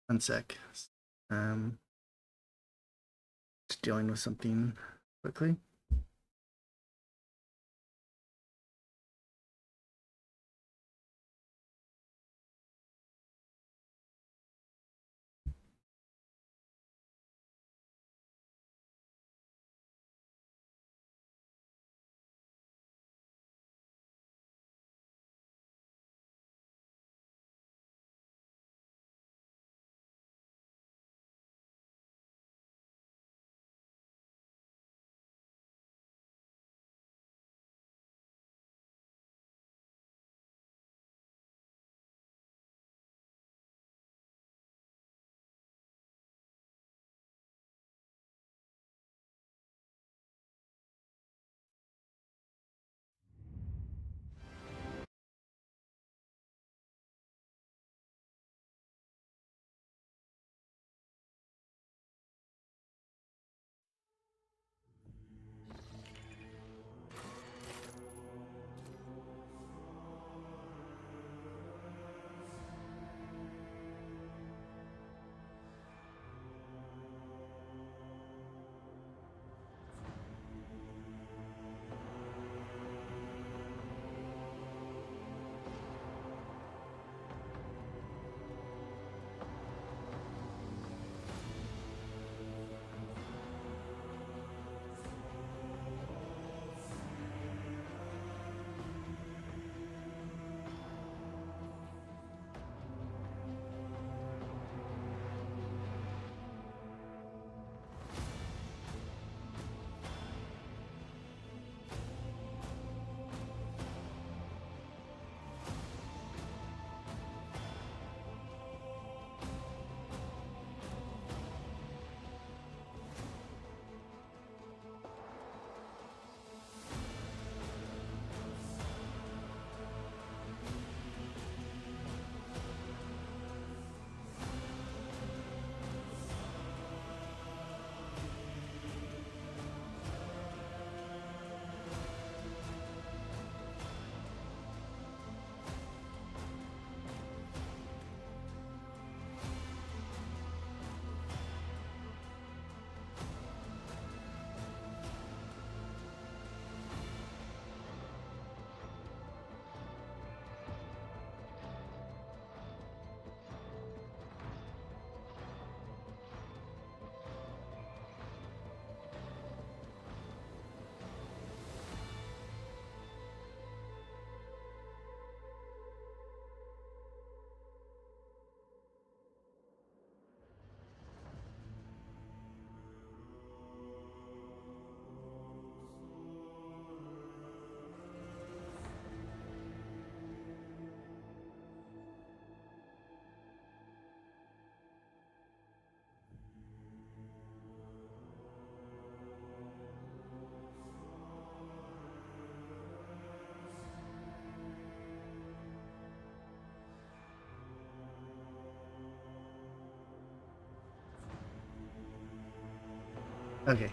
One sec. Um, just dealing with something quickly. Okay.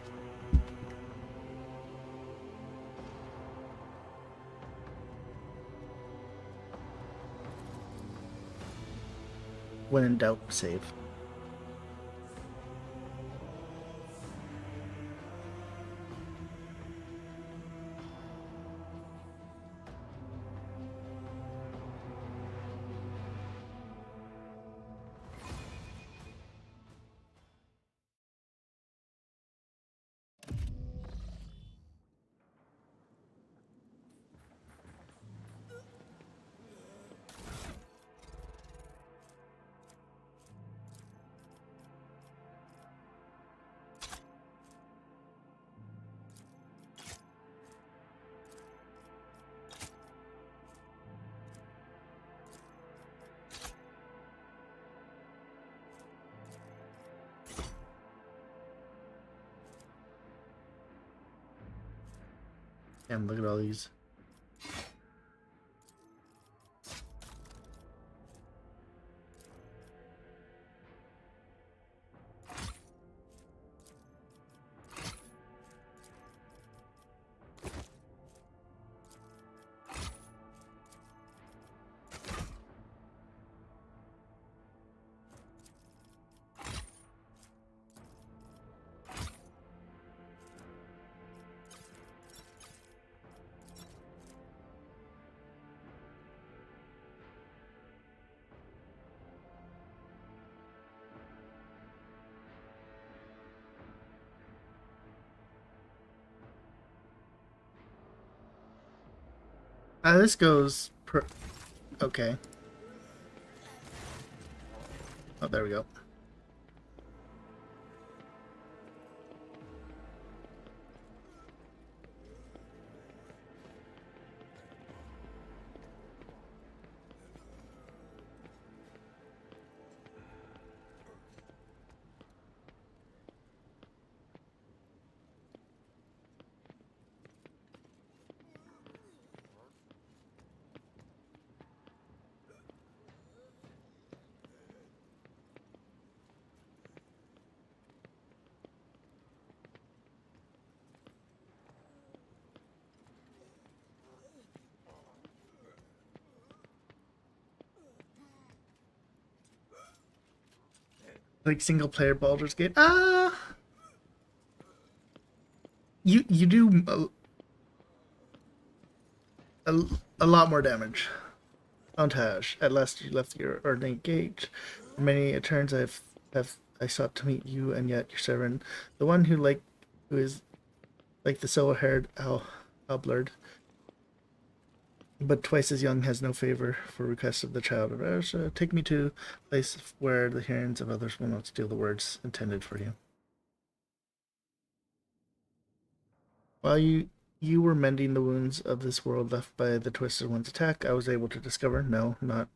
When in doubt, save. And look at all these. This goes okay. Oh, there we go. Like single player Baldur's Gate. You do a lot more damage. Montage. At last you left your ornate gate. For many turns I sought to meet you, and yet your servant, the one who is like the silver-haired Alblard, but twice as young, has no favor for requests of the child of Ersha. Take me to a place where the hearings of others will not steal the words intended for you. While you were mending the wounds of this world left by the Twisted One's attack, I was able to discover, no, not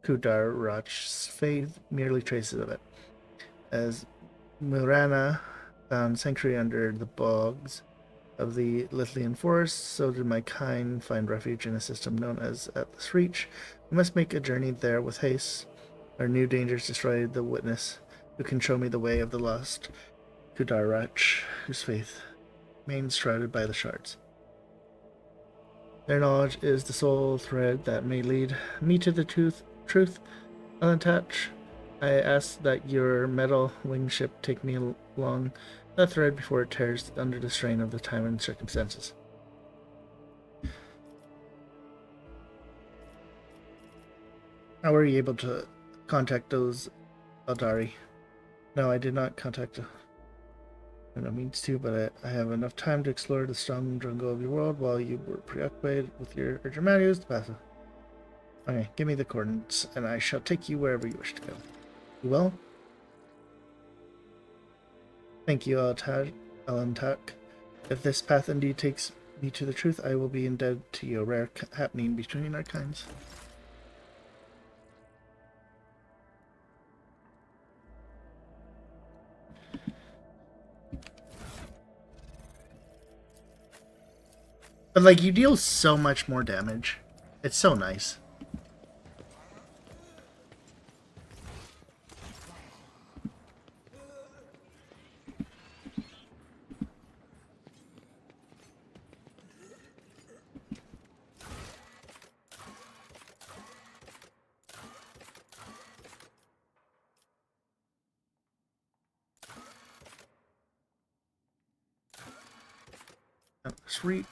Kudarach's fate, merely traces of it. As Murana found sanctuary under the bogs of the Lithlian forest, so did my kind find refuge in a system known as Atlas Reach. We must make a journey there with haste. Our new dangers destroy the witness who can show me the way of the lost Kudarach, whose faith remains shrouded by the shards. Their knowledge is the sole thread that may lead me to the truth. Unattached, I ask that your metal winged ship take me along that thread before it tears under the strain of the time and circumstances. How were you able to contact those Eldari? No, I did not contact them. I don't mean to, but I have enough time to explore the strong jungle of your world while you were preoccupied with your urgent matters to pass. Okay, give me the coordinates, and I shall take you wherever you wish to go. You will? Thank you, Alantak. If this path indeed takes me to the truth, I will be indebted to you. A rare happening between our kinds. But, like, you deal so much more damage. It's so nice. Let's reach.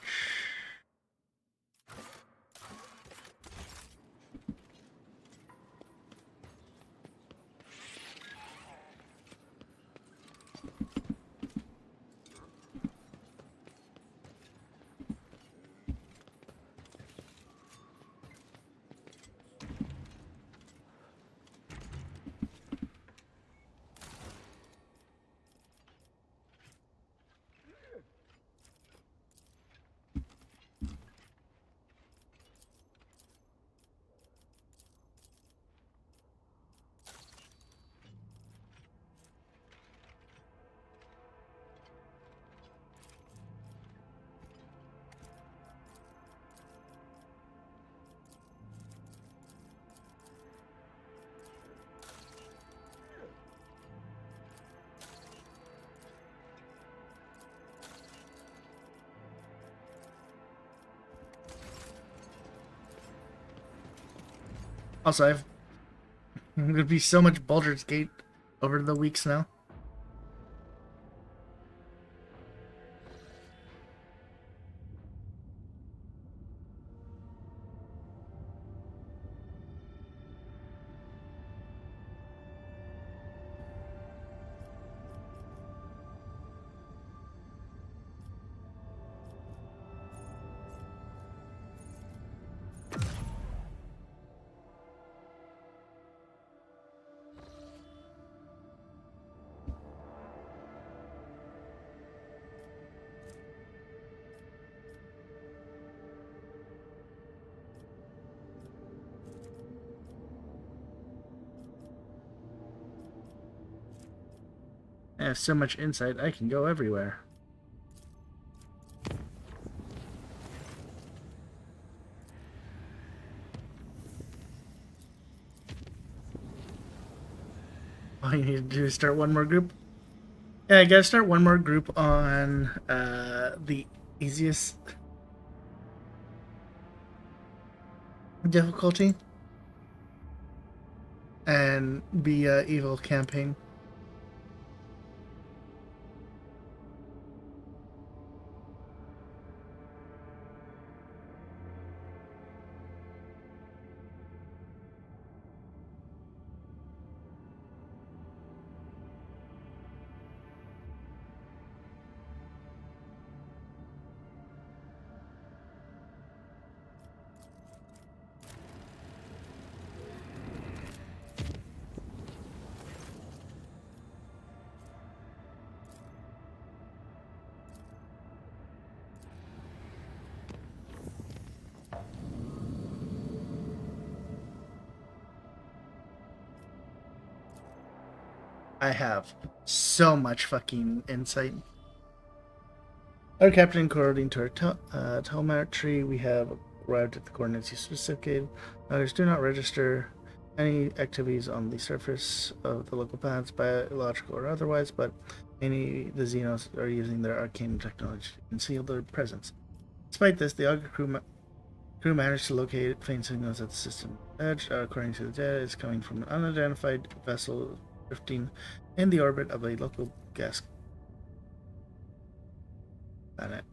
Also, I'm gonna be so much Baldur's Gate over the weeks now. I have so much insight, I can go everywhere. All you need to do is start one more group. Yeah, I gotta start one more group on the easiest difficulty and be evil campaign. I have so much fucking insight. Our captain, according to our telemetry, we have arrived at the coordinates you specified. Others do not register any activities on the surface of the local planets, biological or otherwise, but the Xenos are using their arcane technology to conceal their presence. Despite this, the Augur crew managed to locate faint signals at the system edge. According to the data, it's coming from an unidentified vessel drifting in the orbit of a local gas planet.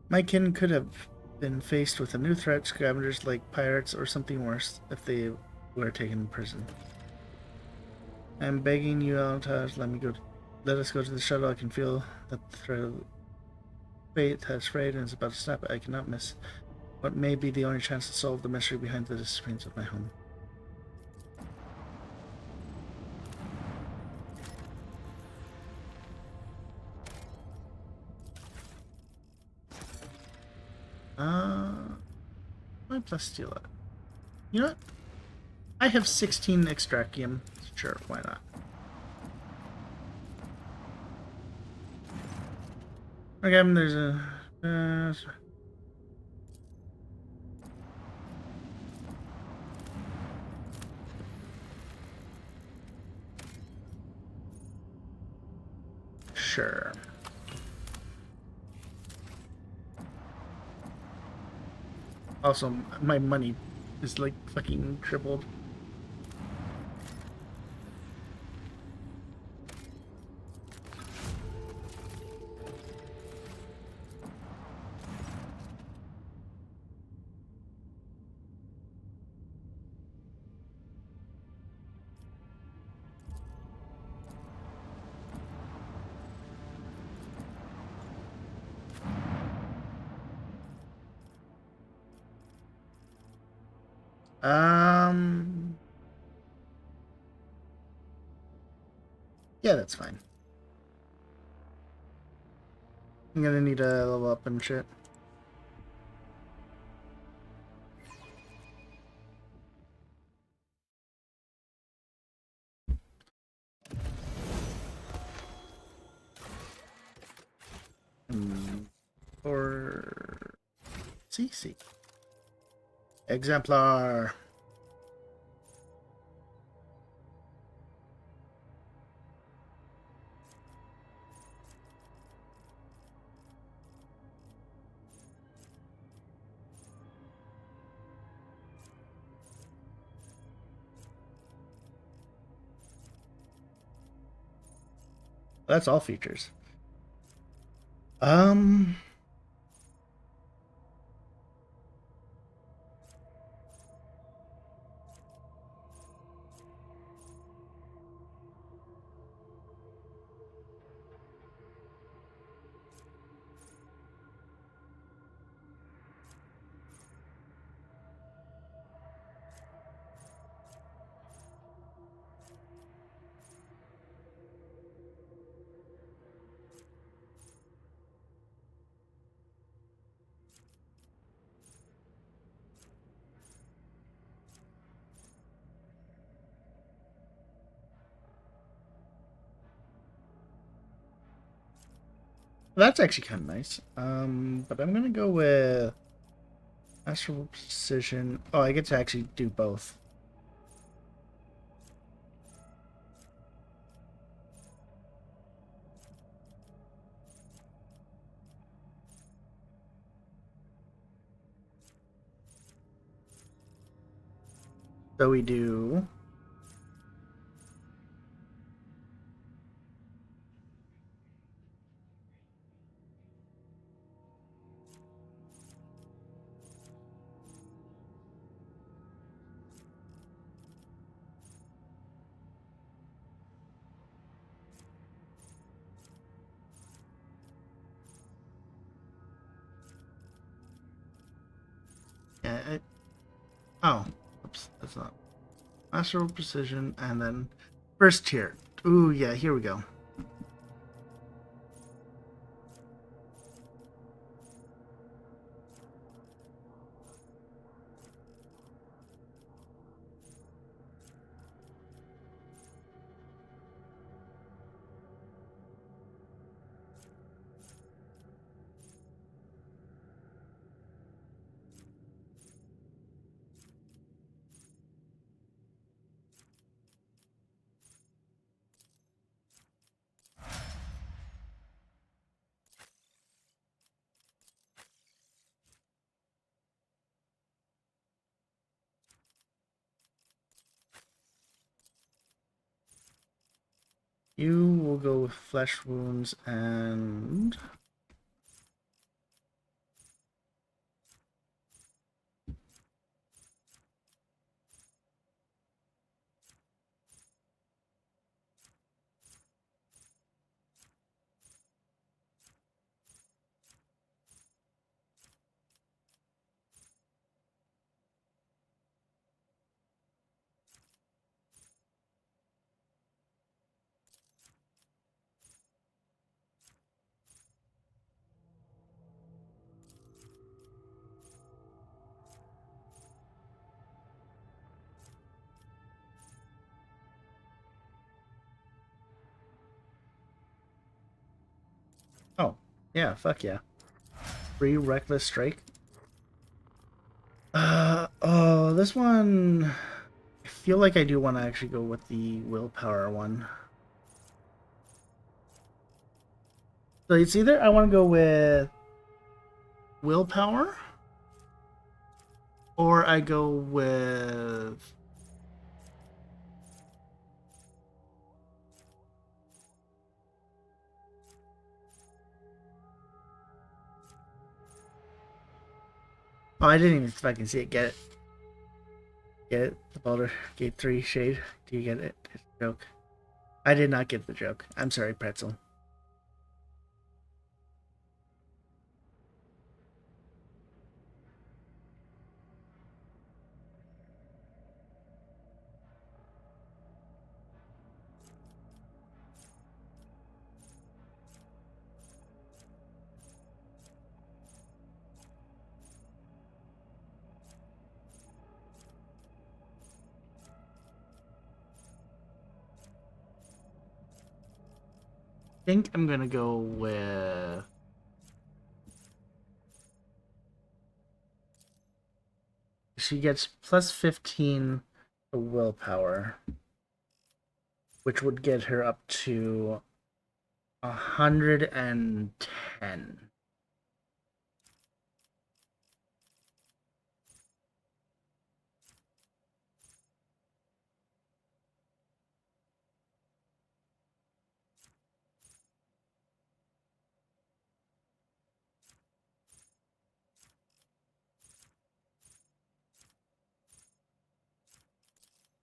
My kin could have been faced with a new threat, scavengers like pirates or something worse, if they were taken prison. I'm begging you, Altaj, let us go to the shuttle. I can feel that the threat of fate has frayed and is about to snap. I cannot miss what may be the only chance to solve the mystery behind the disappearance of my home. My plastilla. You know what? I have 16 extrachium. Sure, why not? Okay, there's a... sure. Also, my money is like fucking tripled. Yeah, that's fine. I'm gonna need to level up and shit. Or CC. Exemplar. That's all features. Um, That's actually kind of nice. But I'm gonna go with Astral Precision. Oh, I get to actually do both. So we do. Yeah. Oh, oops, that's not Astral Precision, and then first tier. Ooh, yeah. Here we go. You will go with flesh wounds and oh yeah, fuck yeah, free reckless strike. Oh, this one. I feel like I do want to actually go with the willpower one. So it's either I want to go with willpower or I go with. Oh, I didn't even fucking see it. Get it. Get it? The Baldur Gate 3 shade. Do you get it? It's a joke. I did not get the joke. I'm sorry, Pretzel. I think I'm gonna go with. She gets plus 15 to willpower, which would get her up to 110.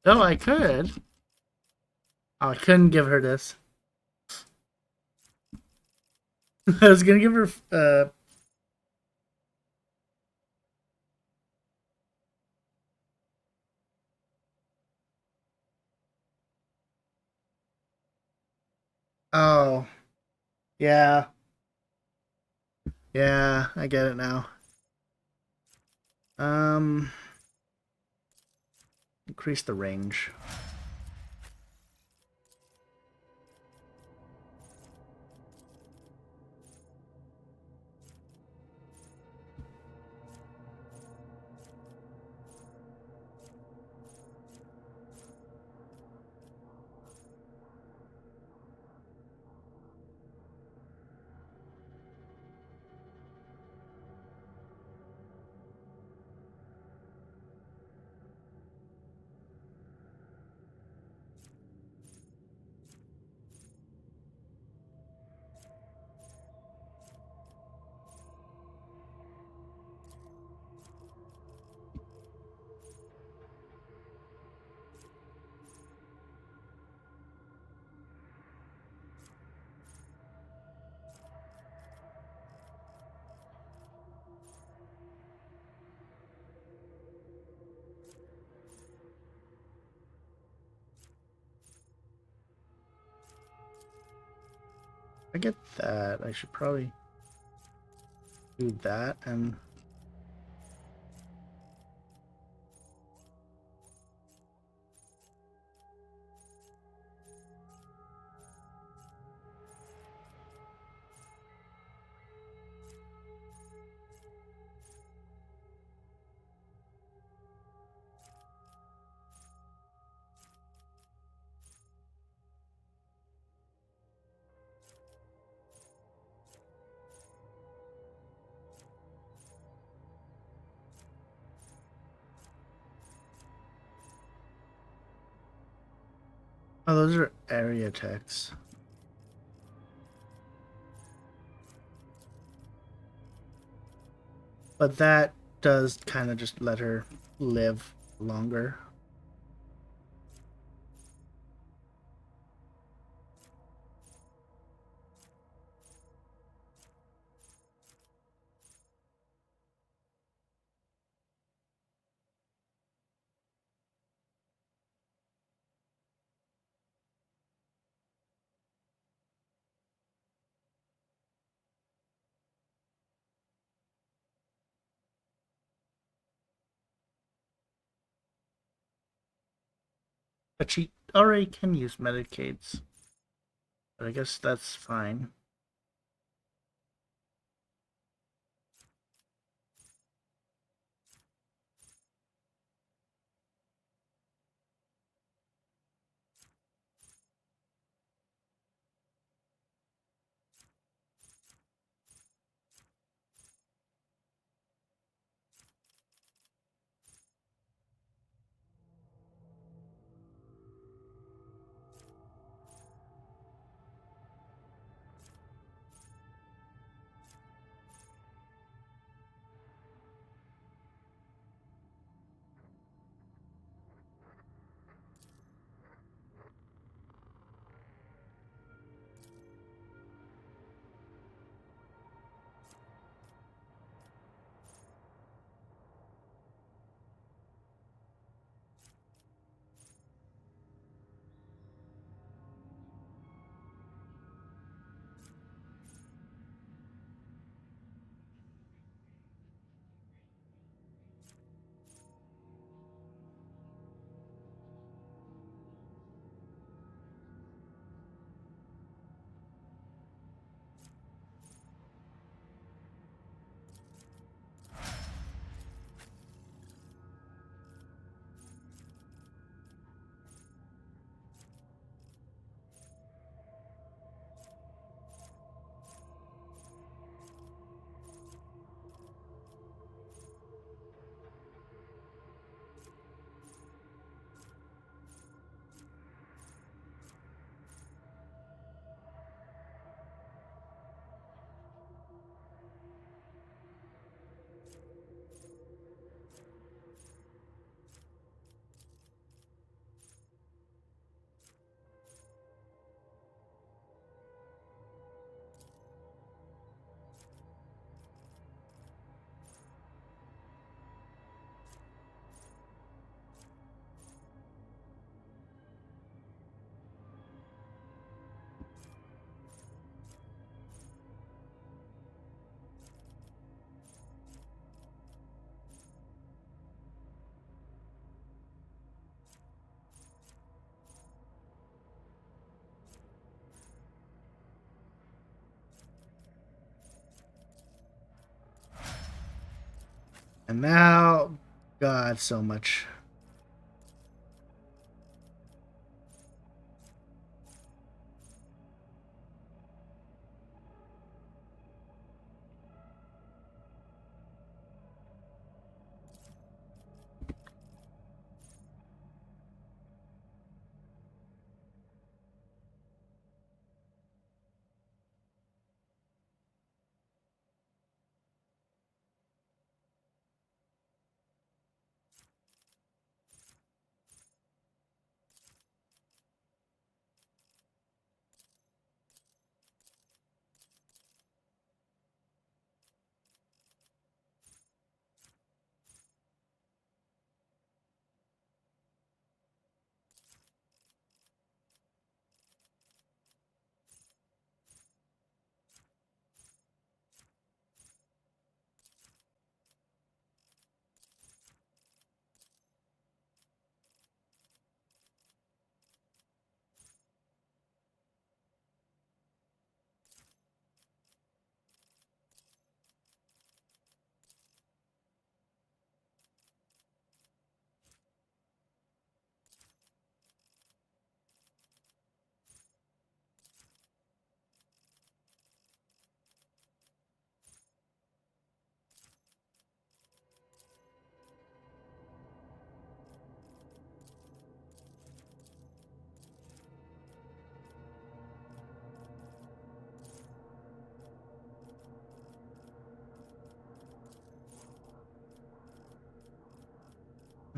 Oh, I could. Oh, I couldn't give her this. I was gonna give her. Oh, yeah, yeah. I get it now. Um, increase the range. I get that. I should probably do that and oh, those are area attacks. But that does kind of just let her live longer. But she already can use Medicaid's. But I guess that's fine. And now, God, so much.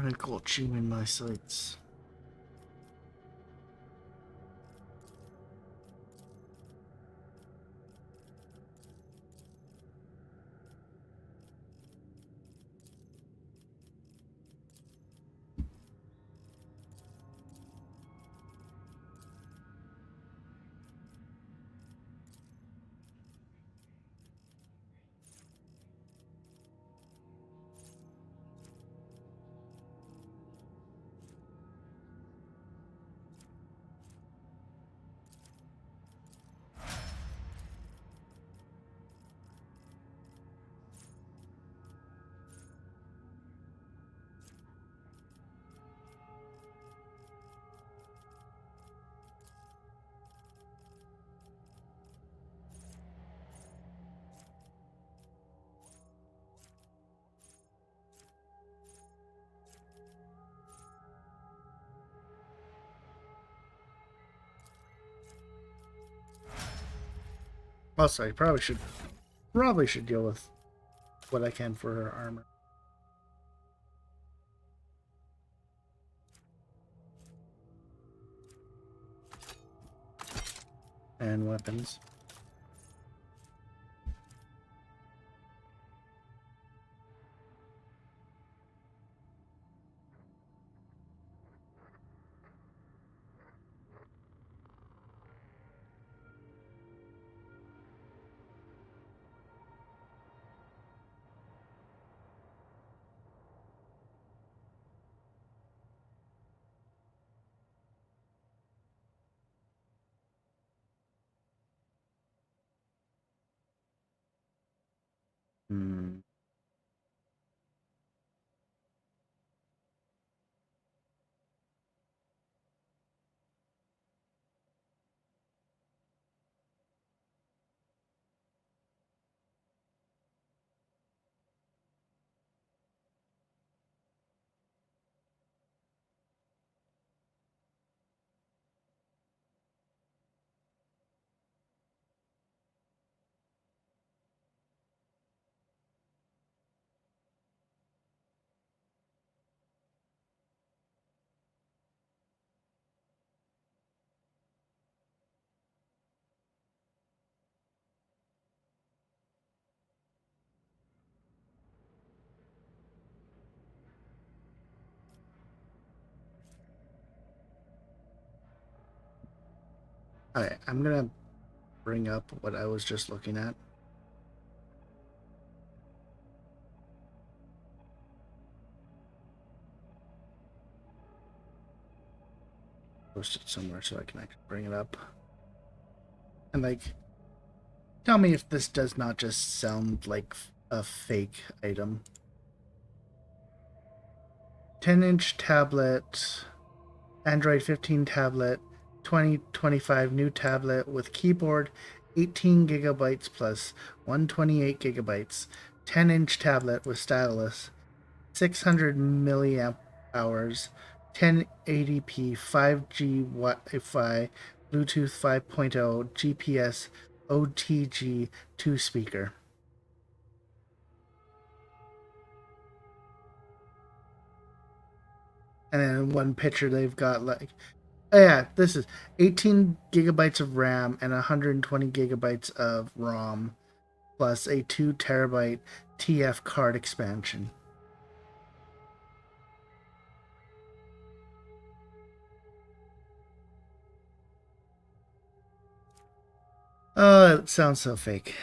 gonna got you in my sights. Also, I probably should deal with what I can for her armor. And weapons. Hmm. Alright, I'm gonna bring up what I was just looking at. Post it somewhere so I can actually bring it up. And like, tell me if this does not just sound like a fake item. 10-inch tablet, Android 15 tablet, 2025 new tablet with keyboard, 18 gigabytes plus 128 gigabytes, 10-inch tablet with stylus, 600 milliamp hours, 1080p 5G Wi-Fi, Bluetooth 5.0, GPS, OTG 2 speaker. And then in one picture they've got like, oh yeah, this is 18 gigabytes of RAM and 120 gigabytes of ROM plus a 2 terabyte TF card expansion. Oh, it sounds so fake.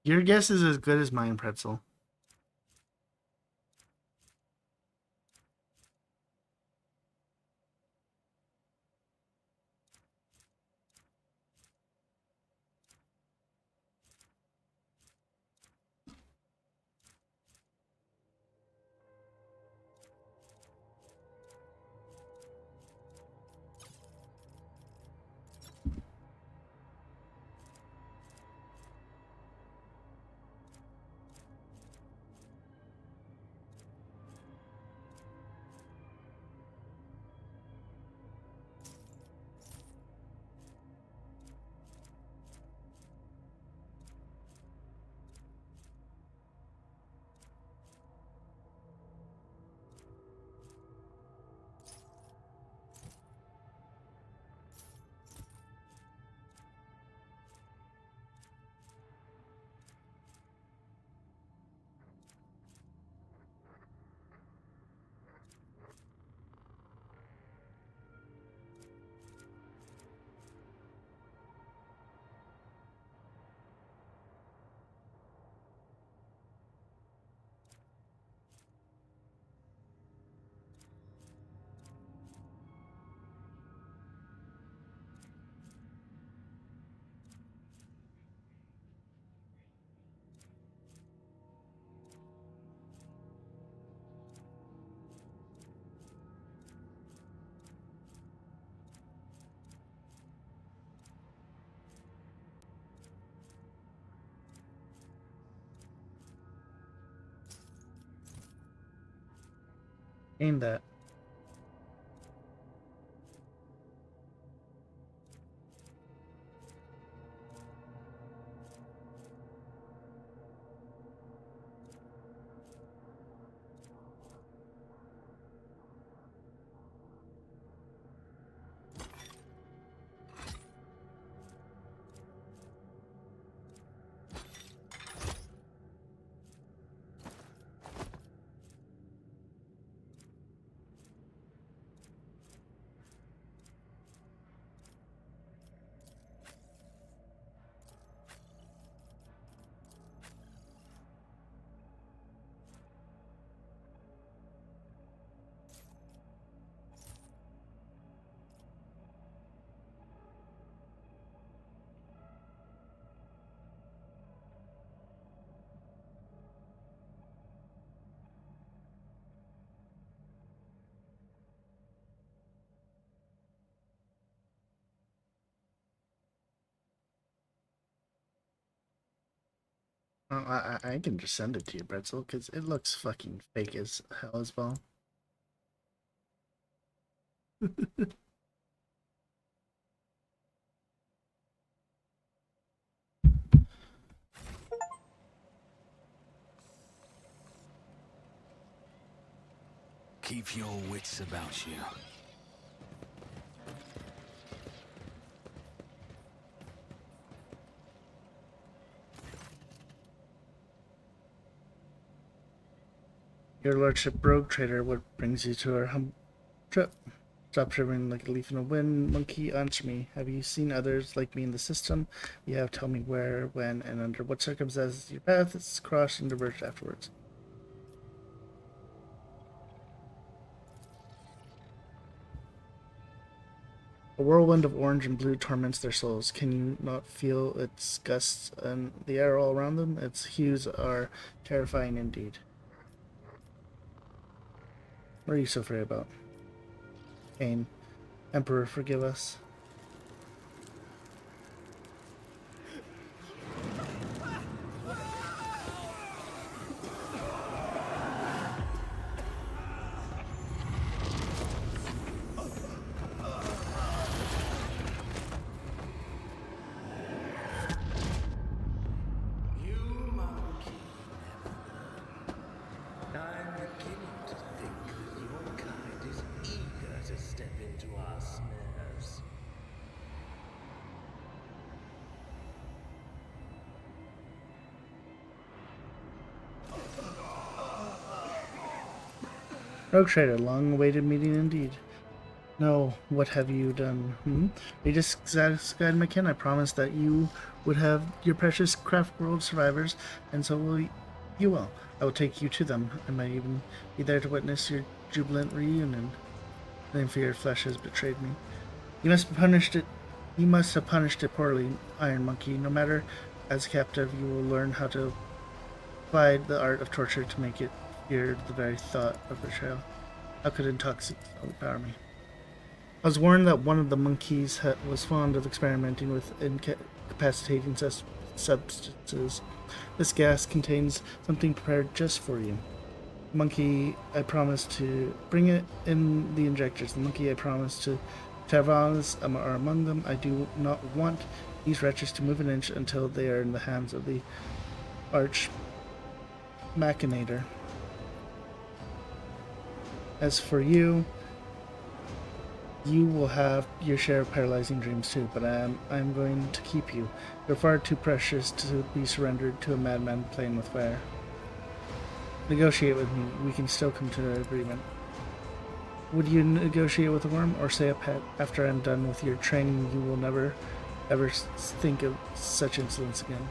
Your guess is as good as mine, Pretzel. Ain't that? I can just send it to you, Pretzel, because it looks fucking fake as hell as well. Keep your wits about you. Your lordship, rogue trader, what brings you to our trip? Stop shivering like a leaf in the wind. Monkey, answer me. Have you seen others like me in the system? You have. Tell me where, when, and under what circumstances your path is crossed and diverged afterwards. A whirlwind of orange and blue torments their souls. Can you not feel its gusts and the air all around them? Its hues are terrifying indeed. What are you so afraid about? Cain, Emperor, forgive us. Rogue Trader, long awaited meeting indeed. No, what have you done? Hmm? You just satisfied my kin. I promised that you would have your precious craft world survivors, and so will you will. I will take you to them. I might even be there to witness your jubilant reunion. The inferior flesh has betrayed me. You must have punished it. You must have punished it poorly, Iron Monkey. No matter as a captive, you will learn how to apply the art of torture to make it fear the very thought of betrayal. How could intoxicate overpower me? I was warned that one of the monkeys was fond of experimenting with incapacitating substances. This gas contains something prepared just for you. Monkey, I promised to bring it in the injectors. The monkey, I promised to Tavans are among them. I do not want these wretches to move an inch until they are in the hands of the arch machinator. As for you, you will have your share of paralyzing dreams too, but I'm going to keep you. You're far too precious to be surrendered to a madman playing with fire. Negotiate with me. We can still come to an agreement. Would you negotiate with a worm or say a pet? After I'm done with your training, you will never ever think of such insolence again.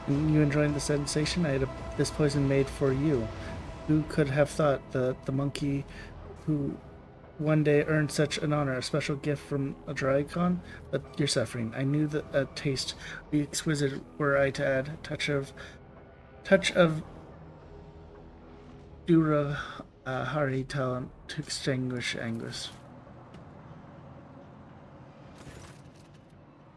You enjoying the sensation? I had this poison made for you. Who could have thought that the monkey who one day earned such an honor, a special gift from a Dracon? But you're suffering. I knew that a taste would be exquisite were I to add a touch of Dura Hari talent to extinguish anguish.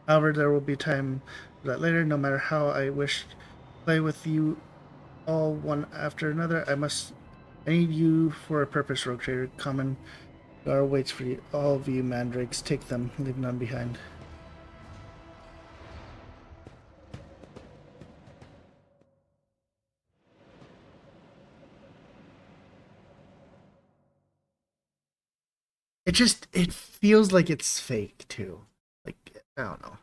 However, there will be time for that later. No matter how I wish to play with you all one after another, I need you for a purpose, Rogue Trader. Common Gar waits for you. All of you mandrakes, take them, leave none behind. It feels like it's fake too. Like, I don't know.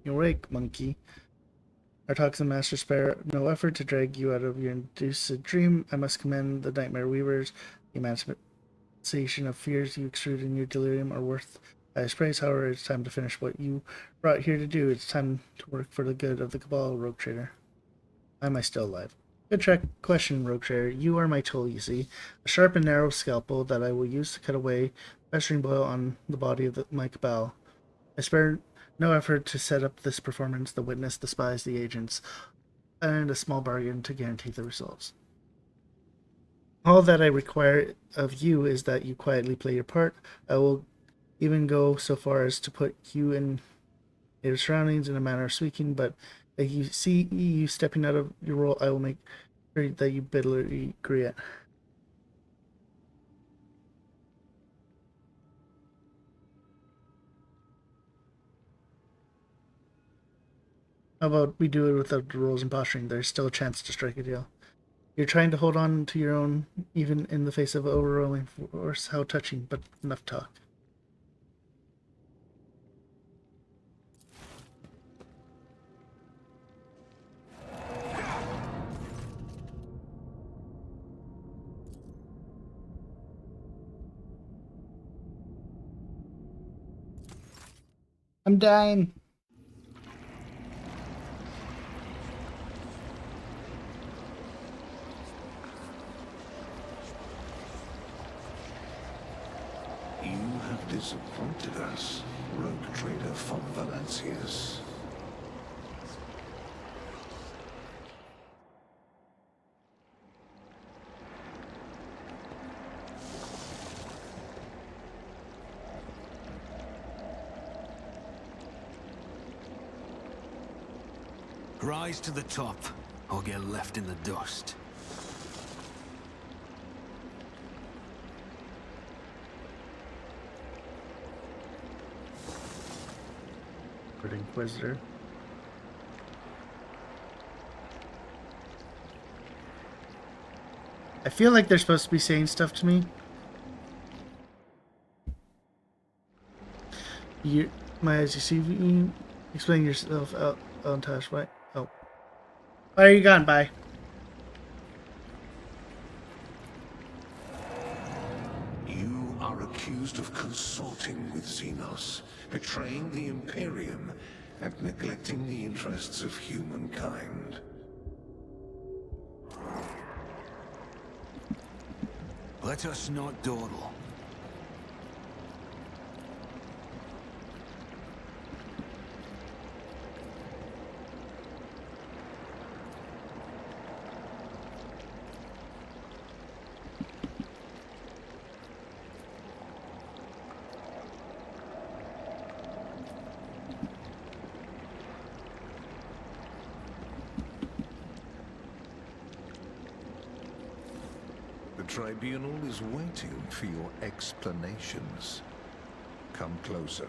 You're awake, monkey. Our toxin master spare no effort to drag you out of your induced dream. I must commend the nightmare weavers. The emancipation of fears you extrude in your delirium are worth highest praise. However, it's time to finish what you brought here to do. It's time to work for the good of the Cabal, Rogue Trader. Why am I still alive? Good track question, Rogue Trader. You are my tool, you see. A sharp and narrow scalpel that I will use to cut away festering boil on the body of my Cabal. I spare no effort to set up this performance, the witness, the spies, the agents, and a small bargain to guarantee the results. All that I require of you is that you quietly play your part. I will even go so far as to put you in your surroundings in a manner of speaking, but if you see you stepping out of your role, I will make sure that you bitterly regret. How about we do it without the rules and posturing? There's still a chance to strike a deal. You're trying to hold on to your own, even in the face of overwhelming force. How touching, but enough talk. I'm dying. You have disappointed us, Rogue Trader von Valancius. Rise to the top, or get left in the dust. Good Inquisitor. I feel like they're supposed to be saying stuff to me. You, my eyes, you see me? Explain yourself out on Tash. Why? Oh. Why are you gone? Bye. You are accused of consorting with Xenos, betraying the Imperium, and neglecting the interests of humankind. Let us not dawdle. The Tribunal is waiting for your explanations. Come closer.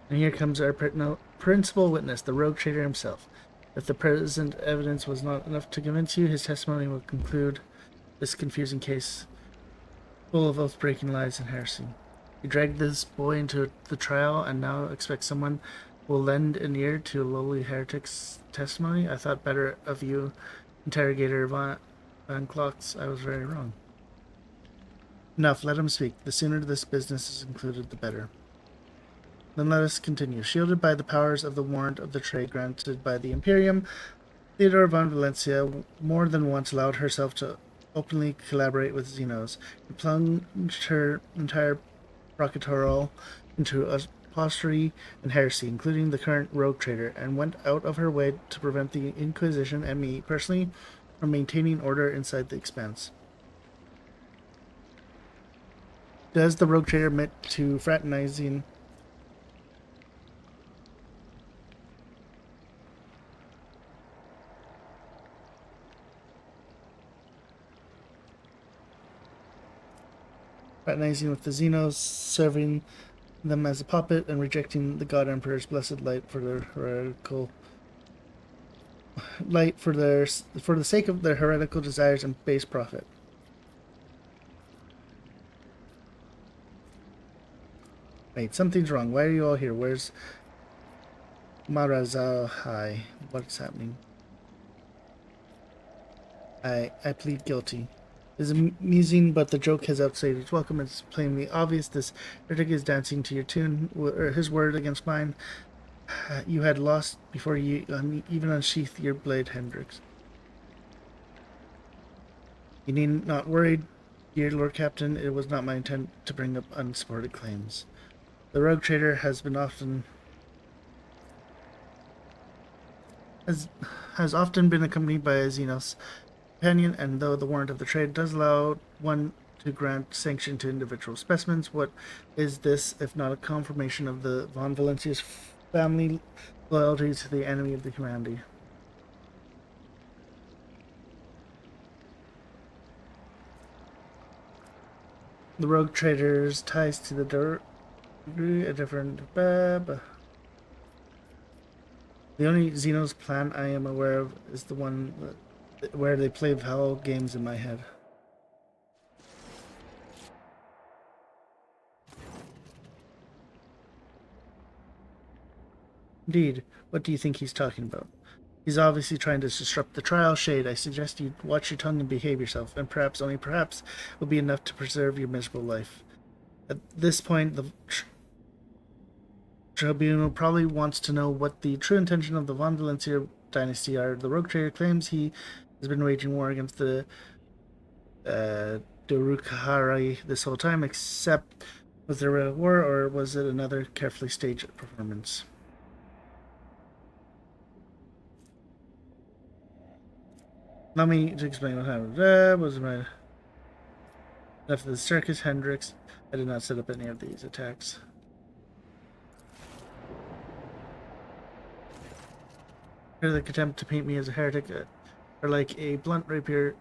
And here comes our principal witness, the rogue trader himself. If the present evidence was not enough to convince you, his testimony will conclude this confusing case full of oath-breaking lies and heresy. You dragged this boy into the trial and now expect someone will lend an ear to a lowly heretic's testimony? I thought better of you, Interrogator Van Klotz. I was very wrong. Enough, let him speak. The sooner this business is concluded, the better. Then let us continue. Shielded by the powers of the warrant of the trade granted by the Imperium, Theodora von Valencia more than once allowed herself to openly collaborate with Xenos. She plunged her entire procuratorial into apostasy and heresy, including the current rogue trader, and went out of her way to prevent the Inquisition and me, personally, from maintaining order inside the Expanse. Does the rogue trader admit to fraternizing with the Xenos, serving them as a puppet, and rejecting the God Emperor's blessed light for their heretical for the sake of their heretical desires and base profit? Wait, something's wrong. Why are you all here? Where's Marazal? Hi, what's happening? I plead guilty. It's amusing, but the joke has outstayed its welcome. It's plainly obvious this heretic is dancing to your tune, or his word against mine. You had lost before you even unsheathed your blade, Hendrix. You need not worry, dear Lord Captain. It was not my intent to bring up unsupported claims. The rogue trader has often been accompanied by a Xenos companion, and though the warrant of the trade does allow one to grant sanction to individual specimens, what is this if not a confirmation of the Von Valencia's family loyalty to the enemy of the humanity? The rogue trader's ties to the a different the only Xenos plan I am aware of is the one where they play Val games in my head. Indeed, what do you think he's talking about? He's obviously trying to disrupt the trial. Shade, I suggest you watch your tongue and behave yourself, and perhaps, only perhaps, will be enough to preserve your miserable life. At this point, the Tribunal probably wants to know what the true intention of the Von Valencia dynasty are. The rogue trader claims he has been waging war against the Darukahari this whole time, except was there a war, or was it another carefully staged performance? Allow me to explain what happened. Was my after the circus, Hendrix? I did not set up any of these attacks. The attempt to paint me as a heretic are like a blunt rapier,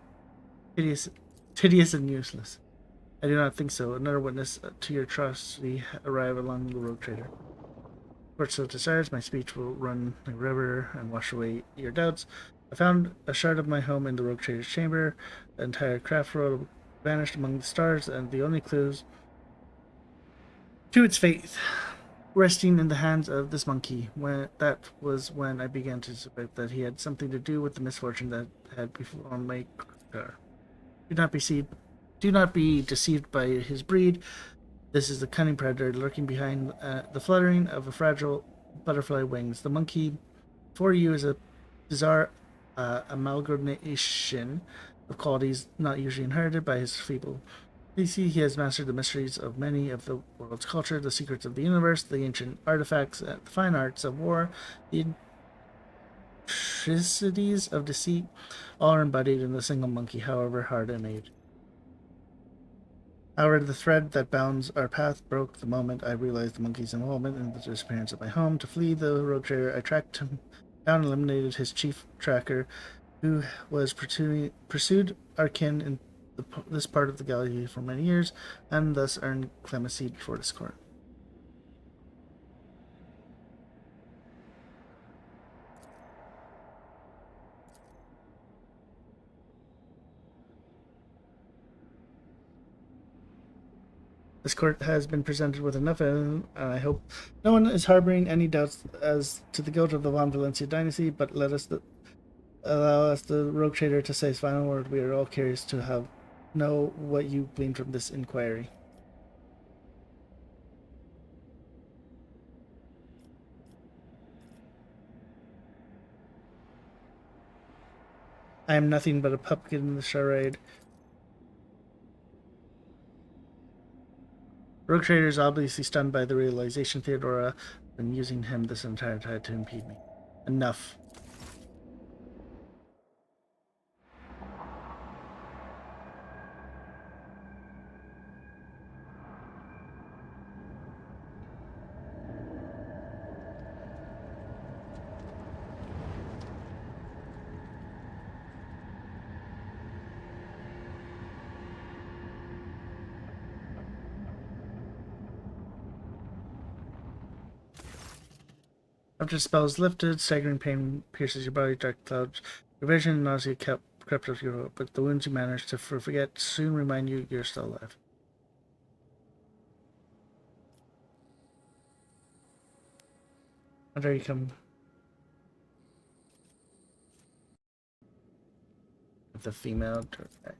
tedious and useless. I do not think so. Another witness to your trust we arrive along the rogue trader. Of course, so desires, my speech will run like a river and wash away your doubts. I found a shard of my home in the Rogue Trader's chamber. The entire craft world vanished among the stars, and the only clues to its fate resting in the hands of this monkey. That was when I began to suspect that he had something to do with the misfortune that had befallen my car. Do not be deceived by his breed. This is the cunning predator lurking behind the fluttering of a fragile butterfly wings. The monkey for you is a bizarre amalgamation of qualities not usually inherited by his feeble species. He has mastered the mysteries of many of the world's culture, the secrets of the universe, the ancient artifacts, the fine arts of war, the intricacies of deceit, all are embodied in the single monkey, however hard and made. However, the thread that bounds our path broke the moment I realized the monkey's involvement in the disappearance of my home. To flee the rogue trader, I tracked him down and eliminated his chief tracker, who was pursued our kin in this part of the galaxy for many years, and thus earned clemency before this court. This court has been presented with enough evidence, and I hope no one is harboring any doubts as to the guilt of the Von Valencia dynasty, but allow us, the rogue trader, to say his final word. We are all curious to know what you gleaned from this inquiry. I am nothing but a puppet in the charade. Rogue Trader is obviously stunned by the realization Theodora has been using him this entire time to impede me. Enough. After the spell is lifted, staggering pain pierces your body, dark clouds, your vision, and nausea crept up your throat, but the wounds you managed to forget soon remind you you're still alive. How dare you come with the female direct?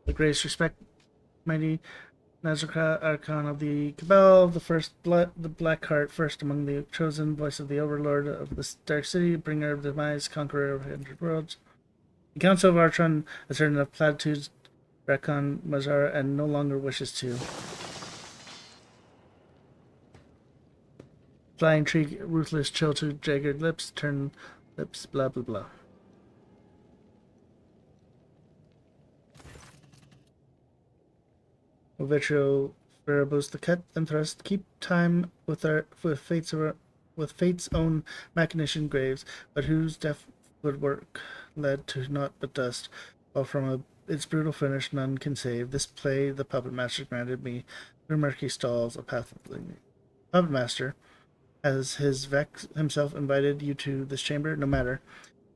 The greatest respect, mighty Nazarka, Archon of the Cabal, the Black Heart, first among the chosen, voice of the Overlord of the Dark City, bringer of demise, conqueror of 100 worlds. The Council of Artron has heard enough platitudes, Rakon Mazara, and no longer wishes to. Flying tree, ruthless, chill to jagged lips, turn lips, blah blah blah. Vitrio Veribus the cut and thrust keep time with fate's own machination graves, but whose deft woodwork led to naught but dust, while from its brutal finish none can save. This play the puppet master granted me through murky stalls a path of leading. Puppet master, has his Vex himself invited you to this chamber? No matter.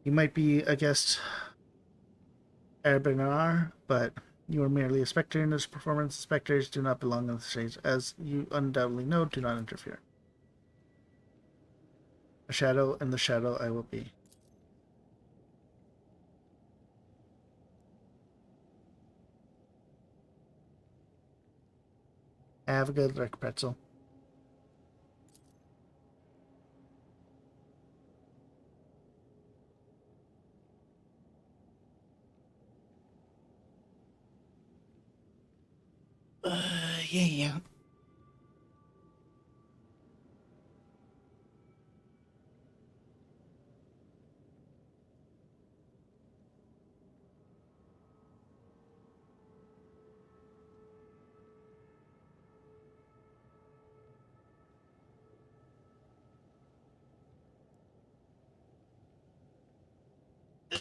You might be a guest Erbenar, but you are merely a spectre in this performance. Spectres do not belong on the stage. As you undoubtedly know, do not interfere. A shadow, and the shadow I will be. Have a good luck, pretzel. Yeah.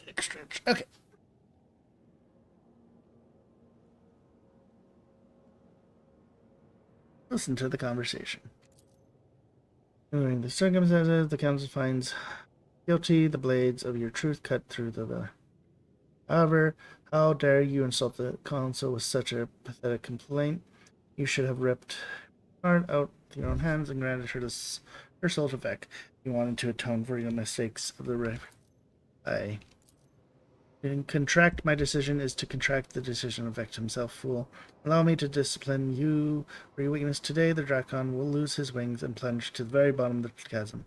Exchange. Okay. Listen to the conversation. During the circumstances, the council finds guilty the blades of your truth cut through the veil. However, how dare you insult the council with such a pathetic complaint? You should have ripped her out with your own hands and granted her her soul to Vec. You wanted to atone for your mistakes of the rape. I contract my decision is to contract the decision of Vec himself, fool. Allow me to discipline you for your weakness. Today, the Drakon will lose his wings and plunge to the very bottom of the chasm.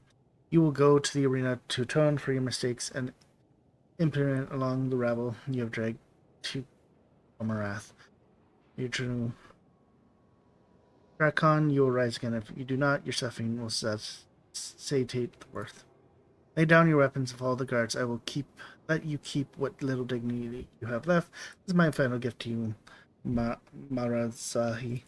You will go to the arena to atone for your mistakes and implement along the rabble you have dragged to Amarath. Your true Drakon, you will rise again. If you do not, your suffering will satiate the worth. Lay down your weapons of all the guards. I will let you keep what little dignity you have left. This is my final gift to you, Marazahi.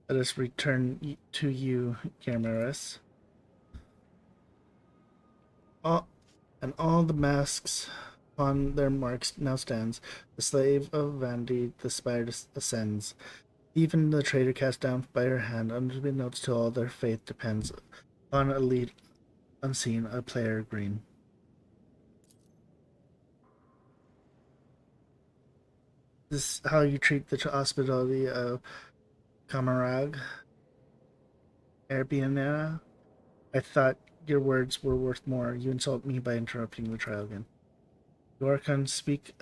Let us return to you, Yarmaris. All the masks upon their marks now stands. The slave of Vandy, the spire ascends. Even the traitor cast down by her hand, unbeknownst to all their faith depends on a lead unseen, a player green. This is how you treat the hospitality of Kamarag, Airbnb. I thought your words were worth more. You insult me by interrupting the trial again. Yorkon, speak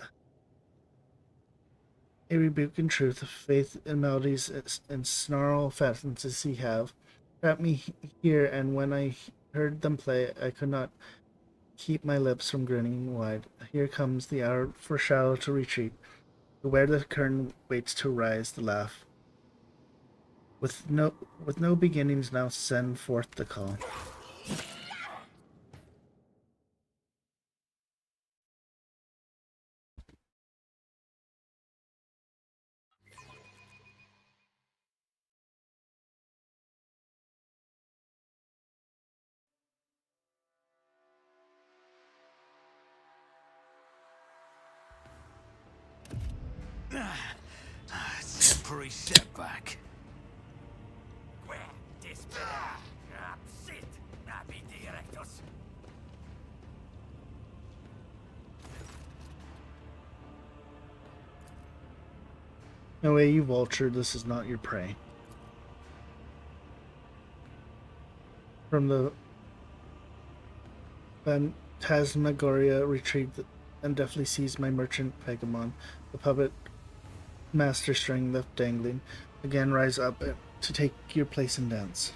a rebuke in truth, faith in melodies and snarl fantasies he have. Trapped me here, and when I heard them play, I could not keep my lips from grinning wide. Here comes the hour for Shallow to retreat. Where the curtain waits to rise, the laugh. With no beginnings, now send forth the call. Temporary setback. No way, you vulture, this is not your prey. From the Phantasmagoria retrieved and deftly seized my merchant Pegamon, the puppet master string left dangling. Again rise up to take your place and dance.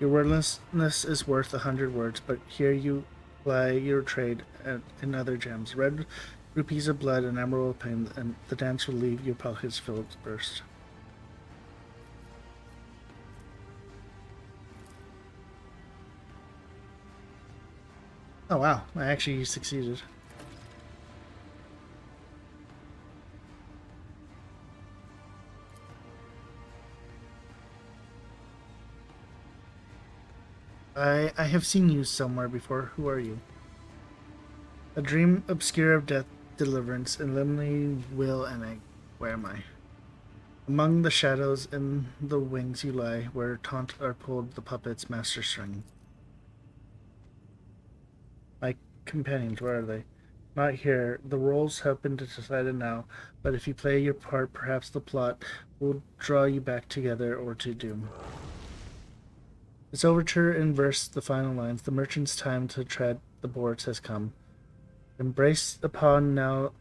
Your wordlessness is worth 100 words, but here you ply your trade in other gems. Red rupees of blood and emerald pain, and the dance will leave your pockets filled to burst. Oh wow, I actually succeeded. I have seen you somewhere before. Who are you? A dream obscure of death, deliverance, eliminating will and egg. Where am I? Among the shadows in the wings you lie, where taunt are pulled the puppet's master string. My companions, where are they? Not here. The roles have been decided now, but if you play your part, perhaps the plot will draw you back together or to doom. Its overture in verse, the final lines. The merchant's time to tread the boards has come. Embrace upon now.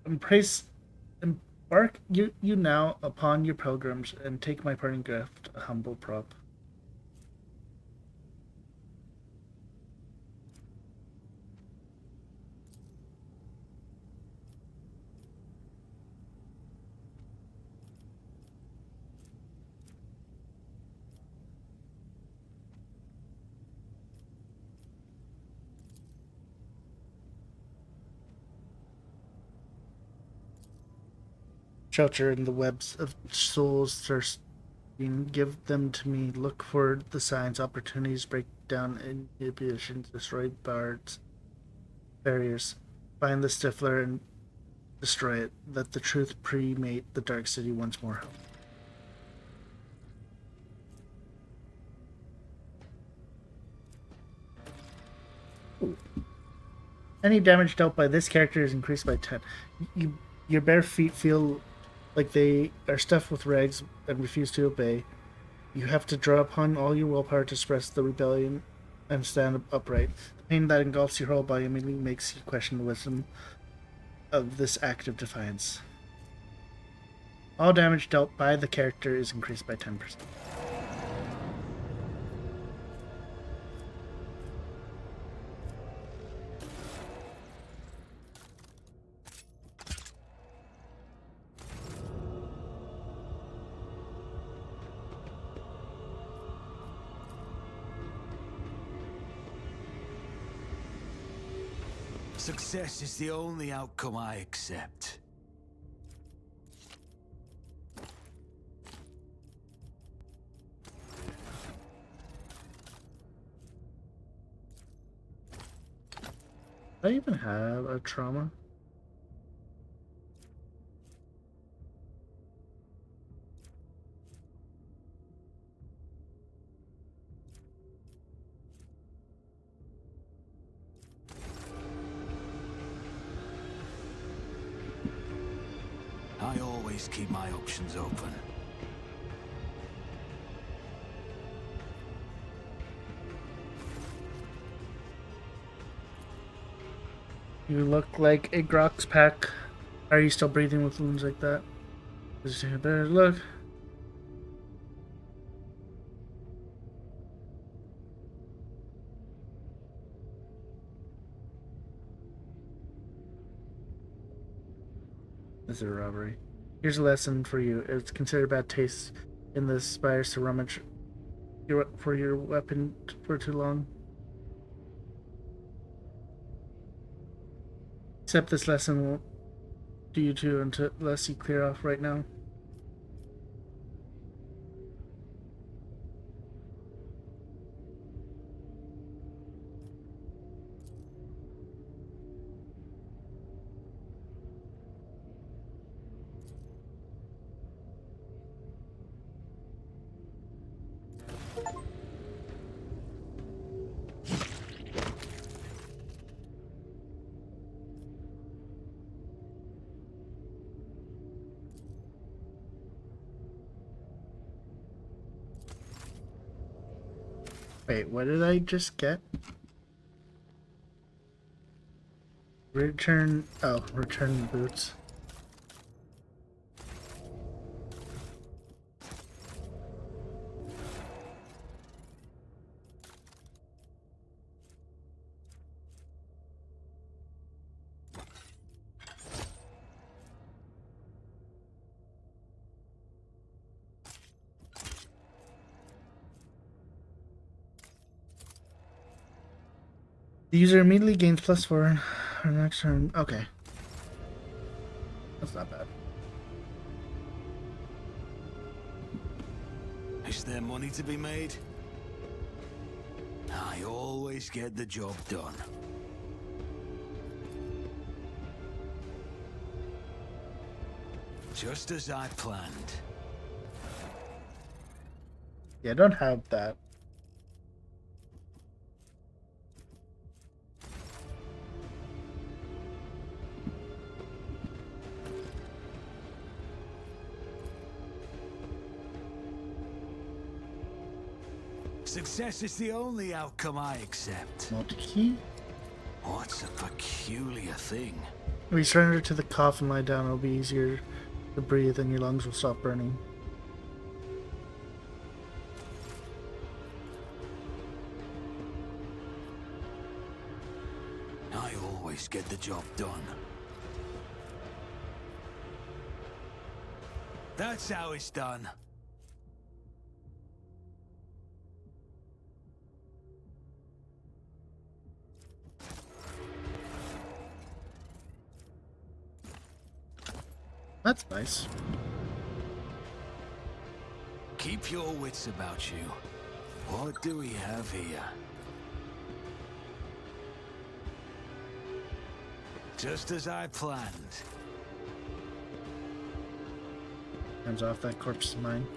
Embark you now upon your pilgrims, and take my parting gift, a humble prop. shelter in the webs of souls thirsting. Give them to me. Look for the signs, opportunities, break down inhibitions, destroy barriers. Find the Stifler and destroy it. Let the truth pre-mate the Dark City once more. Ooh. Any damage dealt by this character is increased by 10. Your bare feet feel like they are stuffed with rags and refuse to obey. You have to draw upon all your willpower to suppress the rebellion and stand upright. The pain that engulfs your whole body immediately makes you question the wisdom of this act of defiance. All damage dealt by the character is increased by 10%. Success is the only outcome I accept. Do I even have a trauma? I always keep my options open. You look like a Grox pack. Are you still breathing with wounds like that? Just take a better look. This is a robbery. Here's a lesson for you. It's considered bad taste in the spires to rummage for your weapon for too long. Except this lesson won't do you too unless you clear off right now. Wait, what did I just get? Return boots. The user immediately gains +4 for the next turn. Okay. That's not bad. Is there money to be made? I always get the job done. Just as I planned. Yeah, I don't have that. Success is the only outcome I accept. Multi-key? What's a peculiar thing? If you surrender to the cough and lie down, it'll be easier to breathe and your lungs will stop burning. I always get the job done. That's how it's done. That's nice. Keep your wits about you. What do we have here? Just as I planned. Hands off, that corpse is mine.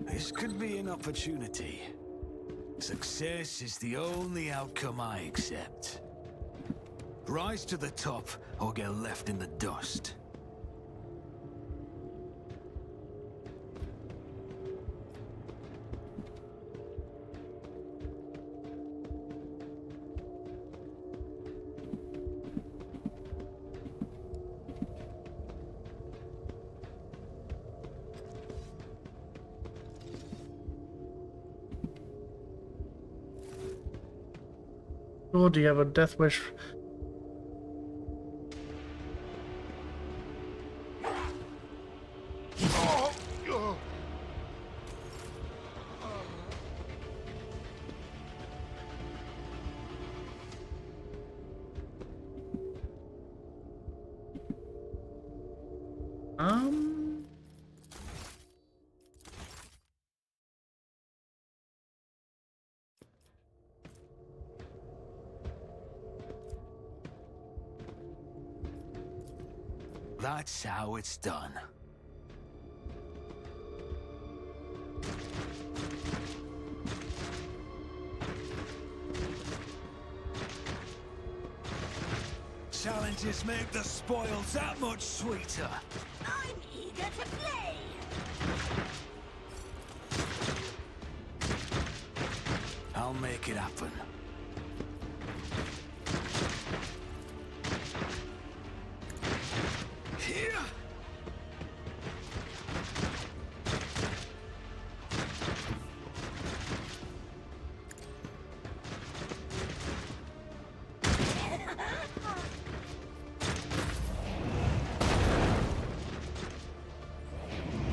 This could be an opportunity. Success is the only outcome I accept. Rise to the top or get left in the dust. Cool, do you have a death wish? That's how it's done. Challenges make the spoils that much sweeter. I'm eager to play! I'll make it happen. Here!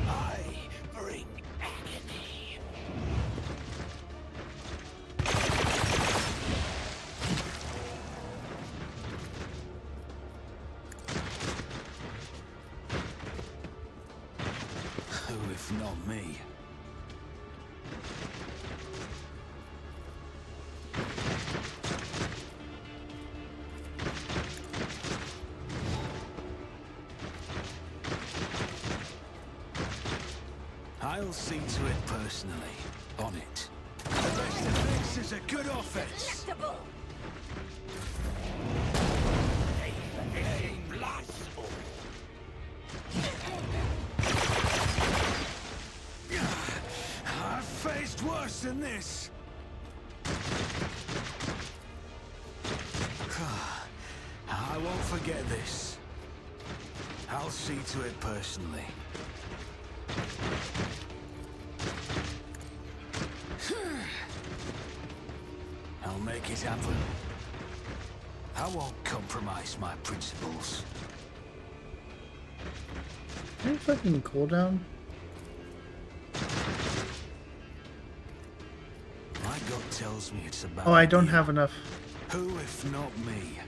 I bring agony. Who if not me? I'll see to it personally. On it. The rest of this is a good offense. Delectable! I've faced worse than this. I won't forget this. I'll see to it personally. I'll make it happen. I won't compromise my principles. Any fucking cooldown? My gut tells me it's about Oh, I don't you. have enough. Who if not me?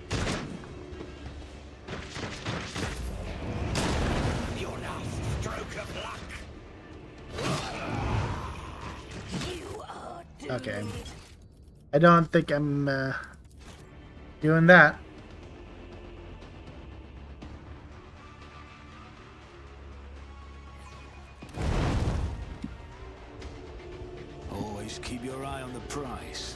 Your last stroke of luck! You are doomed. Okay. I don't think I'm doing that. Always keep your eye on the prize.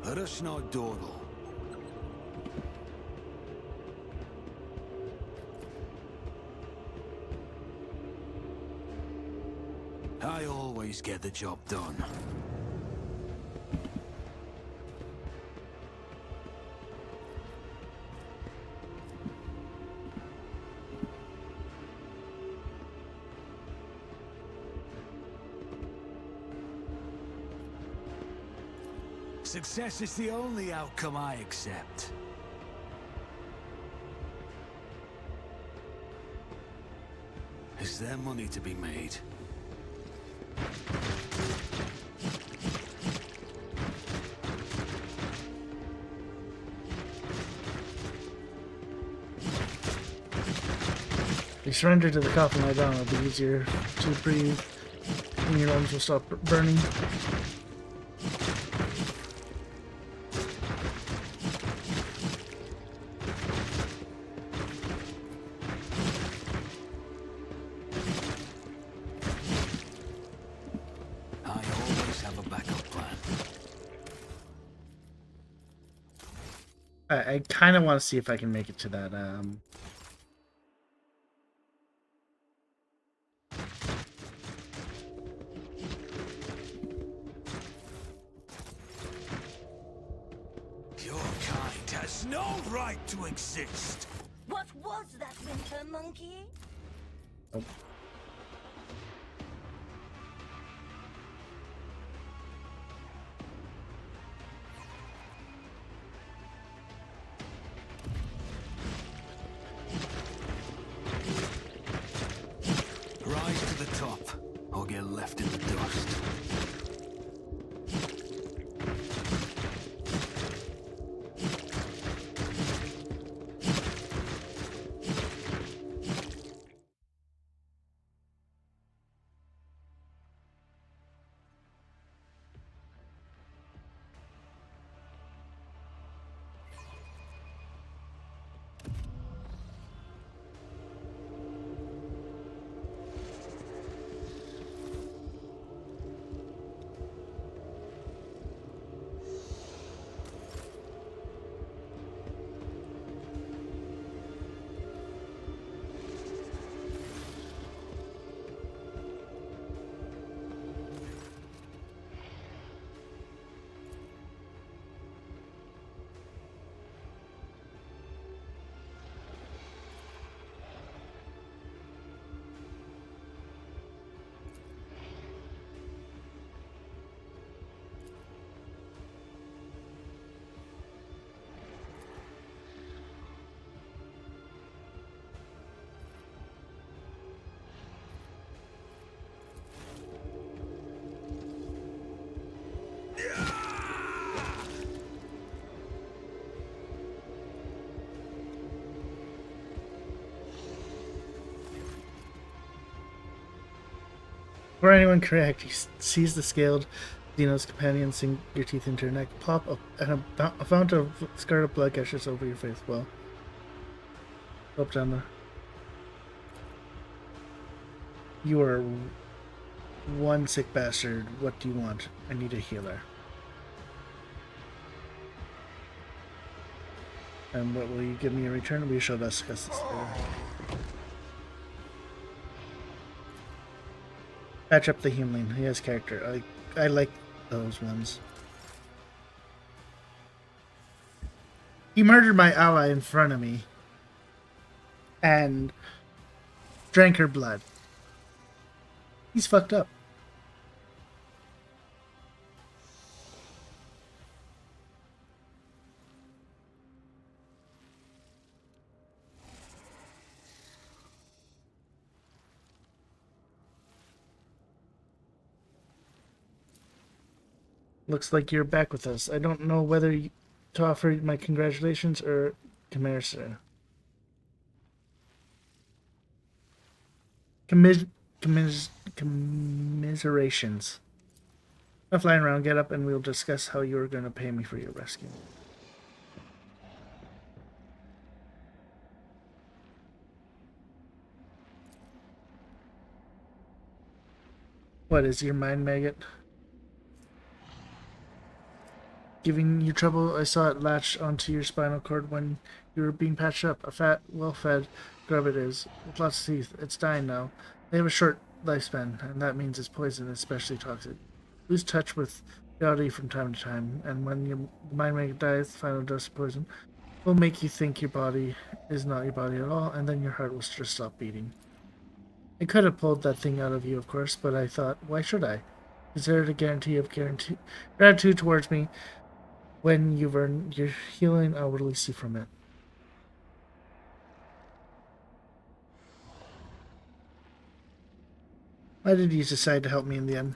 Let us not dawdle. boys get the job done. Success is the only outcome I accept. Is there money to be made? If you surrender to the coffin lie down, it'll be easier to breathe, and your lungs will stop burning. I always have a backup plan. I kind of want to see if I can make it to that, Your kind has no right to exist. What was that, winter monkey? oh. Rise to the top, or get left in the dust. For anyone correct, he sees the scaled Xenos companion sink your teeth into your neck, pop up, and a fountain of scarlet blood gushes over your face. Well, up down there. You are one sick bastard. What do you want? I need a healer. And what will you give me in return? We shall discuss this later. Patch up the human. He has character. I like those ones. He murdered my ally in front of me. And drank her blood. He's fucked up. Looks like you're back with us. I don't know whether to offer my congratulations or commiserations. I'm flying around. Get up and we'll discuss how you're going to pay me for your rescue. What is your mind, maggot? Giving you trouble? I saw it latch onto your spinal cord when you were being patched up. A fat, well-fed grub it is, with lots of teeth. It's dying now. They have a short lifespan, and that means it's poison, especially toxic. Lose touch with reality from time to time, and when your mind maggot dies, the final dose of poison will make you think your body is not your body at all, and then your heart will just stop beating. I could have pulled that thing out of you, of course, but I thought, why should I? Consider it a guarantee of gratitude towards me. When you've earned your healing, I'll release you from it. Why did you decide to help me in the end?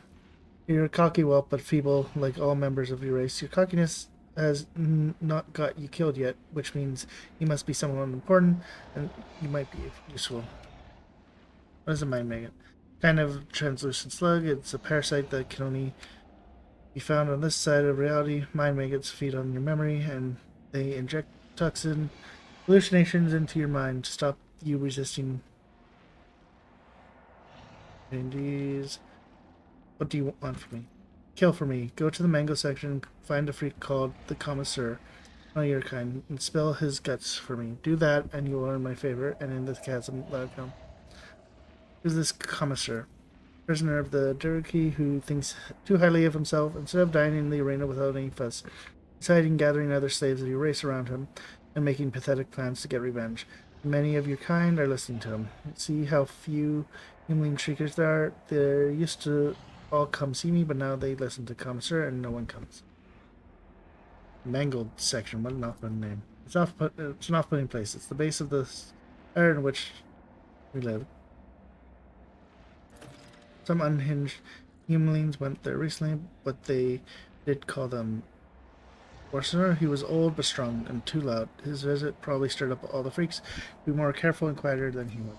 You're a cocky whelp, but feeble, like all members of your race. Your cockiness has not got you killed yet, which means you must be someone important, and you might be useful. What is a mind maggot? Kind of translucent slug. It's a parasite that can only be found on this side of reality. Mind maggots feed on your memory, and they inject toxin hallucinations into your mind to stop you resisting. Indies. What do you want from me? Kill for me. Go to the mango section, find a freak called the Commissar, one of your kind, and spill his guts for me. Do that, and you will earn my favor, and in the chasm let it come. Who's this Commissar? Prisoner of the Duraki who thinks too highly of himself. Instead of dying in the arena without any fuss, he's hiding, gathering other slaves of your race around him, and making pathetic plans to get revenge. Many of your kind are listening to him. See how few human shriekers there are? They're used to all come see me, but now they listen to Commissar, and no one comes. Mangled section, what an off-putting name. It's an off-putting place. It's the base of the area in which we live. Some unhinged humanlings went there recently, but they did call them Warsener. He was old but strong and too loud. His visit probably stirred up all the freaks. Be more careful and quieter than he was.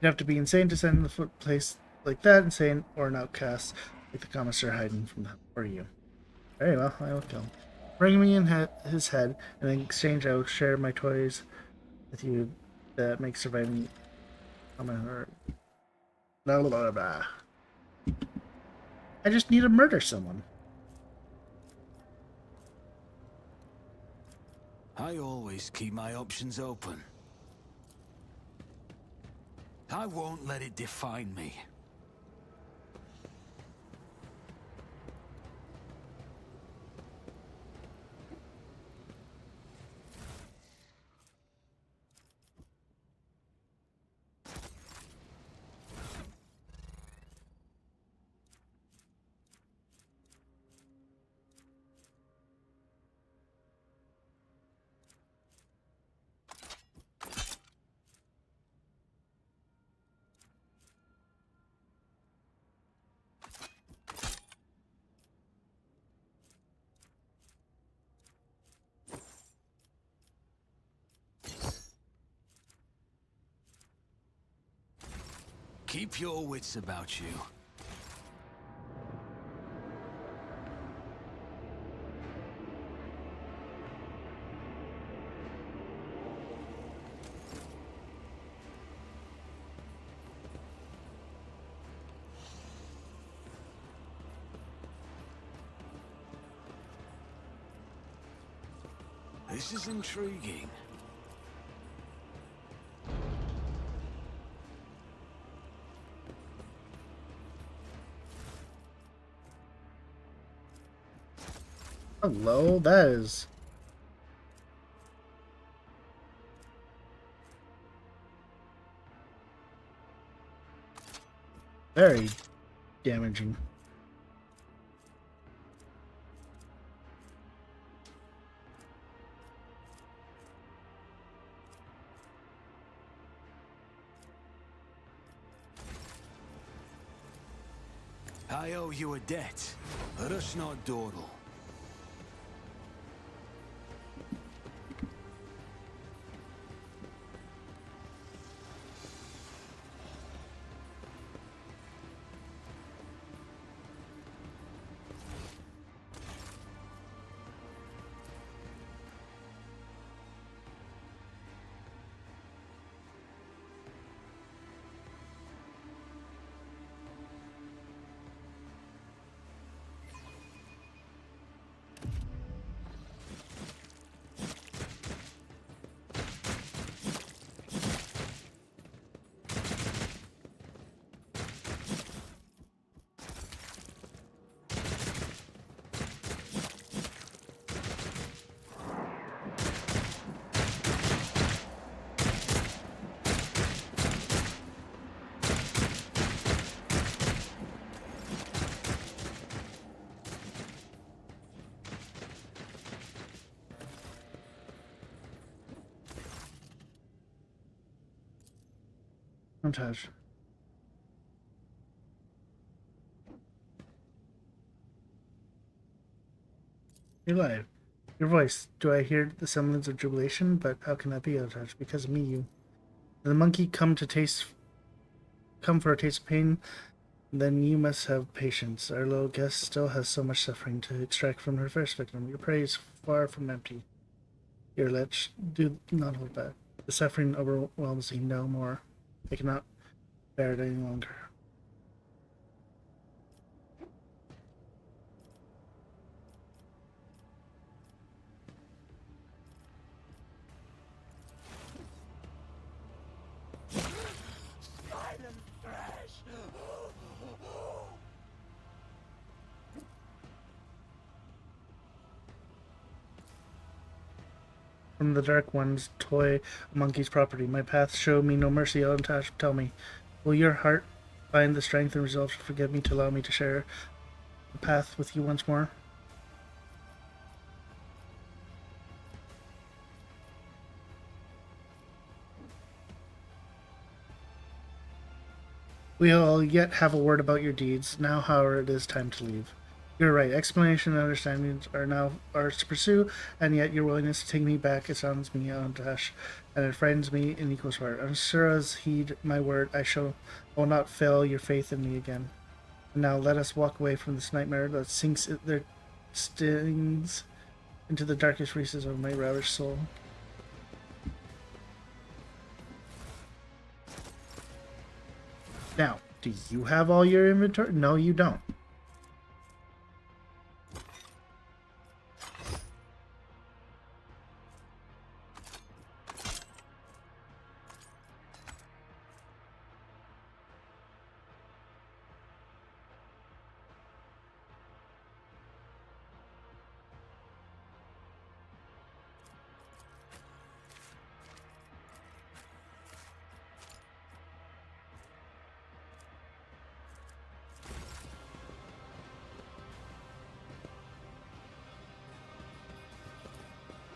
You'd have to be insane to send the foot place like that, insane or an outcast like the Commissar hiding from them. Or you. Very well, I will kill him. Bring me in his head, and in exchange I will share my toys with you that make surviving on my heart. Blah, blah, blah, blah. I just need to murder someone. I always keep my options open. I won't let it define me. Keep your wits about you. This is intriguing. Hello, that is very damaging. I owe you a debt. Let us not dawdle. Montage. You're live. Your voice. Do I hear the semblance of jubilation? But how can that be, Montage? Because of me, you. Did the monkey come for a taste of pain? Then you must have patience. Our little guest still has so much suffering to extract from her first victim. Your prey is far from empty. Here, Lich, do not hold back. The suffering overwhelms me no more. I cannot bear it any longer. From the Dark One's toy monkey's property, my path show me no mercy. Elentash, tell me, will your heart find the strength and resolve to forgive me, to allow me to share the path with you once more? We'll yet have a word about your deeds. Now, however, it is time to leave. You're right. Explanation and understanding are now ours to pursue, and yet your willingness to take me back astounds me, Elentash, and it frightens me in equal part. I'm sure as heed my word, I will not fail your faith in me again. And now let us walk away from this nightmare that sinks their stings into the darkest recesses of my ravished soul. Now, do you have all your inventory? No, you don't.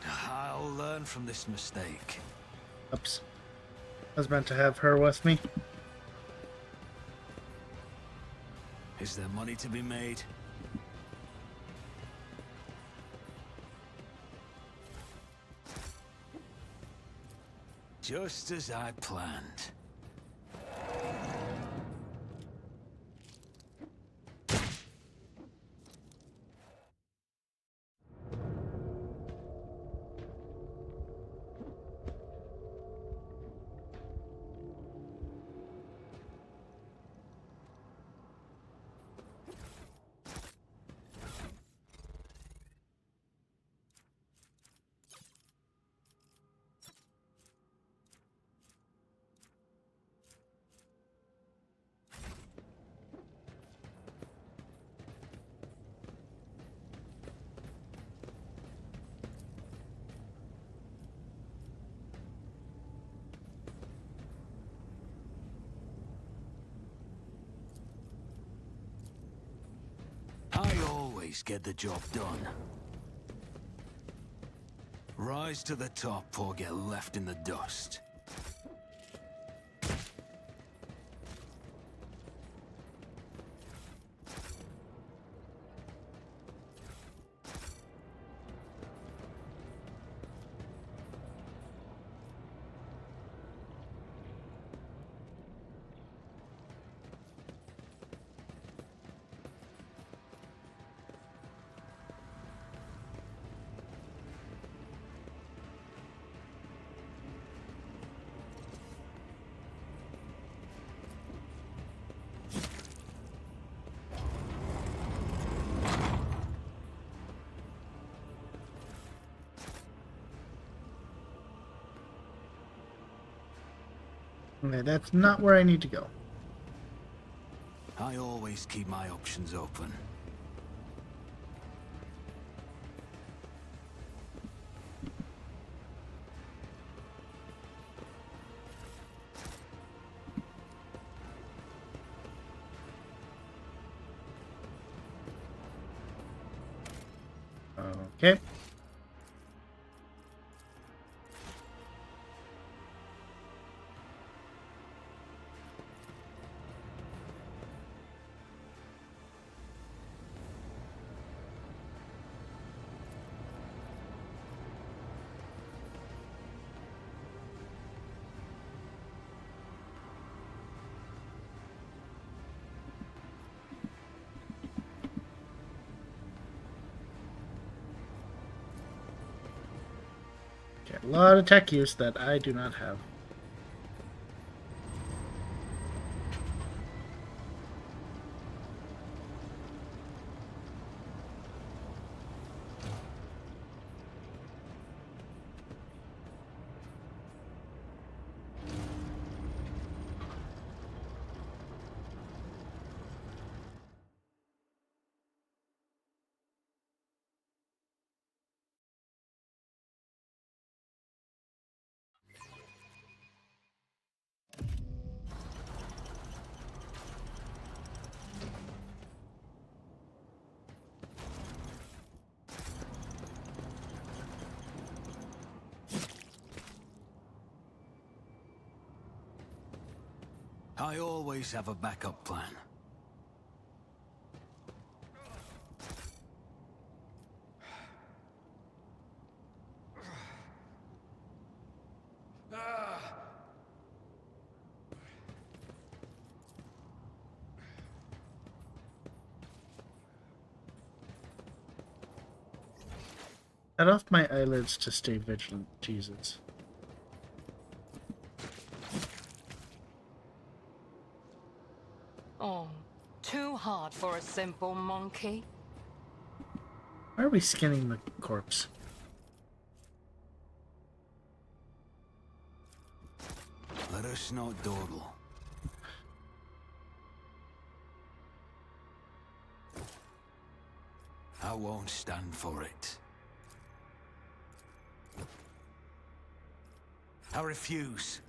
I'll learn from this mistake. Oops. I was meant to have her with me. Is there money to be made? Just as I planned. I always get the job done. Rise to the top or get left in the dust. Okay, that's not where I need to go. I always keep my options open. Okay. Okay, a lot of tech use that I do not have. I always have a backup plan. Cut off my eyelids to stay vigilant, Jesus. Oh, too hard for a simple monkey. Why are we skinning the corpse? Let us not dawdle. I won't stand for it. I refuse.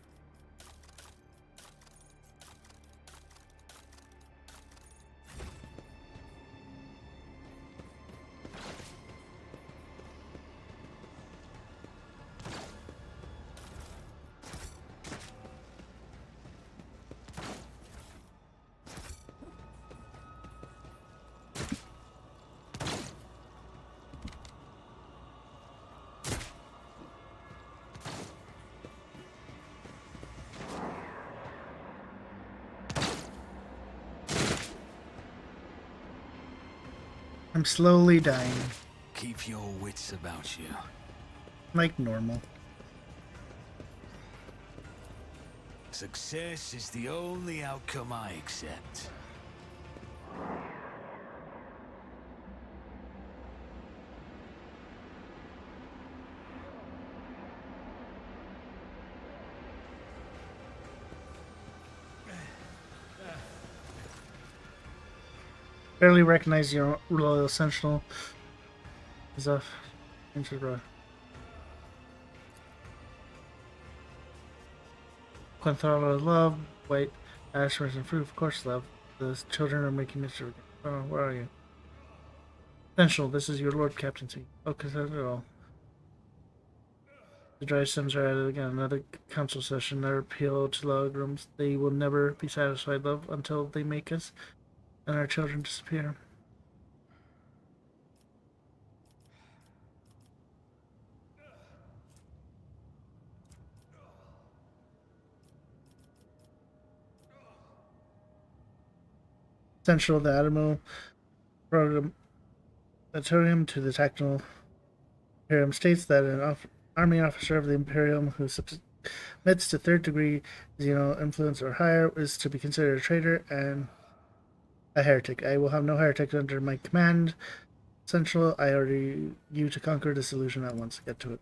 I'm slowly dying, Keep your wits about you. like normal. Success is the only outcome I accept. Barely recognize your loyal sentinel. Is off. Quinthala love, white, ash, and fruit, of course, love. The children are making mischief again. Oh, where are you? Sentinel, this is your Lord Captaincy. Okay, that's it all. The dry sims are at it again. Another council session. Their appeal to log rooms. They will never be satisfied, love, until they make us and our children disappear. Central, the Admiral program Atorium to the Tactical Imperium states that an army officer of the Imperium who submits to third degree Xeno influence or higher is to be considered a traitor and a heretic. I will have no heretic under my command. Central, I order you to conquer this illusion at once. Get to it.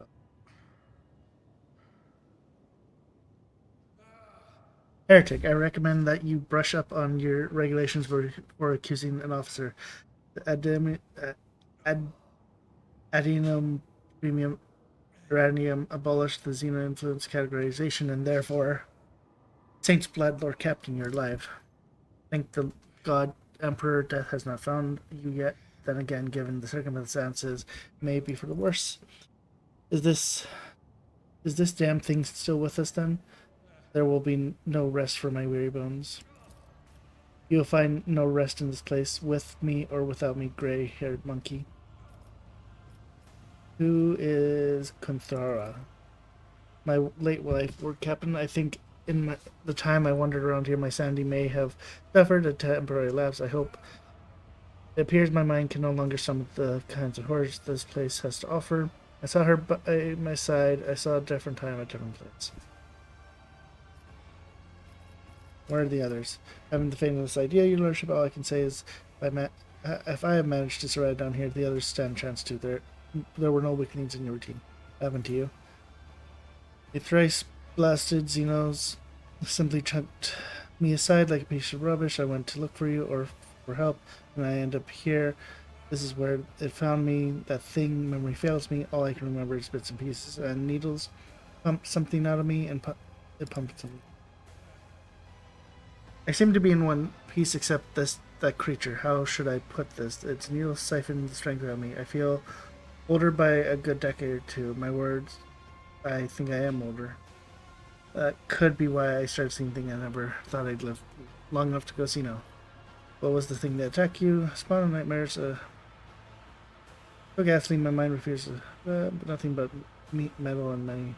Heretic, I recommend that you brush up on your regulations for accusing an officer. The Adenum Premium Uranium abolished the Xeno influence categorization, and therefore, Saint's Blood, Lord Captain, you're alive. Thank the God Emperor death has not found you yet. Then again, given the circumstances, may be for the worse. Is this damn thing still with us then? There will be no rest for my weary bones. You will find no rest in this place, with me or without me, gray-haired monkey. Who is Kunthara? My late wife, Lord Captain. I think in the time I wandered around here, my sanity may have suffered a temporary lapse. I hope. It appears my mind can no longer summon the kinds of horrors this place has to offer. I saw her by my side. I saw a different time at different place. Where are the others? I haven't the faintest idea, Your Lordship. All I can say is, if I have managed to survive down here, the others stand a chance too. There were no weakenings in your routine. Happened to you? The thrice blasted Xenos simply chucked me aside like a piece of rubbish. I went to look for you or for help, and I end up here. This is where it found me. That thing, memory fails me. All I can remember is bits and pieces, and needles pumped something out of me, and it pumped something. I seem to be in one piece except that creature. How should I put this? Its needles siphon the strength out of me. I feel older by a good decade or two. My words, I think I am older. That could be why I started seeing things I never thought I'd live long enough to go see now. What was the thing that attacked you? Spawn of nightmares. So ghastly, my mind refuses. But nothing but meat, metal, and money.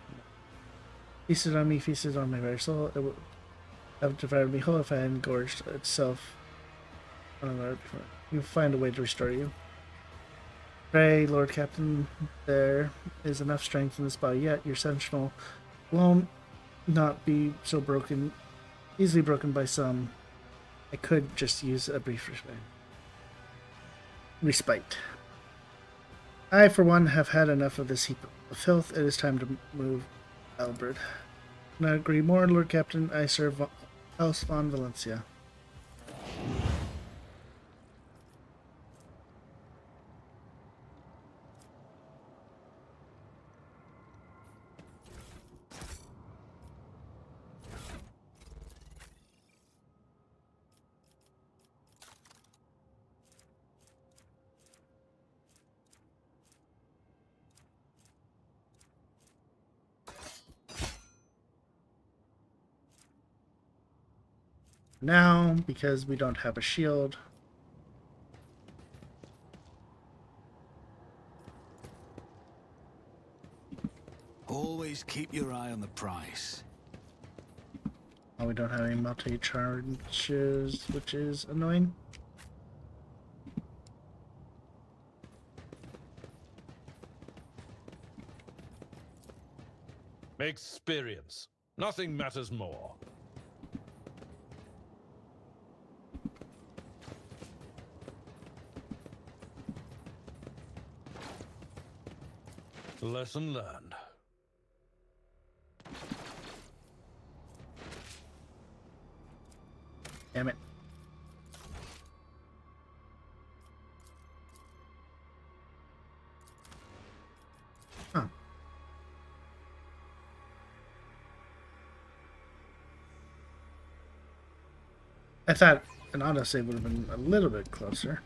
Feasted on me, feasted on my very soul. It would have devoured me whole if I hadn't gorged itself on another before. You'll find a way to restore you. Pray, Lord Captain, there is enough strength in this body yet. Your sentinel won't not be so broken, easily broken by some. I could just use a brief respite. I, for one, have had enough of this heap of filth. It is time to move, Albert. Not agree more, Lord Captain. I serve House von Valencia. Now, because we don't have a shield, Always keep your eye on the price. we don't have any multi-charges, which is annoying. Experience. Nothing matters more. Lesson learned. Damn it. Huh. I thought an autosave would have been a little bit closer.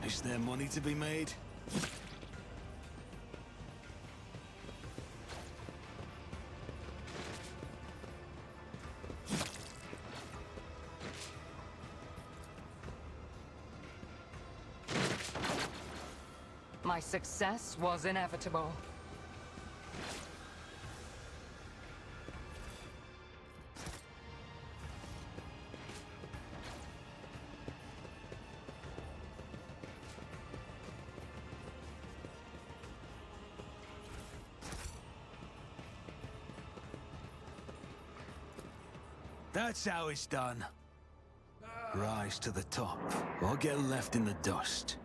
Is there money to be made? My success was inevitable. That's how it's done. Rise to the top, or get left in the dust.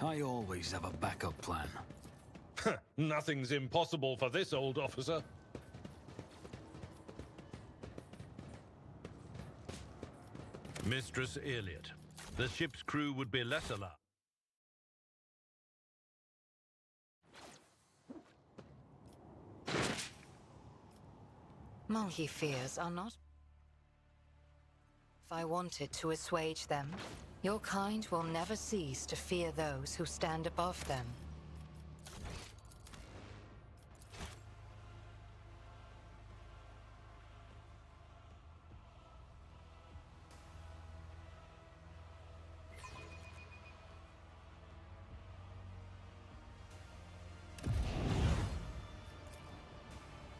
I always have a backup plan. Nothing's impossible for this old officer. Mistress Elliot, the ship's crew would be less alarmed. Monkey fears are not. If I wanted to assuage them, your kind will never cease to fear those who stand above them.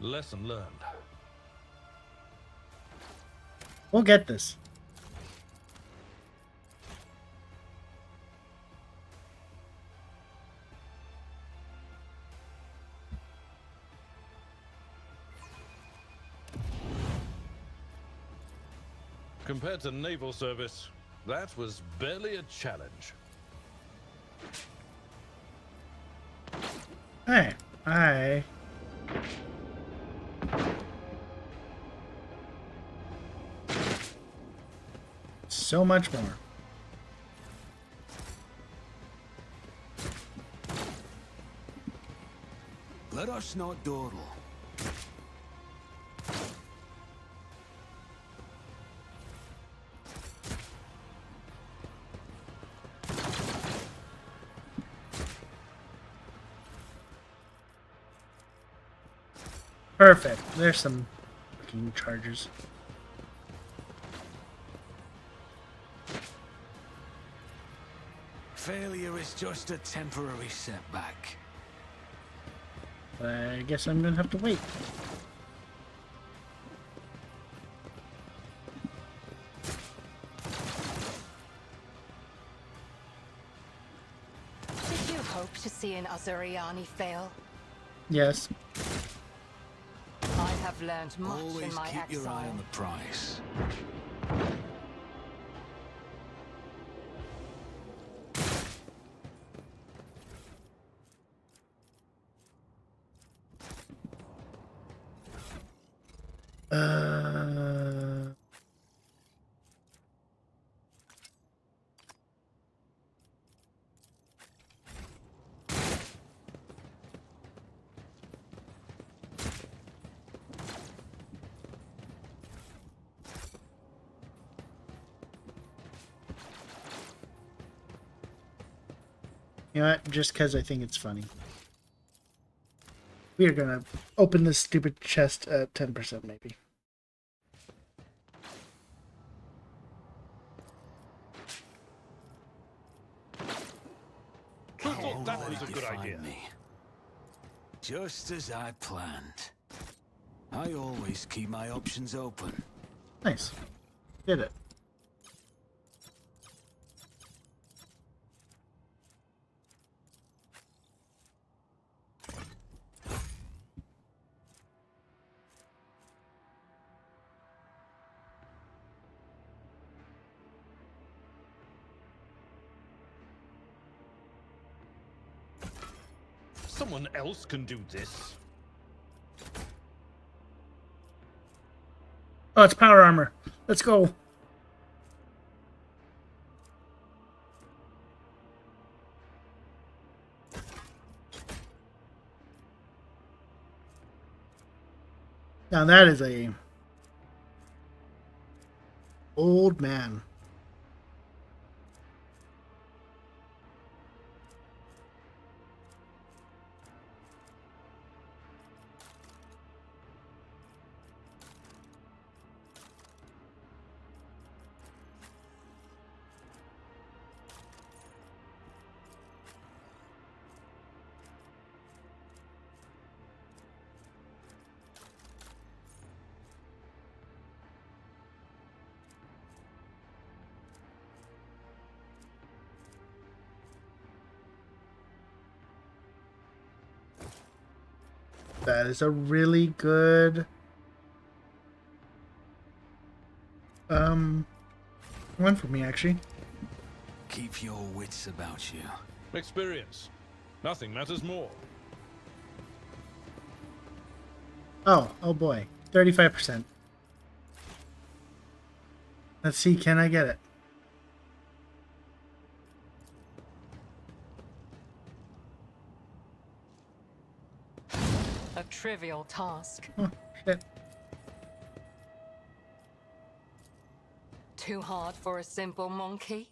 Lesson learned. We'll get this. Compared to naval service, that was barely a challenge. Hey, hi. So much more. Let us not dawdle. Perfect. There's some fucking charges. Failure is just a temporary setback. I guess I'm gonna have to wait. Did you hope to see an Azuriani fail? Yes. I have learned much Always in my keep your eye exile. on the prize. Uh, you know what? Just because I think it's funny. We are gonna open this stupid chest at 10% maybe. Who thought that was a Ready good to find idea? me. Just as I planned. I always keep my options open. Nice. Did it. Someone else can do this. Oh, it's power armor. Let's go. Now that is a old man. That is a really good one for me actually. Keep your wits about you. Experience. Nothing matters more. Oh boy. 35%. Let's see, can I get it? A trivial task. Oh, shit. Too hard for a simple monkey?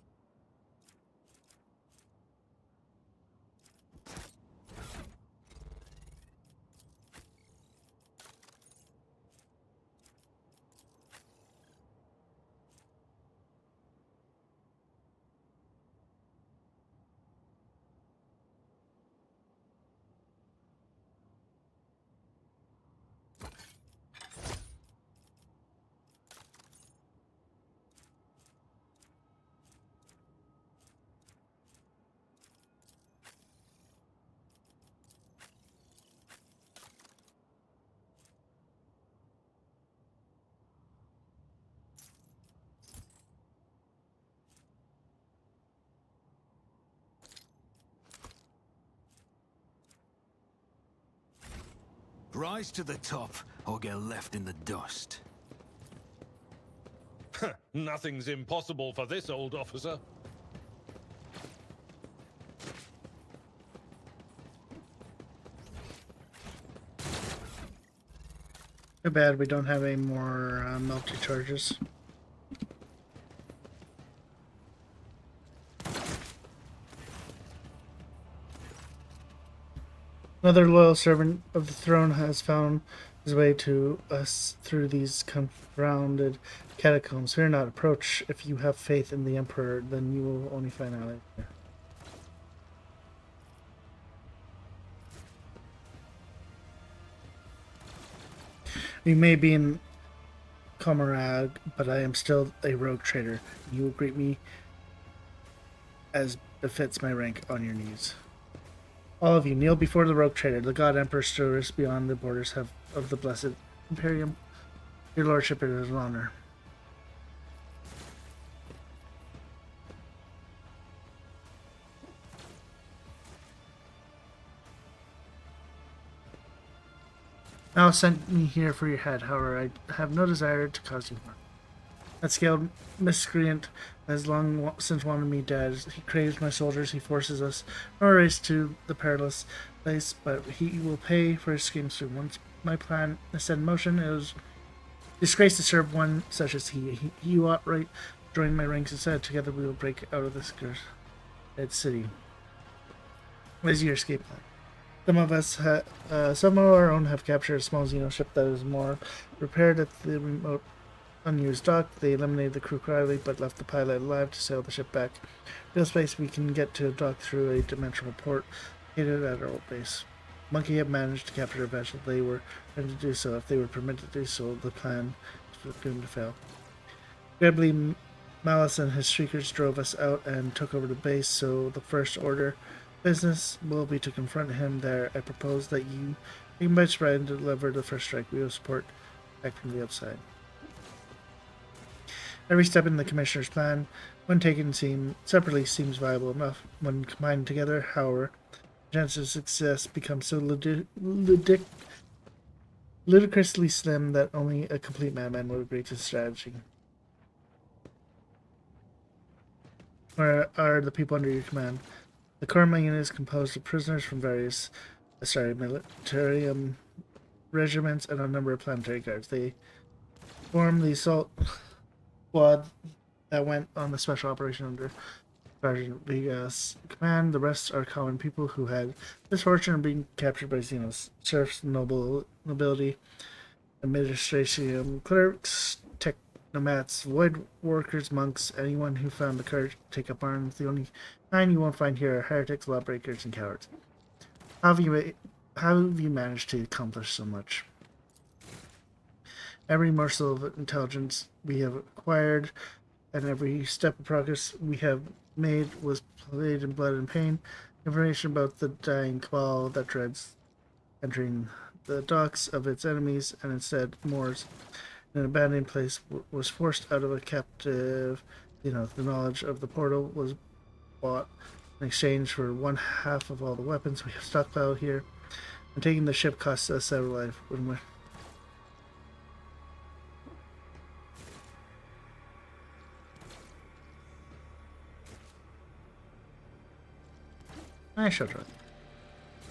Rise to the top or get left in the dust. Nothing's impossible for this old officer. Too bad we don't have any more multi-charges. Another loyal servant of the throne has found his way to us through these confounded catacombs. Fear not, approach. If you have faith in the Emperor, then you will only find out later. We may be in Comrade, but I am still a rogue trader. You will greet me as befits my rank on your knees. All of you, kneel before the rogue trader, the god emperor stewards beyond the borders of the blessed Imperium. Your lordship, it is an honor. Now sent me here for your head, however, I have no desire to cause you harm. That scaled miscreant has long since wanted me dead. He craves my soldiers, he forces us on a race to the perilous place, but he will pay for his schemes soon. Once my plan is set in motion, it was disgrace to serve one such as he. You outright join my ranks instead. Together we will break out of this cursed city. What is your escape plan? Some of our own have captured a small Xeno ship that is more repaired at the remote unused dock. They eliminated the crew quietly, but left the pilot alive to sail the ship back. Real space, we can get to a dock through a dimensional port located at our old base. Monkey had managed to capture a vessel. They were ready to do so. If they were permitted to do so, the plan was doomed to fail. Grebly, Malice and his shriekers drove us out and took over the base, so the first order business will be to confront him there. I propose that you by spread and deliver the first strike. We will support back from the outside. Every step in the Commissioner's plan, when taken separately, seems viable enough. When combined together, however, the chance of success becomes so ludicrously slim that only a complete madman would agree to the strategy. Where are the people under your command? The Corpsman unit is composed of prisoners from various military regiments and a number of planetary guards. They form the assault squad that went on the special operation under Sergeant Vega's command. The rest are common people who had misfortune of being captured by Xenos. Serfs, nobility, administration, clerks, technomats, void workers, monks, anyone who found the courage to take up arms. The only kind you won't find here are heretics, lawbreakers, and cowards. How have you managed to accomplish so much? Every morsel of intelligence we have acquired and every step of progress we have made was played in blood and pain. Information about the dying cabal that dreads entering the docks of its enemies and instead moors in an abandoned place was forced out of a captive. The knowledge of the portal was bought In exchange for 1/2 of all the weapons we have stockpiled here. And taking the ship costs us several life when we're... I shall try.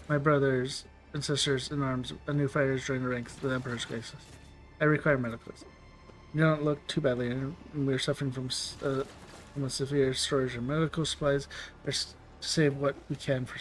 My brothers and sisters in arms, a new fighters join the ranks of the Emperor's graces. I require medical. You don't look too badly, and we're suffering from a severe shortage of medical supplies. Let's save what we can for...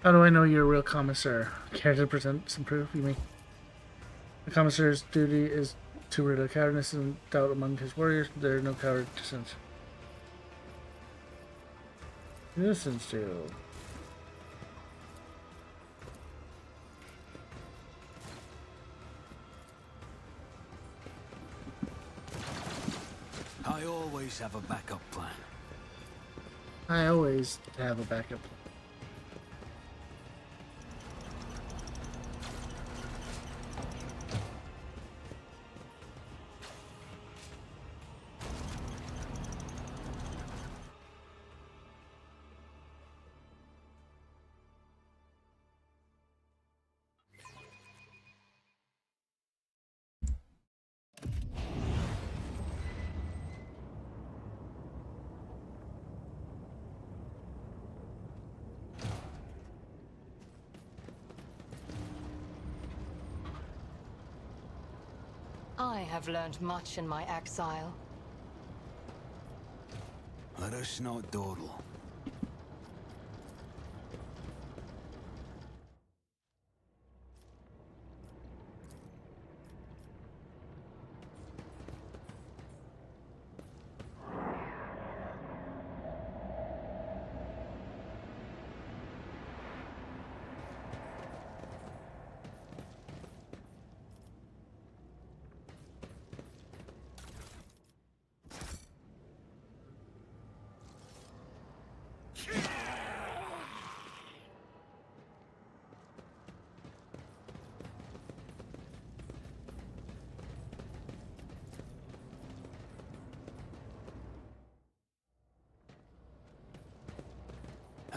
How do I know you're a real commissar? Care to present some proof, you mean? The commissar's duty is to rid of cowardice and doubt among his warriors. There are no coward dissent. He listens to you. I always have a backup plan. I always have a backup plan. I have learned much in my exile. Let us not dawdle.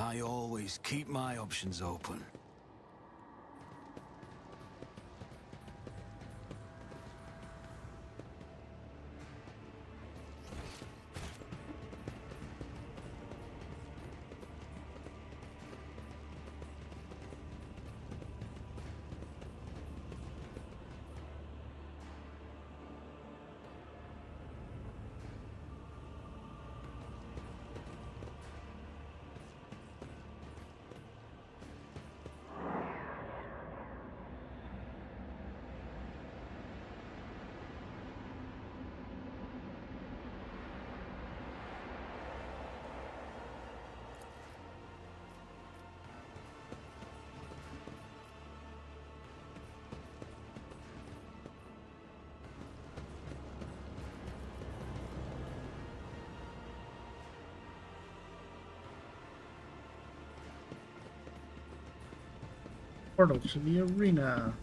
I always keep my options open. Portal to the arena.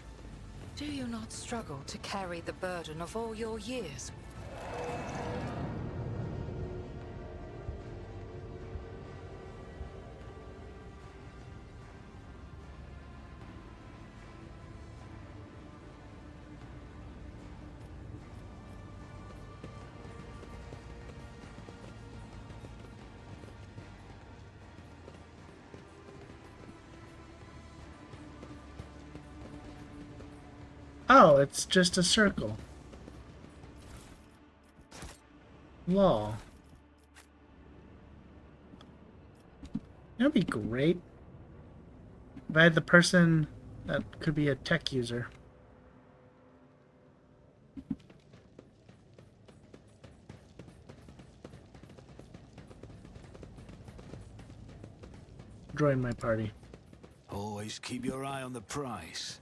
Do you not struggle to carry the burden of all your years? Oh, it's just a circle. Law. That'd be great. If I had the person that could be a tech user. Join my party. Always keep your eye on the prize.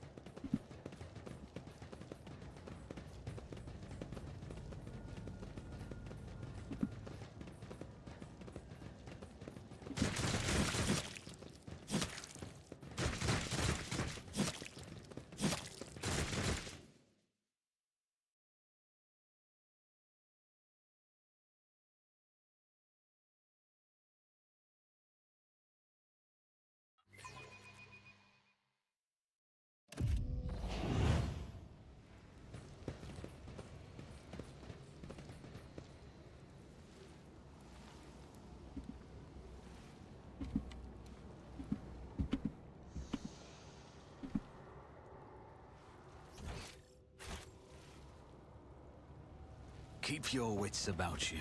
Keep your wits about you.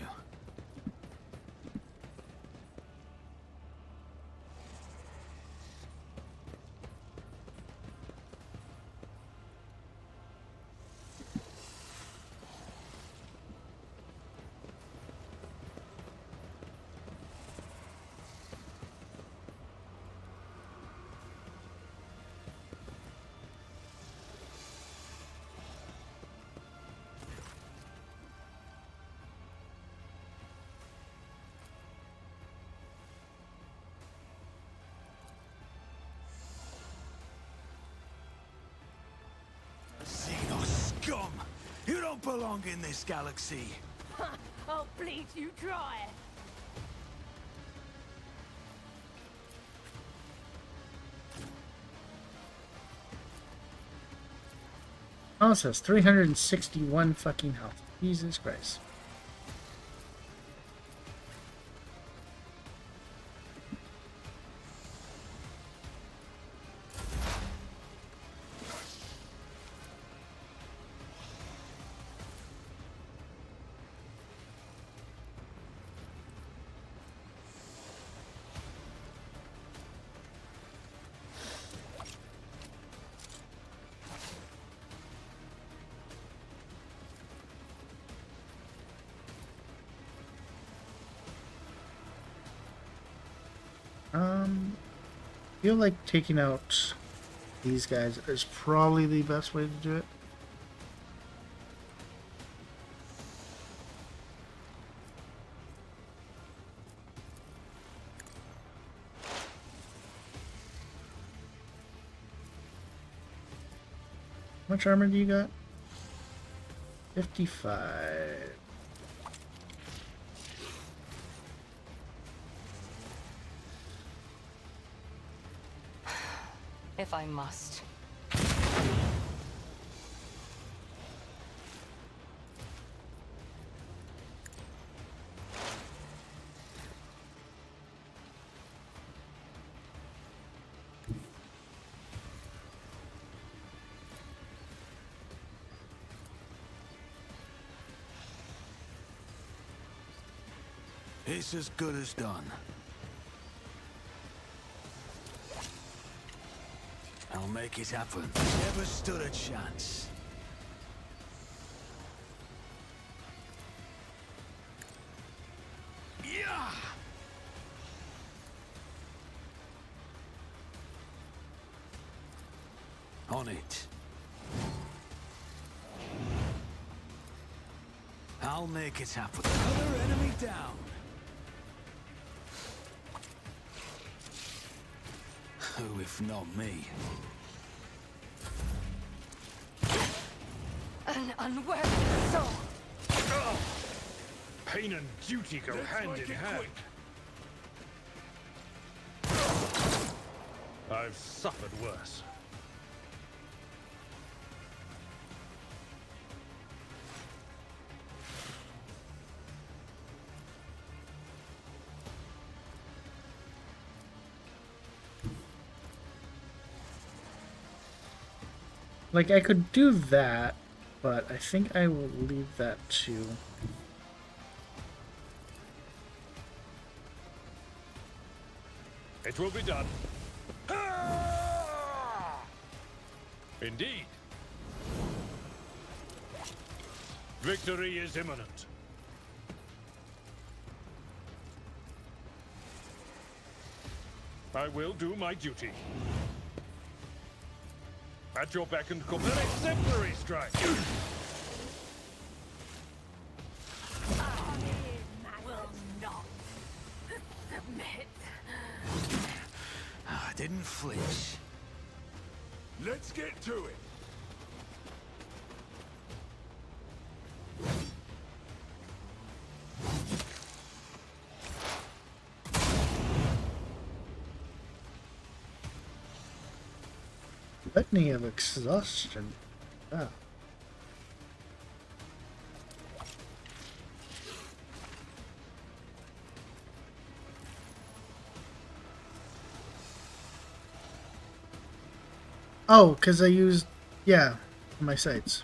Xenos scum! You don't belong in this galaxy. Oh, please, you try. Also has 361 fucking health. Jesus Christ. I feel like taking out these guys is probably the best way to do it. How much armor do you got? 55. If I must. It's as good as done. I'll make it happen. Never stood a chance. Yeah! On it. I'll make it happen. Another enemy down. Who if not me? An unworthy soul. Pain and duty go hand in hand. I've suffered worse. Like, I could do that, but I think I will leave that to... It will be done. Indeed. Victory is imminent. I will do my duty. At your beck and call. An exemplary strike! Will not submit. I didn't flinch. Let's get to it. Litany of exhaustion. Ah. Oh, because I used, yeah, my sights.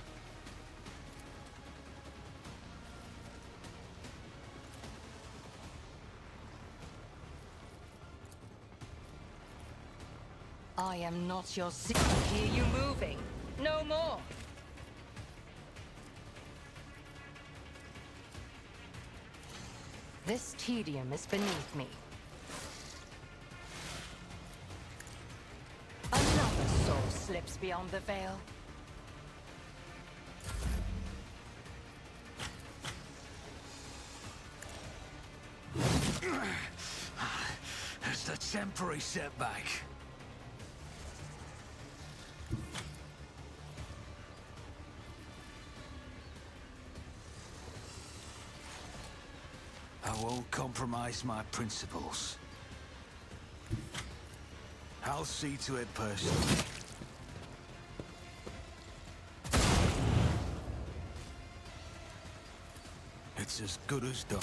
I am not your hear you moving. No more. This tedium is beneath me. Another soul slips beyond the veil. Just a temporary setback. I won't compromise my principles. I'll see to it personally. It's as good as done.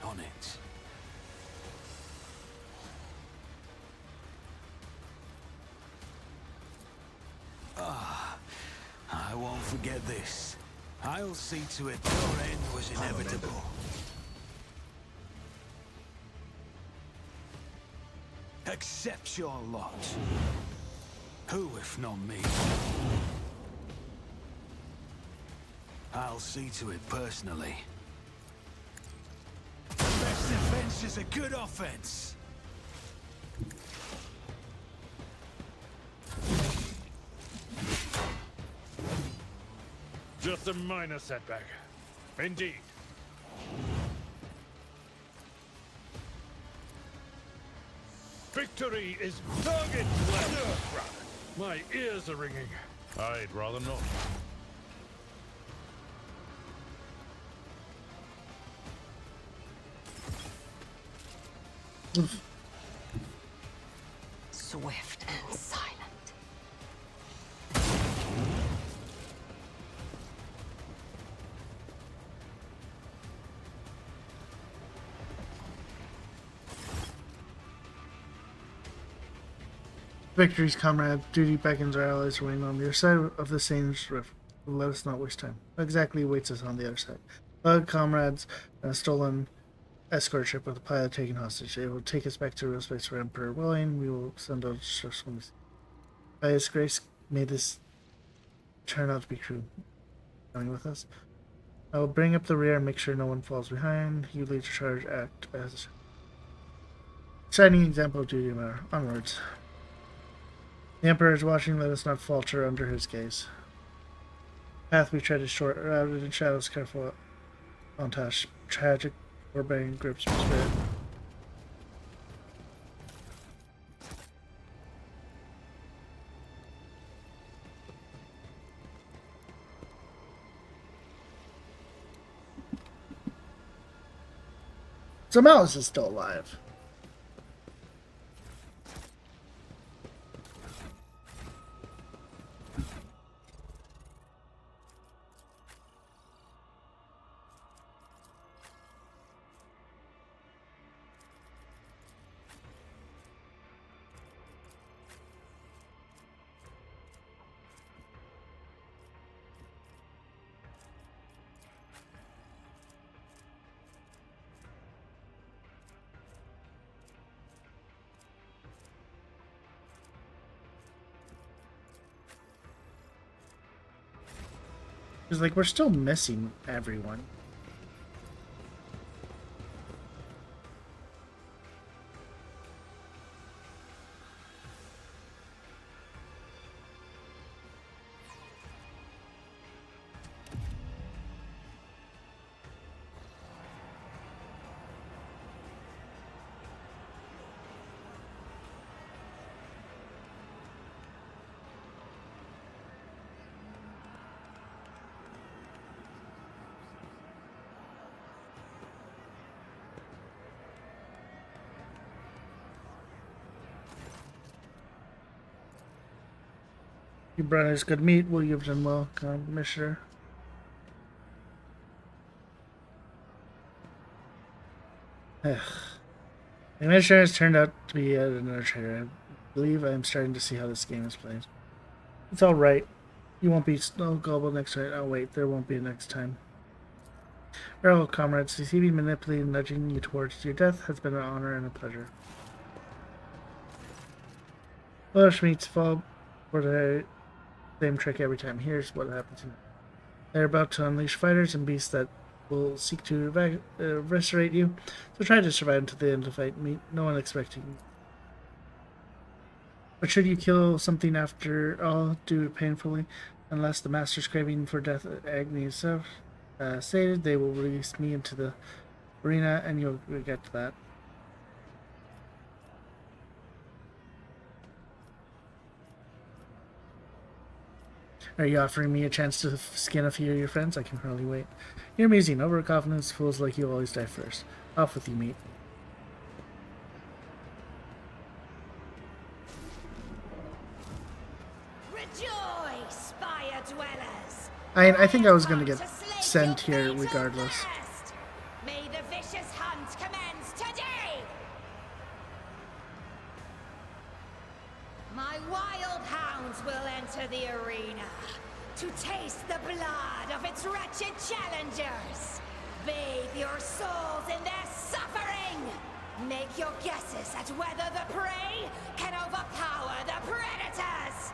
On it. I won't forget this. I'll see to it your end was inevitable. Accept your lot. Who, if not me? I'll see to it personally. The best defense is a good offense. Just a minor setback. Indeed. Victory is target left. My ears are ringing. I'd rather not. Swift and silent. Victory's comrade, duty beckons our allies to remain on the other side of the Sane's Rift. Let us not waste time. What exactly awaits us on the other side? Comrades and a stolen escort ship with a pilot taken hostage. They will take us back to real space for Emperor willing. We will send out instructions. By His grace, may this turn out to be true. Coming with us. I will bring up the rear and make sure no one falls behind. You lead the charge, act as a shining example of duty and honor. Onwards. The Emperor is watching, let us not falter under his gaze. Path we tread is short, routed in shadows, careful on task. Tragic, barbarian grips my spirit. So Malice is still alive. It's like we're still missing everyone. You brought us good meat. Will you have done well, Commissioner? The Commissioner has turned out to be yet another traitor. I believe I am starting to see how this game is played. It's all right. You won't be so gullible next time. Oh wait, there won't be a next time. Farewell, comrades. Deceiving, manipulating, nudging you towards your death has been an honor and a pleasure. Welsh meets fall for the same trick every time. Here's what happens. They're about to unleash fighters and beasts that will seek to eviscerate you. So try to survive until the end of the fight. No one expecting. But should you kill something after all, do it painfully. Unless the master's craving for death agony is sated, they will release me into the arena and you'll get that. Are you offering me a chance to skin a few of your friends? I can hardly wait. You're amusing. Overconfidence fools like you always die first. Off with you, mate. Rejoice, fire dwellers! I think I was going to get sent here regardless. May the vicious hunt commence today! My wild hounds will enter the arena to taste the blood of its wretched challengers. Bathe your souls in their suffering! Make your guesses at whether the prey can overpower the predators!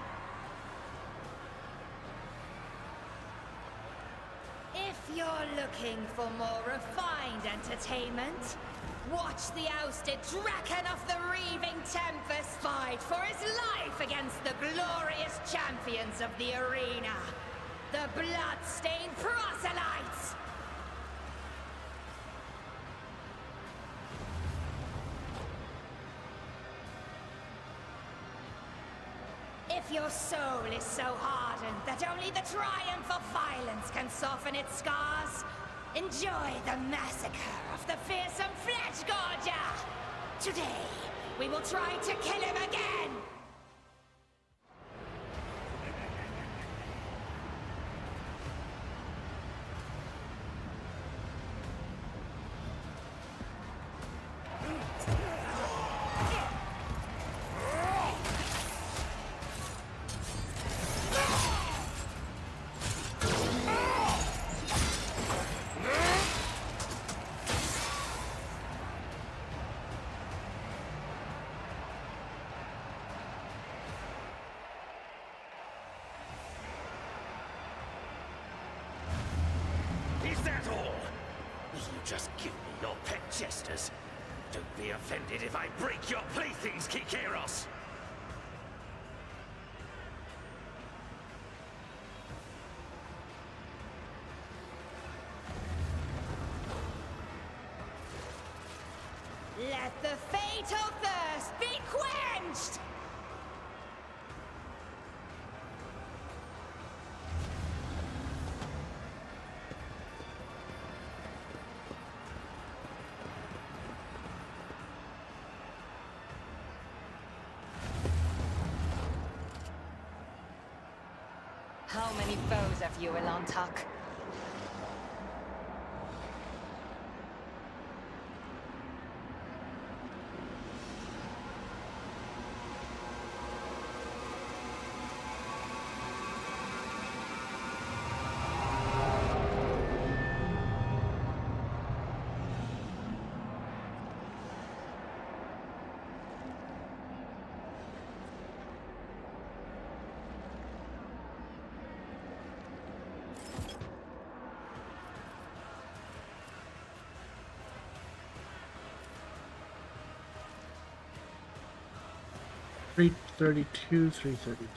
If you're looking for more refined entertainment, watch the ousted Draken of the Reaving Tempest fight for his life against the glorious champions of the arena, the blood-stained proselytes! If your soul is so hardened that only the triumph of violence can soften its scars, enjoy the massacre of the fearsome Flesh Gorger! Today, we will try to kill him again! Is that all? Will you just give me your pet jesters? Don't be offended if I break your playthings, Kikeros! Let the fatal thirst be quenched! How many foes have you, Elantak? Three 32, 332.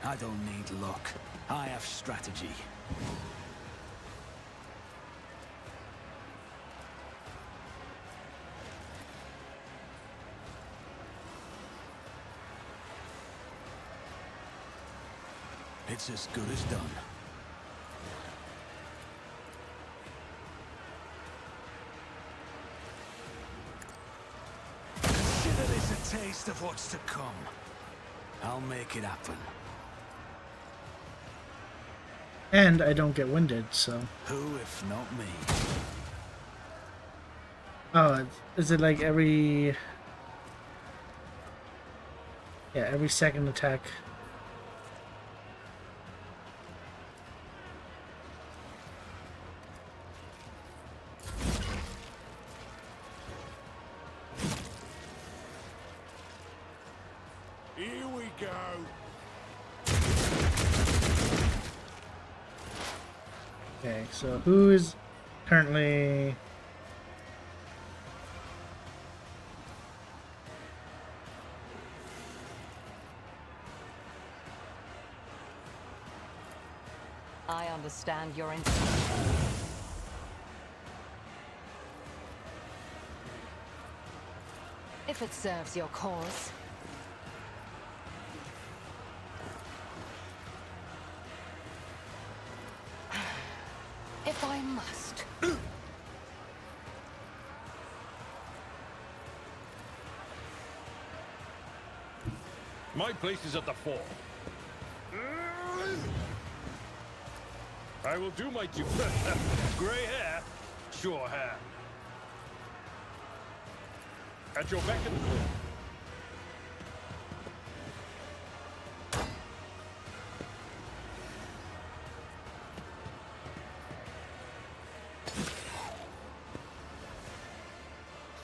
I don't need luck. I have strategy. It's as good as done. Consider this a taste of what's to come. I'll make it happen. And I don't get winded, so... Who if not me? Oh, is it like every... Yeah, every second attack go. Okay, so who is currently... I understand your if it serves your cause. If I must. My place is at the fore. I will do my duty. Gray hair, sure hair. At your beck and call.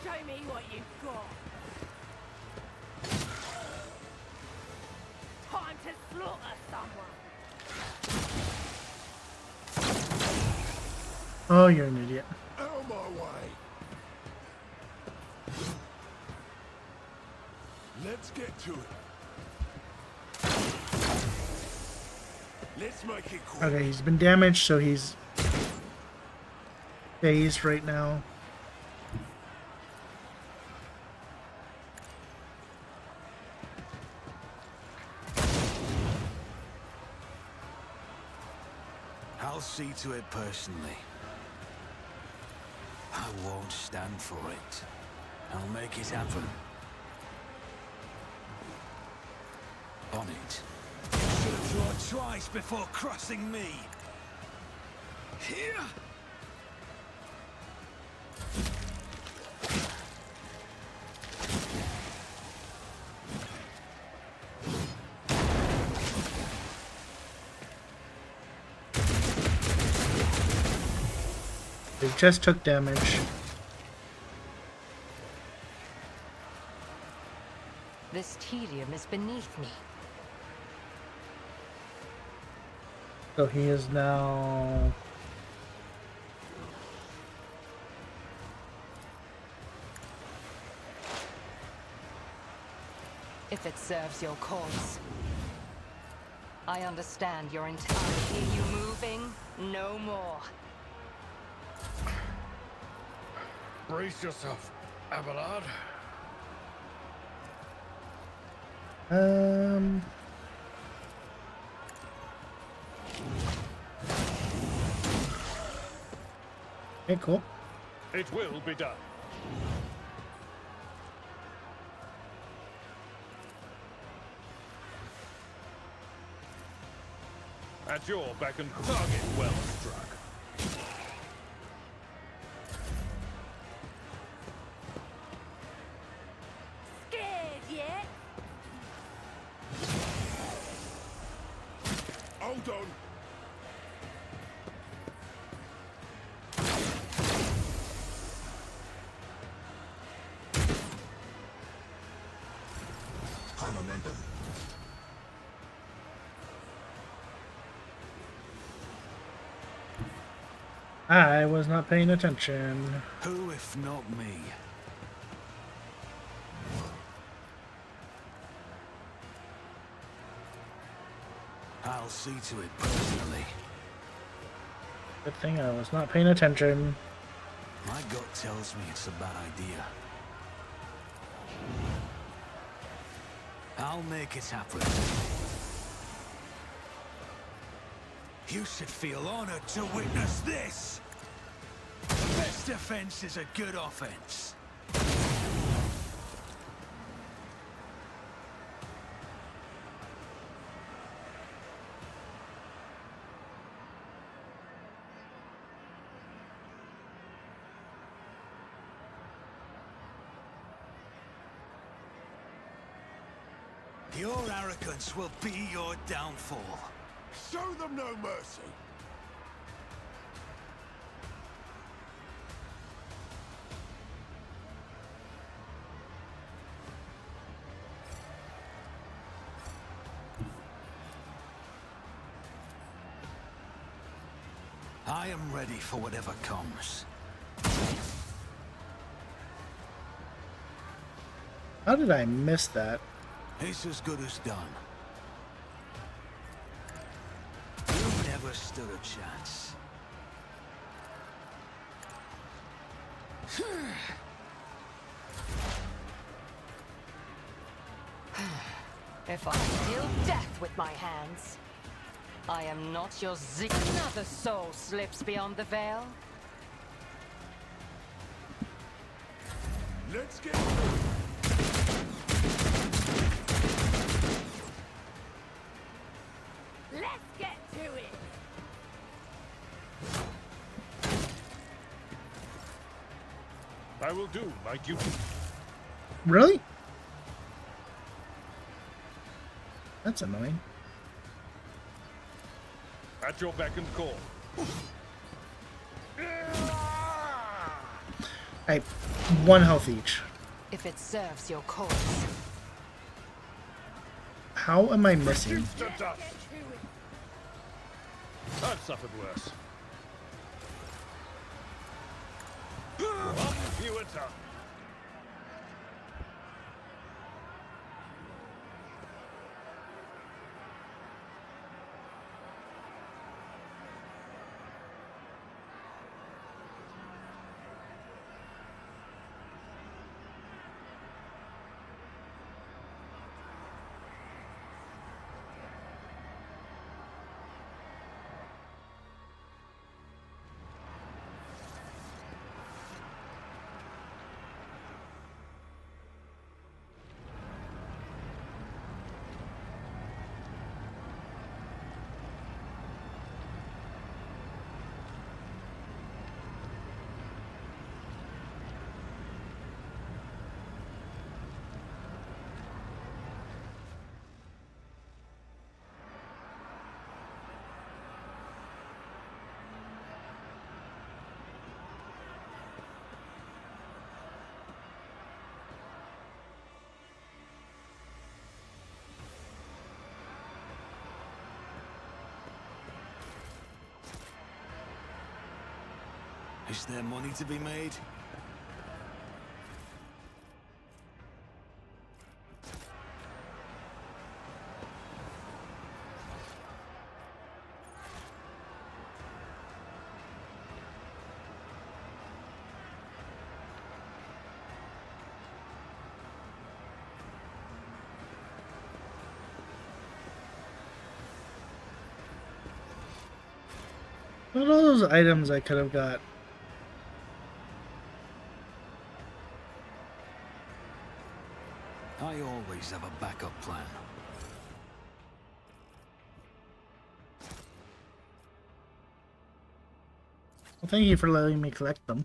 Show me what you've got. Time to slaughter someone. Oh, you're an idiot. Out of my way. Let's get to it. Let's make it quick. Okay, he's been damaged, so he's dazed right now. I'll see to it personally. I won't stand for it. I'll make it happen. On it. You should have thought twice before crossing me. Here! They just took damage. This tedium is beneath me. So he is now... If it serves your cause. I understand your intent. I hear you moving. No more. Brace yourself, Abelard. Okay, cool. It will be done. At your beck and target well struck. Scared yet? Hold on. High momentum. I was not paying attention. Who if not me? I'll see to it personally. Good thing I was not paying attention. My gut tells me it's a bad idea. I'll make it happen. You should feel honored to witness this. Best defense is a good offense. Your arrogance will be your downfall. Show them no mercy. I am ready for whatever comes. How did I miss that? It's as good as done. You never stood a chance. If I deal death with my hands, I am not your Another soul slips beyond the veil. Let's get Let's get to it. I will do my duty. Really? That's annoying. At your beck and call. I 1 health each. If it serves your cause. How am I missing? To dust. Get to it. I've suffered worse. Off you attack. Is there money to be made? What are all those items I could have got? I always have a backup plan. Well, thank you for letting me collect them.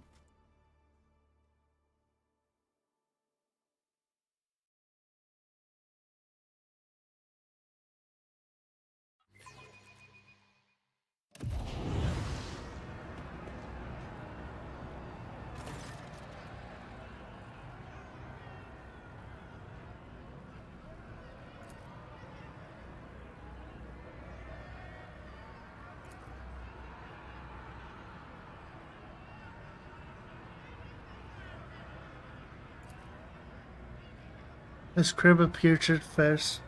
This crib of putrid flesh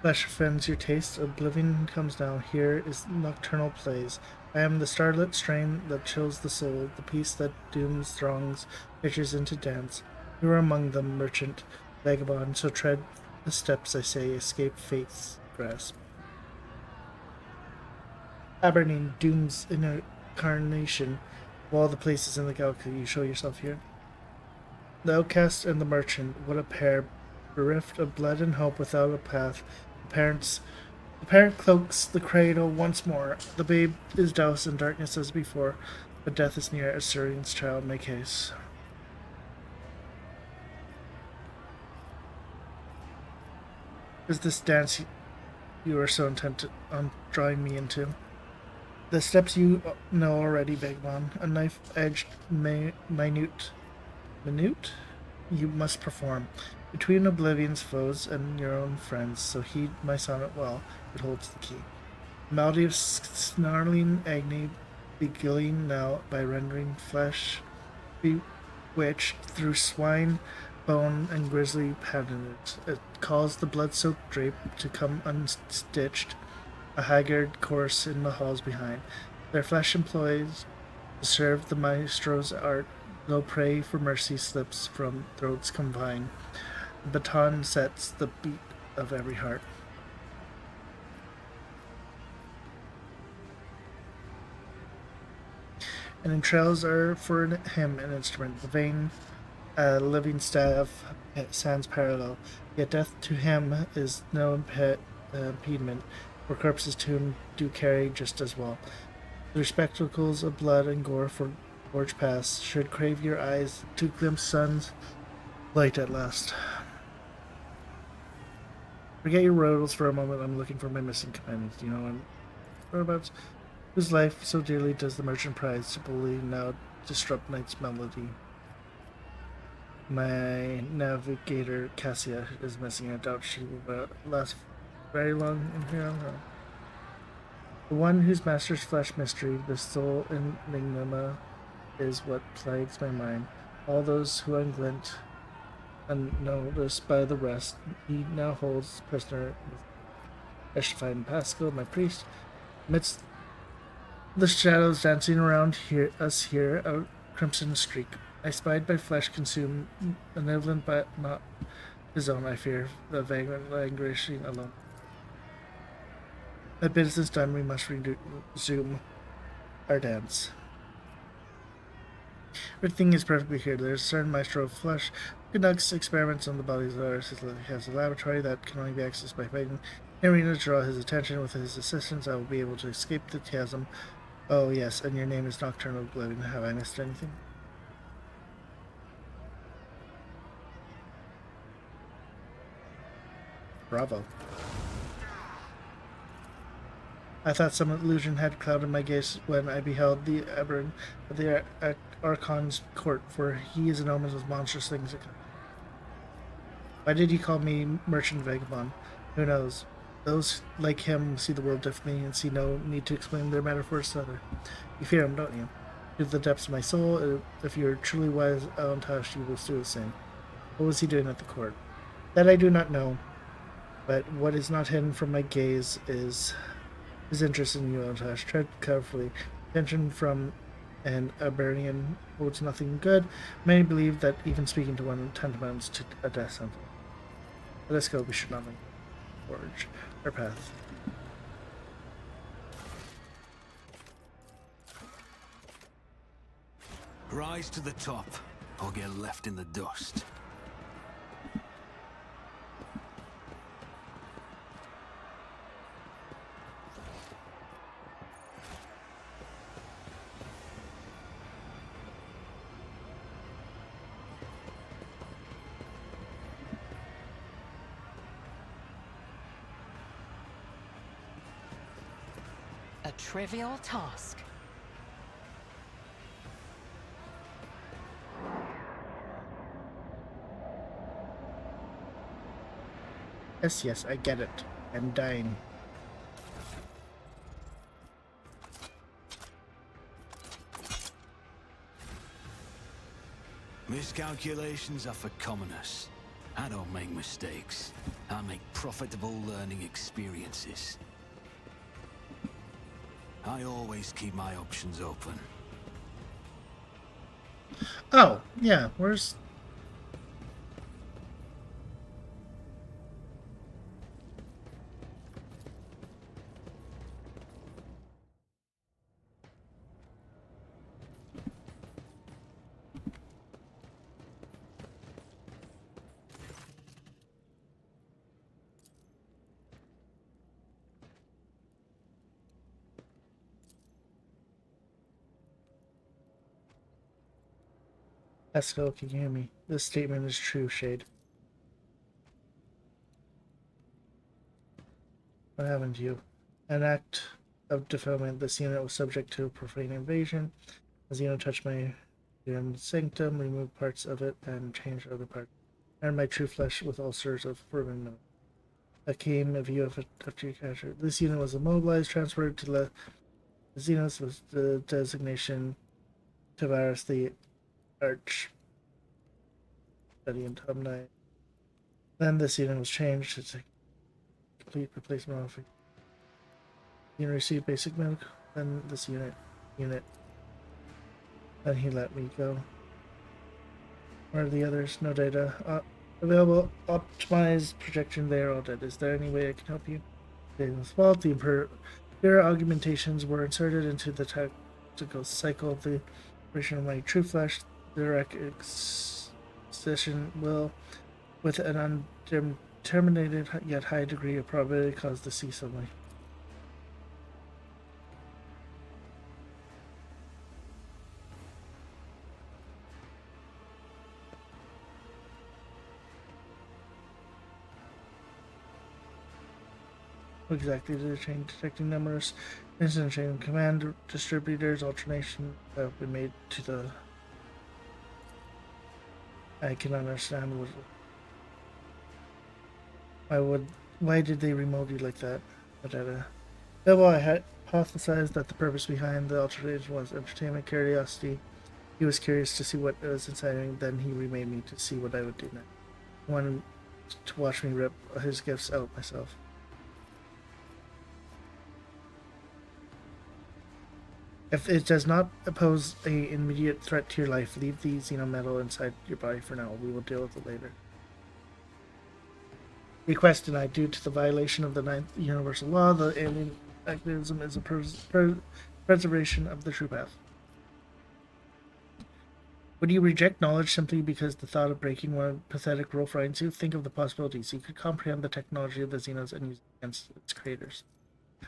offends your taste. Oblivion comes down. Here is nocturnal plays. I am the starlit strain that chills the soul, the peace that dooms throngs, pitches into dance. You are among them, merchant, vagabond, so tread the steps, I say, escape fate's grasp. Aberdeen, Doom's incarnation, of all the places in the galaxy, you show yourself here. The outcast and the merchant, what a pair, bereft of blood and hope without a path. The parent cloaks the cradle once more. The babe is doused in darkness as before, but death is near as Surian's child make haste. Is this dance you are so intent on drawing me into? The steps you know already, Vagabond. A knife-edged, minute you must perform. Between Oblivion's foes and your own friends, so heed my sonnet well, it holds the key. The melody of snarling agony beguiling now by rendering flesh bewitched through swine, bone, and grisly patterns. It calls the blood-soaked drape to come unstitched, a haggard corse in the halls behind. Their flesh employs to serve the maestro's art, no prey for mercy slips from throats confined. The baton sets the beat of every heart. And entrails are for him an instrument. The vein, living staff, stands parallel. Yet death to him is no impediment, for corpses to him do carry just as well. The spectacles of blood and gore for gorge pass should crave your eyes to glimpse sun's light at last. Forget your riddles for a moment. I'm looking for my missing companions. Do you know whereabouts? Whose life so dearly does the merchant prize to bully now disrupt night's melody? My navigator Cassia is missing. I doubt she will last very long in here. The one whose master's flesh mystery, the soul enigma, is what plagues my mind. All those who unglint unnoticed by the rest, he now holds prisoner with Eshfine Pascal, my priest, amidst the shadows dancing around us here, a crimson streak. I spied by flesh consumed, benevolent but not his own, I fear, the vagrant languishing alone. My business done, we must resume our dance. Everything is perfectly here. There's a certain maestro of flesh who conducts experiments on the bodies of others. He has a laboratory that can only be accessed by fighting. In arena to draw his attention. With his assistance, I will be able to escape the chasm. Oh, yes, and your name is Nocturnal Oblivion. Have I missed anything? Bravo. I thought some illusion had clouded my gaze when I beheld the aberrant of the Archon's court, for he is an omen with monstrous things. Why did he call me merchant vagabond? Who knows? Those like him see the world differently and see no need to explain their metaphors to others. You fear him, don't you? To the depths of my soul, if you're truly wise, Alantash, you will do the same. What was he doing at the court? That I do not know, but what is not hidden from my gaze is his interest in you, Alantash. Tread carefully. Attention from an Abernian holds nothing good. Many believe that even speaking to one tantamounts to a death sentence. Let us go, we should not forge our path. Rise to the top, or get left in the dust. A trivial task. Yes, I get it. I'm dying. Miscalculations are for commoners. I don't make mistakes. I make profitable learning experiences. I always keep my options open. Oh, yeah, where's... Pascal, can you hear me? This statement is true, Shade. What happened to you? An act of defilement. This unit was subject to a profane invasion. As the unit touched my sanctum, removed parts of it, and changed other parts. And my true flesh with ulcers of fervent milk. I came of you after you captured. This unit was immobilized, transferred to Xenos was the designation Tavares the Arch Study and Tomni. Then this unit was changed to complete replacement of unit received basic medical. Then this unit. Then he let me go. Where are the others? No data. Available. Optimized projection. They are all dead. Is there any way I can help you? Daniel's fault. The Imperial augmentations were inserted into the tactical cycle of the operation of my True Flash. Direct excision will, with an undetermined yet high degree of probability, cause the cease suddenly. Exactly the chain detecting numbers, instant chain command distributors, alternation have been made to the. I can understand what. Why did they remote you like that? Well, I hypothesized that the purpose behind the alteration was entertainment, curiosity. He was curious to see what was inside me, then he remade me to see what I would do next. He wanted to watch me rip his gifts out myself. If it does not pose an immediate threat to your life, leave the xenometal inside your body for now. We will deal with it later. Request denied due to the violation of the 9th universal law. The alien activism is a preservation of the true path. Would you reject knowledge simply because the thought of breaking one pathetic rule frightens you? Think of the possibilities. You could comprehend the technology of the Xenos and use it against its creators.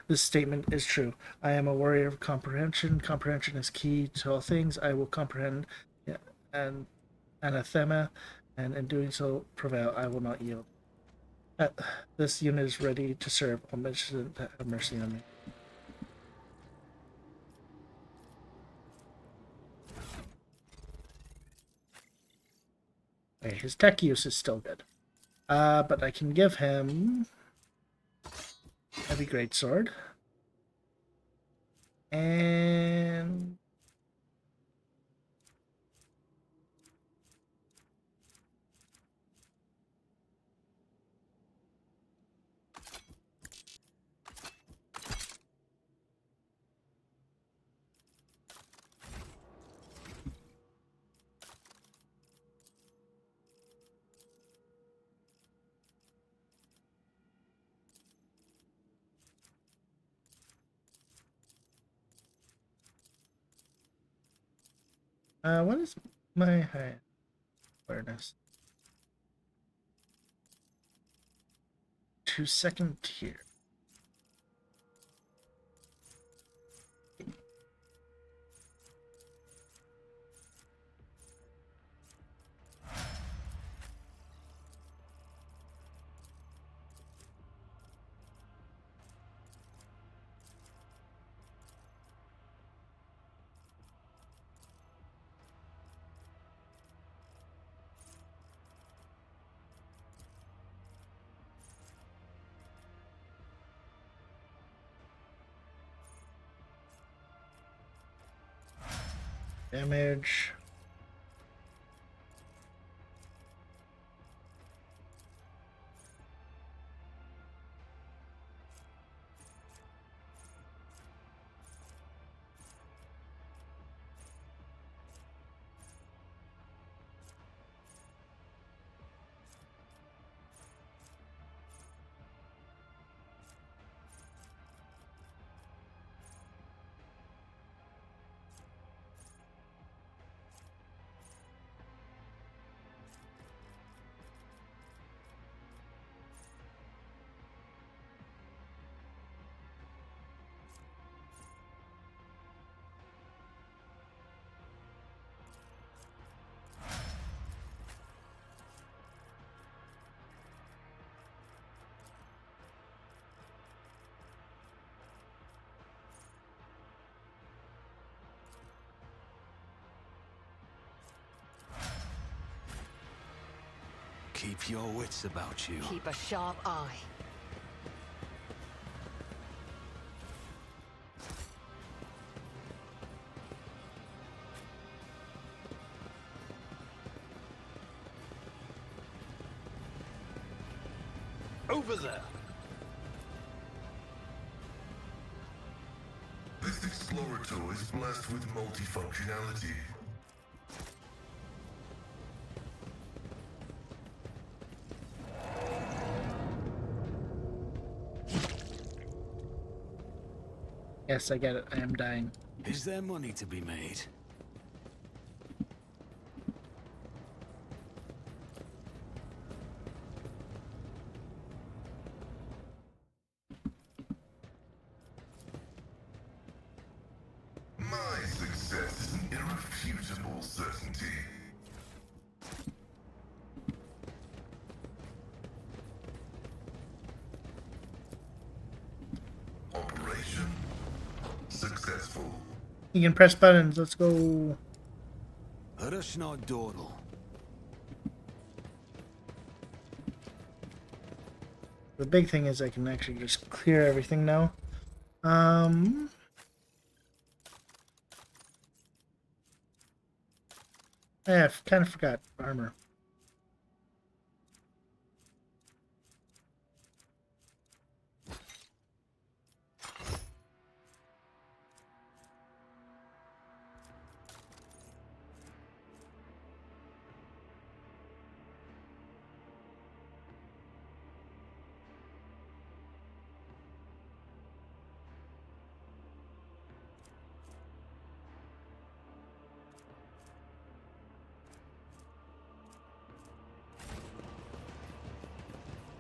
This statement is true. I am a warrior of comprehension. Comprehension is key to all things. I will comprehend an anathema, and in doing so prevail. I will not yield. This unit is ready to serve. Omniscient, have mercy on me. Okay, his tech use is still good. But I can give him Heavy Greatsword. And what is my high awareness? To second tier. Damage. Keep your wits about you. Keep a sharp eye. Over there! This Explorator is blessed with multifunctionality. Yes, I get it. I am dying. Is there money to be made? My success is an irrefutable certainty. Operation successful. You can press buttons. Let's go. Rushnod Doral. The big thing is I can actually just clear everything now. Yeah, I kind of forgot armor.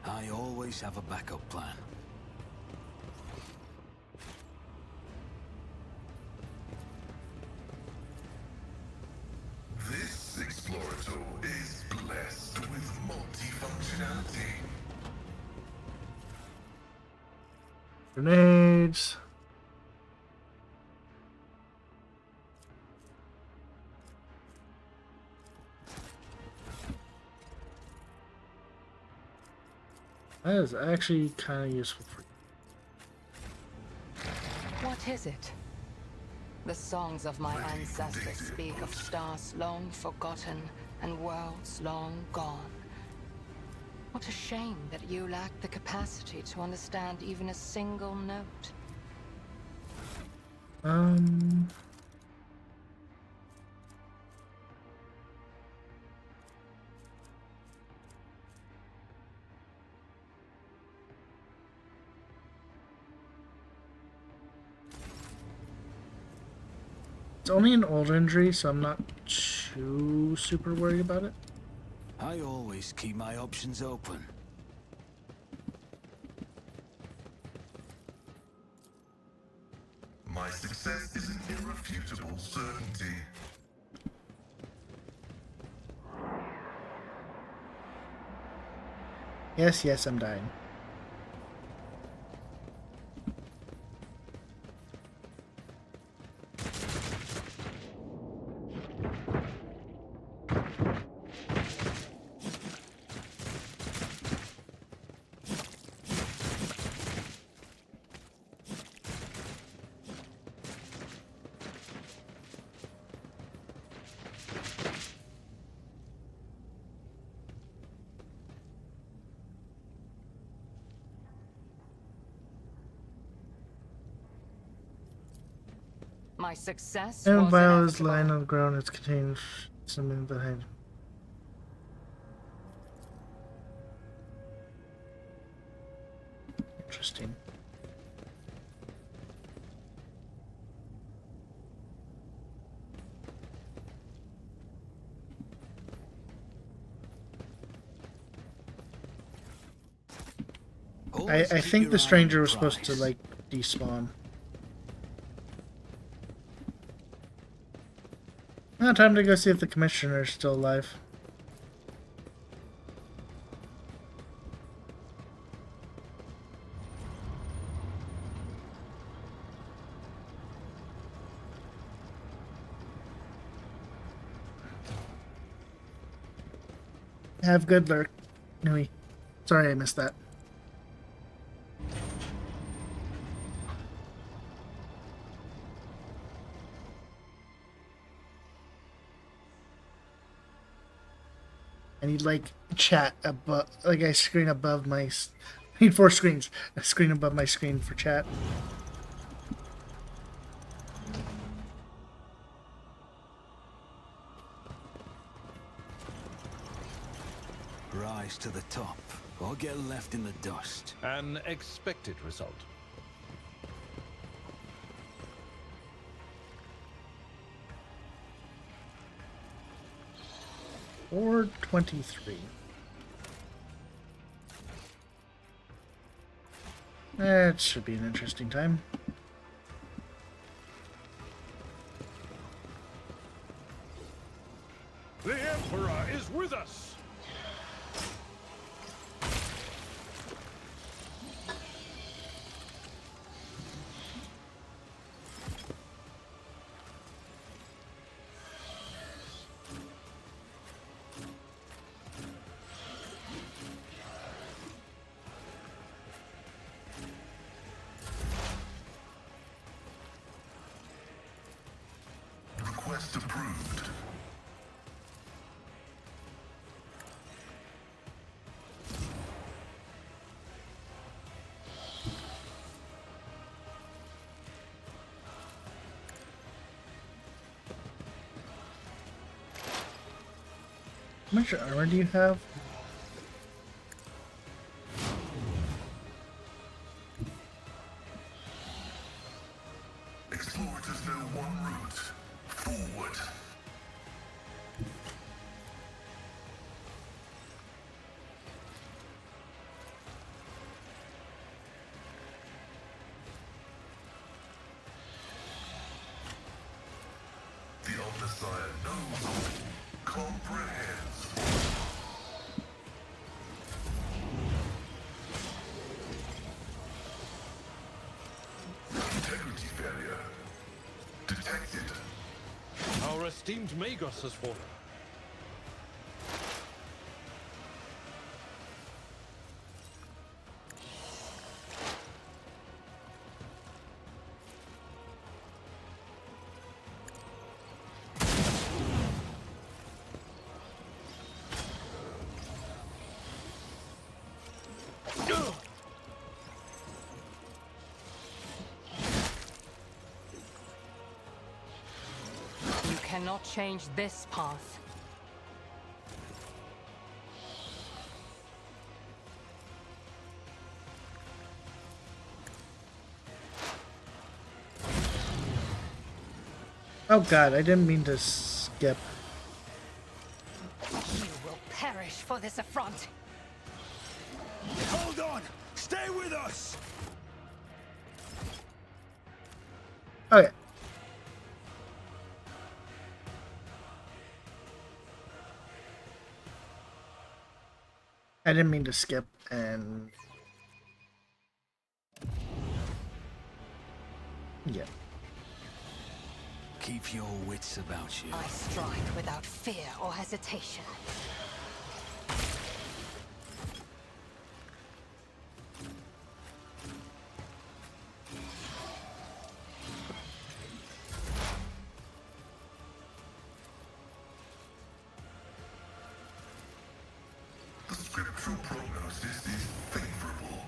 I always have a backup plan. This Explorator is blessed with multifunctionality. Grenades. That is actually kind of useful for you. What is it? The songs of my ancestors speak of stars long forgotten and worlds long gone. What a shame that you lack the capacity to understand even a single note. It's only an old injury, so I'm not too super worried about it. I always keep my options open. My success is an irrefutable certainty. Yes, yes, I'm dying. My success And was Violet's inevitable. lying on the ground. It's contained something behind. Interesting. Always I keep think your the eye on stranger was supposed to prize. like despawn. Now time to go see if the commissioner is still alive. Have good luck, Nui. Sorry I missed that. I need like chat above, like a screen above my need 4 screens. A screen above my screen for chat. Rise to the top, or get left in the dust. An expected result. Or 23. That should be an interesting time. The Emperor is with us! Request approved. How much armor do you have? Explorers know one route. Forward. The Omnissiah knows all, comprehends. Integrity failure. Detected. Our esteemed Magos has fallen. You cannot change this path. Oh god, I didn't mean to skip. You will perish for this affront. Hold on! Stay with us! Okay. I didn't mean to skip and... Yeah. Keep your wits about you. I strike without fear or hesitation. The scriptural prognosis is favorable.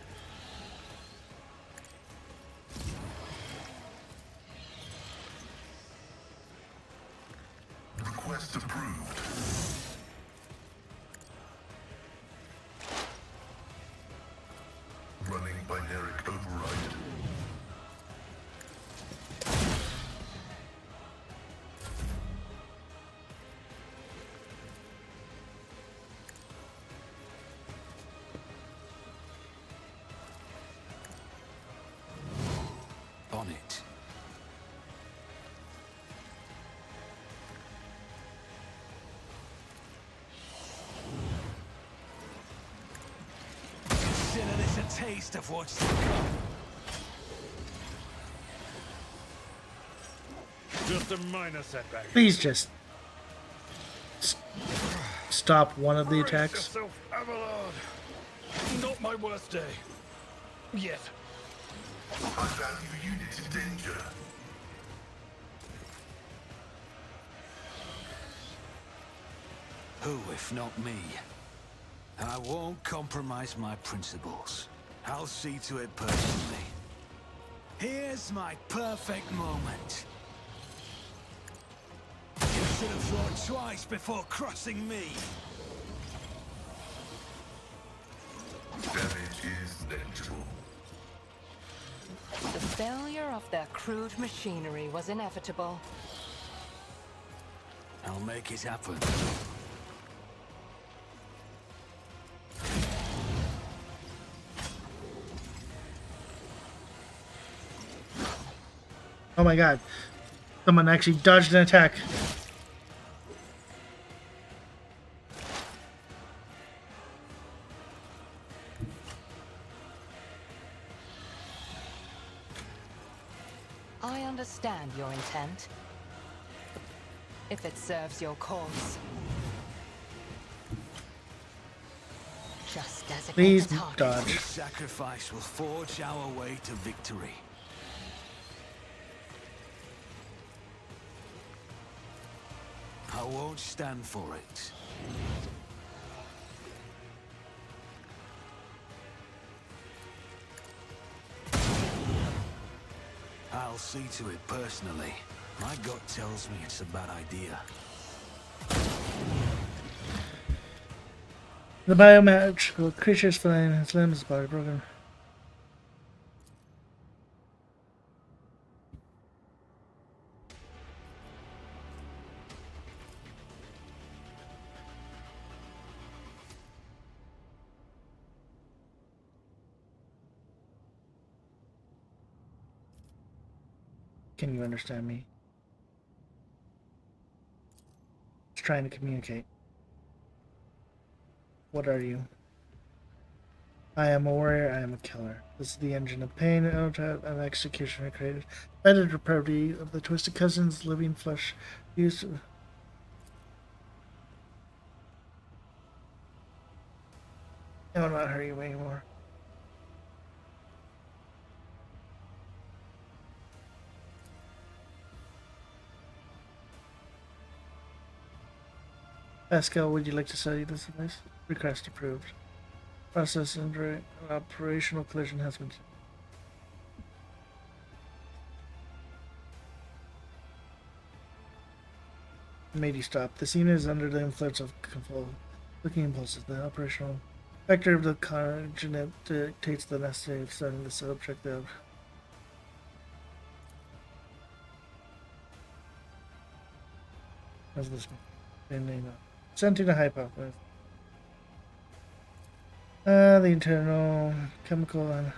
Request approved. Running binaric override. On it. Consider this a taste of what's to come. Just a minor setback. Please just... stop one of the Brace attacks. yourself, Abelard. Not my worst day. Yet. High value unit in danger. Who, if not me? I won't compromise my principles. I'll see to it personally. Here's my perfect moment. You should have thought twice before crossing me. Damage is negligible. The failure of their crude machinery was inevitable. I'll make it happen. Oh my god. Someone actually dodged an attack. I understand your intent. If it serves your cause. Just designate Please the target. dodge. This sacrifice will forge our way to victory. I won't stand for it. I'll see to it personally. My gut tells me it's a bad idea. The biomagical creature's flying, his limbs, body broken. Can you understand me? It's trying to communicate. What are you? I am a warrior, I am a killer. This is the engine of pain and execution I created. By the depravity of the Twisted Cousins, living flesh used. I will not hurt you anymore. Pascal, would you like to study this device? Request approved. Process and operational collision has been. Made you stop. The scene is under the influence of looking impulses. The operational vector of the coordinate dictates the necessary of setting the subject out. How's this one? Sending a hypothesis. The internal chemical and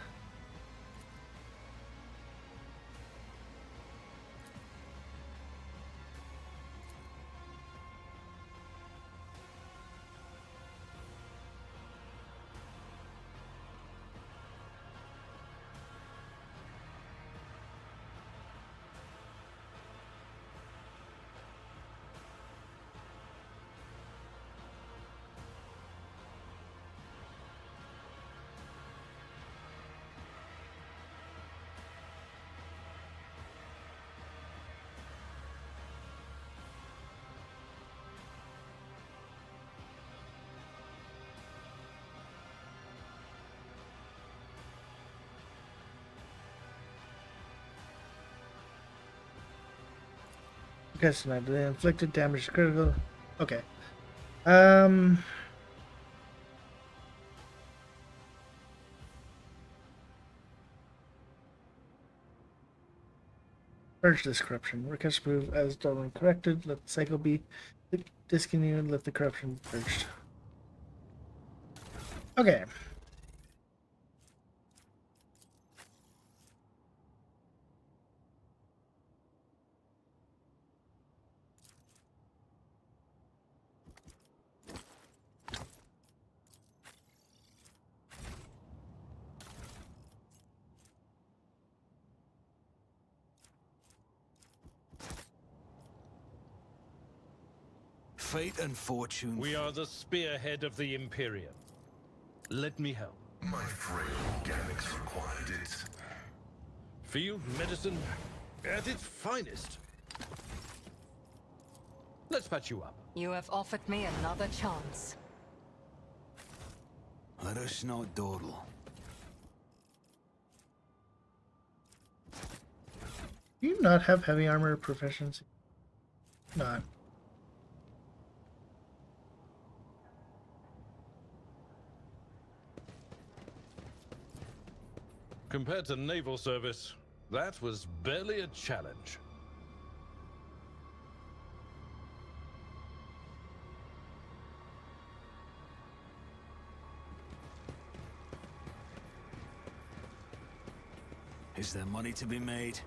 guess not. The inflicted damage is critical. Okay. Purge this corruption. Request approved as done corrected. Let the cycle be discontinued. Let the corruption be purged. Okay. Fate and fortune. We are the spearhead of the Imperium. Let me help. My frail organics required it. Field medicine at its finest. Let's patch you up. You have offered me another chance. Let us not dawdle. Do you not have heavy armor proficiency? Not. Compared to naval service, that was barely a challenge. Is there money to be made?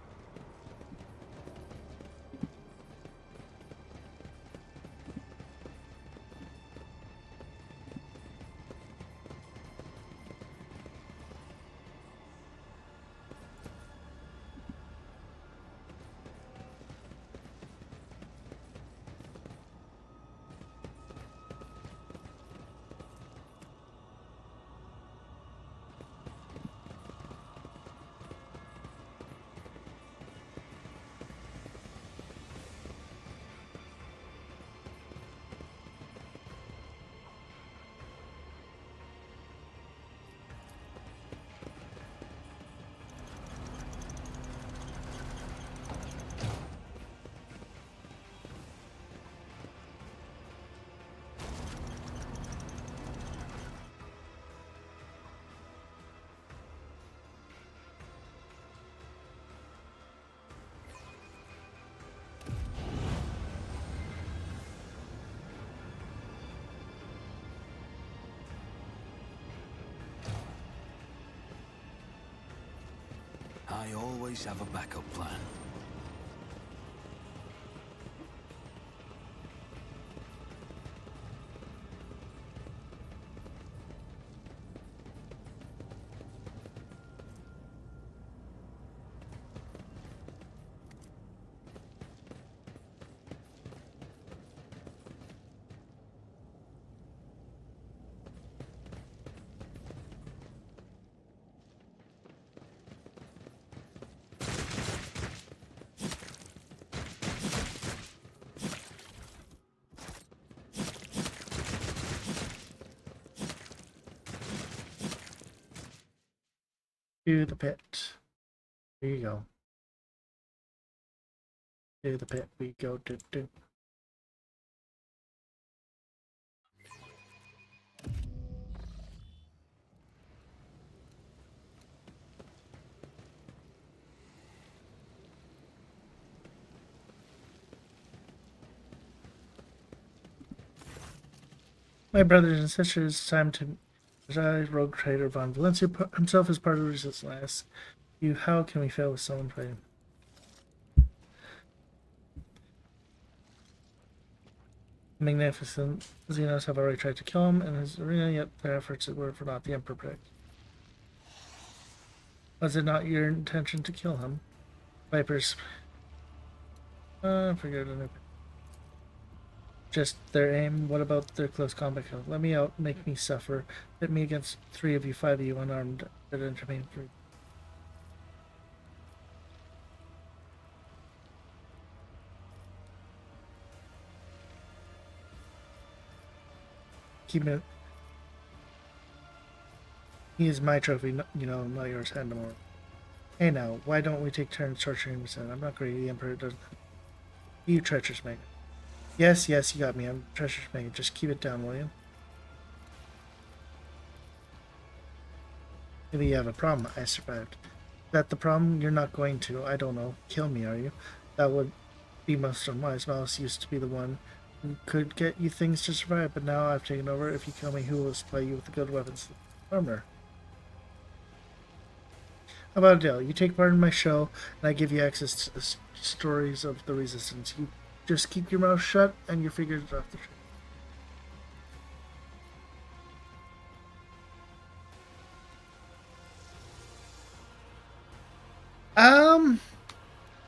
I always have a backup plan. To the pit. There you go. To the pit we go. Do. My brothers and sisters, it's time to die. Rogue trader Von Valencia himself is part of the resistance. You, how can we fail with someone fighting? Magnificent Xenos have already tried to kill him in his arena, yet their efforts were for naught. The Emperor predict. Was it not your intention to kill him? Vipers. Forget it. Just their aim. What about their close combat kill? Let me out, make me suffer. Hit me against 3 of you, 5 of you unarmed that enter me through. Keep it. He is my trophy, you know, not yours. Hand him over. Hey now, why don't we take turns torturing him? I'm not greedy. The Emperor doesn't. You treacherous maggot. Yes, you got me. I'm treacherous maggot. Just keep it down, will you? Maybe you have a problem. I survived. Is that the problem? You're not going to. I don't know. Kill me, are you? That would be most unwise. Malus used to be the one who could get you things to survive, but now I've taken over. If you kill me, who will supply you with the good weapons armor? How about a deal? You take part in my show, and I give you access to the stories of the Resistance. You just keep your mouth shut, and your figures off the train.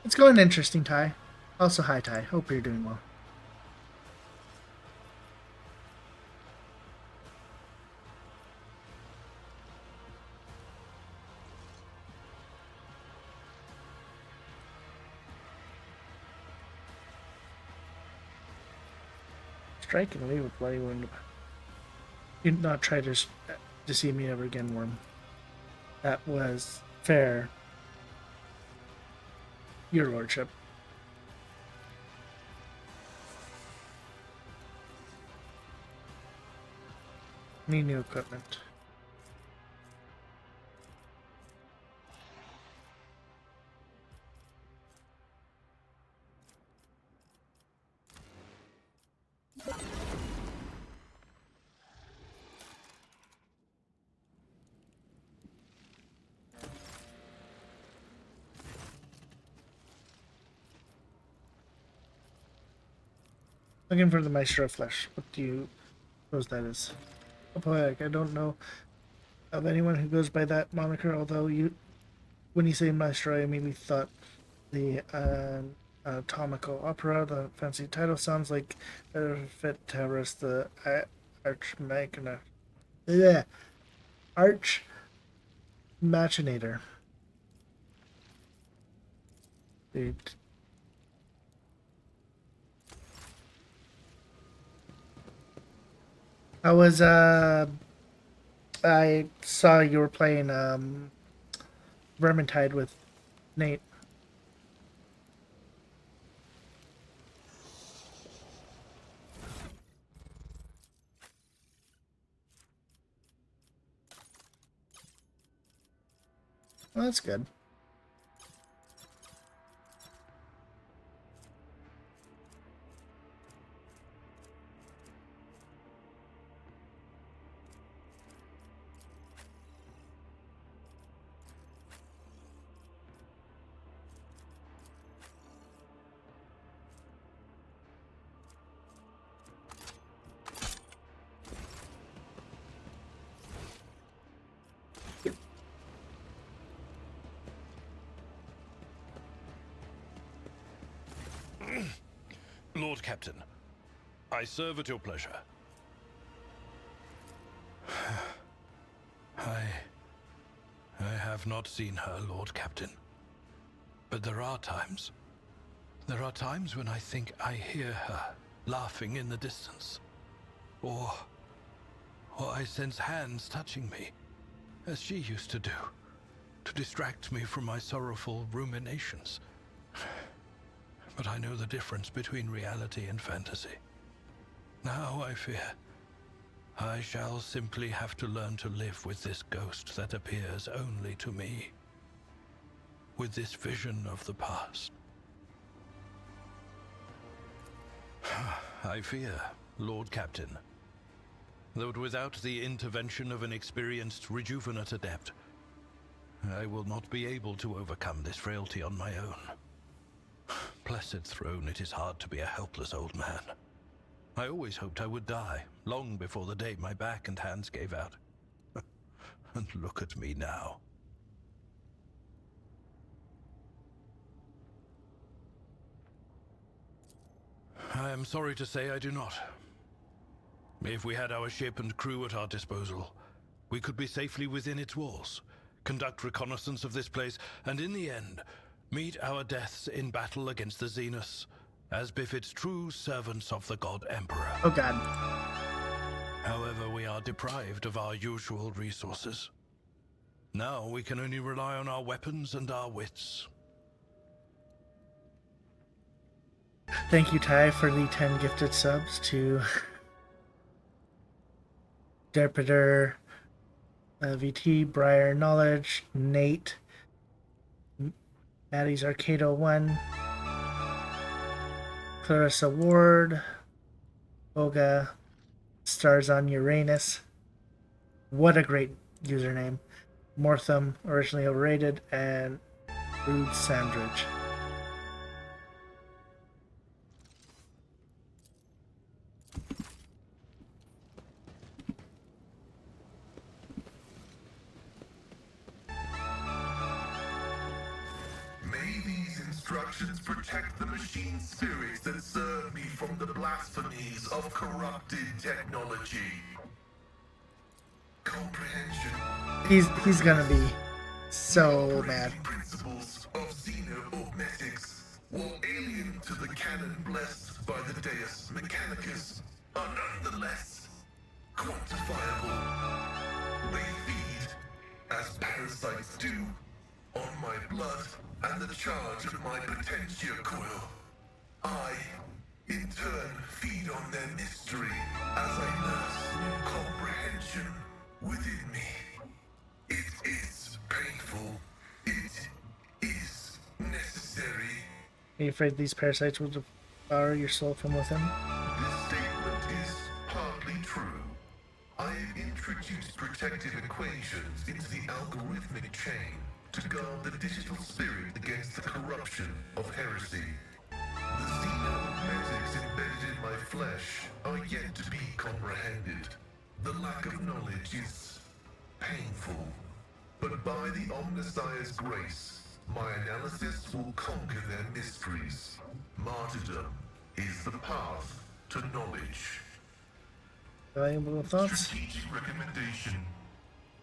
It's going interesting, Ty. Also, hi, Ty. Hope you're doing well. Striking me with bloody wound. Do not try to deceive me ever again, Worm. That was fair. Your lordship. Need new equipment. Looking for the Maestro flesh. What do you suppose that is? Oh boy, I don't know of anyone who goes by that moniker, although when you say Maestro, I immediately thought the anatomical opera. The fancy title sounds like better fit Terrace, the Archmagna. Yeah, Arch Machinator. Dude. I saw you were playing Vermintide with Nate. Well, that's good. Lord Captain, I serve at your pleasure. I have not seen her, Lord Captain. But there are times when I think I hear her laughing in the distance. Or I sense hands touching me, as she used to do, to distract me from my sorrowful ruminations. But I know the difference between reality and fantasy. Now I fear I shall simply have to learn to live with this ghost that appears only to me, with this vision of the past. I fear, Lord Captain, that without the intervention of an experienced Rejuvenate adept, I will not be able to overcome this frailty on my own. Blessed throne, it is hard to be a helpless old man. I always hoped I would die, long before the day my back and hands gave out. And look at me now. I am sorry to say I do not. If we had our ship and crew at our disposal, we could be safely within its walls, conduct reconnaissance of this place, and in the end, meet our deaths in battle against the Xenos, as befits true servants of the God Emperor. Oh god. However, we are deprived of our usual resources. Now we can only rely on our weapons and our wits. Thank you, Ty, for the 10 gifted subs to Derpeter, VT, Briar Knowledge, Nate, Maddie's Arcado 1, Clarissa Ward, Olga, Stars on Uranus. What a great username. Mortham, originally overrated, and Rude Sandridge. May these instructions protect the machine spirits that serve me from the blasphemies of corrupted technology. Comprehension. He's gonna be so mad. Principles of xenoobmetics, while alien to the canon blessed by the Deus Mechanicus, are nonetheless quantifiable. They feed, as parasites do, on my blood and the charge of my potentia coil. I, in turn, feed on their mystery as I nurse new comprehension within me. It is painful. It is necessary. Are you afraid these parasites will devour your soul from within? This statement is partly true. I have introduced protective equations into the algorithmic chain to guard the digital spirit against the corruption of heresy. The xenomagmetics embedded in my flesh are yet to be comprehended. The lack of knowledge is painful. But by the Omnissiah's grace, my analysis will conquer their mysteries. Martyrdom is the path to knowledge. Valuable thoughts? Strategic recommendation.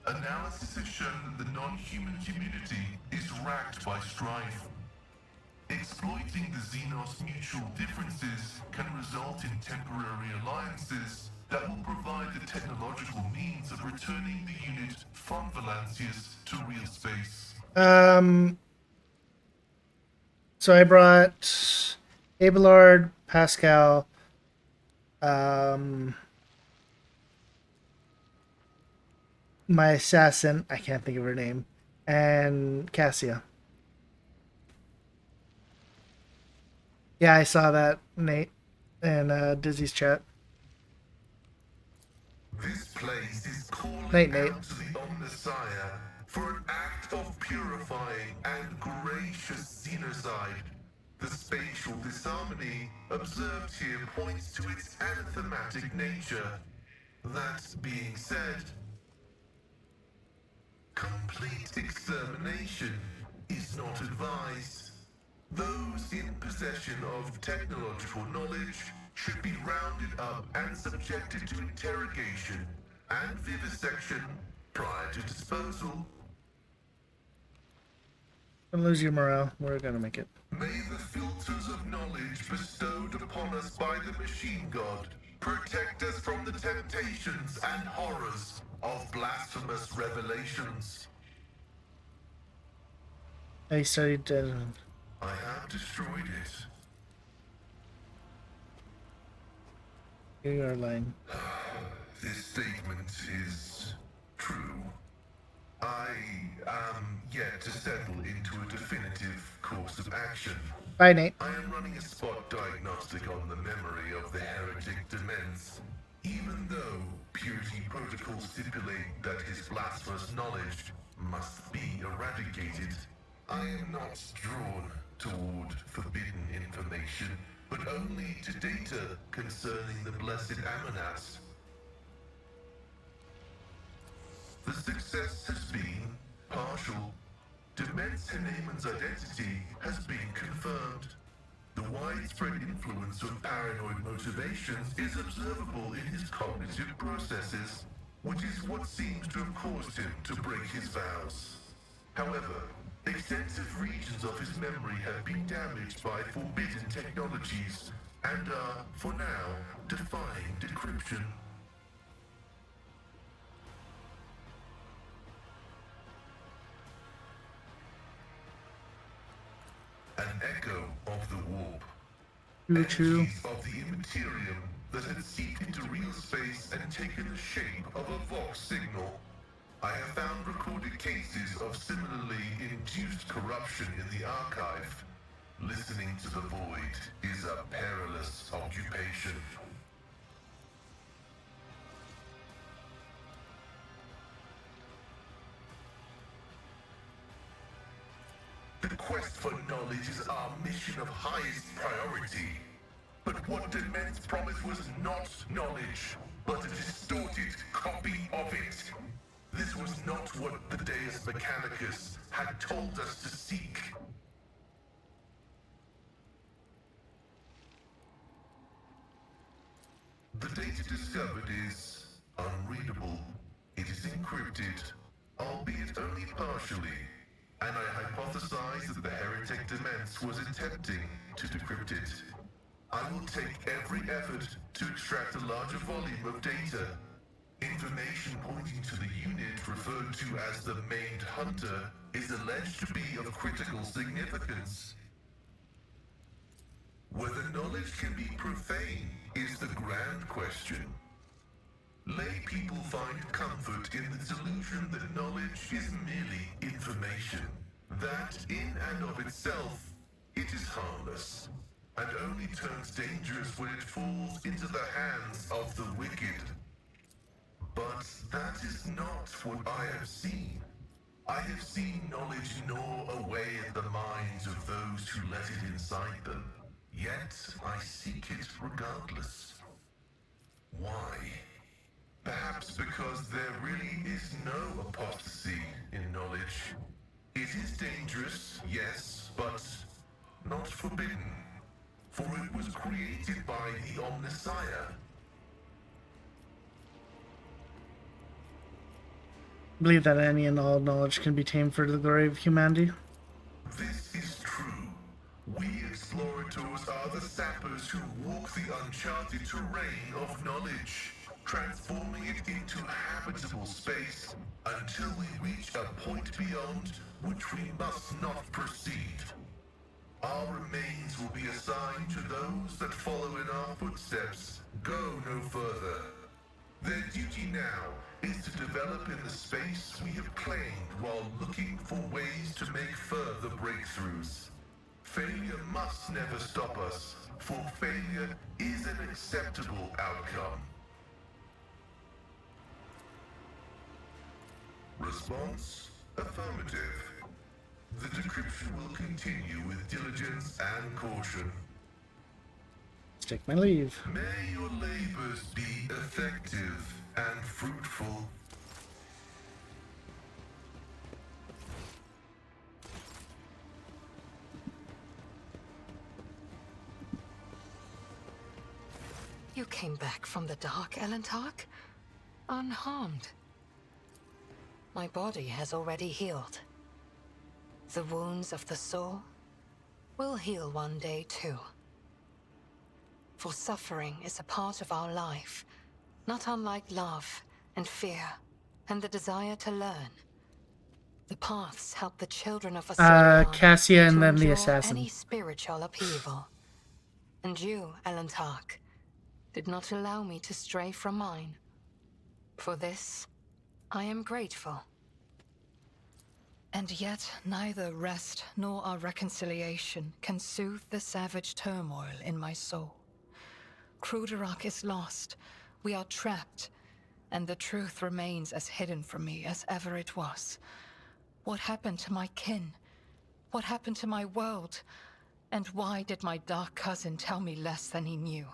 Analysis has shown that the non-human community is racked by strife. Exploiting the Xenos mutual differences can result in temporary alliances that will provide the technological means of returning the unit from Valancius to real space. So I brought Abelard, Pascal, my assassin, I can't think of her name, and Cassia. Yeah, I saw that, Nate, in Dizzy's chat. This place is calling Nate. out to the Omnissiah for an act of purifying and gracious xenocide. The spatial disharmony observed here points to its anathematic nature. That being said, complete extermination is not advised. Those in possession of technological knowledge should be rounded up and subjected to interrogation and vivisection prior to disposal. Don't lose your morale. We're gonna make it. May the filters of knowledge bestowed upon us by the Machine God protect us from the temptations and horrors of blasphemous revelations. I studied. I have destroyed it. You are lying. This statement is true. I am yet to settle into a definitive course of action. Bye, Nate. I am running a spot diagnostic on the memory of the heretic Demens. Even though purity protocols stipulate that his blasphemous knowledge must be eradicated, I am not drawn toward forbidden information, but only to data concerning the blessed Amonats. The success has been partial. Demens Haneman's identity has been confirmed. The widespread influence of paranoid motivations is observable in his cognitive processes, which is what seems to have caused him to break his vows. However, extensive regions of his memory have been damaged by forbidden technologies and are, for now, defying decryption. An echo of the warp. Choo-choo. Energies of the immaterium that had seeped into real space and taken the shape of a Vox signal. I have found recorded cases of similarly induced corruption in the archive. Listening to the void is a perilous occupation. The quest for knowledge is our mission of highest priority. But what Demens promised was not knowledge, but a distorted copy of it. This was not what the Deus Mechanicus had told us to seek. The data discovered is unreadable. It is encrypted, albeit only partially, and I hypothesize that the heretic Demens was attempting to decrypt it. I will take every effort to extract a larger volume of data. Information pointing to the unit referred to as the Maimed Hunter is alleged to be of critical significance. Whether knowledge can be profane is the grand question. Lay people find comfort in the delusion that knowledge is merely information, that in and of itself, it is harmless, and only turns dangerous when it falls into the hands of the wicked. But that is not what I have seen. I have seen knowledge gnaw away at the minds of those who let it inside them. Yet I seek it regardless. Why? Perhaps because there really is no apostasy in knowledge. It is dangerous, yes, but not forbidden. For it was created by the Omnissiah. Believe that any and all knowledge can be tamed for the glory of humanity. This is true. We explorators are the sappers who walk the uncharted terrain of knowledge, transforming it into habitable space until we reach a point beyond which we must not proceed. Our remains will be assigned to those that follow in our footsteps. Go no further. Their duty now is to develop in the space we have claimed while looking for ways to make further breakthroughs. Failure must never stop us, for failure is an acceptable outcome. Response: affirmative. The decryption will continue with diligence and caution. Let's take my leave. May your labors be effective and fruitful. You came back from the dark, Elentark? Unharmed. My body has already healed. The wounds of the soul will heal one day too. For suffering is a part of our life, not unlike love and fear and the desire to learn. The paths help the children of Assyrian Cassia and to then the endure assassin. any spiritual upheaval. And you, Elentark, did not allow me to stray from mine. For this, I am grateful. And yet, neither rest nor our reconciliation can soothe the savage turmoil in my soul. Kruderak is lost, we are trapped, and the truth remains as hidden from me as ever it was. What happened to my kin? What happened to my world? And why did my dark cousin tell me less than he knew?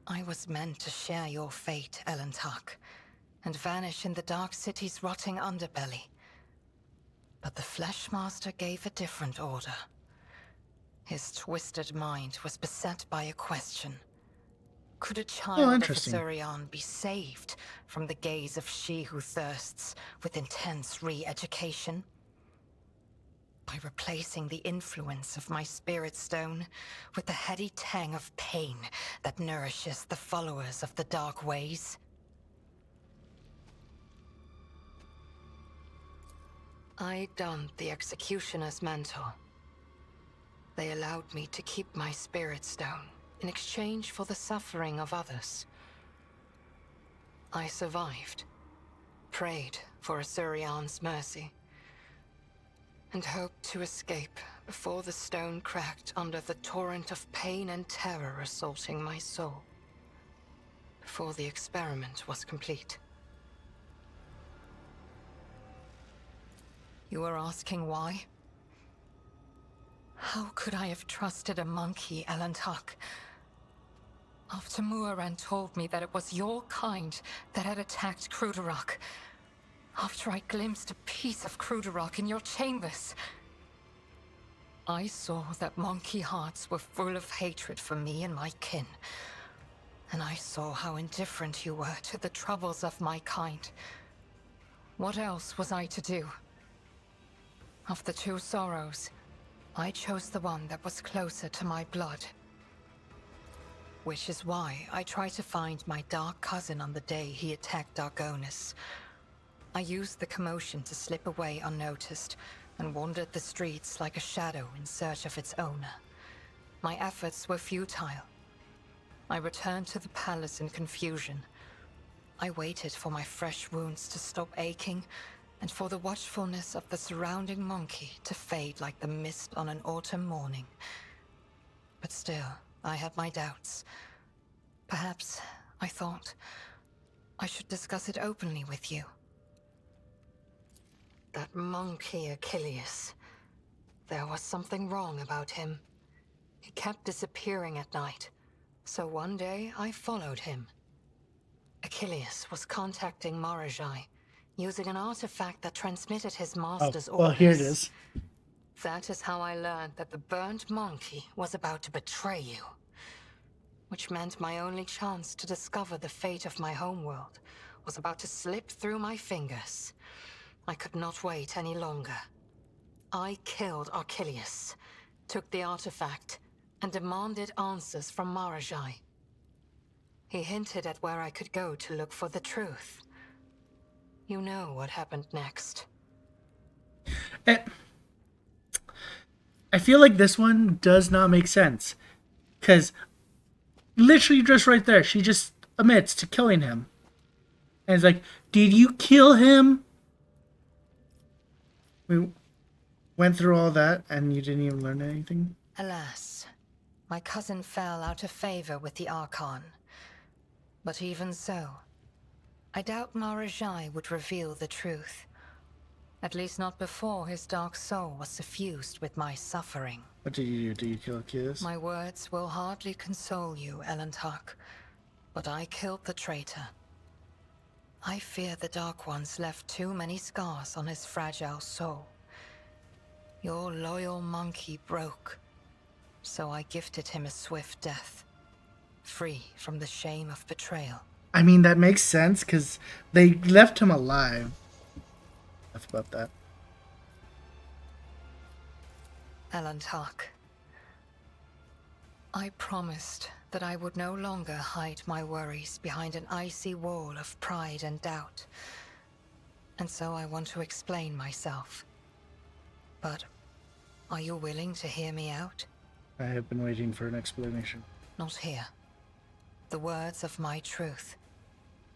I was meant to share your fate, Elentark, and vanish in the Dark City's rotting underbelly. But the Fleshmaster gave a different order. His twisted mind was beset by a question. Could a child of Assyrian be saved from the gaze of she who thirsts with intense re-education? By replacing the influence of my spirit stone with the heady tang of pain that nourishes the followers of the dark ways? I donned the executioner's mantle. They allowed me to keep my spirit stone in exchange for the suffering of others. I survived, prayed for Assyrian's mercy, and hoped to escape before the stone cracked under the torrent of pain and terror assaulting my soul. Before the experiment was complete. You are asking why? How could I have trusted a monkey, Elentark? After Muaran told me that it was your kind that had attacked Kruderak. After I glimpsed a piece of Kruderak in your chambers. I saw that monkey hearts were full of hatred for me and my kin. And I saw how indifferent you were to the troubles of my kind. What else was I to do? Of the two sorrows, I chose the one that was closer to my blood. Which is why I tried to find my dark cousin on the day he attacked Argonis. I used the commotion to slip away unnoticed and wandered the streets like a shadow in search of its owner. My efforts were futile. I returned to the palace in confusion. I waited for my fresh wounds to stop aching and for the watchfulness of the surrounding monkey to fade like the mist on an autumn morning. But still, I had my doubts. Perhaps, I thought, I should discuss it openly with you. That monkey Achilles. There was something wrong about him. He kept disappearing at night, so one day I followed him. Achilles was contacting Marajai, using an artifact that transmitted his master's orders. Well, here it is. That is how I learned that the burnt monkey was about to betray you. Which meant my only chance to discover the fate of my homeworld was about to slip through my fingers. I could not wait any longer. I killed Achilles, took the artifact, and demanded answers from Marajai. He hinted at where I could go to look for the truth. You know what happened next. I feel like this one does not make sense. Because literally just right there, she just admits to killing him. And it's like, did you kill him? We went through all that and you didn't even learn anything? Alas, my cousin fell out of favor with the Archon. But even so, I doubt Marajai would reveal the truth. At least not before his dark soul was suffused with my suffering. What did you do? Did you kill Achilles? My words will hardly console you, Elentark, but I killed the traitor. I fear the Dark Ones left too many scars on his fragile soul. Your loyal monkey broke, so I gifted him a swift death, free from the shame of betrayal. I mean, that makes sense, because they left him alive. Enough about that. Elentark, I promised that I would no longer hide my worries behind an icy wall of pride and doubt. And so I want to explain myself. But are you willing to hear me out? I have been waiting for an explanation. Not here. The words of my truth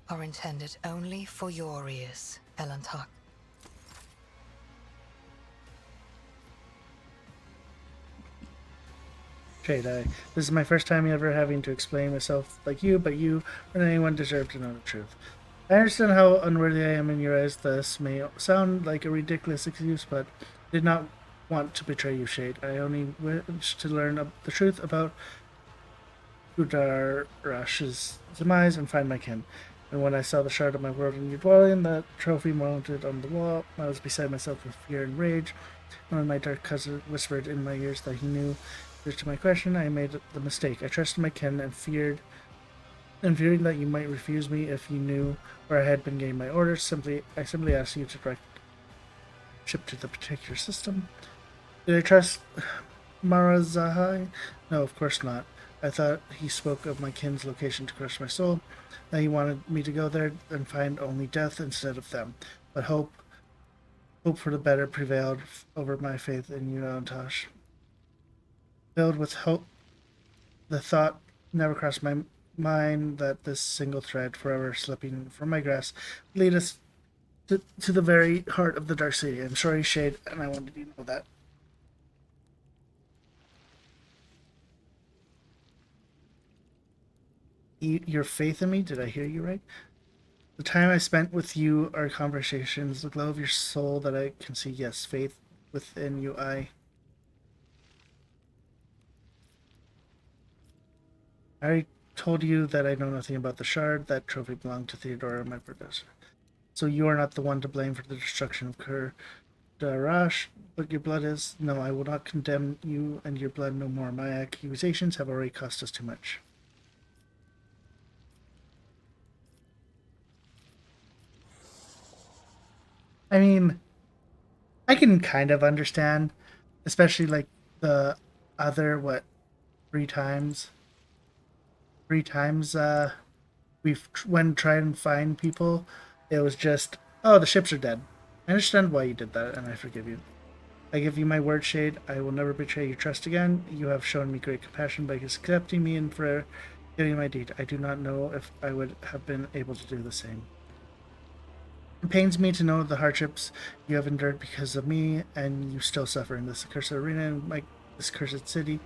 are intended only for your ears, Elentark. Trade, this is my first time ever having to explain myself like you, but you or anyone deserve to know the truth. I understand how unworthy I am in your eyes. This may sound like a ridiculous excuse, but I did not want to betray you, Shade. I only wish to learn the truth about Udarash's demise and find my kin. And when I saw the shard of my world in your dwelling, that trophy mounted on the wall, I was beside myself with fear and rage. And when my dark cousin whispered in my ears that he knew to my question, I made the mistake. I trusted my kin and fearing that you might refuse me if you knew where I had been getting my orders. I simply asked you to direct ship to the particular system. Did I trust Marajai? No, of course not. I thought he spoke of my kin's location to crush my soul, that he wanted me to go there and find only death instead of them. But hope for the better prevailed over my faith in you, Antosh. Filled with hope, the thought never crossed my mind that this single thread, forever slipping from my grasp, would lead us to the very heart of the Dark City. I'm sorry, Shade, and I wanted you to know that. Your faith in me? Did I hear you right? The time I spent with you, our conversations, the glow of your soul that I can see. Yes, faith within you. I already told you that I know nothing about the shard. That trophy belonged to Theodora, my predecessor. So you are not the one to blame for the destruction of Kur Darash, but your blood is. No, I will not condemn you and your blood no more. My accusations have already cost us too much. I mean, I can kind of understand, especially like the other, 3 times? 3 times we've went and tried and find people, it was just, oh, the ships are dead. I understand why you did that, and I forgive you. I give you my word, Shade. I will never betray your trust again. You have shown me great compassion by accepting me and for giving my deed. I do not know if I would have been able to do the same. It pains me to know the hardships you have endured because of me, and you still suffer in this accursed arena and this cursed city.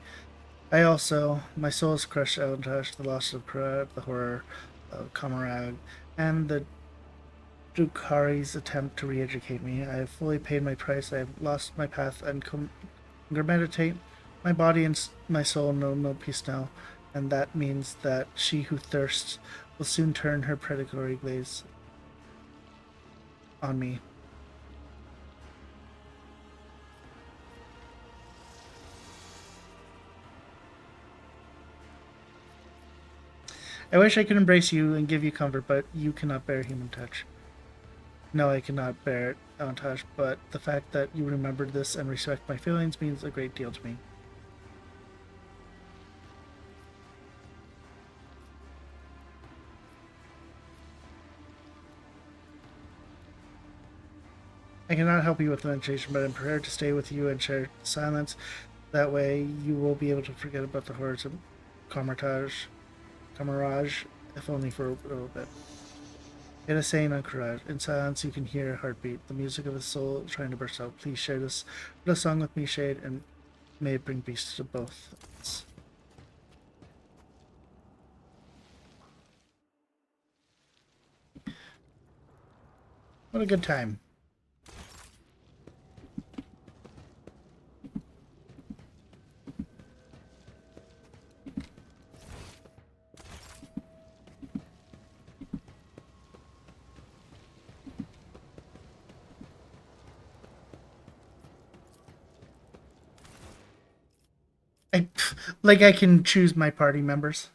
My soul is crushed, Alantash, the loss of Kura, the horror of Kamarag, and the Drukari's attempt to re-educate me. I have fully paid my price. I have lost my path and meditate. My body and my soul know no peace now, and that means that she who thirsts will soon turn her predatory gaze on me. I wish I could embrace you and give you comfort, but you cannot bear human touch. No, I cannot bear it, Avantage, but the fact that you remembered this and respect my feelings means a great deal to me. I cannot help you with meditation, but I'm prepared to stay with you and share silence. That way, you will be able to forget about the horrors of Camarage, if only for a little bit. It is saying on Courage. In silence, you can hear a heartbeat, the music of a soul trying to burst out. Please share this little song with me, Shade, and may it bring peace to both of us. What a good time. I can choose my party members.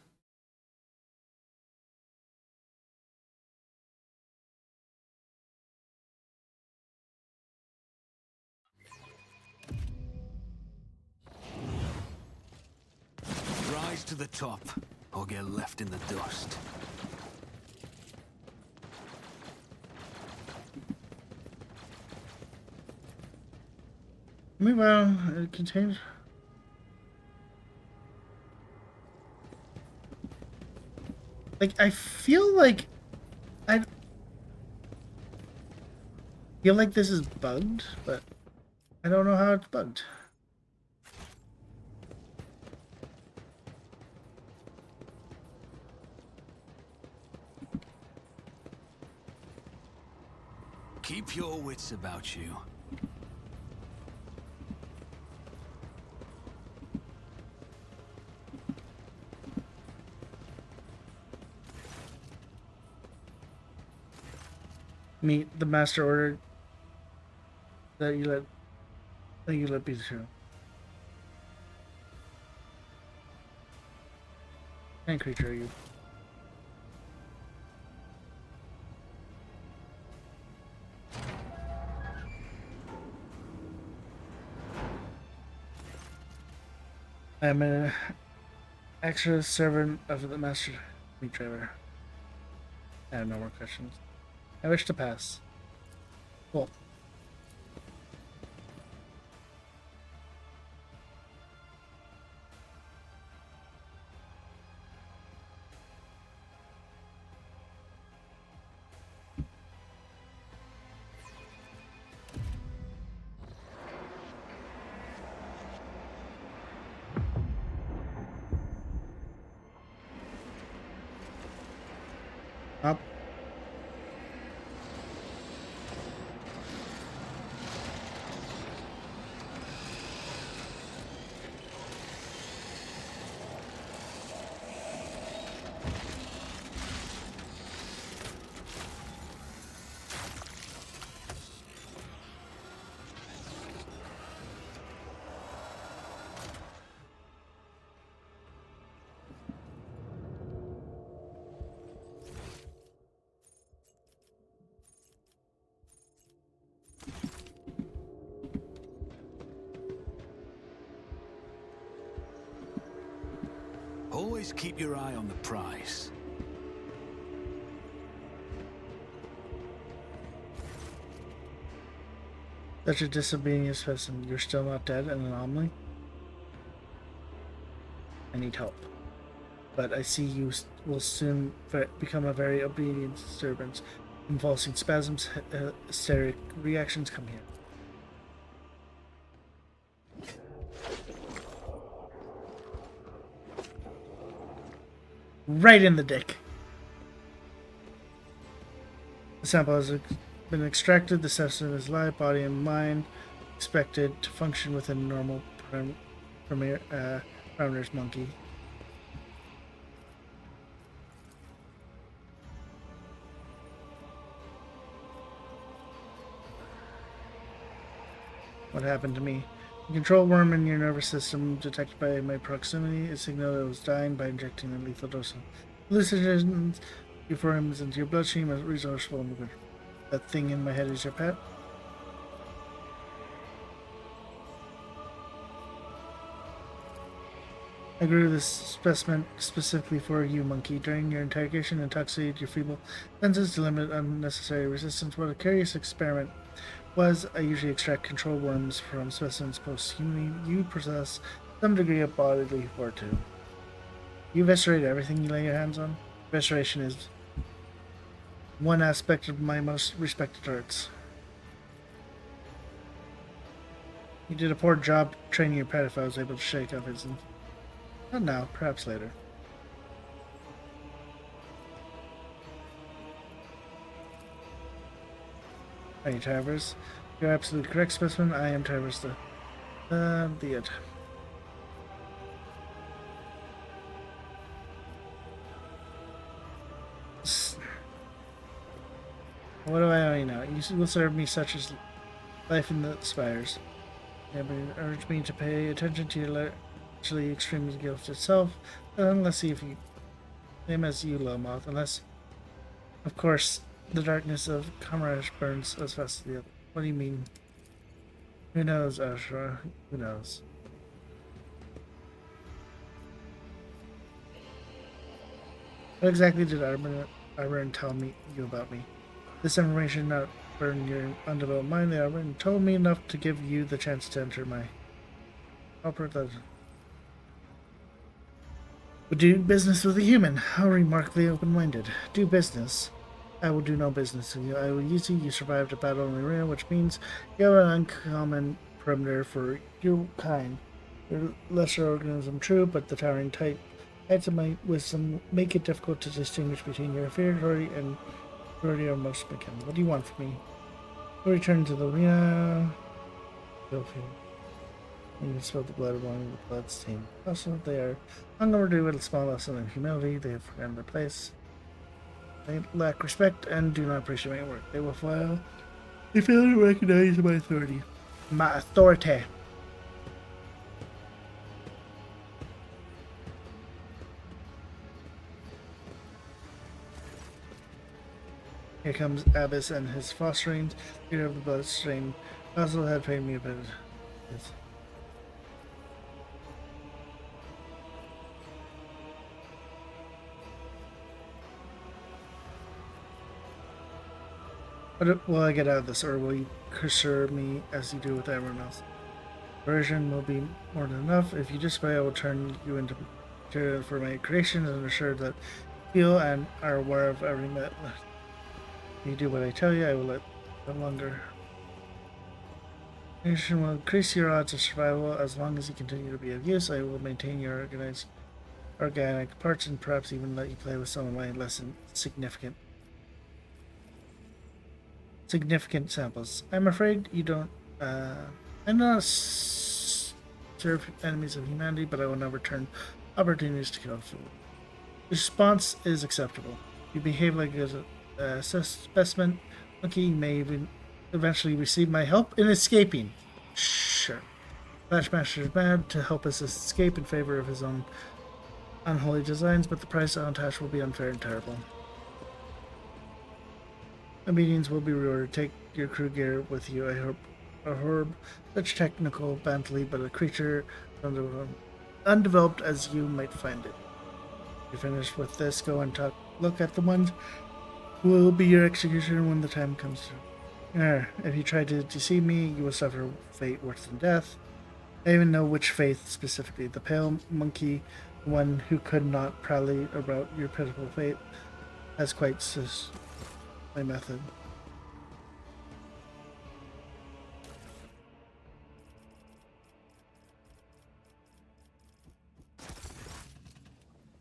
Rise to the top, or get left in the dust. Meanwhile, it contains. I feel like this is bugged, but I don't know how it's bugged. Keep your wits about you. Meet the master order that you let be true. And creature are you? I'm an extra servant of the master meat driver. I have no more questions. I wish to pass. Cool. Up. Always keep your eye on the prize. Such a disobedient specimen. You're still not dead, an anomaly? I need help. But I see you will soon become a very obedient disturbance. Convulsing spasms, hysteric reactions. Come here. Right in the dick. The sample has been extracted. The specimen is live, body and mind expected to function within normal parameters. Monkey. What happened to me? The control worm in your nervous system detected by my proximity is signaled that it was dying by injecting a lethal dose of hallucinogens before him into your bloodstream as resourceful. That thing in my head is your pet? I grew this specimen specifically for you, monkey. During your interrogation, intoxicated your feeble senses to limit unnecessary resistance. What a curious experiment was. I usually extract control worms from specimens post-humanly. You possess some degree of bodily fortitude. You eviscerate everything you lay your hands on. Evisceration is one aspect of my most respected arts. You did a poor job training your pet if I was able to shake off his... Not now, perhaps later. Are you Travers? You're absolutely correct, specimen. I am Travers the it. What do I owe you now? You will serve me such as life in the spires. You urge me to pay attention to your actually extreme guilt itself, unless if you same as you, Lomoth, unless of course the darkness of Kamarash burns as fast as the other. What do you mean? Who knows, Ashra? Who knows? What exactly did Arborn tell you about me? This information not burn your undeveloped mind. The Arborn told me enough to give you the chance to enter my corporate legend. But do business with a human. How remarkably open-minded. Do business. I will do no business with you. I will use you. You survived a battle in the arena, which means you have an uncommon perimeter for your kind. You're lesser organism, true, but the towering heights of my wisdom make it difficult to distinguish between your inferiority and superiority of most become. What do you want from me? We'll return to the arena. You can smell the blood along with the bloodstained. Also, they are hung overdue with a small lesson of humility. They have forgotten their place. They lack respect and do not appreciate my work. They will file. They fail to recognize my authority. My authority. Here comes Abbas and his fosterings. Leader of the bloodstained. Also had paid me a bit. What will I get out of this, or will you cursor me as you do with everyone else? Version will be more than enough. If you disobey, I will turn you into material for my creations and assure that you feel and are aware of everything that if you do what I tell you, I will let no longer. Creation will increase your odds of survival as long as you continue to be of use. I will maintain your organic parts and perhaps even let you play with some of my less significant samples. I'm afraid you don't. I not serve enemies of humanity, but I will never turn opportunities to kill food. The response is acceptable. You behave like a specimen. Monkey may even eventually receive my help in escaping. Sure. Flashmaster is mad to help us escape in favor of his own unholy designs, but the price on Tash will be unfair and terrible. The meetings will be rewarded. Take your crew gear with you. I hope a herb, such technical bantley, but a creature undeveloped as you might find it. You finish with this, go and look at the ones who will be your executioner when the time comes. If you try to deceive me, you will suffer fate worse than death. I even know which faith specifically. The pale monkey, the one who could not proudly about your pitiful fate, has quite my method.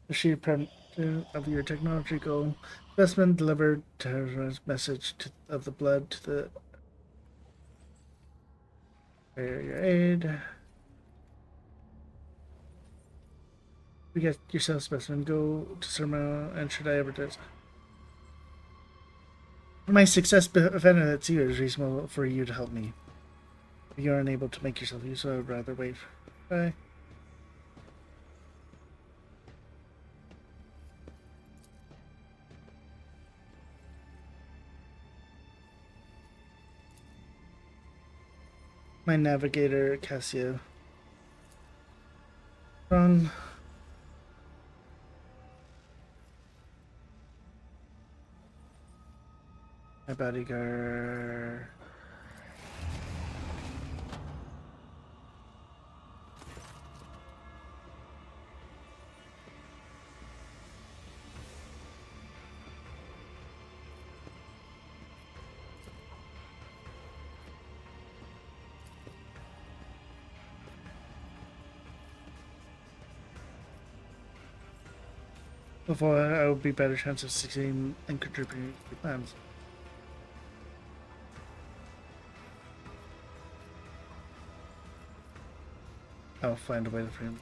The sheer print of your technological specimen delivered Terra's message of the blood to the your aid. We get yourself specimen. Go to Sermo, and should I ever do this? My success benefits you. It is reasonable for you to help me. If you are unable to make yourself useful, I would rather wait. Bye. My navigator, Cassio. Wrong. My bodyguard. Before I would be better chance of succeeding and contributing to your plans. I'll find a way to free him.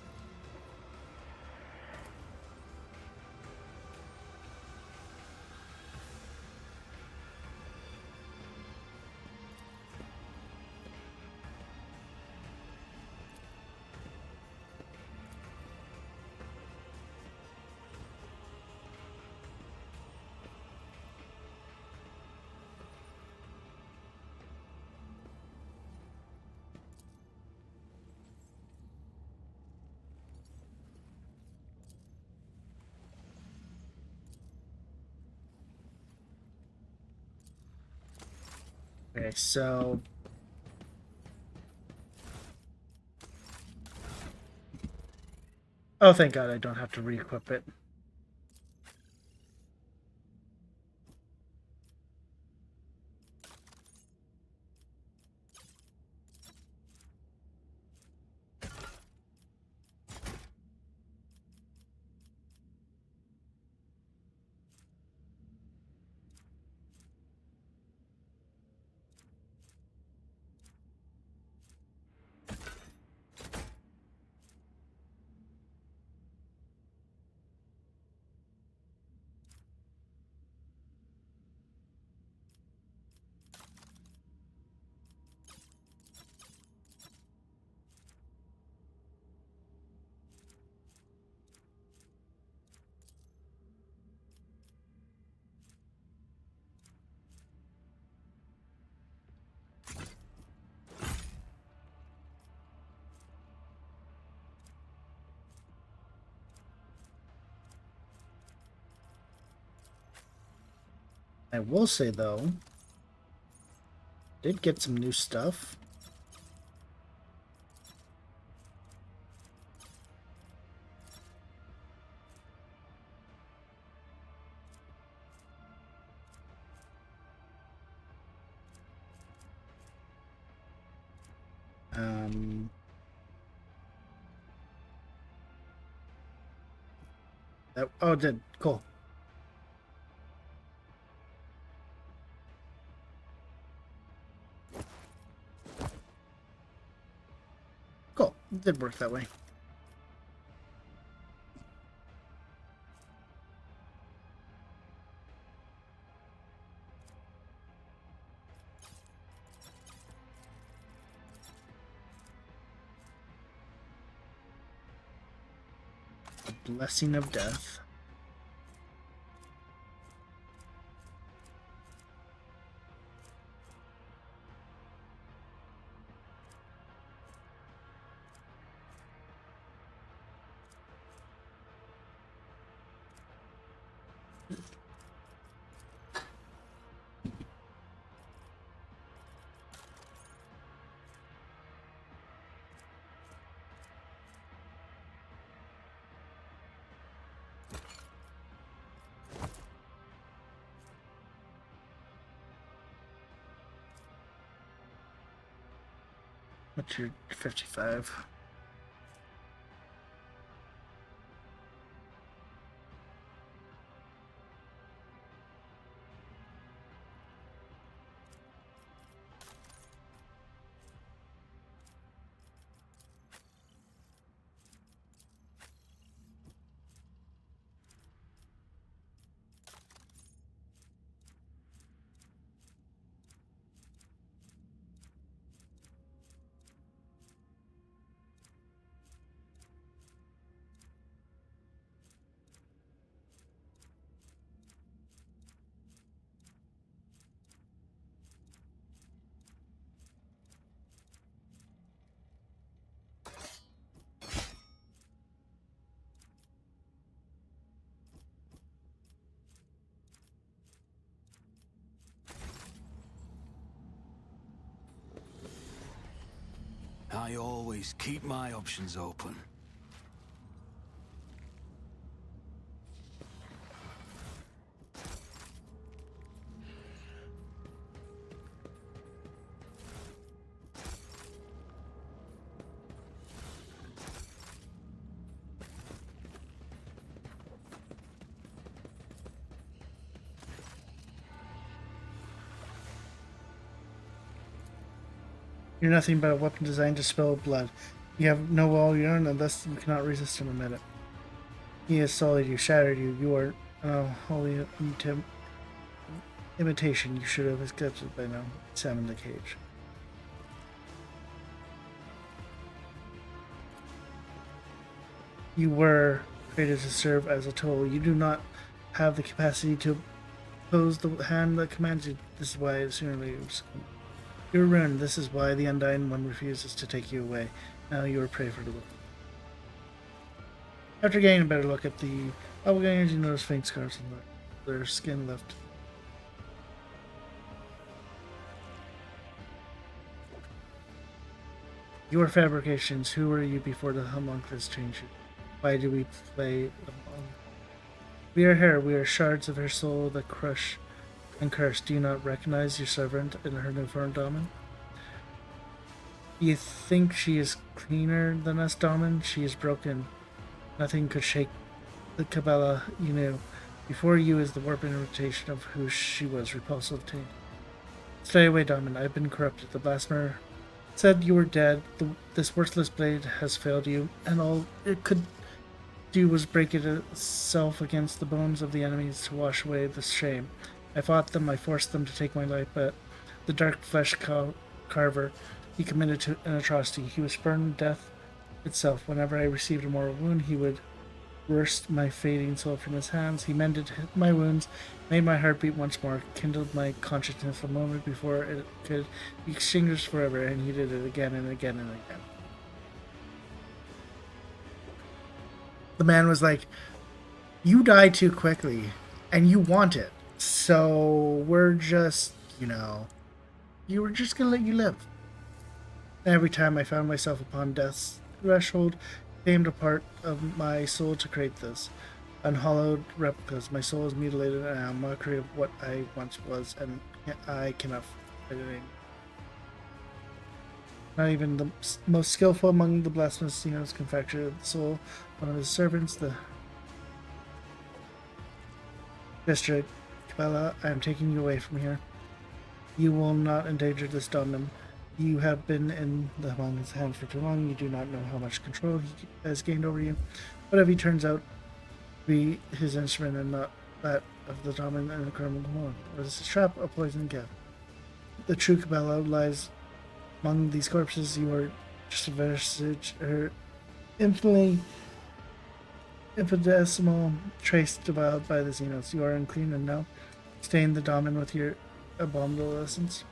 Okay, so oh, thank God I don't have to re-equip it. I will say though, did get some new stuff. Oh, it did. Cool. Cool. It did work that way. A blessing of death. But you're 55. I always keep my options open. You're nothing but a weapon designed to spill blood. You have no wall of your own, and thus you cannot resist him a minute. He has sullied you, shattered you. You are an unholy imitation. You should have accepted by now. Examine the cage. You were created to serve as a tool. You do not have the capacity to oppose the hand that commands you. This is why sooner or later you are ruined. This is why the Undying One refuses to take you away. Now you are prey for the wolf. After getting a better look at the doppelgangers, you notice faint scars on their skin left. You are fabrications. Who were you before the homunculus changed you? Why do we play among? We are here. We are shards of her soul that crush and curse. Do you not recognize your servant in her newfound Daman? You think she is cleaner than us, Daman? She is broken. Nothing could shake the Cabela you knew. Before you is the warping imitation of who she was, repulsive to. Stay away, Daman. I've been corrupted. The blasphemer said you were dead. This worthless blade has failed you, and all it could do was break it itself against the bones of the enemies to wash away the shame. I fought them, I forced them to take my life, but the dark flesh carver, he committed to an atrocity. He was spurned death itself. Whenever I received a mortal wound, he would wrest my fading soul from his hands. He mended my wounds, made my heart beat once more, kindled my consciousness a moment before it could be extinguished forever, and he did it again and again and again. The man was like, you die too quickly, and you want it. So we're just, you were just gonna let you live. Every time I found myself upon death's threshold, aimed a part of my soul to create this. Unhallowed replicas. My soul is mutilated and I am a mockery of what I once was, and I cannot fight it anymore. Not even the most skillful among the blasphemous Xenos can fracture the soul. One of his servants, the district. Cabela, I am taking you away from here. You will not endanger this Daman. You have been in the homunculus' hands for too long. You do not know how much control he has gained over you. What if he turns out to be his instrument and not that of the Daman and the criminal alone? Or is this trap a poison gift? The true Cabela lies among these corpses. You are just a vestige, or infinitesimal trace devoured by the Xenos. You are unclean and now stain the Daman with your abominable essence.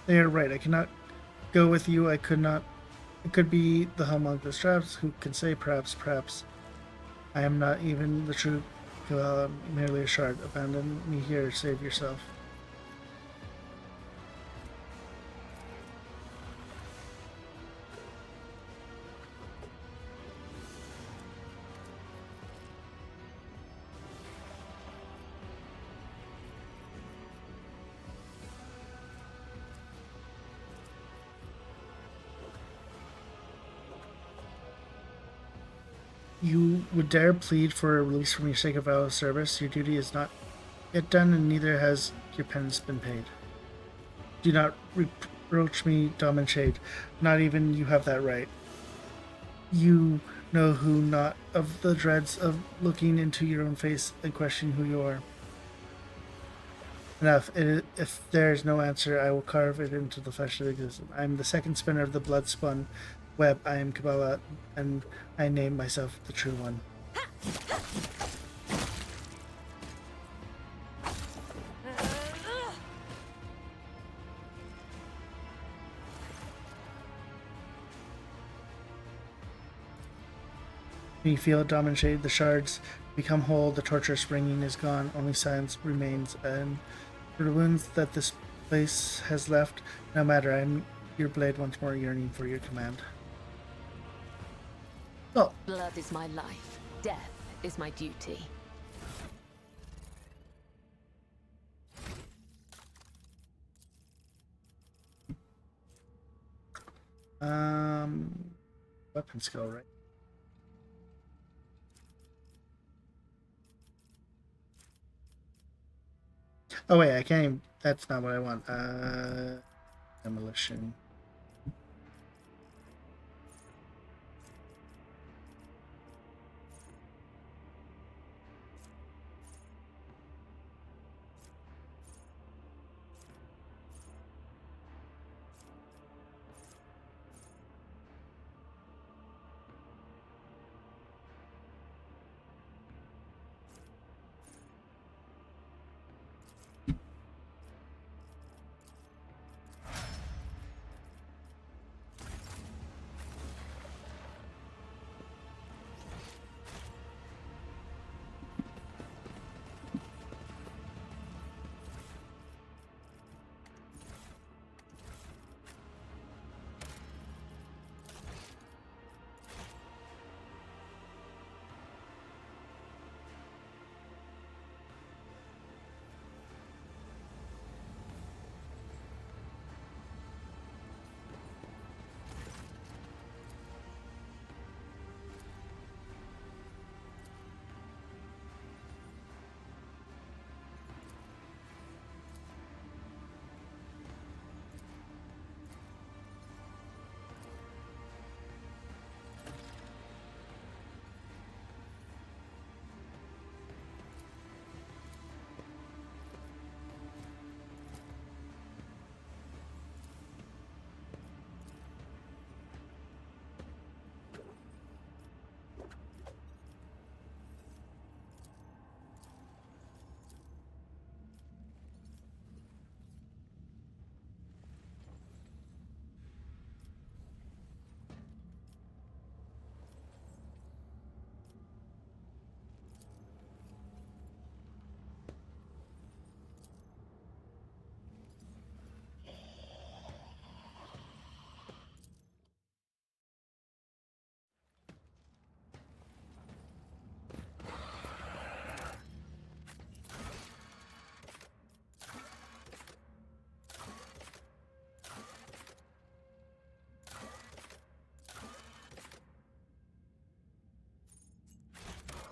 They are right. I cannot go with you. I could not. It could be the homunculus traps. Who can say? Perhaps. I am not even the true Cabela. I'm merely a shard. Abandon me here. Save yourself. You would dare plead for a release from your sacred vow of service? Your duty is not yet done, and neither has your penance been paid. Do not reproach me, Dom and Shade. Not even you have that right. You know who not of the dreads of looking into your own face and questioning who you are. Enough. If there is no answer, I will carve it into the flesh of existence. I am the second spinner of the blood-spun web. I am Kabbalah, and I name myself the True One. When you feel it, Dom and Shade, the shards become whole, the torturous ringing is gone, only silence remains, and for the wounds that this place has left, no matter, I'm your blade once more yearning for your command. Oh, Blood is my life. Death is my duty. weapon skill, right? Oh wait, I can't even, that's not what I want. Demolition.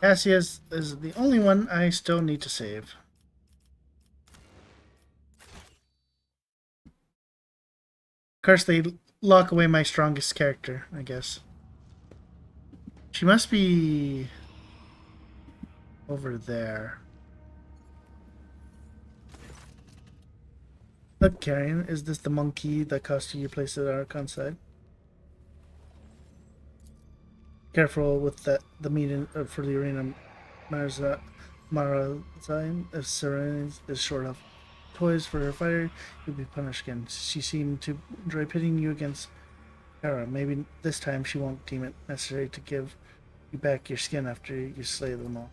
Cassius is the only one I still need to save. Of course, they lock away my strongest character, I guess. She must be over there. Look, Carrion, is this the monkey that cost you your place at Archon's side? Careful with the meeting for the arena. Marazine, if Serene is short of toys for her fighter, you'll be punished again. She seemed to enjoy pitting you against Kara. Maybe this time she won't deem it necessary to give you back your skin after you slay them all.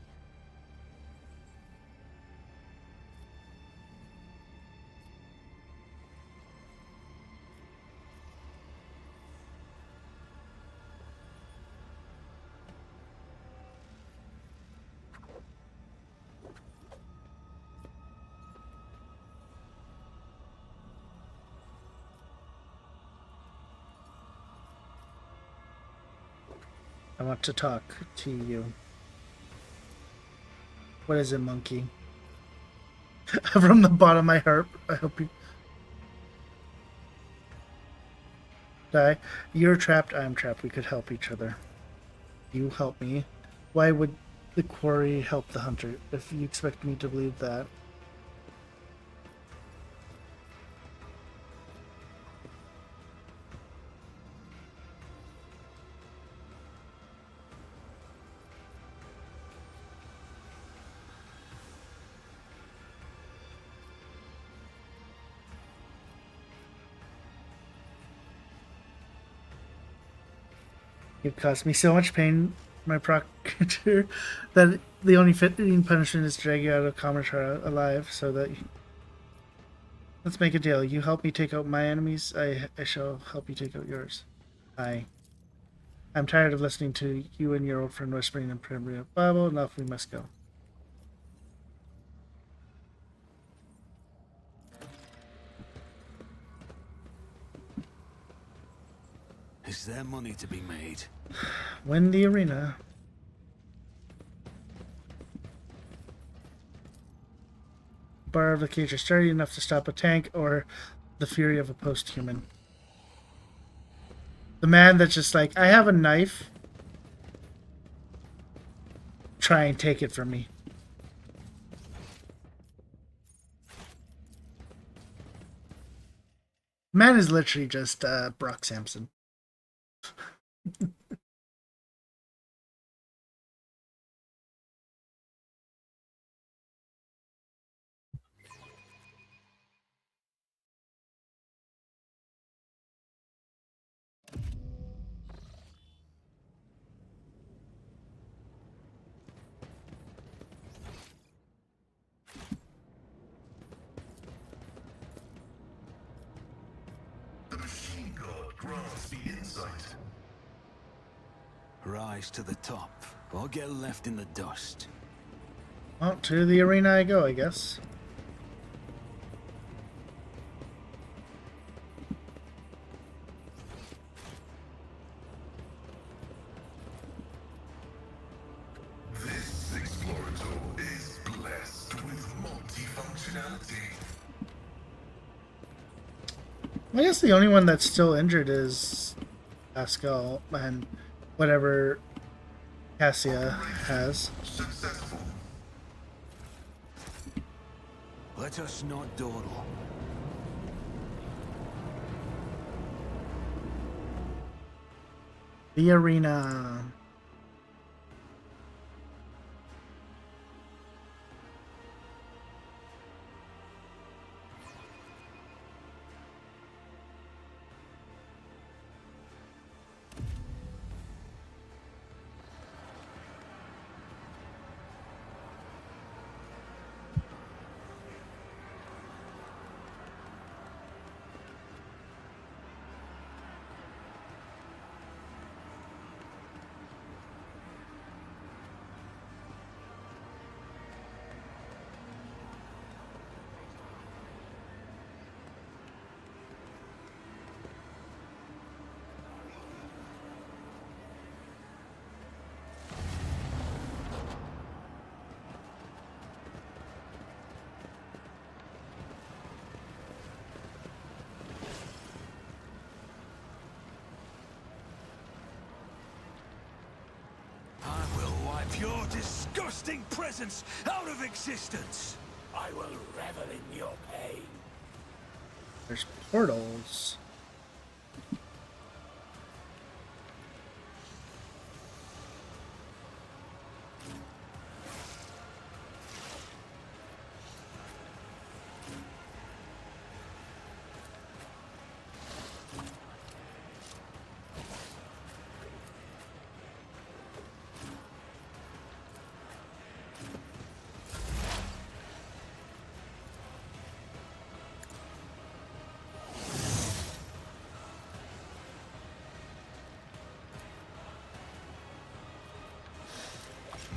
I want to talk to you. What is it, monkey? From the bottom of my heart, I hope you die. You're trapped, I'm trapped. We could help each other. You help me. Why would the quarry help the hunter? If you expect me to believe that. You've caused me so much pain, my procurator, that the only fitting punishment is to drag you out of Commodore alive, so that... Let's make a deal. You help me take out my enemies, I shall help you take out yours. I'm tired of listening to you and your old friend whispering in Primrose Bible. Enough, we must go. Is there money to be made? Win the arena. Bar of the cage are sturdy enough to stop a tank or the fury of a post-human. The man that's just like, I have a knife. Try and take it from me. Man is literally just Brock Sampson. The machine god grants the insight. Rise to the top, or get left in the dust. Well, to the arena I go, I guess. This Explorator is blessed with multifunctionality. I guess the only one that's still injured is Pascal and whatever Cassia has. Successful. Let us not dawdle. The arena. Your disgusting presence out of existence! I will revel in your pain. There's portals.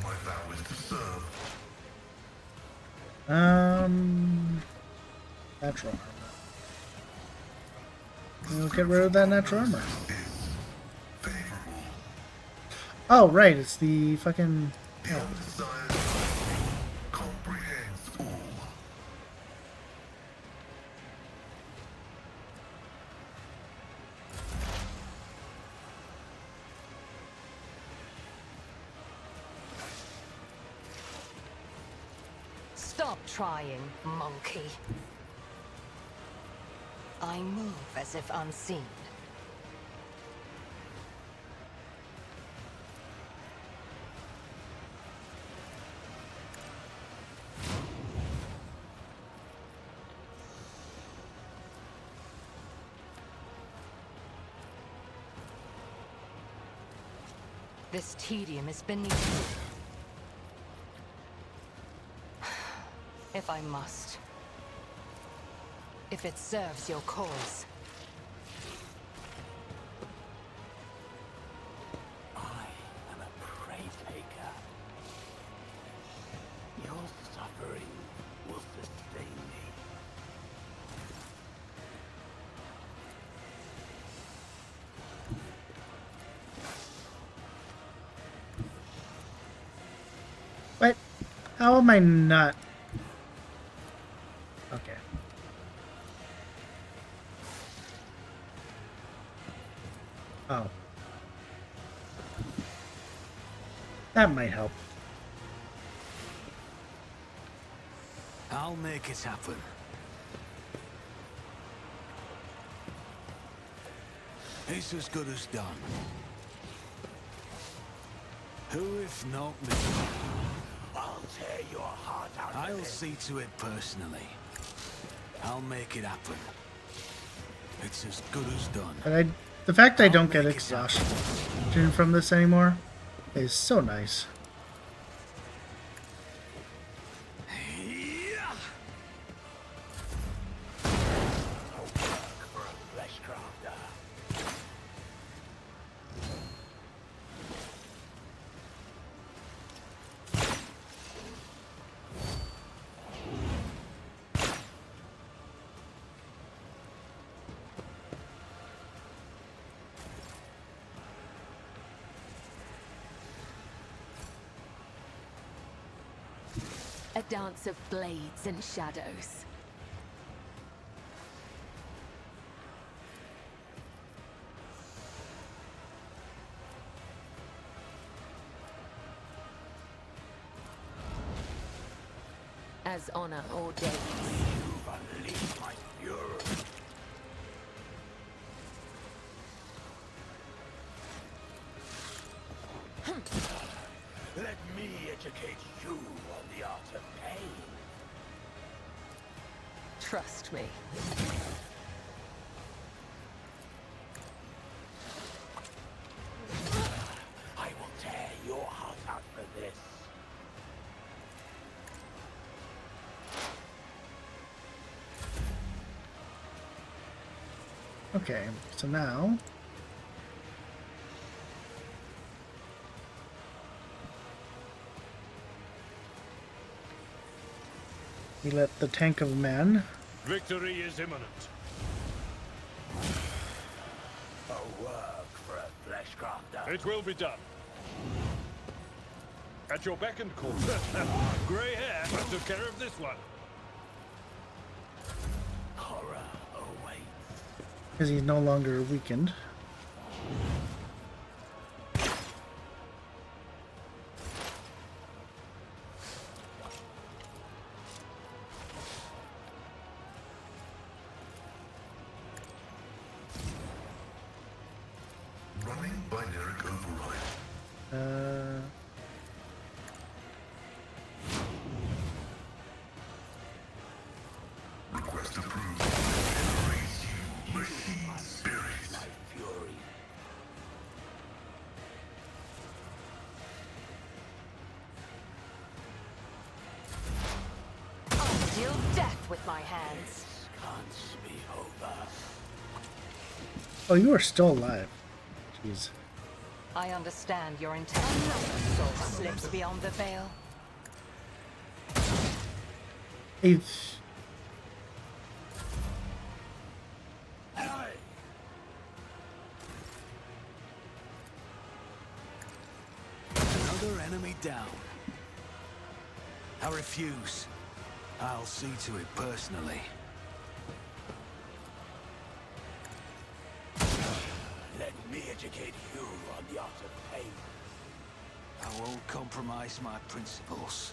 My vow is to serve. Natural armor. We'll get rid of that natural armor. Is favorable. Oh, right, it's the fucking... The undesired comprehends all. Stop trying, monkey. I move as if unseen. This tedium is beneath me. If I must. If it serves your cause. I am a prey taker. Your suffering will sustain me. What? How am I not... Okay. Oh. That might help. I'll make it happen. It's as good as done. Who if not me? I'll tear your heart out of I'll it. see to it personally. I'll make it happen. It's as good as done. But the fact I don't get make it happen. exhaustion from this anymore is so nice. Yeah. For a fleshcrafter. A dance of blades and shadows. As honor ordains. You've unleashed my fury. Let me educate you on the art of pain. Trust me. I will tear your heart out for this. Okay, so now... we let the tank of men... Victory is imminent. A work for a fleshcrafter. It will be done. At your beck and call. Grey hair, I took care of this one. Horror awaits. because he's no longer weakened. Running binary override. Request approved. Embrace you, machine spirit. My fury. I'll deal death with my hands. Can't be over. Oh, you are still alive. Jeez. I understand your intent. Another soul slips beyond the veil. Eighth. Another enemy down. I refuse. I'll see to it personally. Let me educate you on the art of pain. I won't compromise my principles.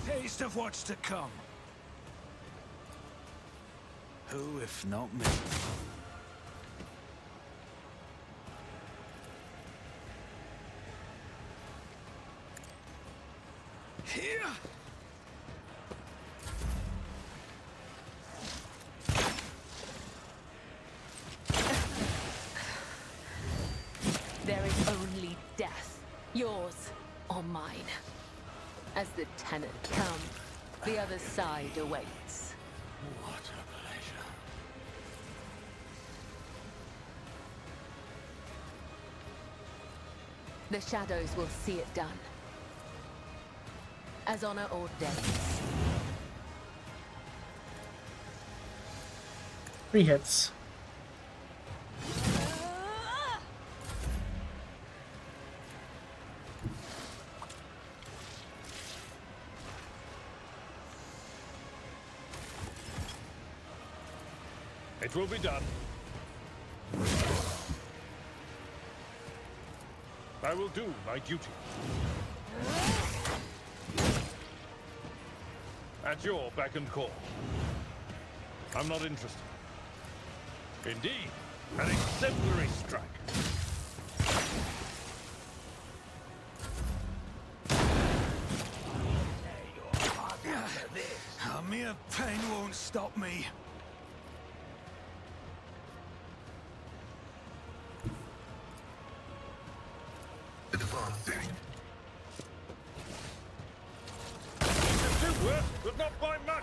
Taste of what's to come. Who, if not me? Here! There is only death, yours or mine. As the tenant come, the other side awaits. What a pleasure. The shadows will see it done. As honor ordains. 3 hits. It will be done. I will do my duty. At your beck and call. I'm not interested. Indeed, an exemplary strike. A mere pain won't stop me. Advancing. It's too worse, but not by much.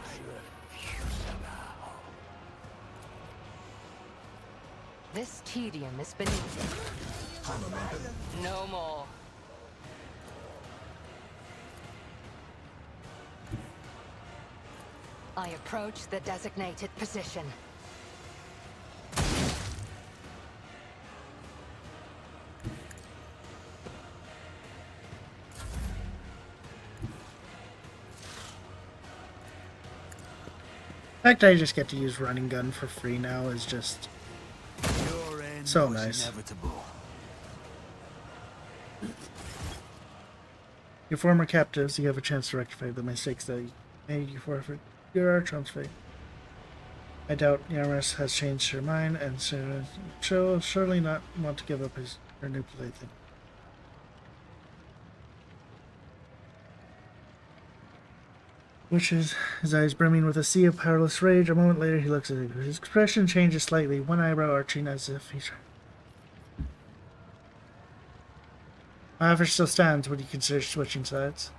This tedium is beneath it. No more. I approach the designated position. The fact I just get to use running gun for free now is just Your end so was nice. inevitable. Your former captives, you have a chance to rectify the mistakes that you made you forfeit your Archon's fate. I doubt Yamaris has changed her mind, and so she'll surely not want to give up her new plaything. Which is his eyes brimming with a sea of powerless rage. A moment later, he looks at you. His expression changes slightly, one eyebrow arching as if he's. My offer still stands. Would you consider switching sides?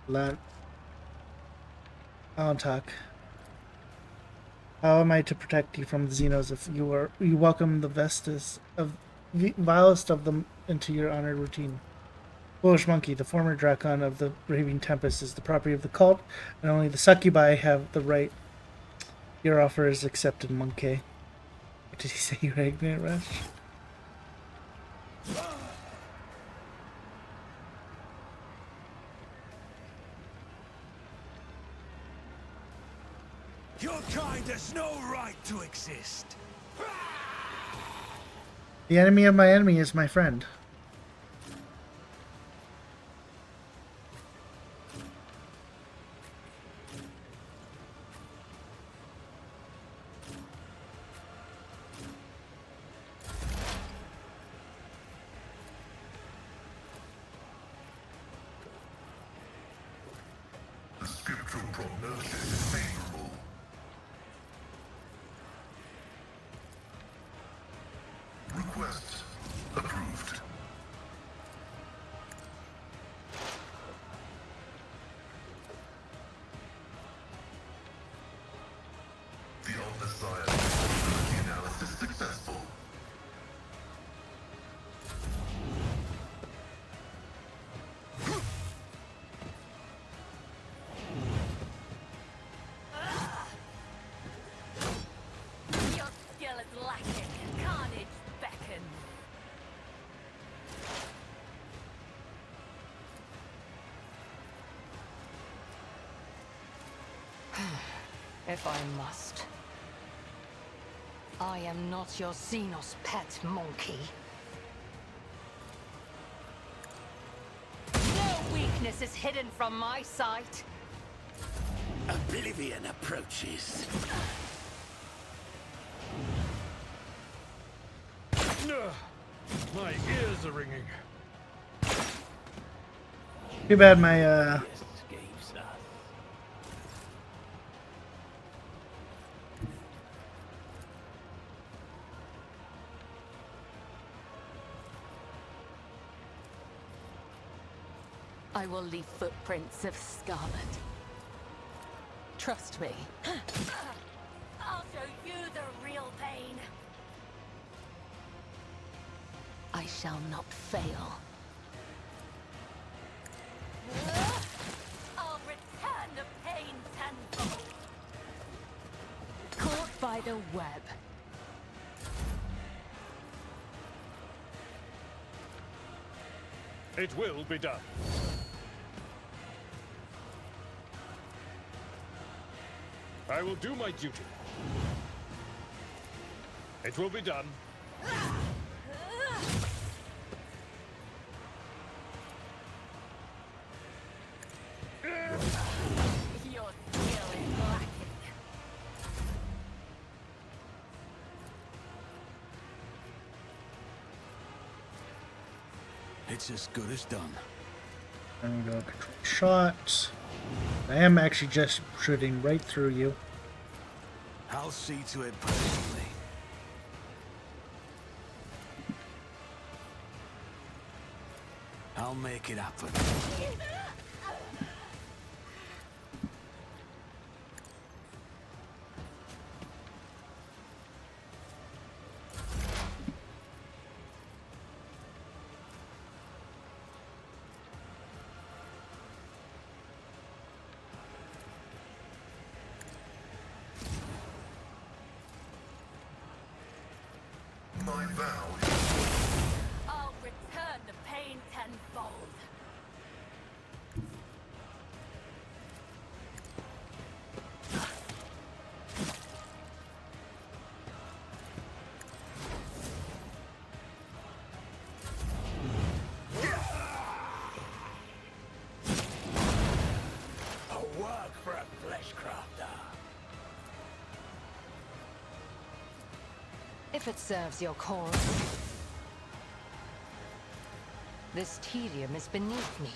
Alantok. How am I to protect you from the Xenos if you welcome the vilest of them into your honored routine? Foolish monkey, the former Drakon of the Raving Tempest is the property of the cult, and only the succubi have the right. Your offer is accepted, monkey. What did he say, you ignorant rush? Your kind has no right to exist. The enemy of my enemy is my friend. The scriptural prognosis is favorable. Request approved. The Omnissiah vulnerability analysis successful. lacking. Carnage beckons. If I must. I am not your Xenos pet monkey. No weakness is hidden from my sight. Oblivion approaches. Ugh, my ears are ringing. Too bad my Escapes us. I will leave footprints of Scarlet. Trust me. I'll show you the real pain. I shall not fail. I'll return the pain tenfold. Caught by the web. It will be done. I will do my duty. It will be done. Your skill is lacking. It's as good as done. I'm gonna go control shot. I am actually just shooting right through you. I'll see to it personally. I'll make it happen. My vow is I'll return the pain tenfold. A work for a flesh crafter. If it serves your cause. This tedium is beneath me.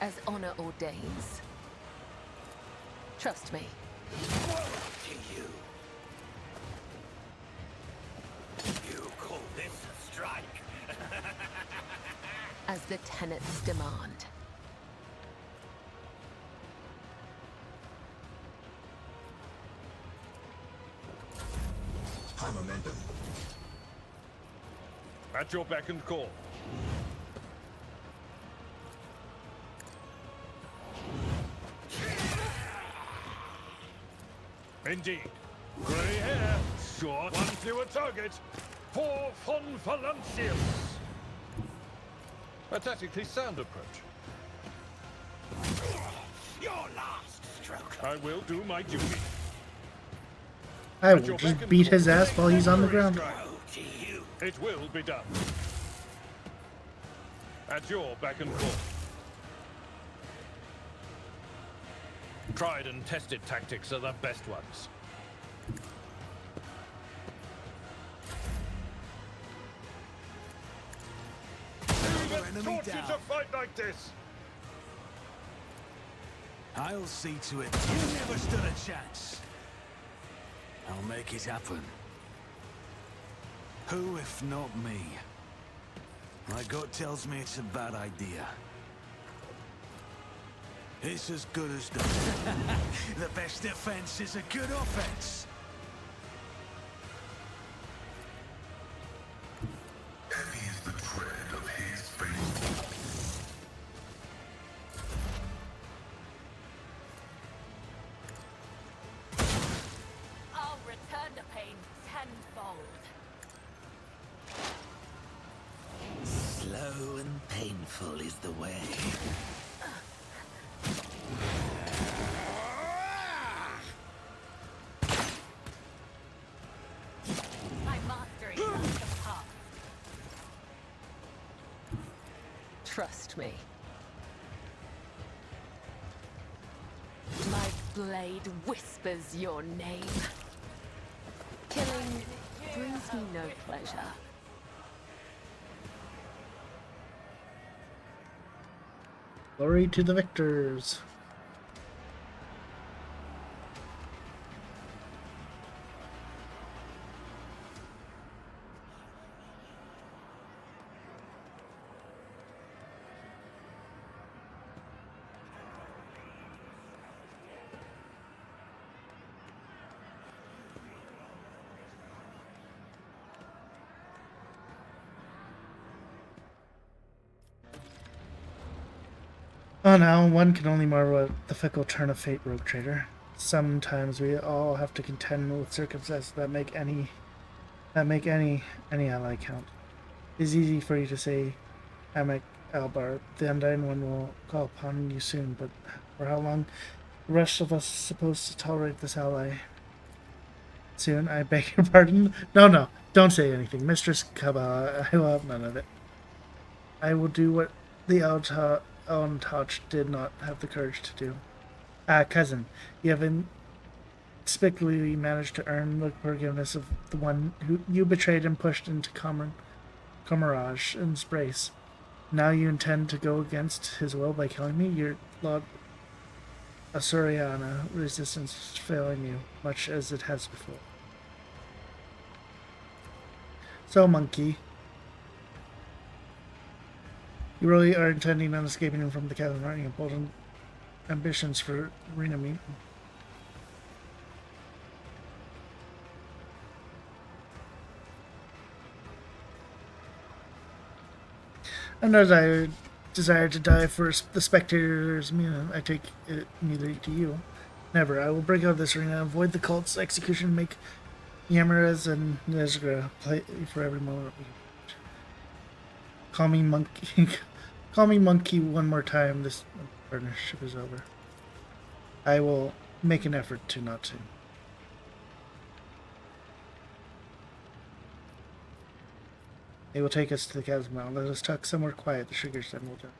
As honor ordains. Trust me. To you. You call this a strike? As the tenets demand. high momentum. At your beck and call. Indeed. Grey hair, short, one fewer target. For von Valancius. A tactically sound approach. Your last stroke. I will do my duty. I will just beat his ass while he's on the ground. Oh, to you. It will be done. At your beck and call. Tried and tested tactics are the best ones. Another enemy Taught you down. to fight like this. I'll see to it. You never stood a chance. I'll make it happen. Who if not me? My gut tells me it's a bad idea. It's as good as done. The best defense is a good offense. Heavy is the tread of his faithful. I'll return the pain tenfold. Slow and painful is the way. My mastery is the path. Trust me. My blade whispers your name. Killing brings me no pleasure. Glory to the victors. Oh no, one can only marvel at the fickle turn of fate, Rogue Trader. Sometimes we all have to contend with circumstances that make any ally count. It's easy for you to say, Amek Albar, the Undying One will call upon you soon, but for how long the rest of us is supposed to tolerate this ally? Soon, I beg your pardon? No, don't say anything. Mistress Cabal, I will have none of it. I will do what the Touch did not have the courage to do. Cousin, you have inexplicably managed to earn the forgiveness of the one who you betrayed and pushed into Comirage and Sprace. Now you intend to go against his will by killing me? Your Lord Asuriana resistance is failing you, much as it has before. So, monkey, you really are intending on escaping him from the cabin, aren't you? Bold ambitions for Renami. And as I desire to die for the spectators, I take it neither to you. Never. I will break out of this arena, avoid the cult's execution, make Yamarez and Nezgra play for every moment. Call me monkey. Call me monkey one more time. This partnership is over. I will make an effort to not to. They will take us to the chasm mountain. Let us talk somewhere quiet. The sugars then will done.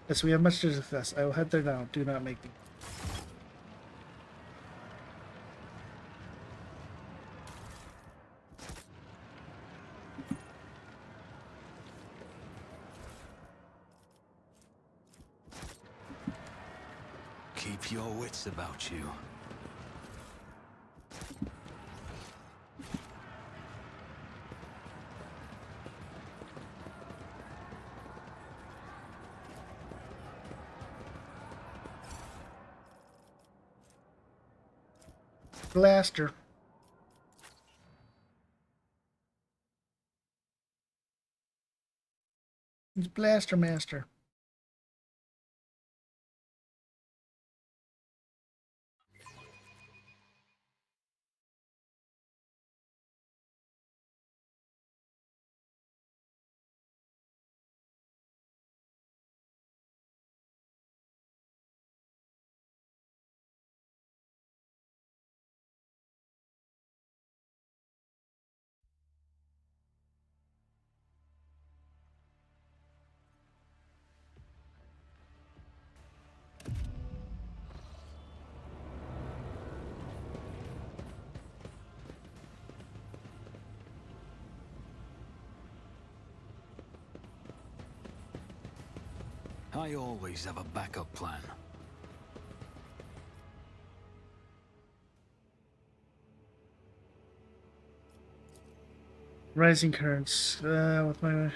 Yes, we have much to discuss. I will head there now. Do not make me. Keep your wits about you. Blaster. It's Blaster Master. I always have a backup plan. Rising currents. With my.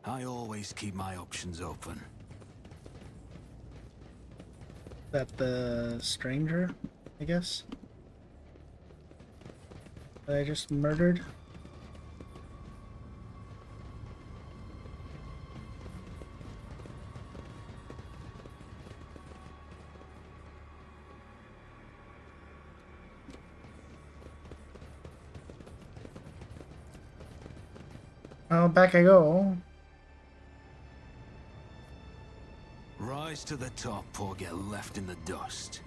I always keep my options open. That the stranger, I guess, that I just murdered. Oh, back I go. Rise to the top or get left in the dust.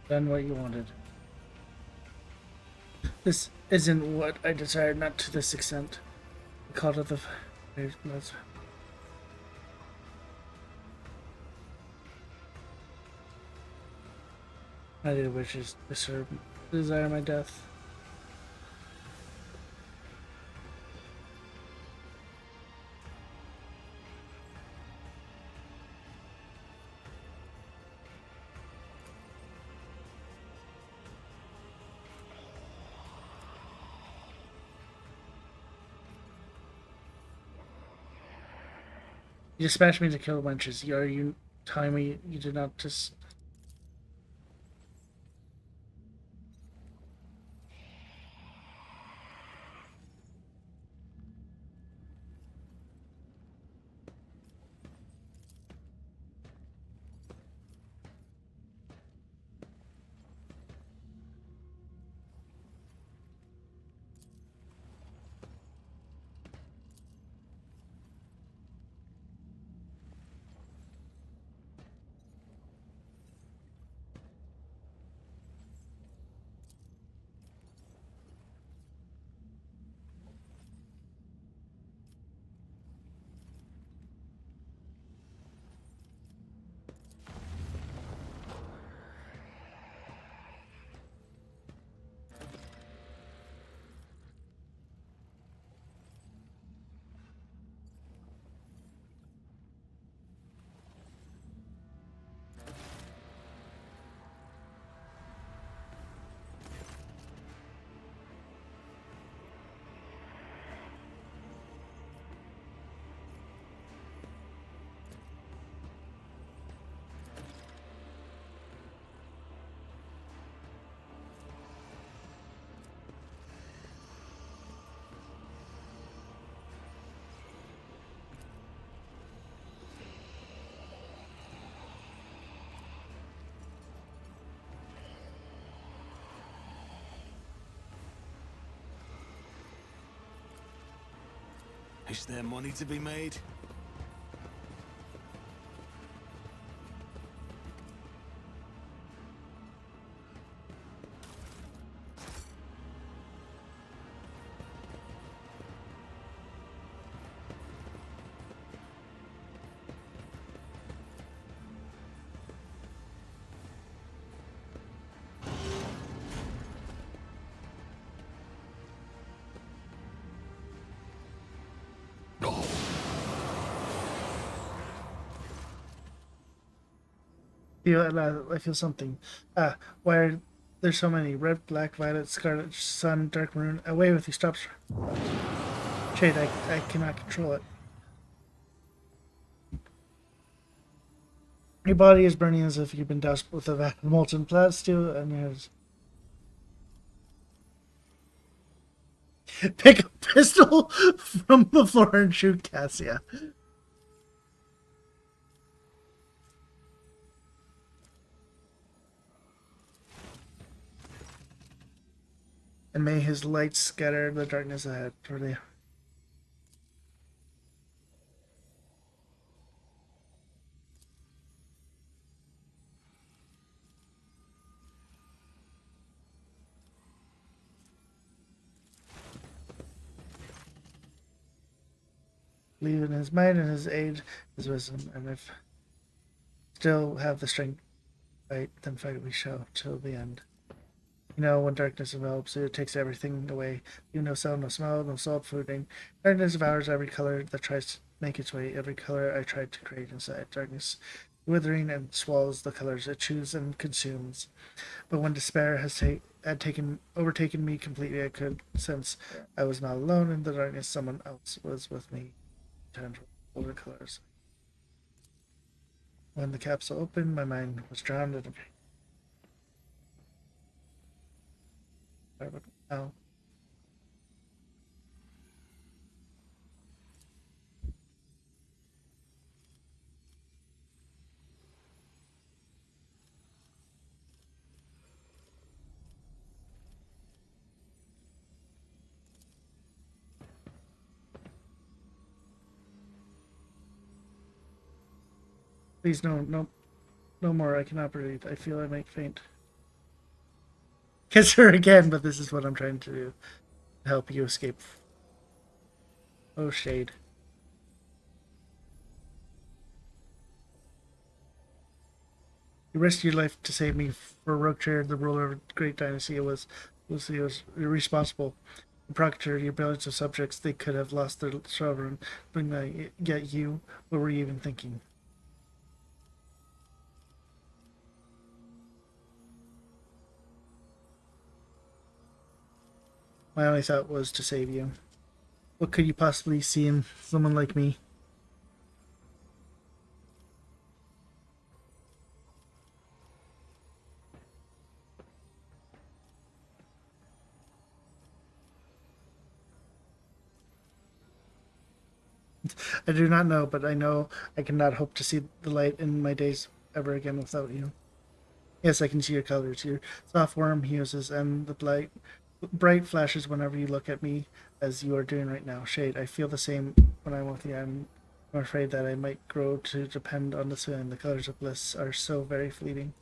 Done what you wanted. This isn't what I desired, not to this extent. I called it the... That's... I did wishes desire my death. You dispatched me to kill wenches. Are you telling me you did not just... Is there money to be made? I feel something. Why are there so many? Red, black, violet, scarlet, sun, dark maroon. Away with you, stop. Shade, I cannot control it. Your body is burning as if you've been doused with a vat of molten steel, and there's... Pick a pistol from the floor and shoot Cassia. And may his light scatter the darkness ahead for the... believe in his might and his aid, his wisdom, and if still have the strength to fight, then fight we shall till the end. You know, when darkness envelops, it takes everything away. You no sound, no smell, no salt, food, and darkness devours every color that tries to make its way, every color I tried to create inside. Darkness withering and swallows the colors it chews and consumes. But when despair had overtaken me completely, I could sense I was not alone in the darkness. Someone else was with me. Turned over colors. When the capsule opened, my mind was drowned in a now. Please, no more. I cannot breathe. I feel I might faint. Kiss her again, but this is what I'm trying to do. Help you escape. Oh, Shade. You risked your life to save me. For Rookchair, the ruler of a great dynasty, was irresponsible. In Proctor, your billions of subjects, they could have lost their sovereign, but yet you, what were you even thinking? My only thought was to save you. What could you possibly see in someone like me? I do not know, but I know I cannot hope to see the light in my days ever again without you. Yes, I can see your colors, your soft warm hues, and the bright flashes whenever you look at me, as you are doing right now. Shade, I feel the same when I'm with you. I'm afraid that I might grow to depend on this feeling. The colors of bliss are so very fleeting.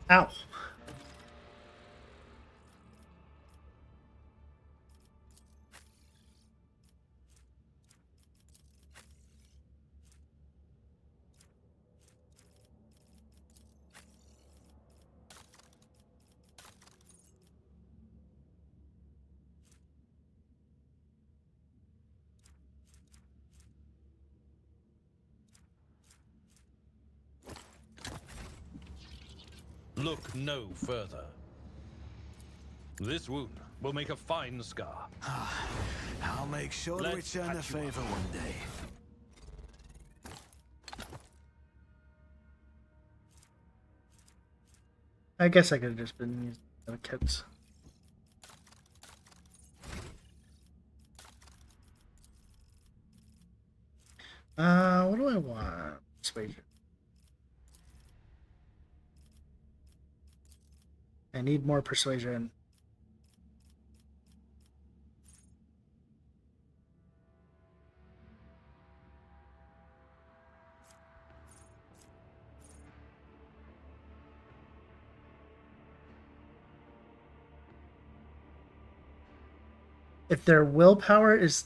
Ow. Look no further. This wound will make a fine scar. I'll make sure to return the favor one day. I guess I could have just been using the kits. What do I want? Persuasion. I need more persuasion. If their willpower is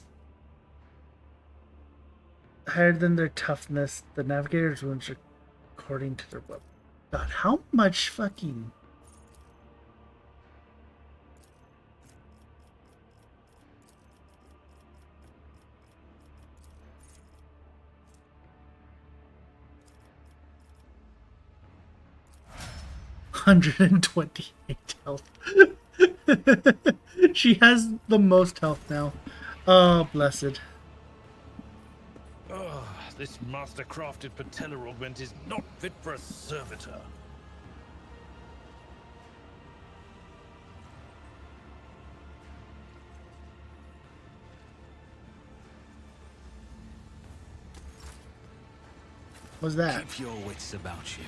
higher than their toughness, the navigator's wounds are according to their will. God, how much fucking... $128 health. She has the most health now. Oh, blessed. Ugh, this master-crafted patella augment is not fit for a servitor. What's that? Keep your wits about you.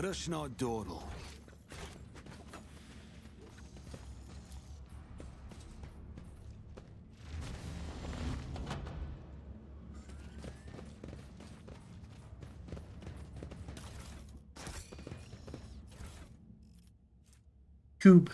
Let us not dawdle. Cube.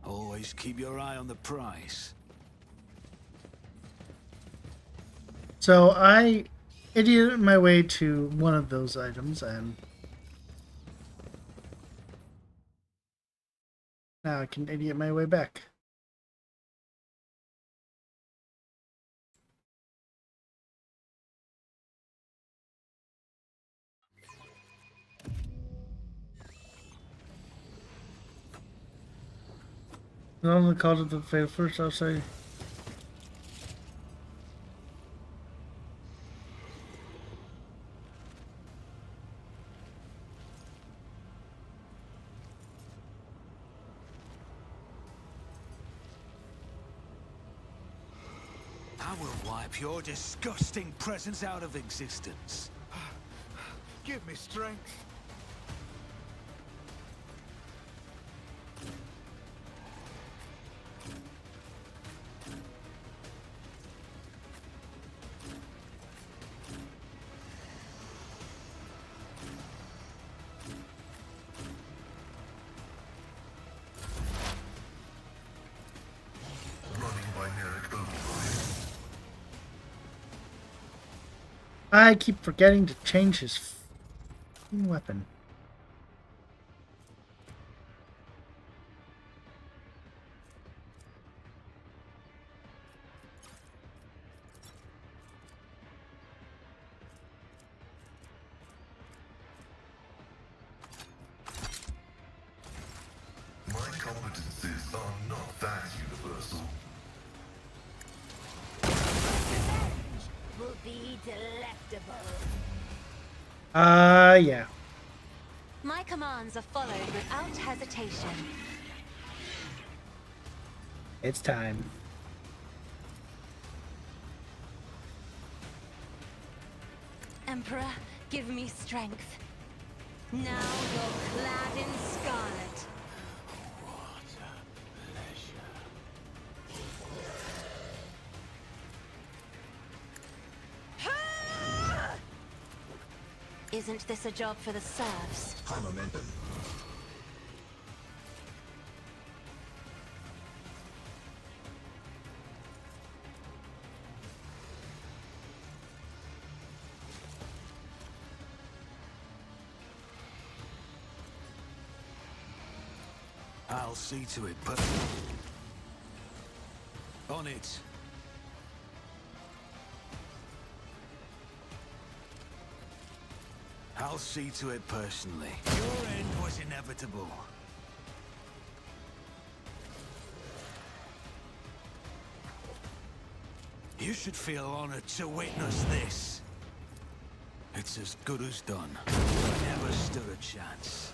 Always keep your eye on the prize. So I idioted my way to one of those items, and now I can idiot my way back. I only called it the fatal first, I'll say. I will wipe your disgusting presence out of existence. Give me strength. Running by Merrick override. I keep forgetting to change his f***ing weapon. My competencies are not that universal. Will be delectable. Yeah. My commands are followed without hesitation. It's time. Emperor, give me strength. Now you're clad in scarlet. Isn't this a job for the serfs? High momentum. I'll see to it, but... On it. I'll see to it personally. Your end was inevitable. You should feel honored to witness this. It's as good as done. Never stood a chance.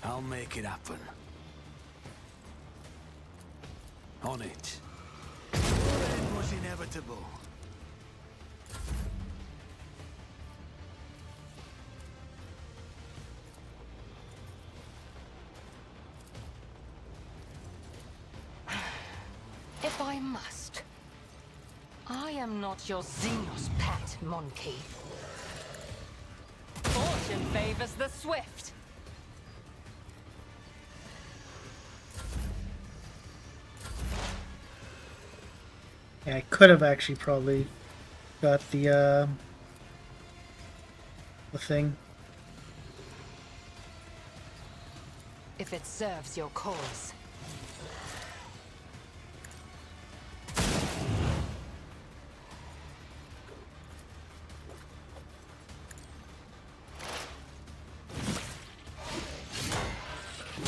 I'll make it happen. On it. Your end was inevitable. If I must. I am not your Xenos pet, monkey. Fortune favors the swift. Yeah, I could have actually probably got the thing. If it serves your cause.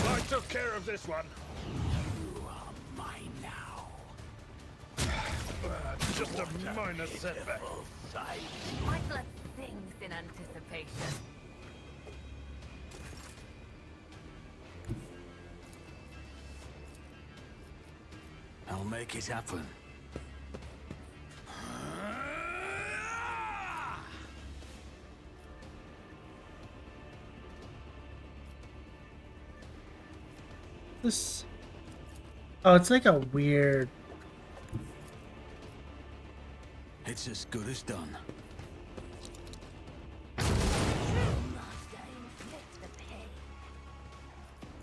I took care of this one. You are mine now. just a minor setback. My blood sings in anticipation. I'll make it happen. This. Oh, it's like a weird. It's as good as done.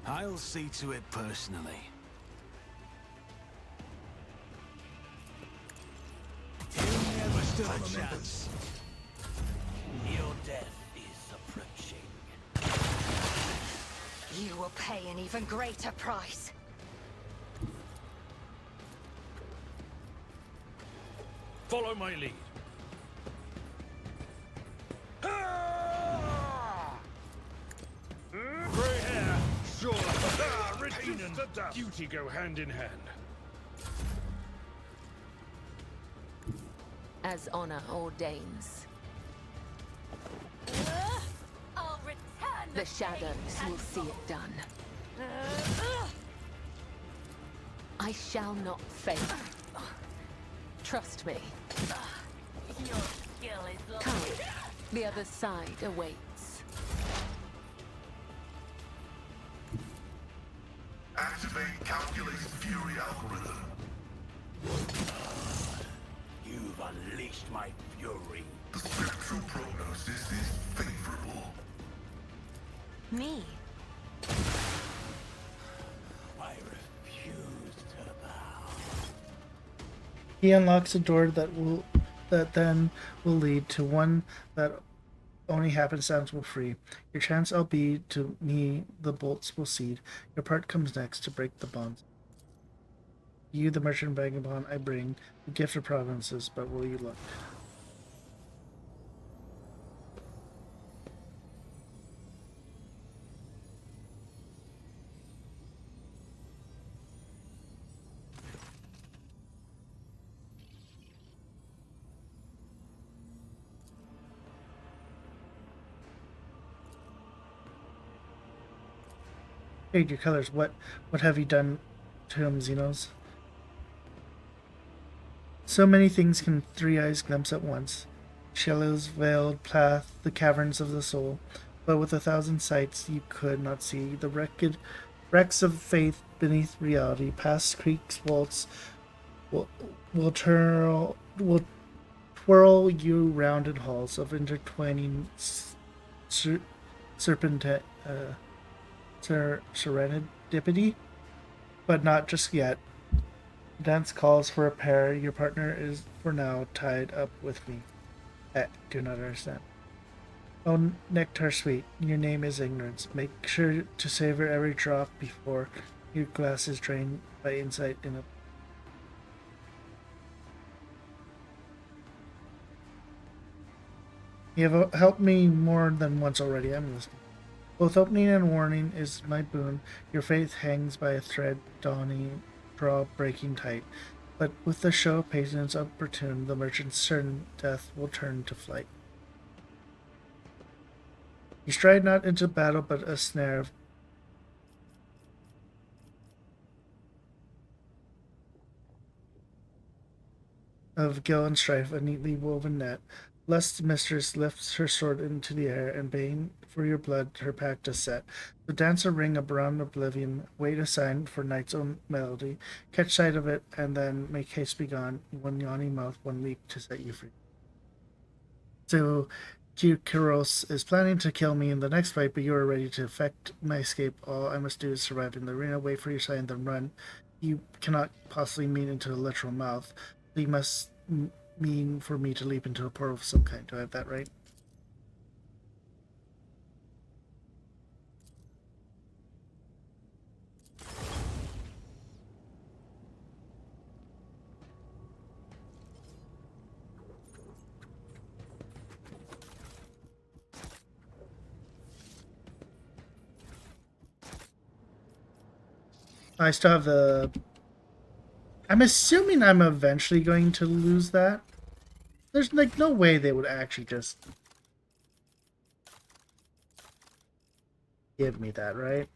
I'll see to it personally. You never stood a chance. Your death is approaching. You will pay an even greater price. Follow my lead. Grey hair, sword, routine and duty go hand in hand. As honor ordains. I'll return The shadows will see it done. I shall not fail. Trust me. Your skill is Come. The other side awaits. Activate Calculated Fury algorithm. You've unleashed my fury. The spectral prognosis is favorable. Me? I refuse to bow. He unlocks a door that then will lead to one that only happenstance will free. Your chance I'll be to me the bolts will seed. Your part comes next to break the bonds. You, the merchant vagabond, I bring the gift of provinces, but will you look? Fade your colors. What have you done to him, Xenos? So many things can three eyes glimpse at once. Shillow's veiled path, the caverns of the soul. But with 1,000 sights you could not see the wrecks of faith beneath reality. Past creeks, vaults will twirl you round in halls of intertwining serendipity, but not just yet. Dance calls for a pair. Your partner is for now tied up with me. Do not understand. Oh, nectar sweet, your name is ignorance. Make sure to savor every drop before your glass is drained by insight in a. You have helped me more than once already. I'm listening. Both opening and warning is my boon. Your faith hangs by a thread, dawning, draw breaking tight. But with the show of patience opportune, the merchant's certain death will turn to flight. You stride not into battle, but a snare of guile and strife, a neatly woven net. Lust's mistress lifts her sword into the air, and baying for your blood her pact does set. The dancer ring around oblivion, wait a sign for night's own melody. Catch sight of it, and then make haste be gone. One yawning mouth, one leap to set you free. So, Kyros is planning to kill me in the next fight, but you are ready to effect my escape. All I must do is survive in the arena, wait for your sign, then run. You cannot possibly mean into a literal mouth. You must mean for me to leap into a portal of some kind. Do I have that right? I still have the I'm assuming I'm eventually going to lose that. There's like no way they would actually just give me that, right?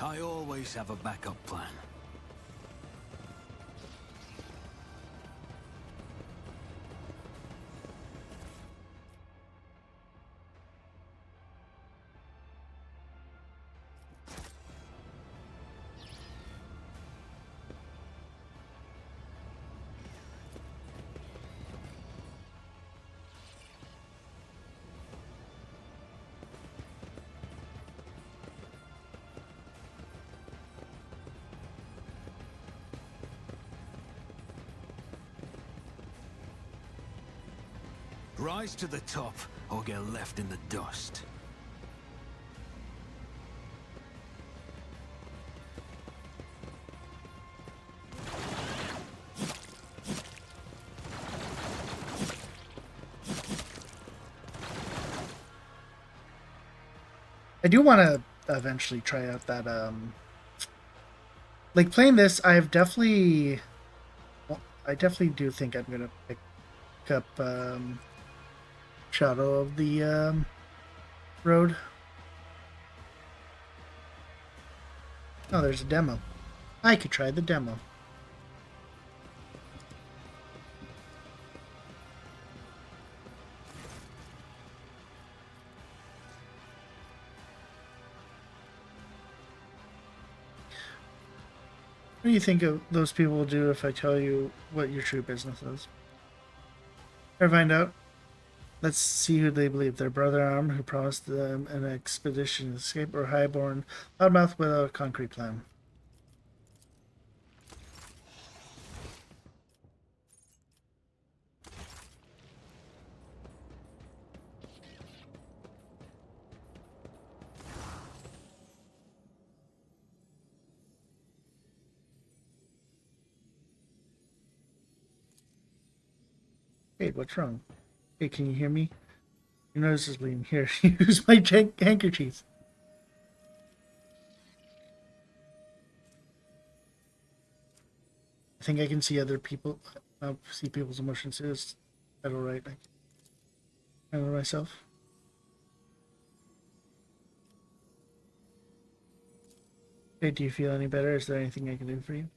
I always have a backup plan. Rise to the top, or get left in the dust. I do want to eventually try out that, like playing this, I definitely do think I'm gonna pick up, Shadow of the, Road. Oh, there's a demo. I could try the demo. What do you think of those people will do if I tell you what your true business is? Or find out. Let's see who they believe. Their brother armed who promised them an expedition to escape, or highborn loudmouth without a concrete plan. Hey, what's wrong? Hey, can you hear me? Your nose is bleeding. Here, use my handkerchief. I think I can see other people. See people's emotions. Is that all right? I know myself. Hey, do you feel any better? Is there anything I can do for you?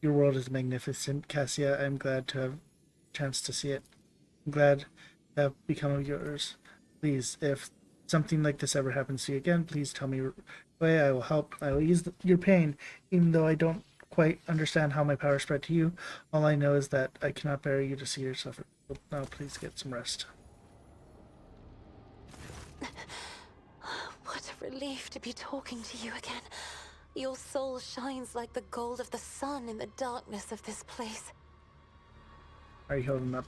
Your world is magnificent, Cassia. I'm glad to have a chance to see it. I'm glad to have become of yours. Please, if something like this ever happens to you again, please tell me away. I will help. I will ease your pain, even though I don't quite understand how my power spread to you. All I know is that I cannot bear you to see your suffer. Now, please get some rest. What a relief to be talking to you again. Your soul shines like the gold of the sun in the darkness of this place. Are you holding up?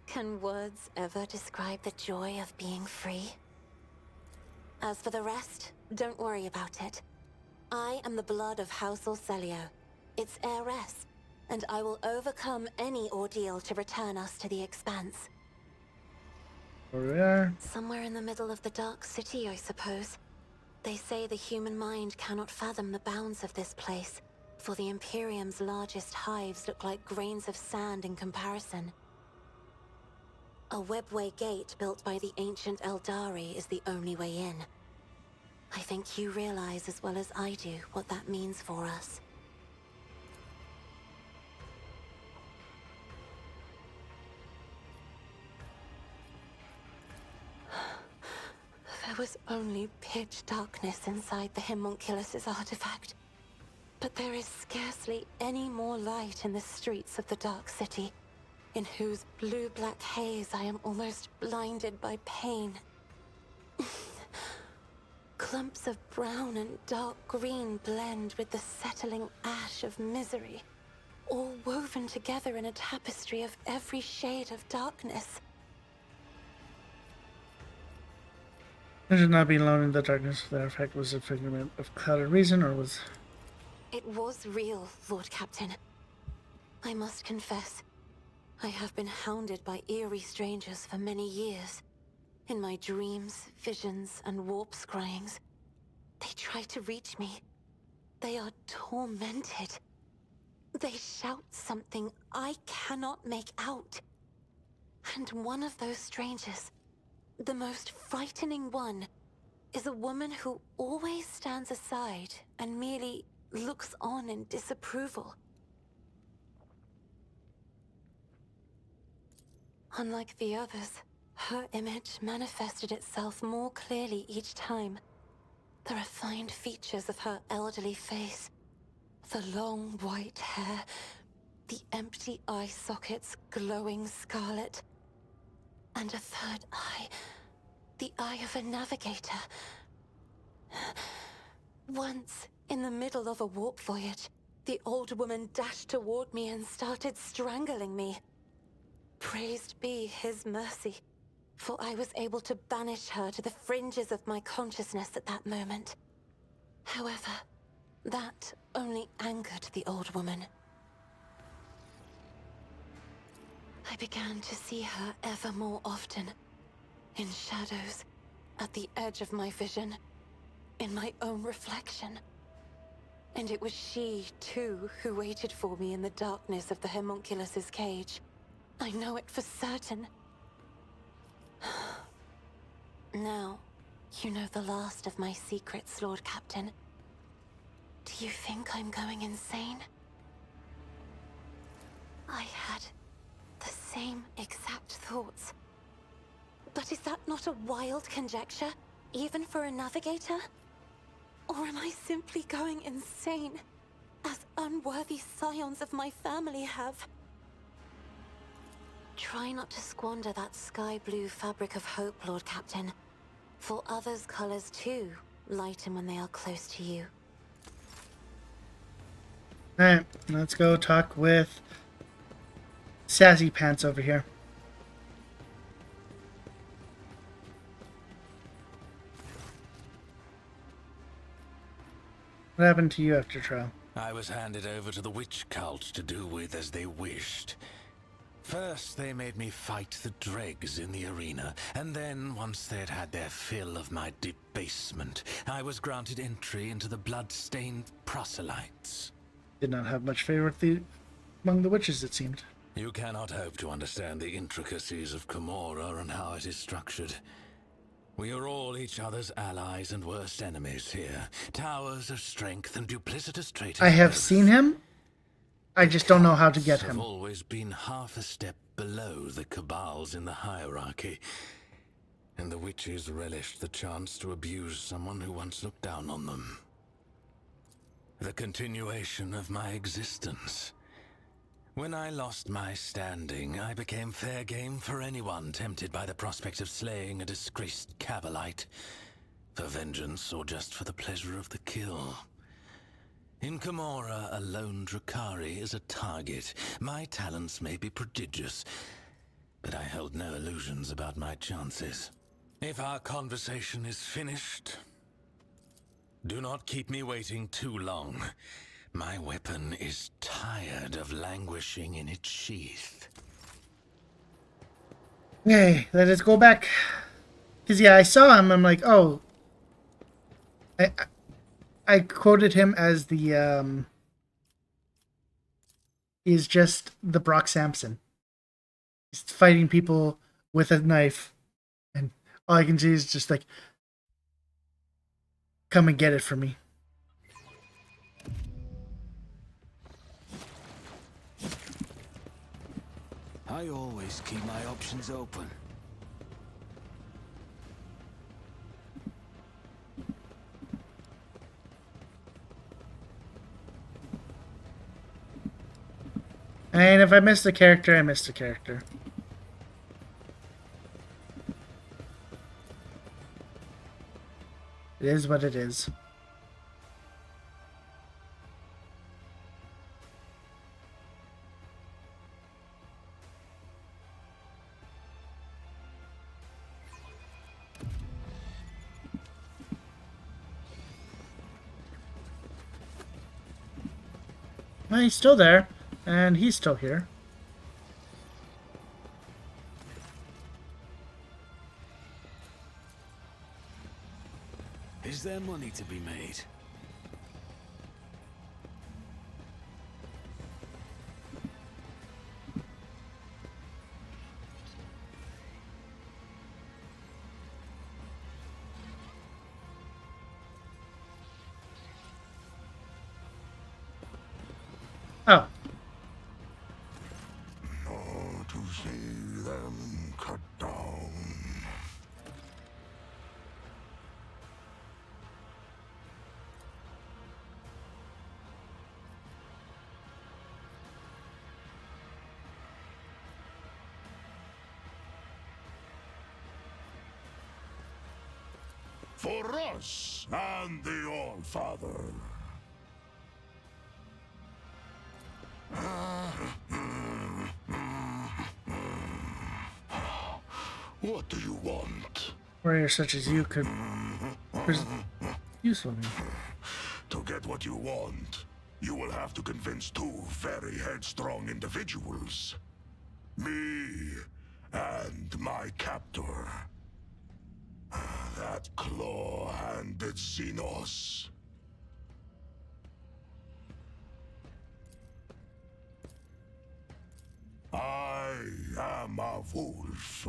Can words ever describe the joy of being free? As for the rest, don't worry about it. I am the blood of House Orcelio, its heiress, and I will overcome any ordeal to return us to the Expanse. Where we are. Somewhere in the middle of the Dark City, I suppose. They say the human mind cannot fathom the bounds of this place, for the Imperium's largest hives look like grains of sand in comparison. A webway gate built by the ancient Eldari is the only way in. I think you realize as well as I do what that means for us. There was only pitch darkness inside the Homunculus' artifact. But there is scarcely any more light in the streets of the Dark City, in whose blue-black haze I am almost blinded by pain. Clumps of brown and dark green blend with the settling ash of misery. all woven together in a tapestry of every shade of darkness. I should not be alone in the darkness. The artifact was a figment of clouded reason, or was... It was real, Lord Captain. I must confess, I have been hounded by eerie strangers for many years. In my dreams, visions, and warp scryings, they try to reach me. They are tormented. They shout something I cannot make out. And one of those strangers, the most frightening one, is a woman who always stands aside and merely looks on in disapproval. Unlike the others, her image manifested itself more clearly each time. The refined features of her elderly face, the long white hair, the empty eye sockets glowing scarlet, and a third eye, the eye of a navigator. Once, in the middle of a warp voyage, the old woman dashed toward me and started strangling me. Praised be his mercy, for I was able to banish her to the fringes of my consciousness at that moment. However, that only angered the old woman. I began to see her ever more often, in shadows, at the edge of my vision, in my own reflection. And it was she, too, who waited for me in the darkness of the homunculus's cage. I know it for certain. Now, you know the last of my secrets, Lord Captain. Do you think I'm going insane? I had the same exact thoughts. But is that not a wild conjecture, even for a navigator? Or am I simply going insane, as unworthy scions of my family have? Try not to squander that sky blue fabric of hope, Lord Captain. For others' colors too lighten when they are close to you. Alright, let's go talk with Sassy Pants over here. What happened to you after trial? I was handed over to the witch cult to do with as they wished. First, they made me fight the dregs in the arena, and then, once they'd had their fill of my debasement, I was granted entry into the blood-stained proselytes. Did not have much favor among the witches, it seemed. You cannot hope to understand the intricacies of Camorra and how it is structured. We are all each other's allies and worst enemies here. Towers of strength and duplicitous traitors. I have seen him. I just don't know how to get him. Have always been half a step below the cabals in the hierarchy, and the witches relished the chance to abuse someone who once looked down on them. The continuation of my existence. When I lost my standing, I became fair game for anyone tempted by the prospect of slaying a disgraced Cabalite, for vengeance or just for the pleasure of the kill. In Camorra, a lone Drukhari is a target. My talents may be prodigious, but I held no illusions about my chances. If our conversation is finished, do not keep me waiting too long. My weapon is tired of languishing in its sheath. Okay, let us go back. Because, yeah, I saw him. I'm like, oh. I quoted him as the, he's just the Brock Sampson. He's fighting people with a knife. And all I can see is just like, come and get it for me. I always keep my options open. And if I missed a character, I missed a character. It is what it is. Well, he's still there, and he's still here. Is there money to be made? Oh. Oh, to see them cut down. For us and the All-Father. What do you want? Warriors such as you could use me. To get what you want, you will have to convince two very headstrong individuals. Me and my captor. That claw-handed Xenos. I am a wolf.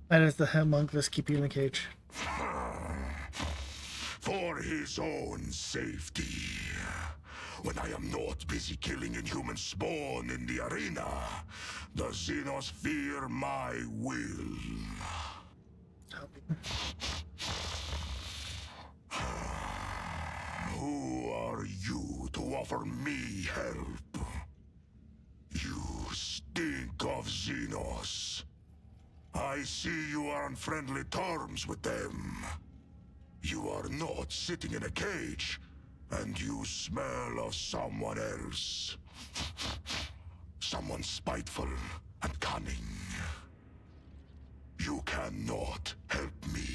Why does the homunculus keep you in a cage? For his own safety. When I am not busy killing inhuman spawn in the arena, the Xenos fear my will. Who are you to offer me help? You stink of Xenos. I see you are on friendly terms with them. You are not sitting in a cage, and you smell of someone else. Someone spiteful and cunning. You cannot help me.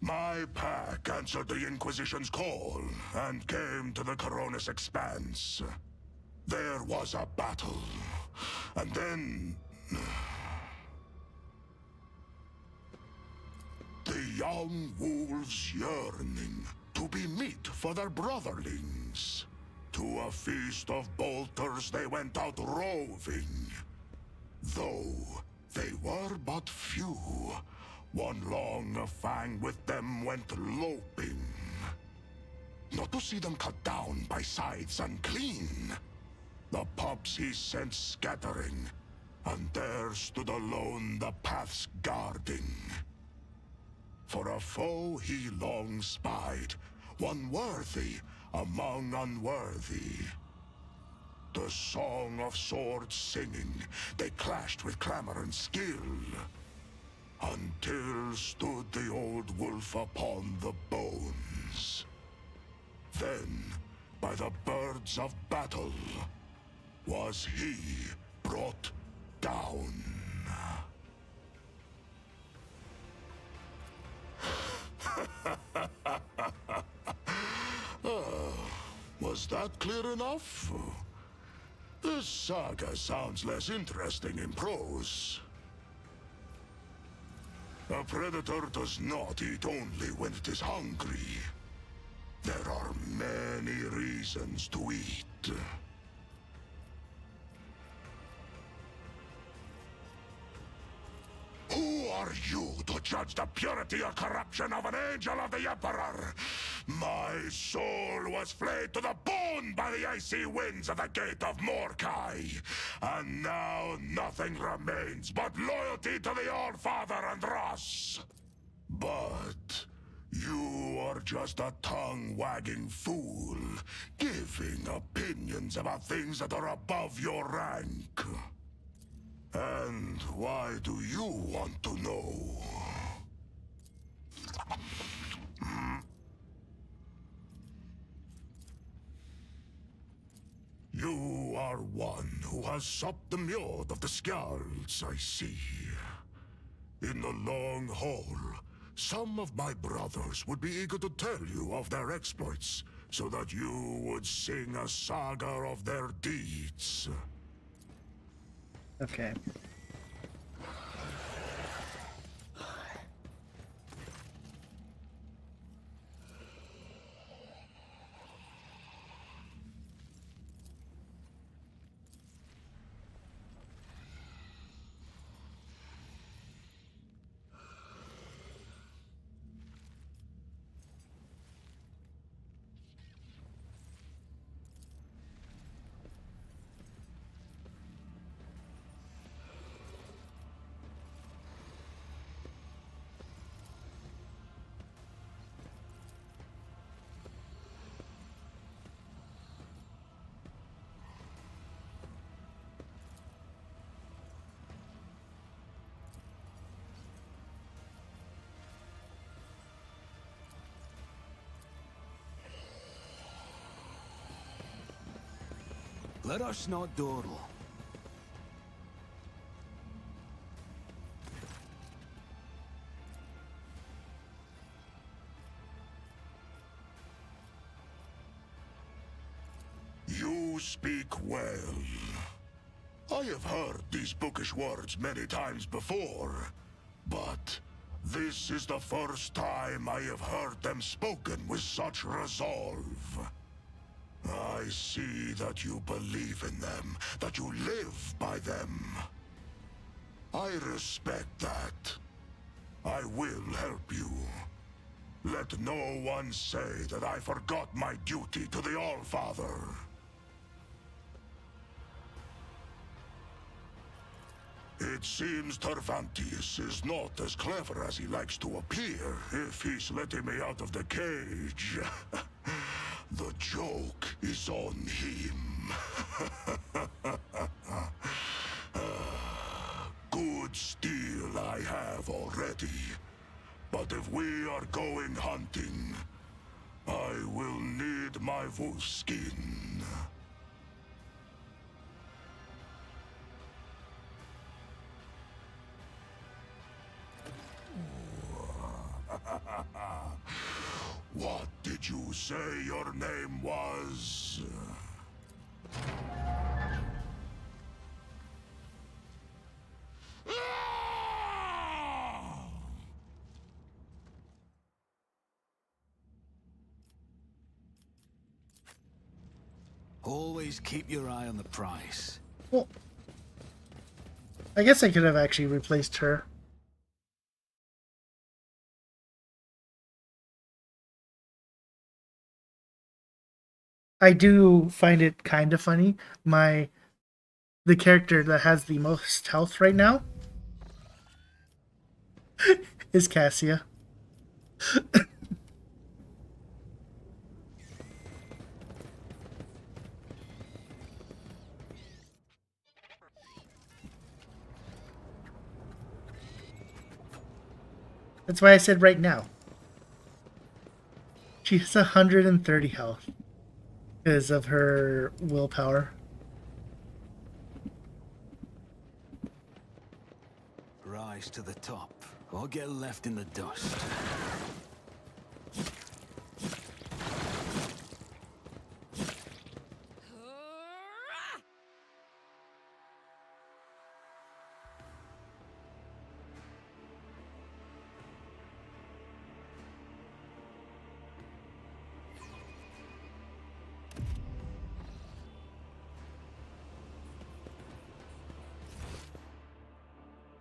My pack answered the Inquisition's call and came to the Coronis Expanse. There was a battle, and then... the young wolves yearning to be meat for their brotherlings. To a feast of bolters they went out roving. Though they were but few, one long fang with them went loping. Not to see them cut down by scythes unclean. The pups he sent scattering, and there stood alone the paths guarding. For a foe he long spied, one worthy among unworthy. The song of swords singing, they clashed with clamor and skill, until stood the old wolf upon the bones. Then, by the birds of battle, was he brought down. Was that clear enough? This saga sounds less interesting in prose. A predator does not eat only when it is hungry. There are many reasons to eat. Who are you to judge the purity or corruption of an angel of the Emperor? My soul was flayed to the bone by the icy winds of the Gate of Morkai. And now nothing remains but loyalty to the All-Father and Ross. But you are just a tongue-wagging fool, giving opinions about things that are above your rank. And why do you want to know? You are one who has supped the mute of the Skjalds, I see. In the long haul, some of my brothers would be eager to tell you of their exploits, so that you would sing a saga of their deeds. Okay. Let us not dawdle. You speak well. I have heard these bookish words many times before, but this is the first time I have heard them spoken with such resolve. I see that you believe in them, that you live by them. I respect that. I will help you. Let no one say that I forgot my duty to the Allfather. It seems Tervantius is not as clever as he likes to appear if he's letting me out of the cage. The joke is on him. Good steel I have already. But if we are going hunting, I will need my wolf skin. What did you say your name was? Always keep your eye on the prize. Well, I guess I could have actually replaced her. I do find it kind of funny. The character that has the most health right now is Cassia. That's why I said right now. She has 130 health because of her willpower. Rise to the top, or get left in the dust.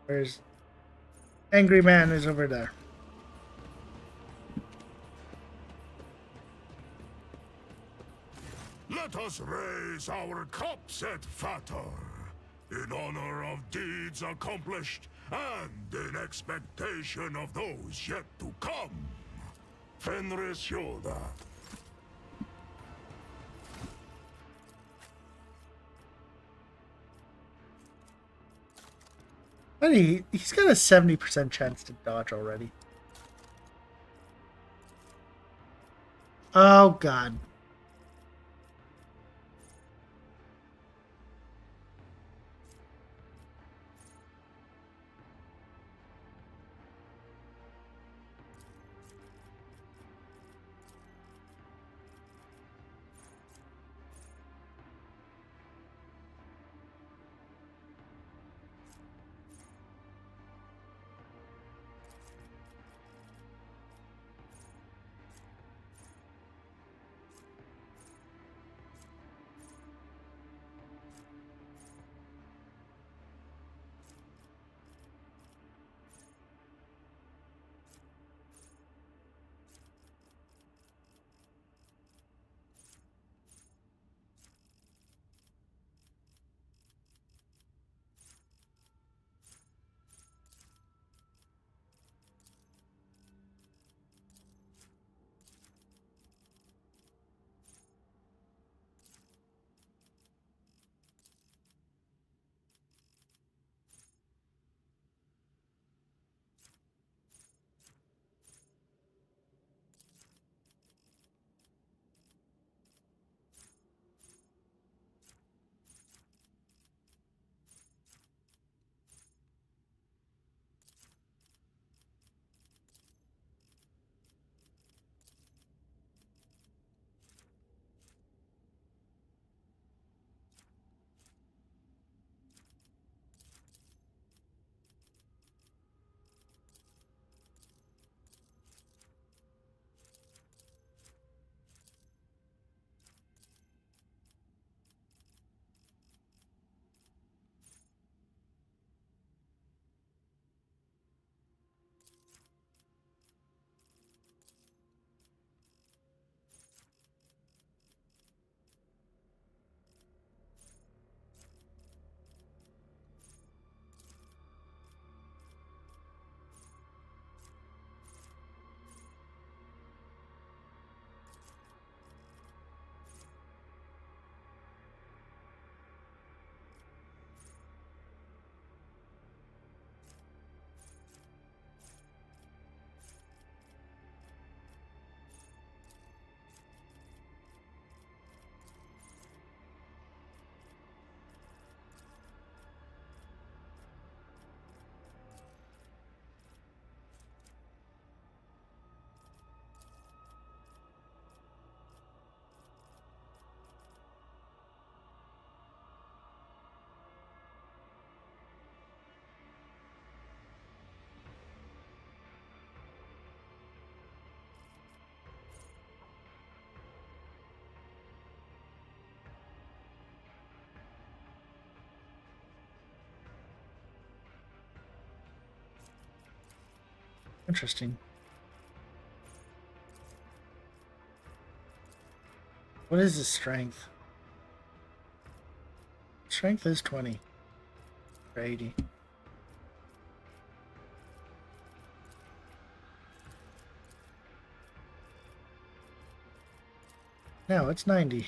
Where's Angry Man is over there. Let us raise our cups at Fatar, in honor of deeds accomplished and in expectation of those yet to come. Fenris Yoda. He's got a 70% chance to dodge already. Oh god. Interesting. What is his strength? Strength is 20 or 80. No, it's 90.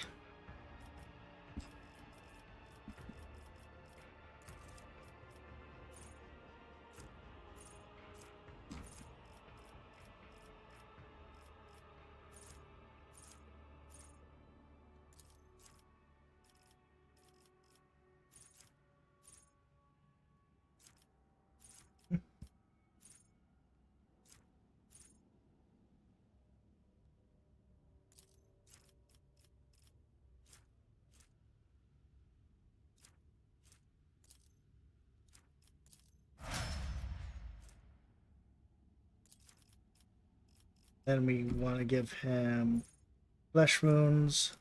Then we want to give him flesh wounds.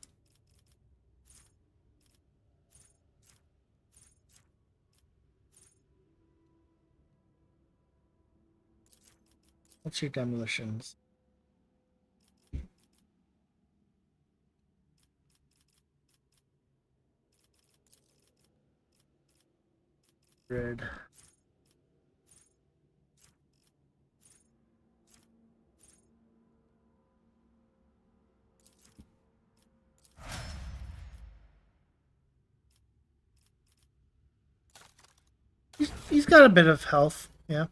What's your demolitions? Red. He's got a bit of health, yeah.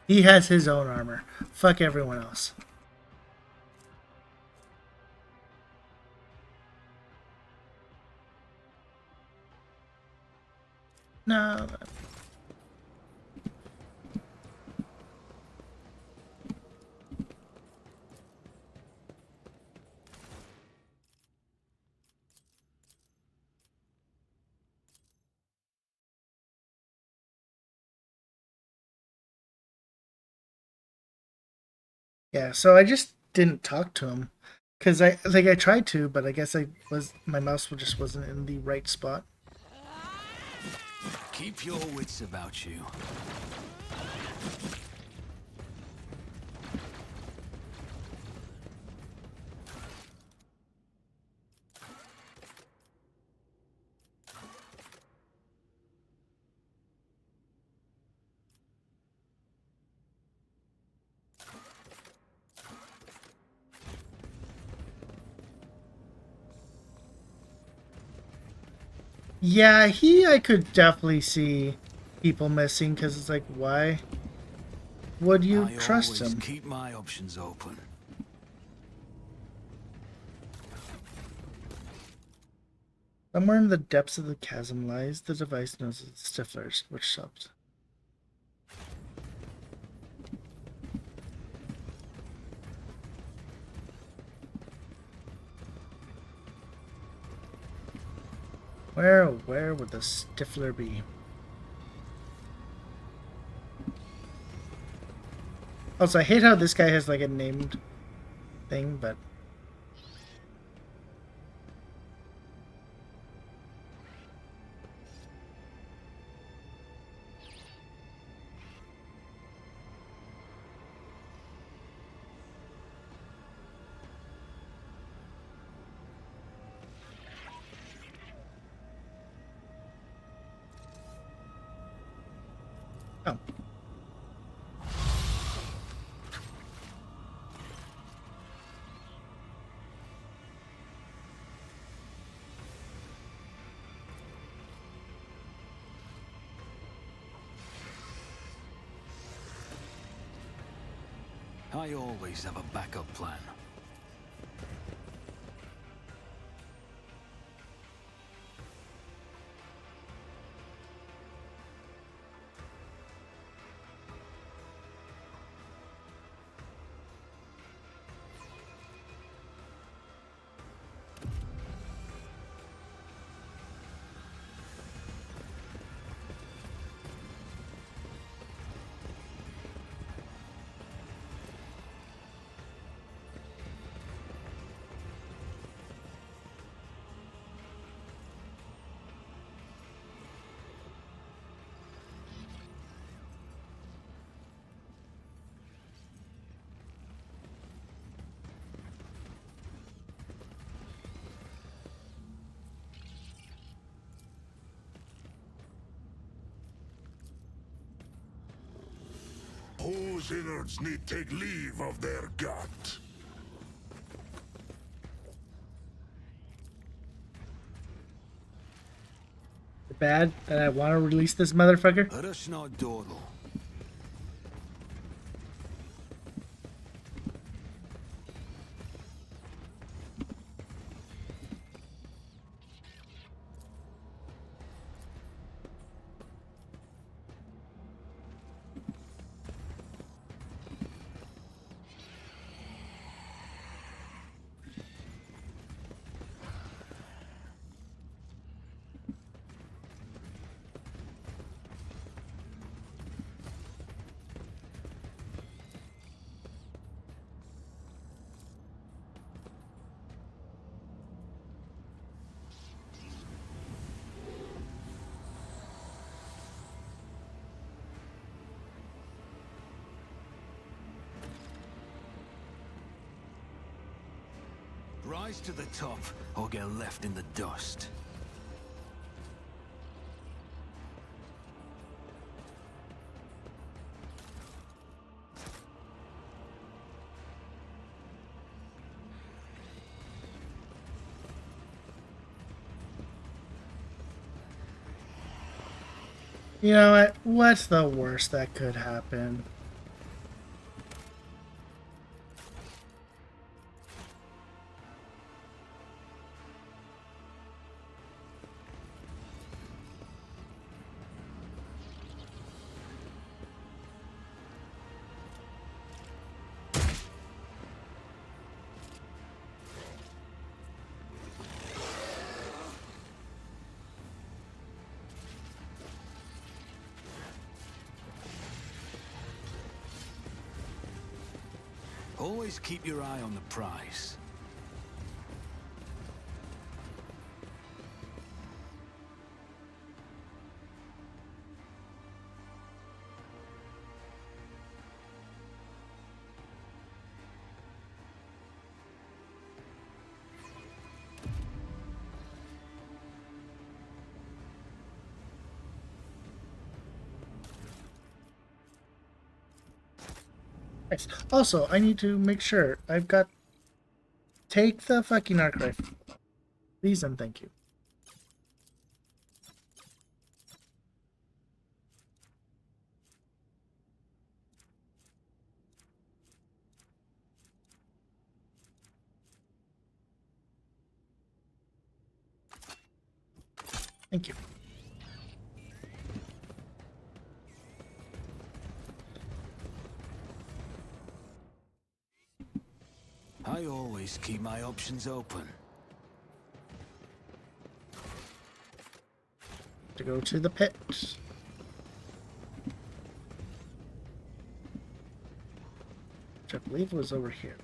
He has his own armor. Fuck everyone else. No. Yeah, so I just didn't talk to him because I tried to, but I guess my mouse just wasn't in the right spot. Keep your wits about you. Yeah, I could definitely see people missing because it's like, why would you trust him? Keep my options open. Somewhere in the depths of the chasm lies the device known as the Stiflers, which stopped. Where would the Stifler be? Also, I hate how this guy has like a named thing, but oh. I always have a backup plan. Whose innards need take leave of their gut? Bad that I want to release this motherfucker. Rush not dawdle. Rise to the top, or get left in the dust. You know what? What's the worst that could happen? Always keep your eye on the prize. Nice. Also, I need to make sure I've got... Take the fucking arc rifle. Please and thank you. Thank you. I always keep my options open. To go to the pit. Which I believe was over here.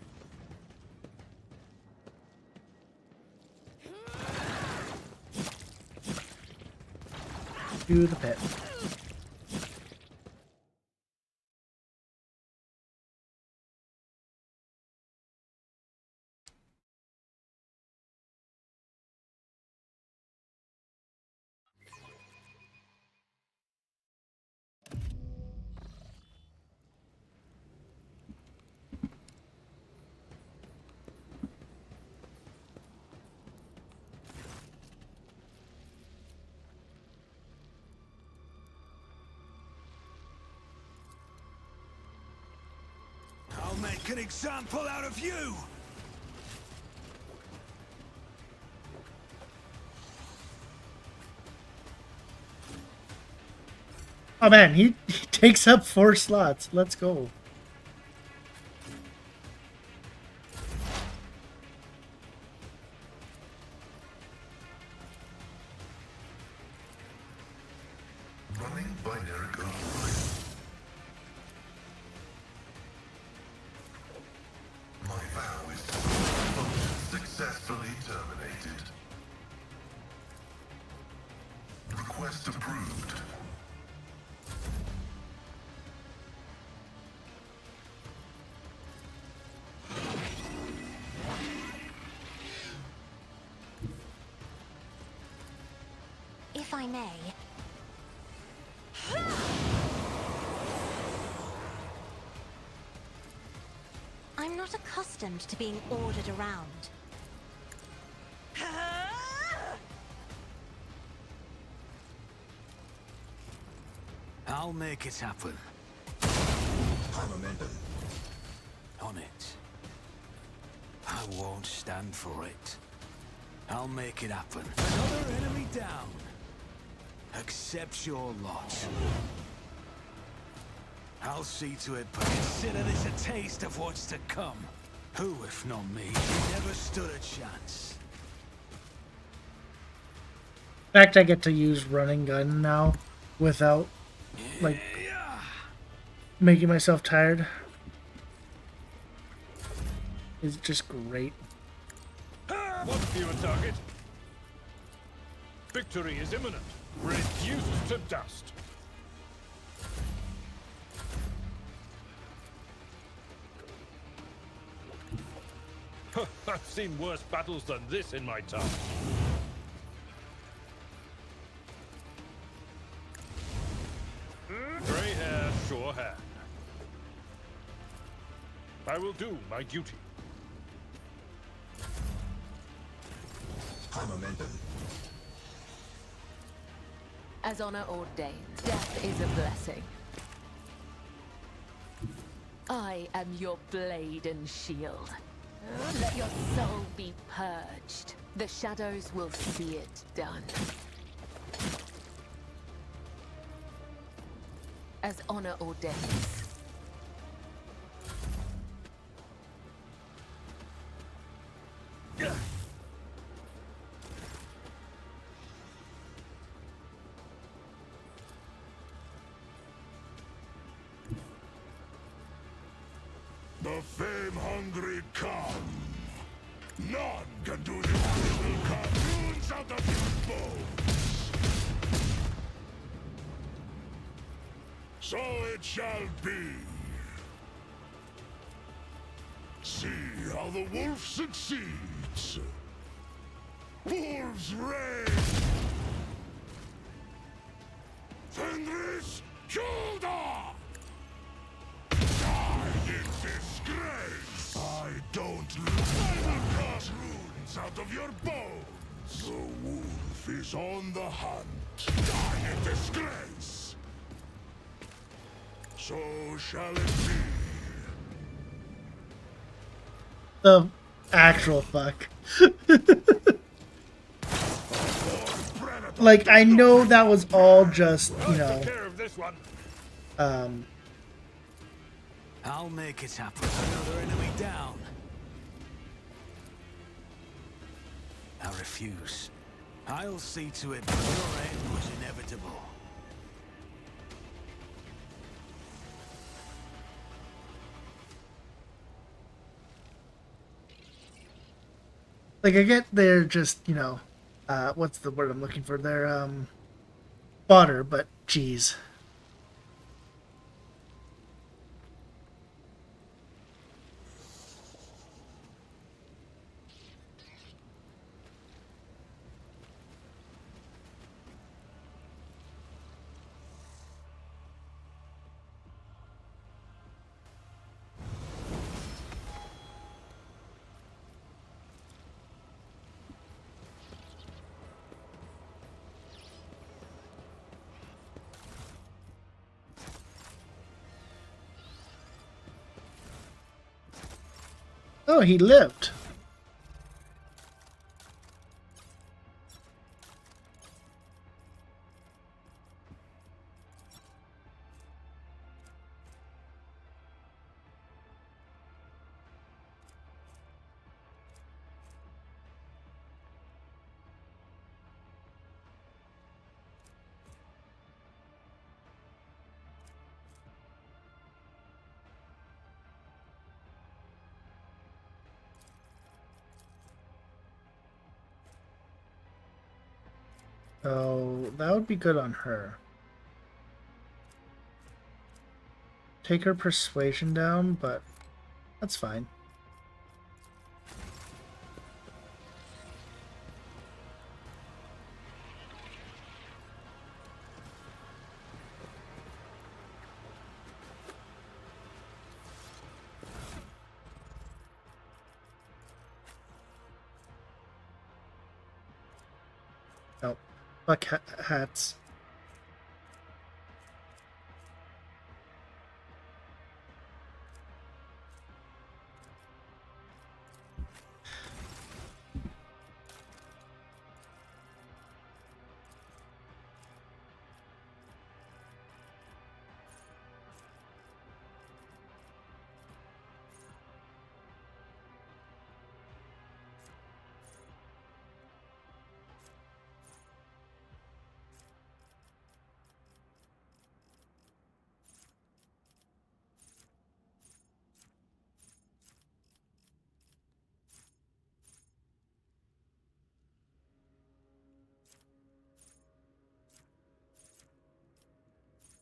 To the pit. I'll make an example out of you! Oh man, he takes up 4 slots. Let's go. Running binary online. My vow is function successfully terminated. Request approved. If I may. I'm not accustomed to being ordered around. I'll make it happen. On it. I won't stand for it. I'll make it happen. Another enemy down. Accept your lot. I'll see to it, but consider this a taste of what's to come. Who, if not me, never stood a chance? In fact, I get to use running gun now without, like, making myself tired. It's just great. One fewer target. Victory is imminent. Reduced to dust. I've seen worse battles than this in my time. Grey hair, sure hand. I will do my duty. As honor ordains, death is a blessing. I am your blade and shield. Let your soul be purged. The shadows will see it done. As honor ordains. The fame-hungry come. None can do the evil cartoons out of your bones. So it shall be. See how the wolf succeeds. Wolves reign. Fenris Kilda! Die in disgrace! I don't cast runes out of your bones! The wolf is on the hunt. Die in disgrace! So shall it be. The actual fuck. Born predator Like, I know that was all just, you I'll know, take care of this one. I'll make it happen. Another enemy down. I refuse. I'll see to it that your end was inevitable. like, I get they're just, you know, what's the word I'm looking for? They're, fodder, but geez. Oh, he lived. Oh, that would be good on her. Take her persuasion down, but that's fine. Oh, fuck hats.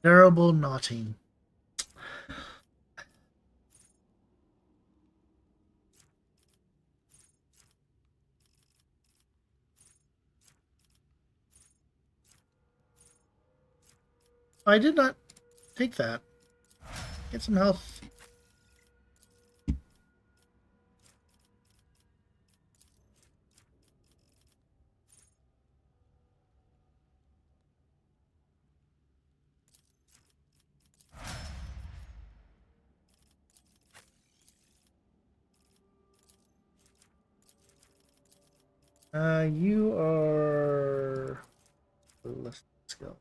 Terrible knotting. I did not take that. Get some health. You are... Let's go.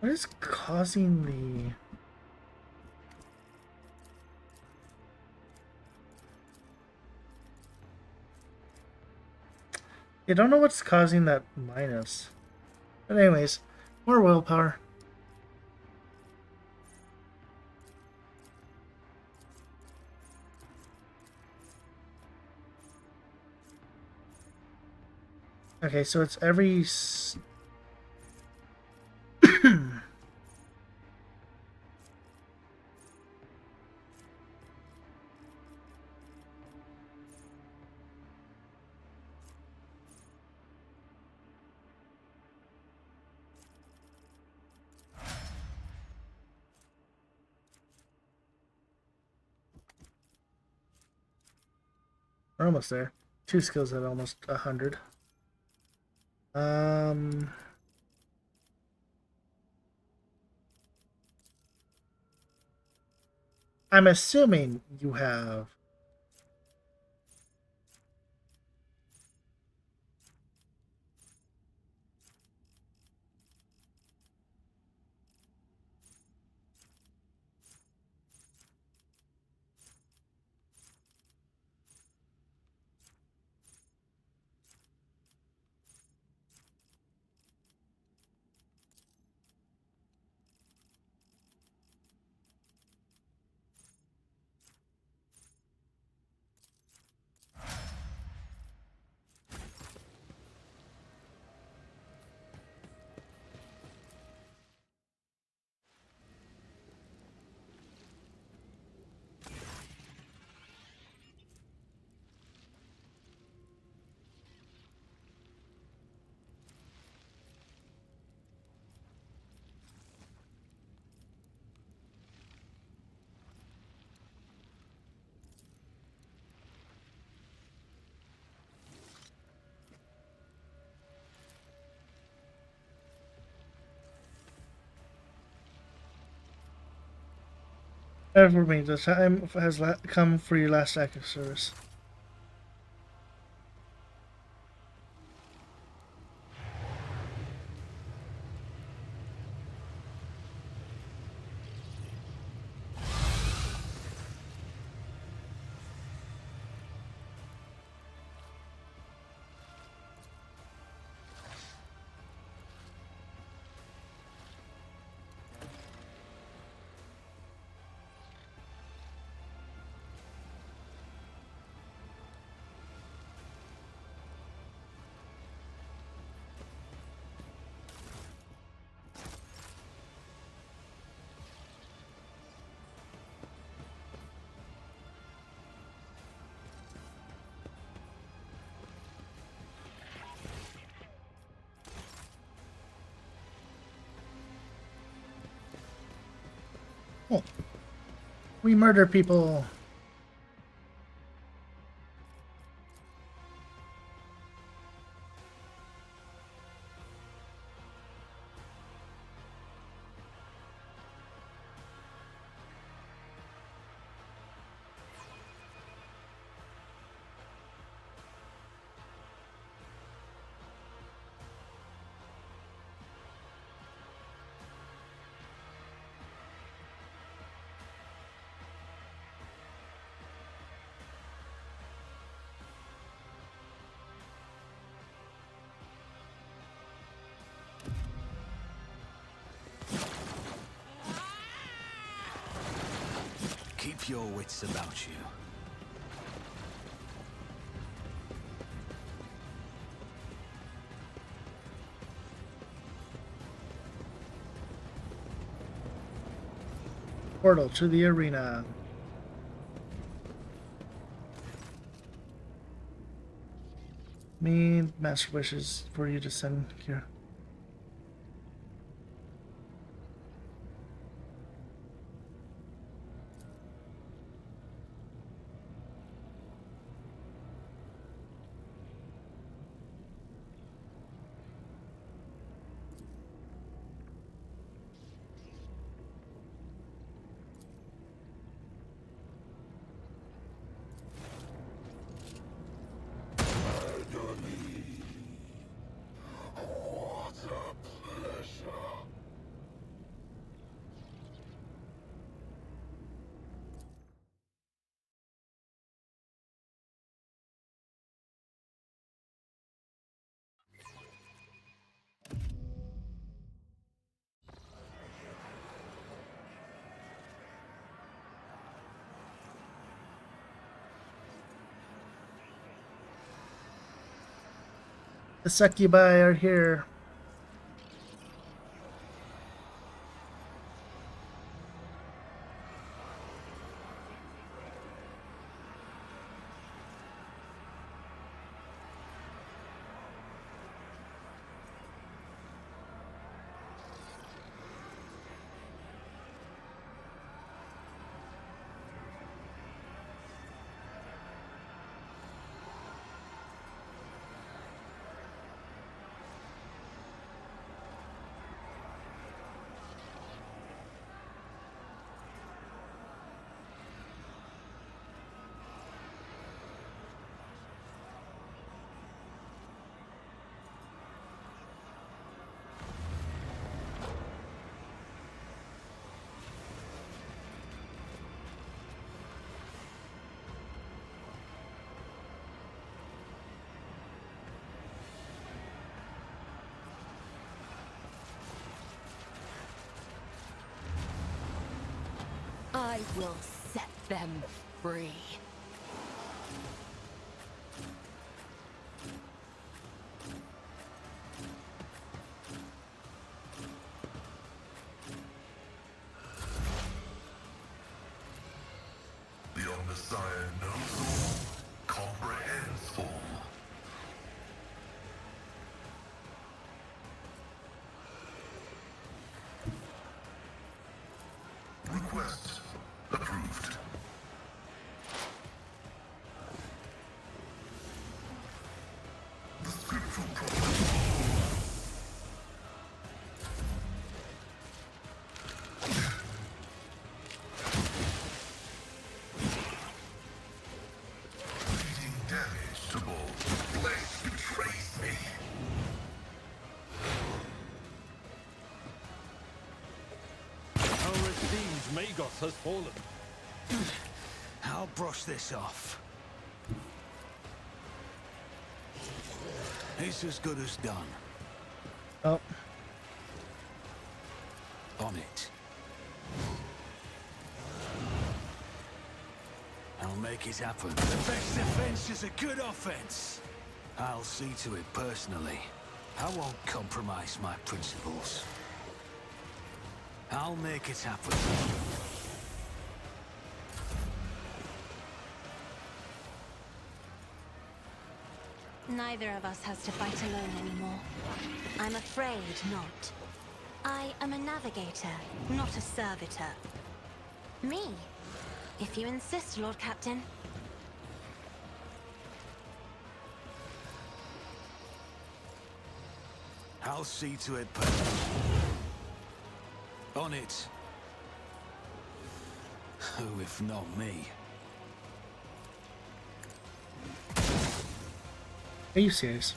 What is causing the... I don't know what's causing that minus. But anyways, More willpower. Okay, so it's every... We're almost there. 2 skills at almost 100. I'm assuming you have... Ever me, the time has come for your last act of service. Oh. We murder people. Keep your wits about you. Portal to the arena. Me, Master wishes for you to send here. The succubi are here. I will set them free. The Omnissiah knows all, comprehends all. Request approved. The scriptural prophet. Bleeding damage to both. Flesh betrays me. Our esteemed Magos has fallen. I'll brush this off. It's as good as done. Oh, On it. I'll make it happen. The best defense is a good offense. I'll see to it personally. I won't compromise my principles. I'll make it happen. Neither of us has to fight alone anymore. I'm afraid not. I am a navigator, not a servitor. Me, if you insist, Lord Captain. I'll see to it personally. On it. Who if not me? are you serious?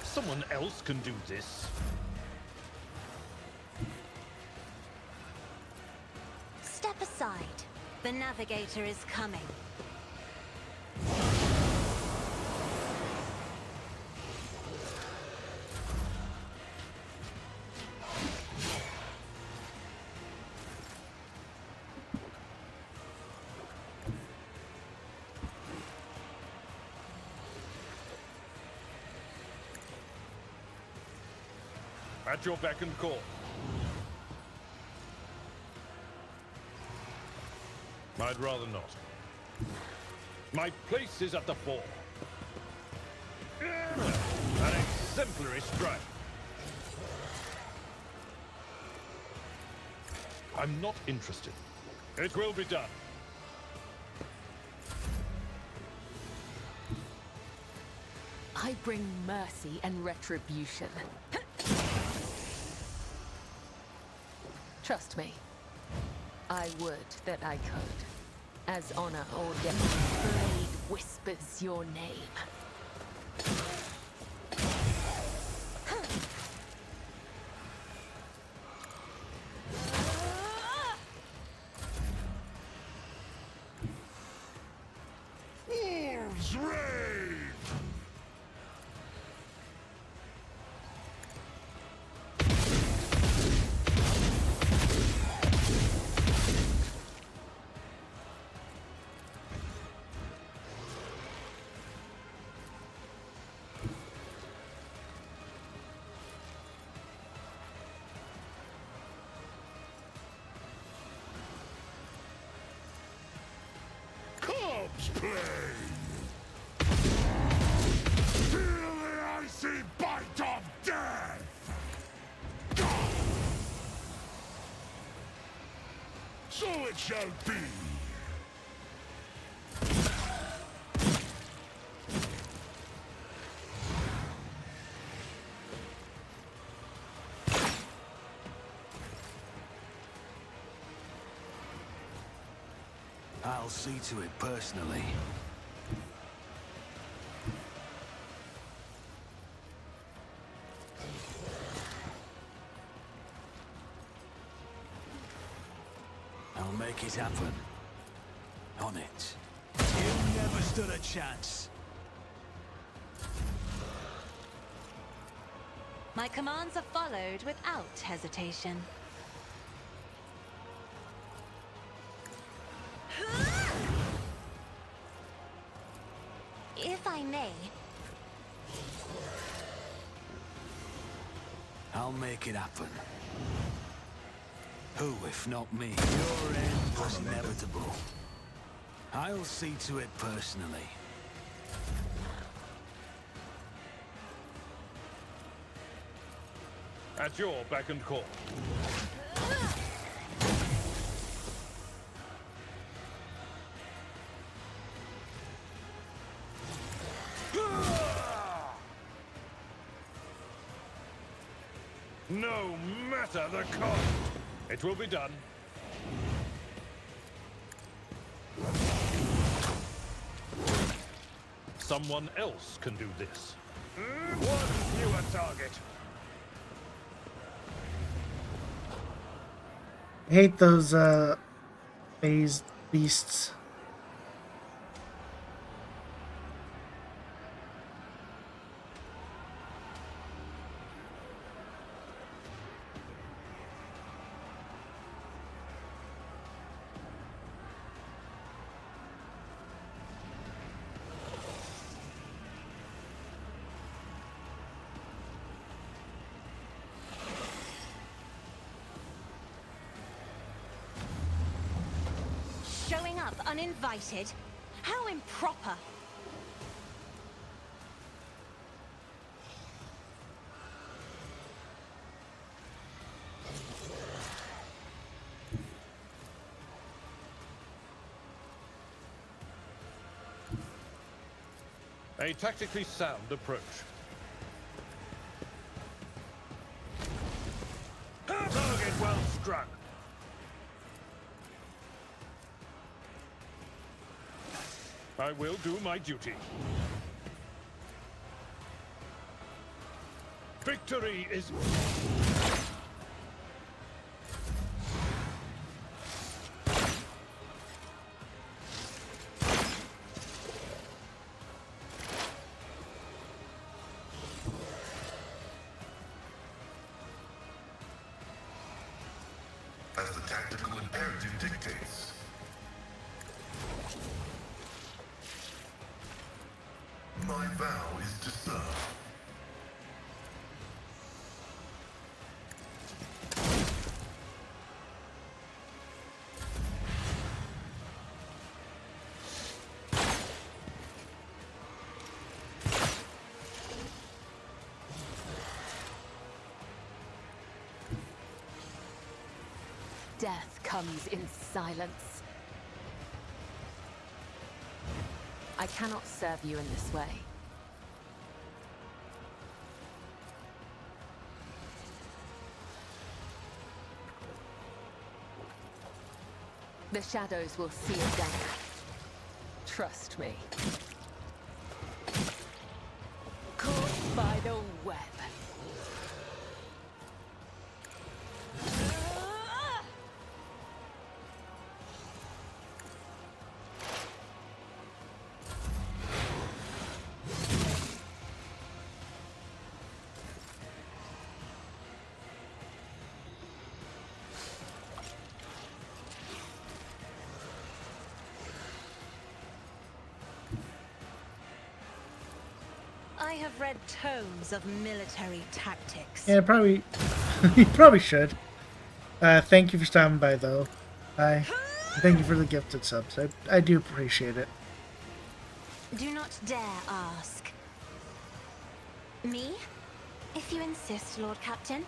Someone else can do this. Step aside. The navigator is coming. At your beck and call. I'd rather not. My place is at the fore. An exemplary strike. I'm not interested. It will be done. I bring mercy and retribution. Trust me. I would that I could. As honor ordained, blade whispers your name. Wolves rave! God's plane. Feel the icy bite of death. So it shall be. I'll see to it personally. I'll make it happen. On it. You never stood a chance. My commands are followed without hesitation. If I may. I'll make it happen. Who, if not me? Your end was inevitable. I'll see to it personally. At your beck and call. No matter the cost, it will be done. Someone else can do this. One fewer target. I hate those phased beasts. Showing up uninvited? How improper! A tactically sound approach. Target well struck. I will do my duty. Victory is... As the tactical imperative dictates. My vow is to serve. Death comes in silence. I cannot serve you in this way. The shadows will see it down. Trust me. Caught by the web. I have read tomes of military tactics. Yeah, probably. You probably should. Thank you for stopping by, though. Thank you for the gifted subs. I do appreciate it. Do not dare ask. Me? If you insist, Lord Captain.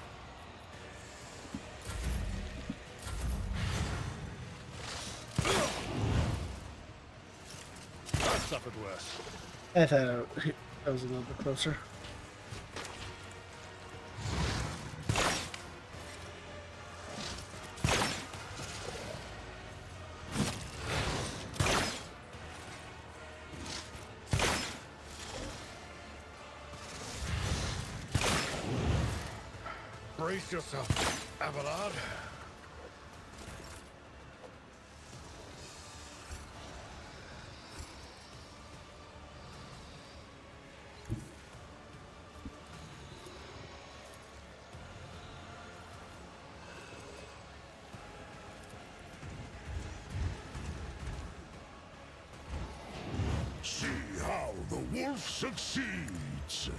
I've suffered worse. I thought that was a little bit closer. Brace yourself, Abelard. See how the wolf succeeds.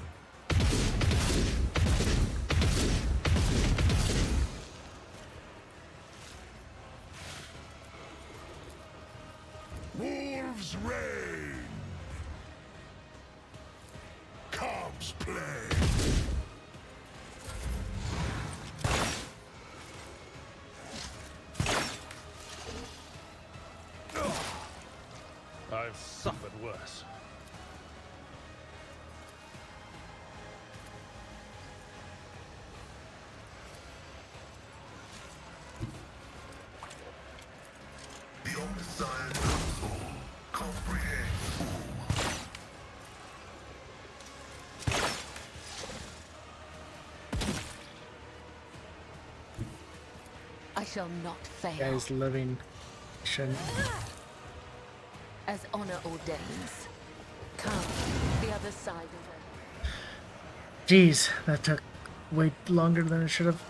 Wolves reign. Cubs play. I've suffered worse. The Omnissiah knows all, comprehends all. I shall not fail. Guys, living. Shouldn't. As honor ordains. Come, the other side of it. Jeez, that took way longer than it should have.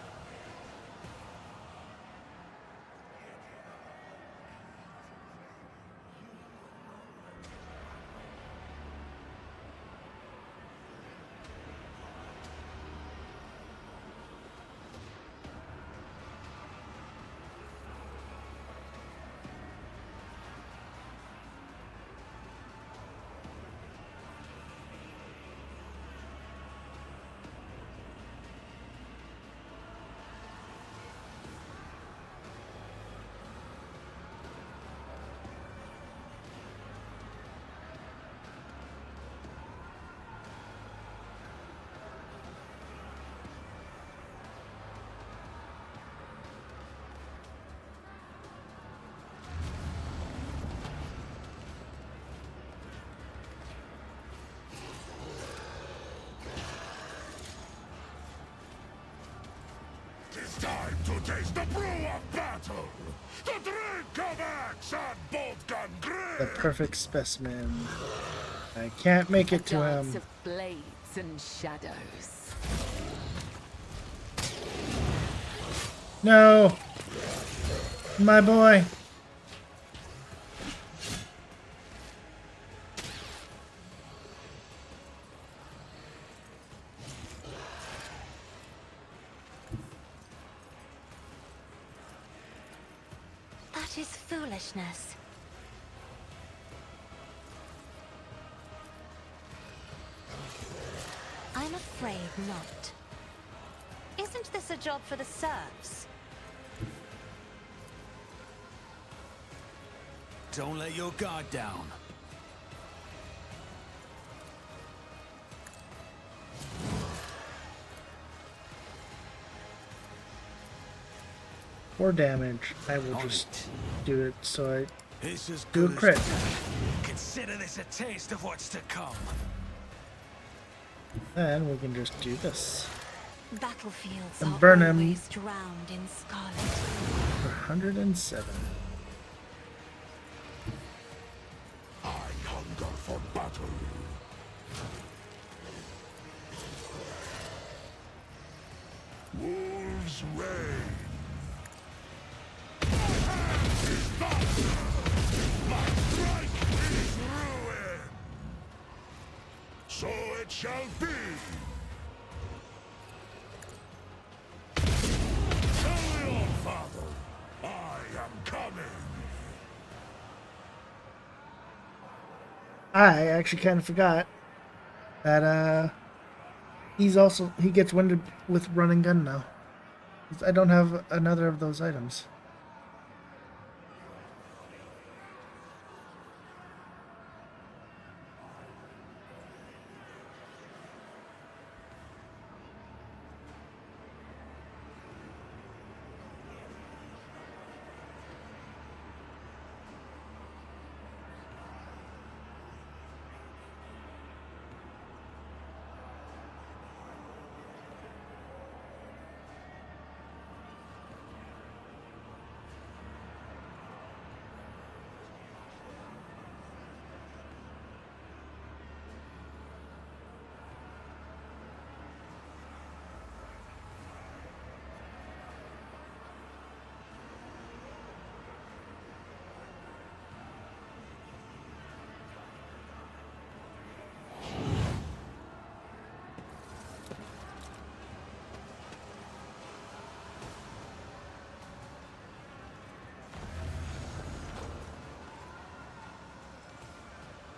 It's time to taste the brew of battle! The drink of axe and bolt-gun The grip! perfect specimen. I can't make it to Dance him. of blades and shadows. No! My boy! That is foolishness. I'm afraid not. Isn't this a job for the serfs? Don't let your guard down. For damage, I will just do it so I It's as do a good as crit. done. Consider this a taste of what's to come. Then we can just do this. Battlefields And are burn 'em. always drowned in scarlet. For 107. I hunger for battle. Wolves reign. My hand is thunder. My strike is ruin. So it shall be. Tell your father, I am coming. I actually kind of forgot that he gets winded with run and gun now. I don't have another of those items.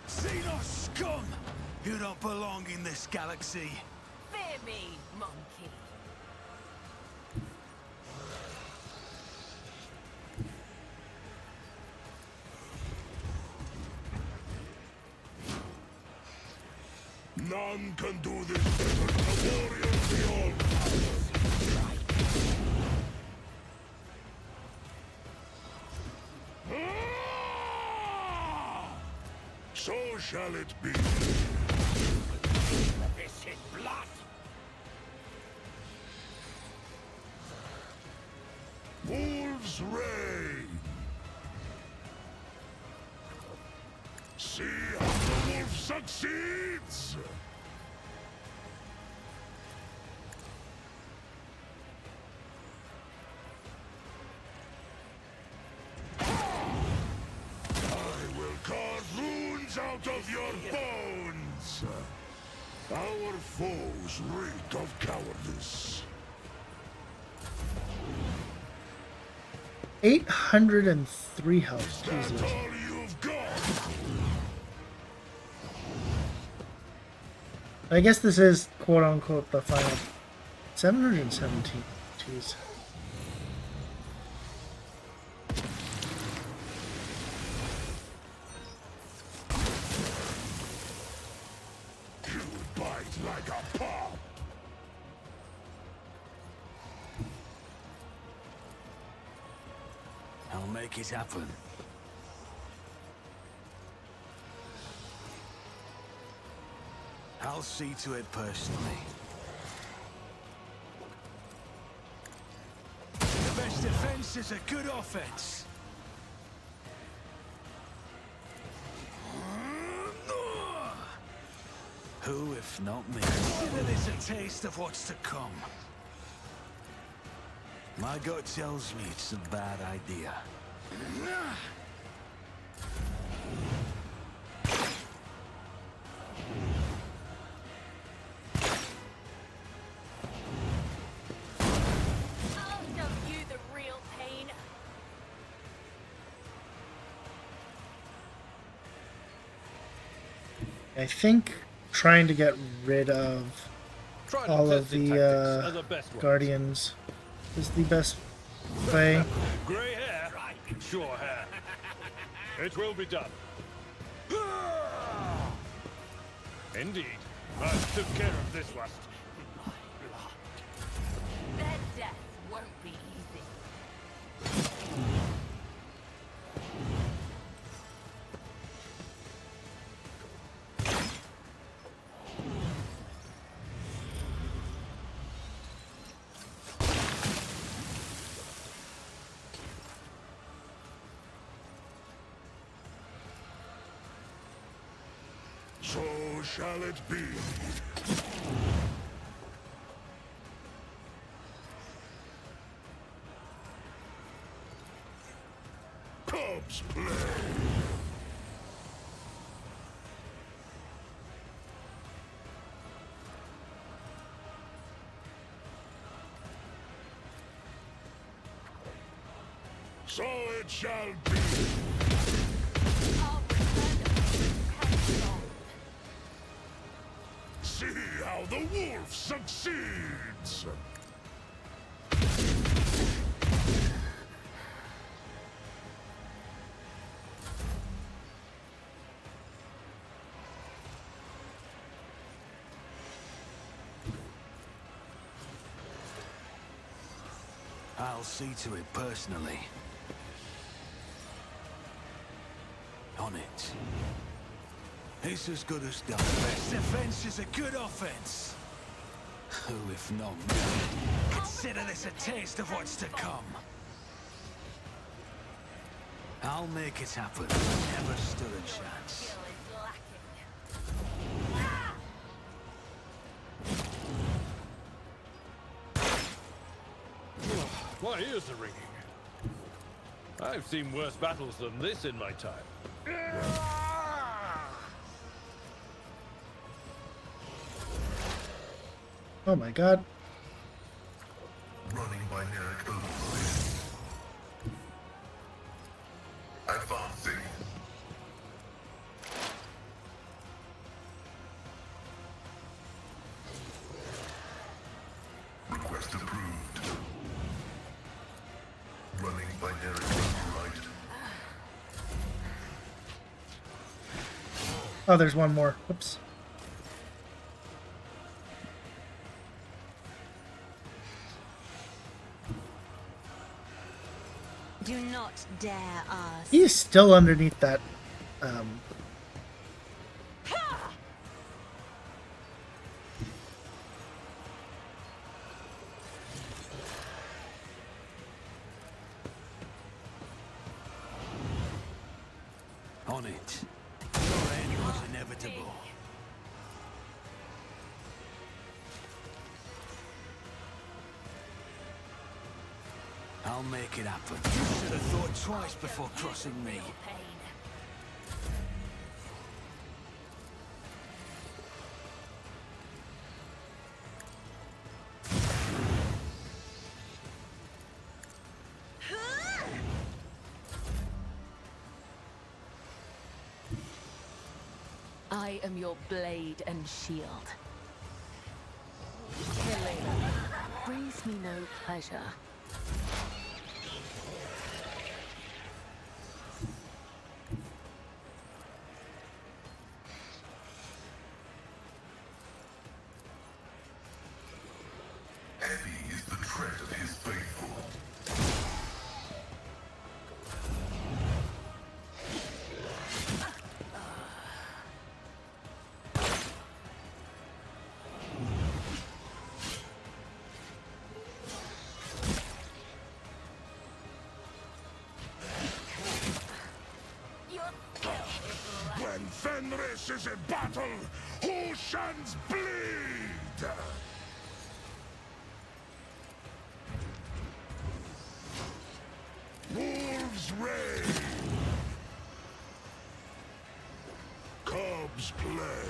Xenos scum! You don't belong in this galaxy. Fear me, monkey. None can do this better than the warrior of the All-Power. So shall it be. This is blood. Wolves reign. See how the wolf succeeds. Out of your bones! Our foes reek of cowardice. 803 health. That's Jesus. all you've got. I guess this is quote unquote the final. 717. Jeez. Like a pop. I'll make it happen. I'll see to it personally. The best defense is a good offense. Who, if not me? Consider this a taste of what's to come. My gut tells me it's a bad idea. I'll show you the real pain. I think trying to get rid of all of the guardians is the best way. Grey hair? Sure hair. It will be done. Indeed. I took care of this one. Their death won't be easy. So shall it be. Cubs play. So it shall be. I'll return to Council. Now the wolf succeeds! I'll see to it personally. On it. It's as good as done. Best defense is a good offense. Who, if not me? Consider this a taste of what's to come. I'll make it happen. Never stood a chance. My ears are ringing. I've seen worse battles than this in my time. Oh my god. Running by Nerek override. Advancing. Request approved. Running by Nerek override. Oh, there's one more. Oops. Do not dare ask. He's still underneath that. On it. Your end was inevitable. I'll make it happen. You should have thought twice before crossing me. I am your blade and shield. Killing brings me no pleasure. Heavy is the tread of his faithful. When Fenris is in battle, who shans bleed? Wolves reign. Cubs play.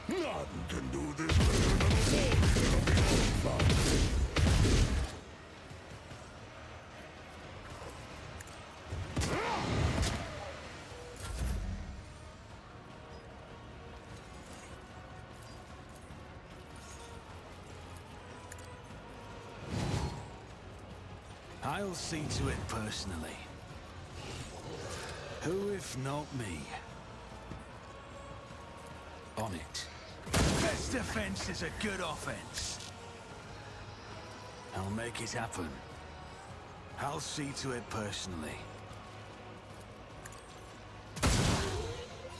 None can do this better than a wolf. I'll see to it personally. Who, if not me? On it. Best defense is a good offense. I'll make it happen. I'll see to it personally.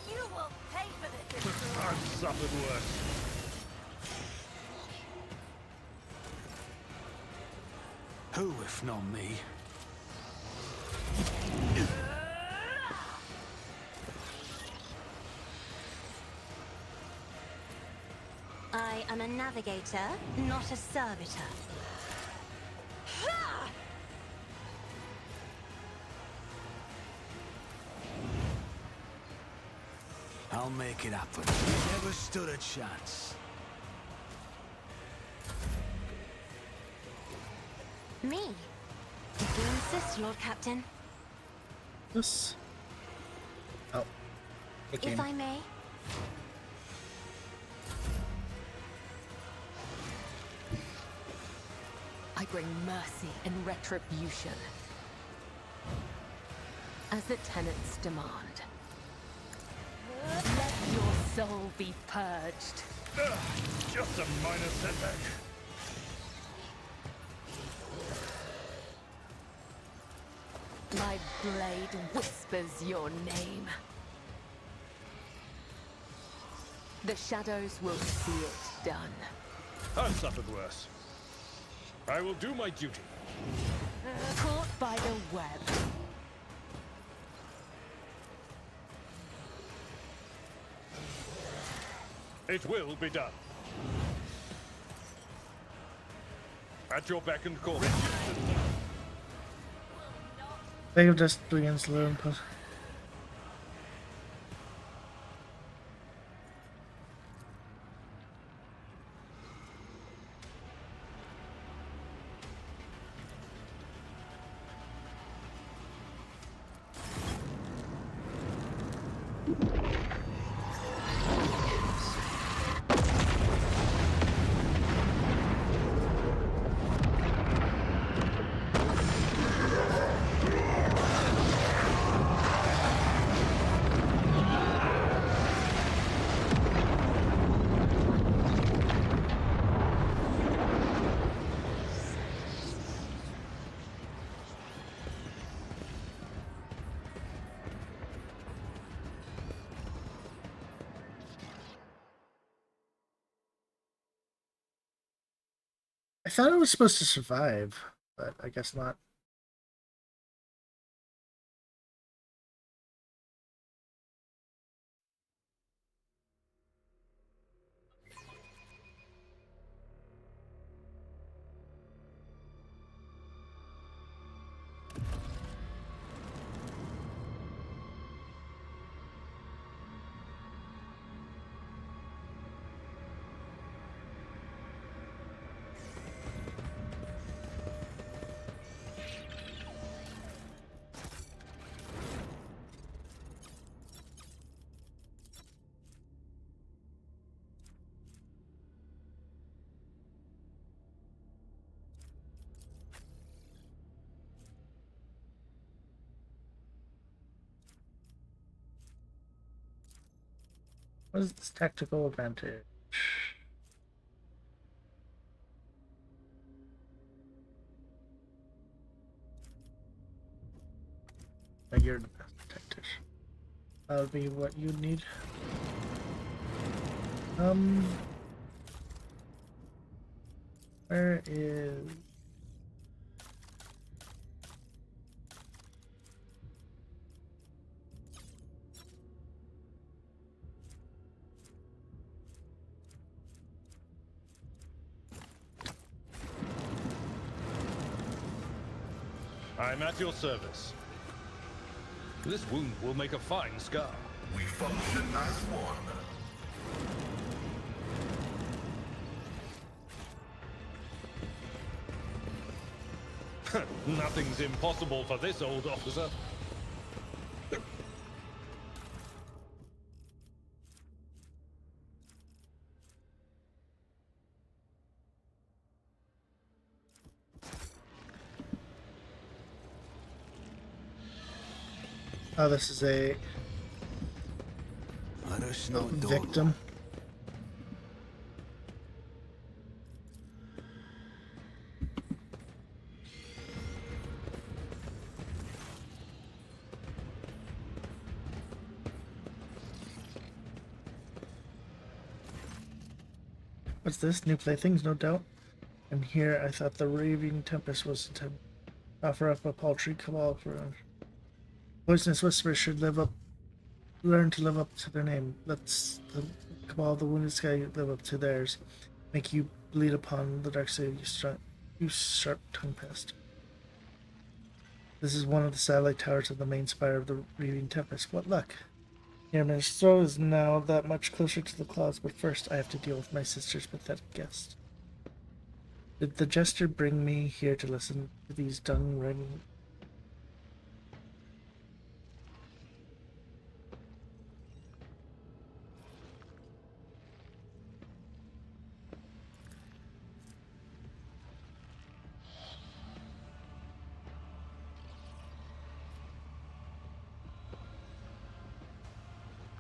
You will pay for this. I've suffered worse. Who, if not me? I am a navigator, not a servitor. I'll make it happen. You never stood a chance. Me? Begins assist, Lord Captain? This. Oh. Okay. If I may. I bring mercy and retribution. As the tenants demand. Let your soul be purged. Just a minor setback. My blade whispers your name. The shadows will see it done. I've suffered worse. I will do my duty. Caught by the web. It will be done. At your beck and call. They have just begins low input. I thought it was supposed to survive, but I guess not. What is this tactical advantage? You're the best tactician. That would be what you need. Where is... I'm at your service. This wound will make a fine scar. We function as one. Nothing's impossible for this old officer. Oh, this is a Let us not victim. What's this? New playthings, no doubt. And here I thought the Raving Tempest was to offer up a paltry cabal for Poisonous Whispers should learn to live up to their name. Let's the Cabal of the Wounded Sky live up to theirs. Make you bleed upon the dark side, you sharp-tongued pest. This is one of the satellite towers of the main spire of the Raving Tempest. What luck! Yarman's throw is now that much closer to the clouds, but first I have to deal with my sister's pathetic guest. Did the jester bring me here to listen to these dung-ringing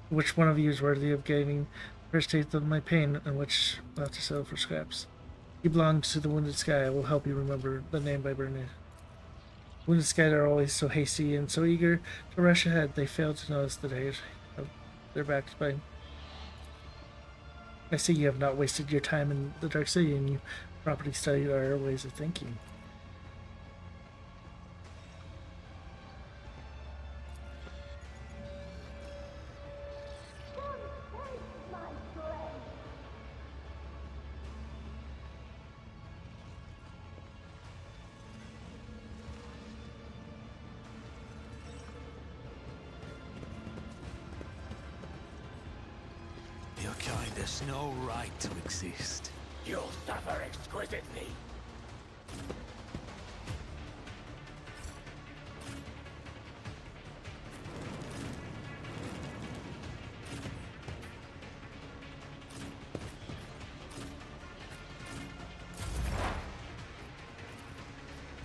Which one of you is worthy of gaining first taste of my pain, and which not to sell for scraps? You belong to the Wounded Sky. I will help you remember the name by burning it. Wounded Sky are always so hasty and so eager to rush ahead. They fail to notice that they're backed by. I see you have not wasted your time in the Dark City, and you properly studied our ways of thinking. Your kind has no right to exist. You'll suffer exquisitely.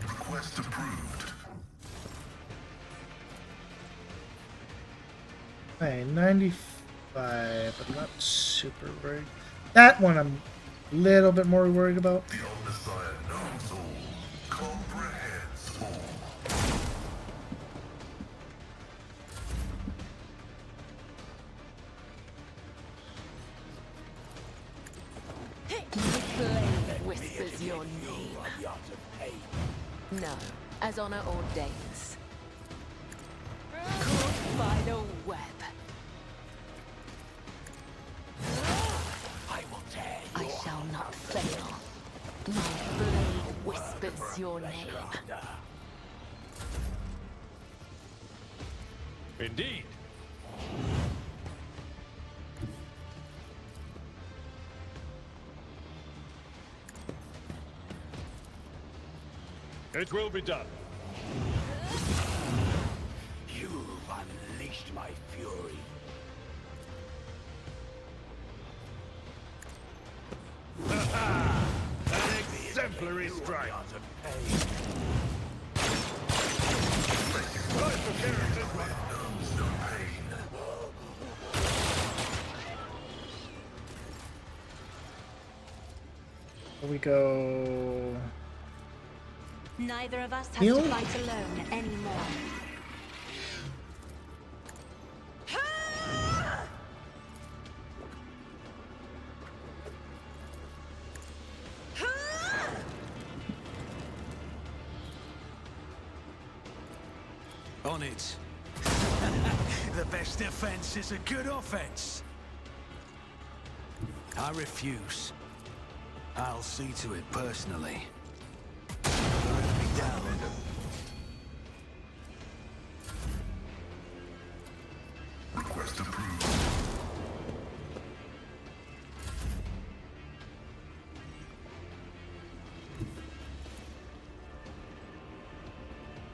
Request approved. Okay, 95. I'm not super worried. That one I'm a little bit more worried about. The Omnissiah knows all, comprehends all. The blade whispers your name. No, as honor ordains. Caught by the web. I shall not fail. My blade whispers your name. Indeed. It will be done. You've unleashed my fury. An exemplary strike. Here we go. Neither of us has Heal? to fight alone anymore. On it. The best defense is a good offense. I refuse. I'll see to it personally. Enemy down. Request approved.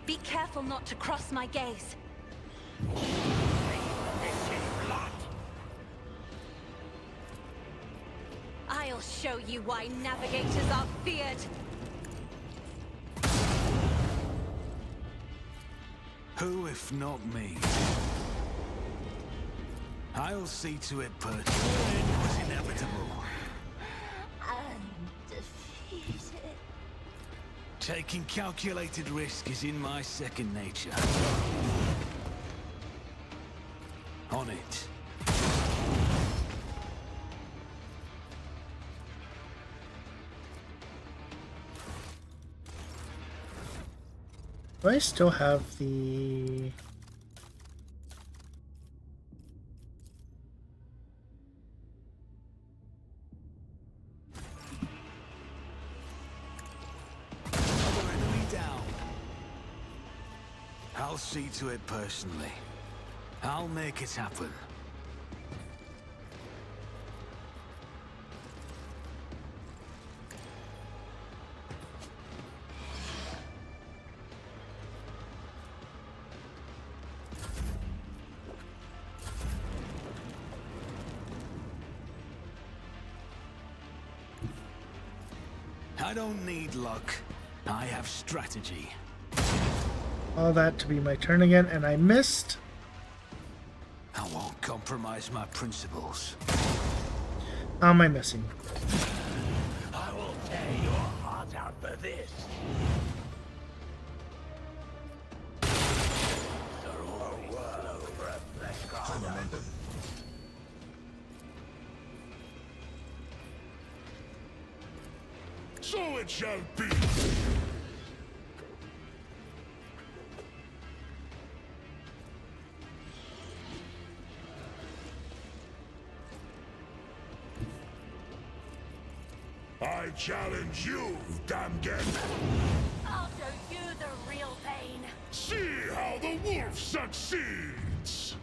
Be careful not to cross my gaze. I'll show you why navigators are feared. Who, if not me? I'll see to it personally. It was inevitable. Undefeated. Taking calculated risk is in my second nature. On it. Do I still have the... Other enemy down. I'll see to it personally. I'll make it happen. I don't need luck. I have strategy. All that to be my turn again, and I missed. I won't compromise my principles. How am I missing? I will tear your heart out for this. So it shall be. I challenge you, Damgen. I'll show you the real pain. See how the wolf succeeds.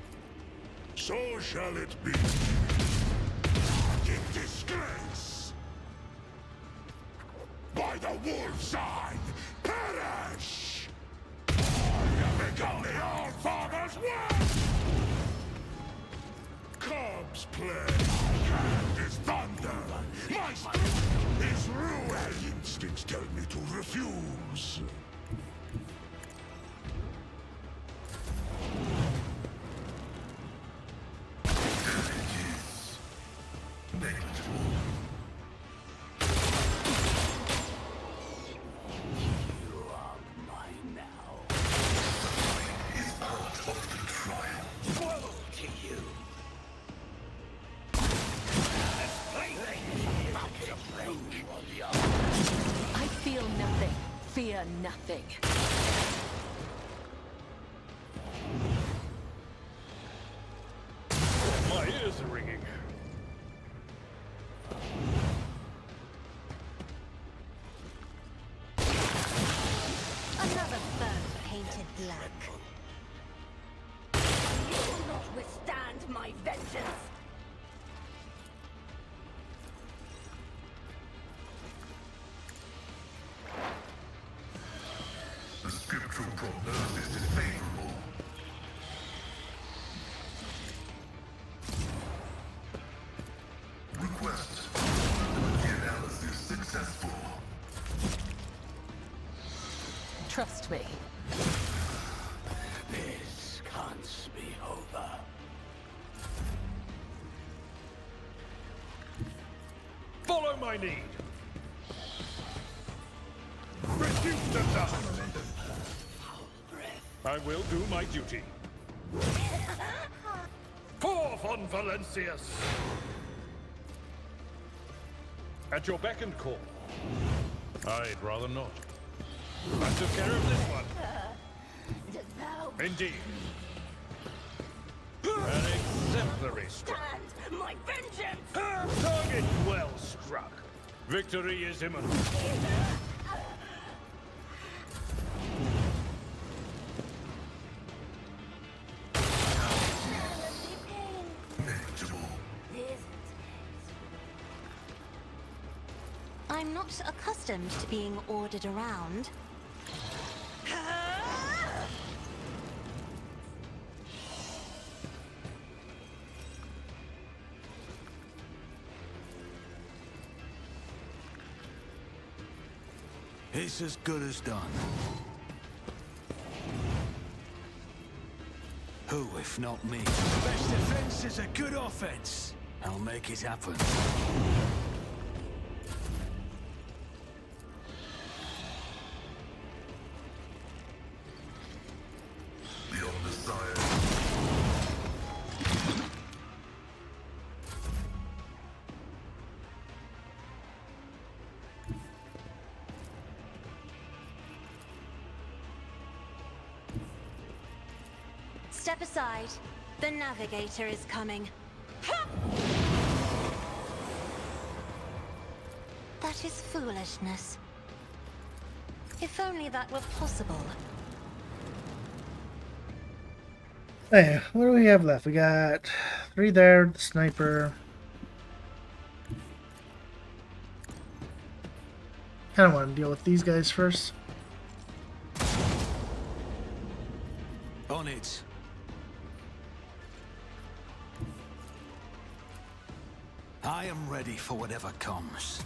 So shall it be. In disgrace. By the wolf's eye, perish! I have become the All-Father's wolf! Cubs play. My hand is thunder. My spirit is ruin. My instincts tell me to refuse. I feel nothing, fear nothing. My ears are ringing. Another foe painted black. You will not withstand my vengeance. The scriptural prognosis is favorable. Request. The analysis successful. Trust me. This can't be over. Follow my lead. Reduce the dust. I will do my duty. For Von Valencius. At your beck and call. I'd rather not. I took care of this one. Indeed. An exemplary strike. Stand my vengeance. Target well struck. Victory is imminent. I'm not accustomed to being ordered around. It's as good as done. Who, if not me? Best defense is a good offense. I'll make it happen. The Omnissiah. Step aside. The navigator is coming. That is foolishness. If only that were possible. Hey, what do we have left? We got 3 there, the sniper. Kind of want to deal with these guys first. On it. I am ready for whatever comes.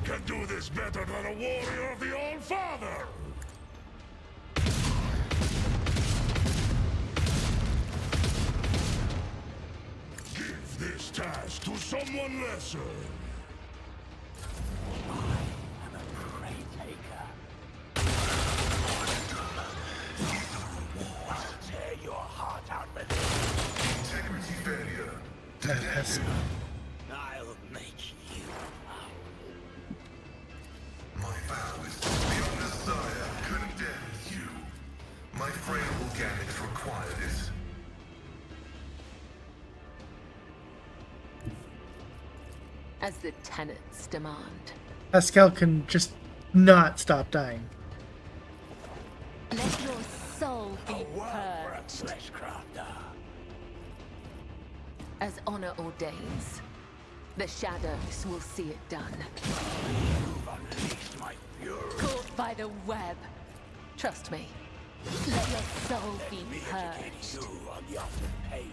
can do this better than a warrior of the All-Father! Give this task to someone lesser. Tear your heart out with it. Integrity failure. That's I'll make you. My vow is the Messiah condemns you. My frail organics require this. As the tenants demand. Pascal can just not stop dying. Let your soul be purged. Fleshcrafter. As honor ordains, the shadows will see it done. You've unleashed my fury. Caught by the web. Trust me. Let your soul be Me educate purged. you on the ultimate pain.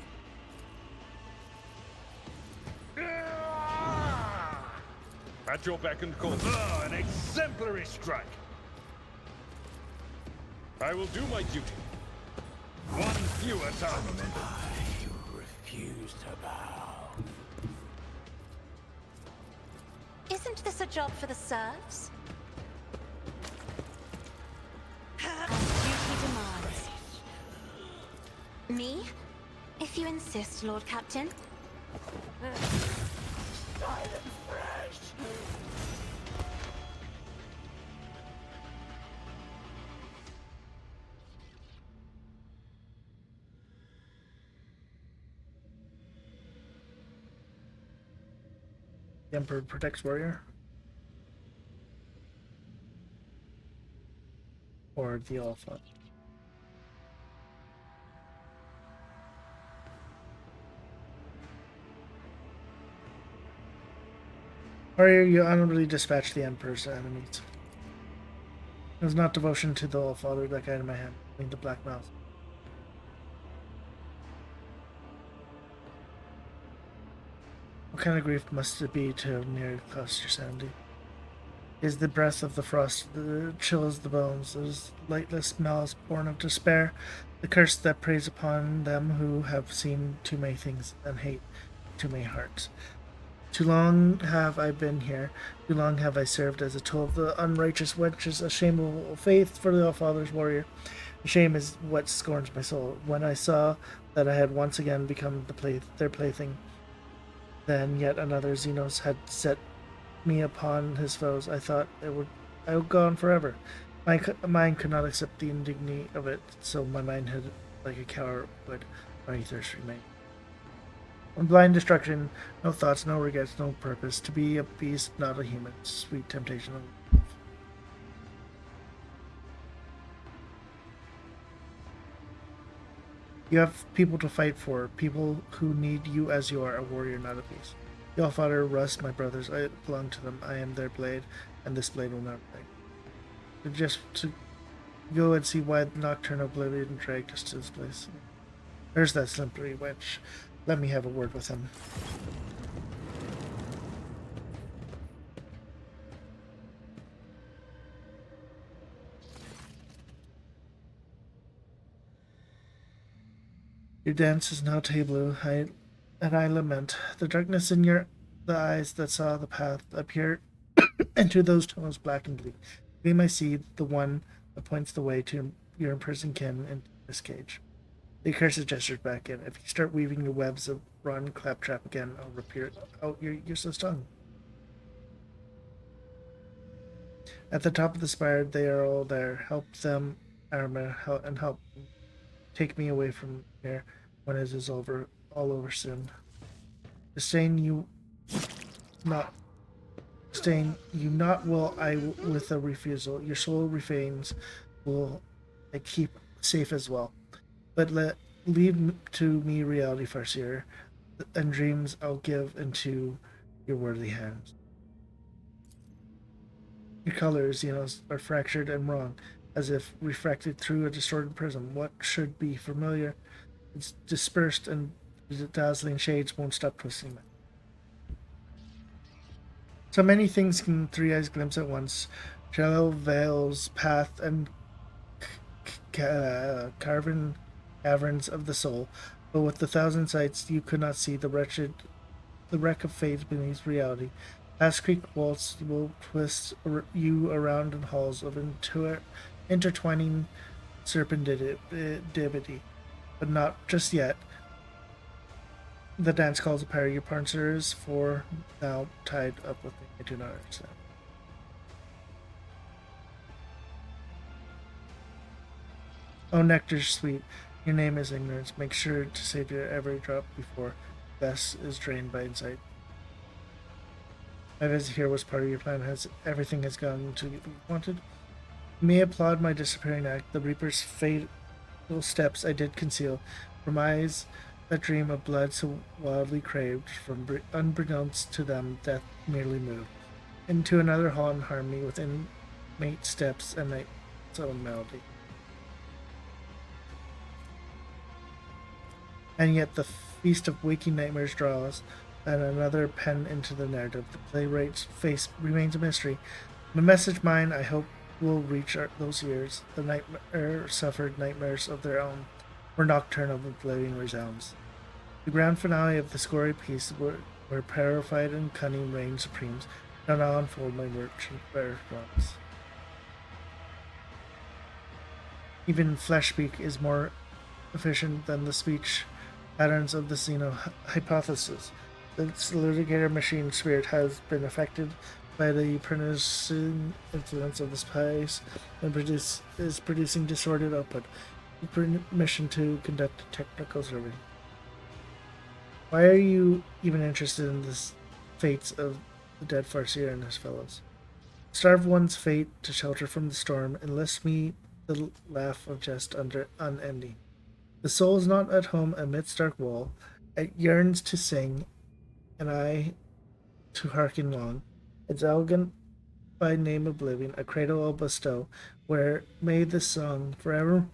At your beck and call. Ah, an exemplary strike. I will do my duty. One fewer time. You refuse to bow. Isn't this a job for the serfs? As duty demands. Me? If you insist, Lord Captain. Silent fresh. The Emperor protects warrior. Or the All-Father. Warrior, you honorably dispatch the Emperor's enemies. It was not devotion to the All-Father that guided my hand, only the Black Mouth. What kind of grief must it be to have nearly cost your sanity? Is the breath of the frost that chills the bones, is lightless malice born of despair, the curse that preys upon them who have seen too many things and hate too many hearts. Too long have I been here, too long have I served as a tool of the unrighteous wenches, a shameful faith for the All-Father's warrior. Shame is what scorns my soul. When I saw that I had once again become their plaything, then yet another Xenos had set me upon his foes. I thought I would go on forever. My mind could not accept the indignity of it, so my mind hid like a coward would. My thirst remained. In blind destruction, no thoughts, no regrets, no purpose. To be a beast, not a human. Sweet temptation of life. You have people to fight for, people who need you as you are, a warrior, not a beast. The All-Father, Rust, my brothers, I belong to them. I am their blade, and this blade will never break. Just to go and see why Nocturne Oblivion dragged us to this place. There's that slippery wench. Let me have a word with him. Your dance is now tableau, and I lament. The darkness in the eyes that saw the path appear into those tones black and bleak. Be my seed, the one that points the way to your imprisoned kin into this cage. The accursed gestures back in. If you start weaving your webs of rotten claptrap again, I'll rip out your useless tongue. At the top of the spire, they are all there. Help them, Arma, and help take me away from here when it is all over soon. Disdain you not will I with a refusal. Your soul refrains will I keep safe as well. But leave to me reality, Farseer, and dreams I'll give into your worthy hands. Your colors, are fractured and wrong, as if refracted through a distorted prism. What should be familiar is dispersed, and the dazzling shades won't stop twisting me. So many things can Three Eyes glimpse at once. Shallow veils, path, and carven caverns of the soul. But with the thousand sights, you could not see the wreck of fate beneath reality. Past creek walls will twist you around in halls of intertwining serendipity. But not just yet. The dance calls a pair of your partners for now tied up with me. I do not understand. Oh, nectar sweet, your name is ignorance. Make sure to save your every drop before Bess is drained by insight. My visit here was part of your plan. Everything has gone to you wanted? You may applaud my disappearing act. The Reaper's fatal steps I did conceal from eyes that dream of blood so wildly craved. From unbeknownst to them, death merely moved into another hall and harmed me with inmate steps and night's own melody. And yet the feast of waking nightmares draws, and another pen into the narrative. The playwright's face remains a mystery. The message mine, I hope, will reach those ears. The nightmare suffered nightmares of their own, where nocturnal oblivion resounds. The grand finale of this gory piece, where purified and cunning reign supremes, shall now unfold my merchant response. Even flesh speak is more efficient than the speech patterns of the Xeno hypothesis. The litigator machine spirit has been affected by the pernicious influence of the spice and is producing disordered output. Permission to conduct technical survey. Why are you even interested in the fates of the dead Farseer and his fellows? Starve one's fate to shelter from the storm, enlist me the laugh of jest unending. The soul is not at home amidst dark wall. It yearns to sing, and I to hearken long. Its elegant by name oblivion, a cradle I'll bestow, where may this song forever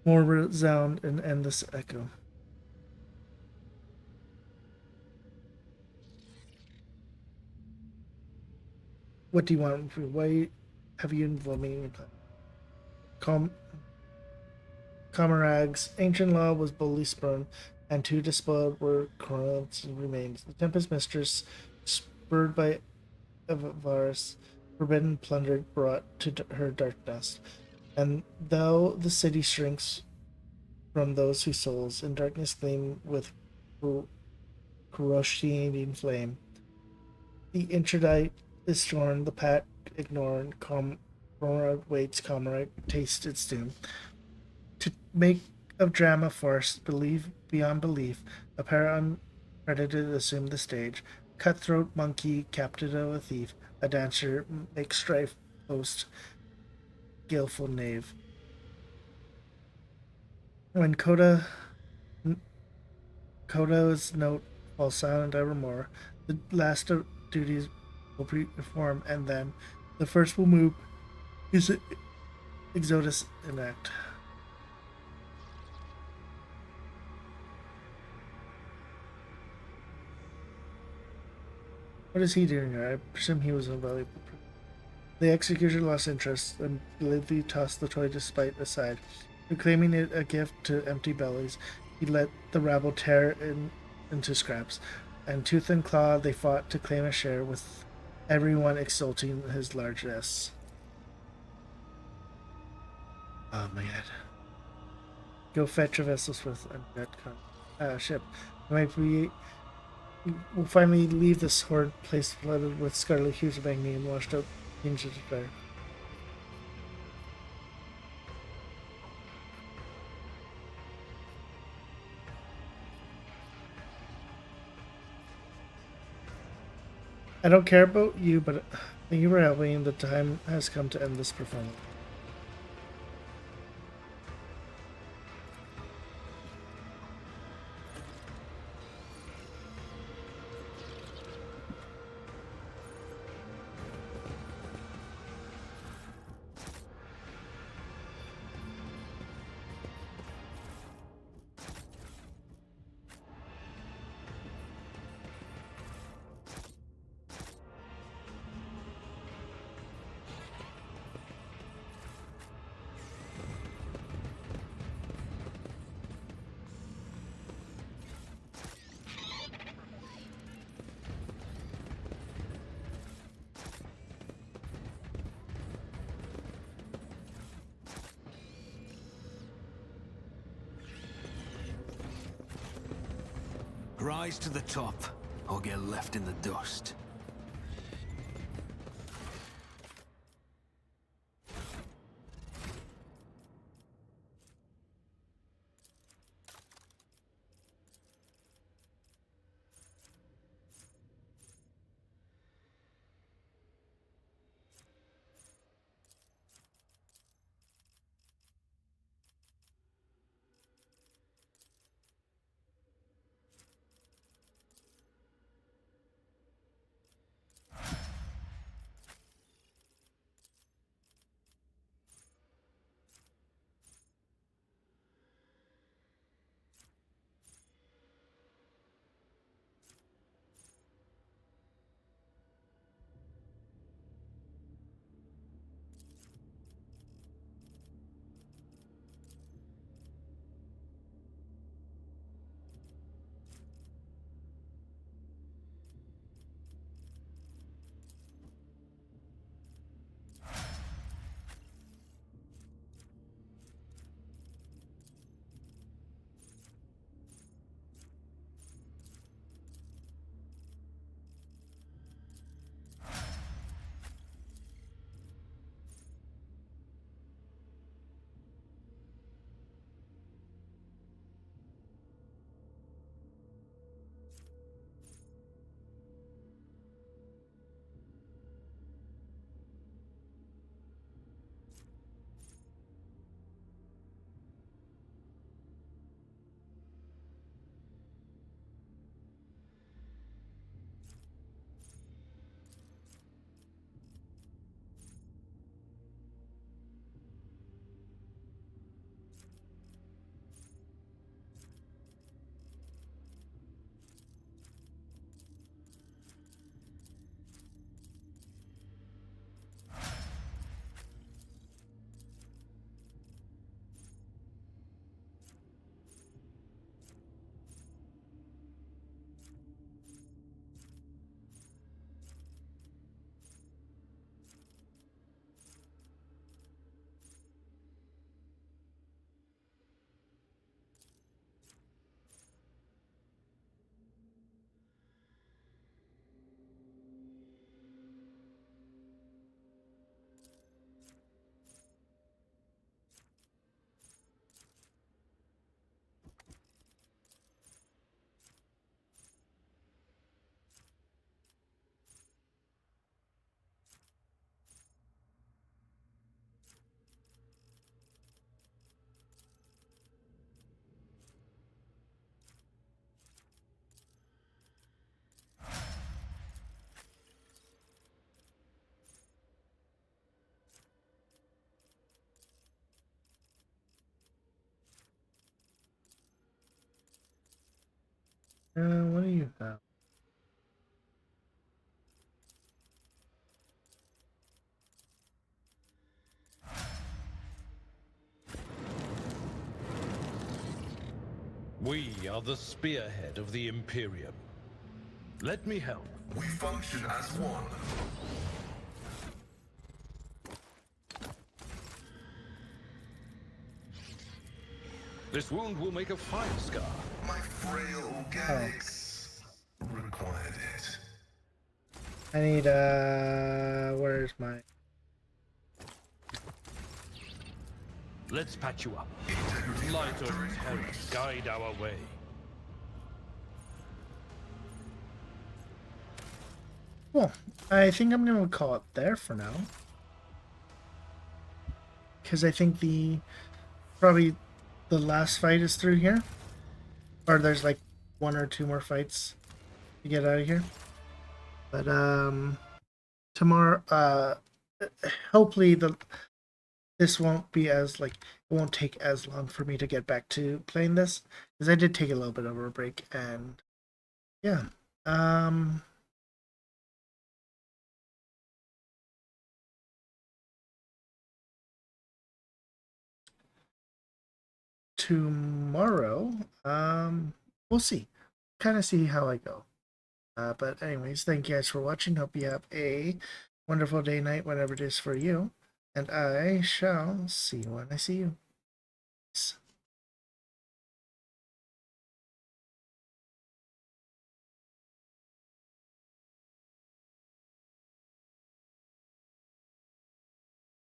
more resound in endless echo. What do you want from me? Why have you involved me in your plan? Comrades, ancient law was boldly spurned, and two despoiled were corrupts and remains. The Tempest Mistress, spurred by avarice, forbidden, plundered, brought to her dark dust. And though the city shrinks from those whose souls in darkness gleam with corrosiating flame, the interdite is scorned, the pack ignored, comrade waits, comrade taste its doom. To make of drama farce, believe beyond belief, a pair uncredited assume the stage. Cutthroat monkey, captive of a thief, a dancer makes strife post, skillful knave. When Coda's note falls silent evermore, the last of duties will perform, and then the first will move his exodus enact. What is he doing here? I presume he was invaluable. The executioner lost interest and blithely tossed the toy despite aside. Proclaiming it a gift to empty bellies, he let the rabble tear into scraps, and tooth and claw they fought to claim a share, with everyone exulting his largesse. Oh my god. Go fetch a vessel with that ship. We'll finally leave this horrid place flooded with scarlet hues of agony and washed out hinges of fire. I don't care about you, but thank you for helping. The time has come to end this performance. rise to the top, or get left in the dust. What do you have? We are the spearhead of the Imperium. Let me help. We function as one. This wound will make a fine scar. My frail organics required it. I need, where's my... Let's patch you up. Light of terror, guide our way. Well, I think I'm going to call it there for now. Because I think probably the last fight is through here. Or there's like 1 or 2 more fights to get out of here. But, tomorrow, hopefully this won't be as, like, it won't take as long for me to get back to playing this. Because I did take a little bit of a break, and, yeah. Tomorrow, we'll see. Kind of see how I go. But anyways, thank you guys for watching. Hope you have a wonderful day, night, whatever it is for you. And I shall see you when I see you. Peace.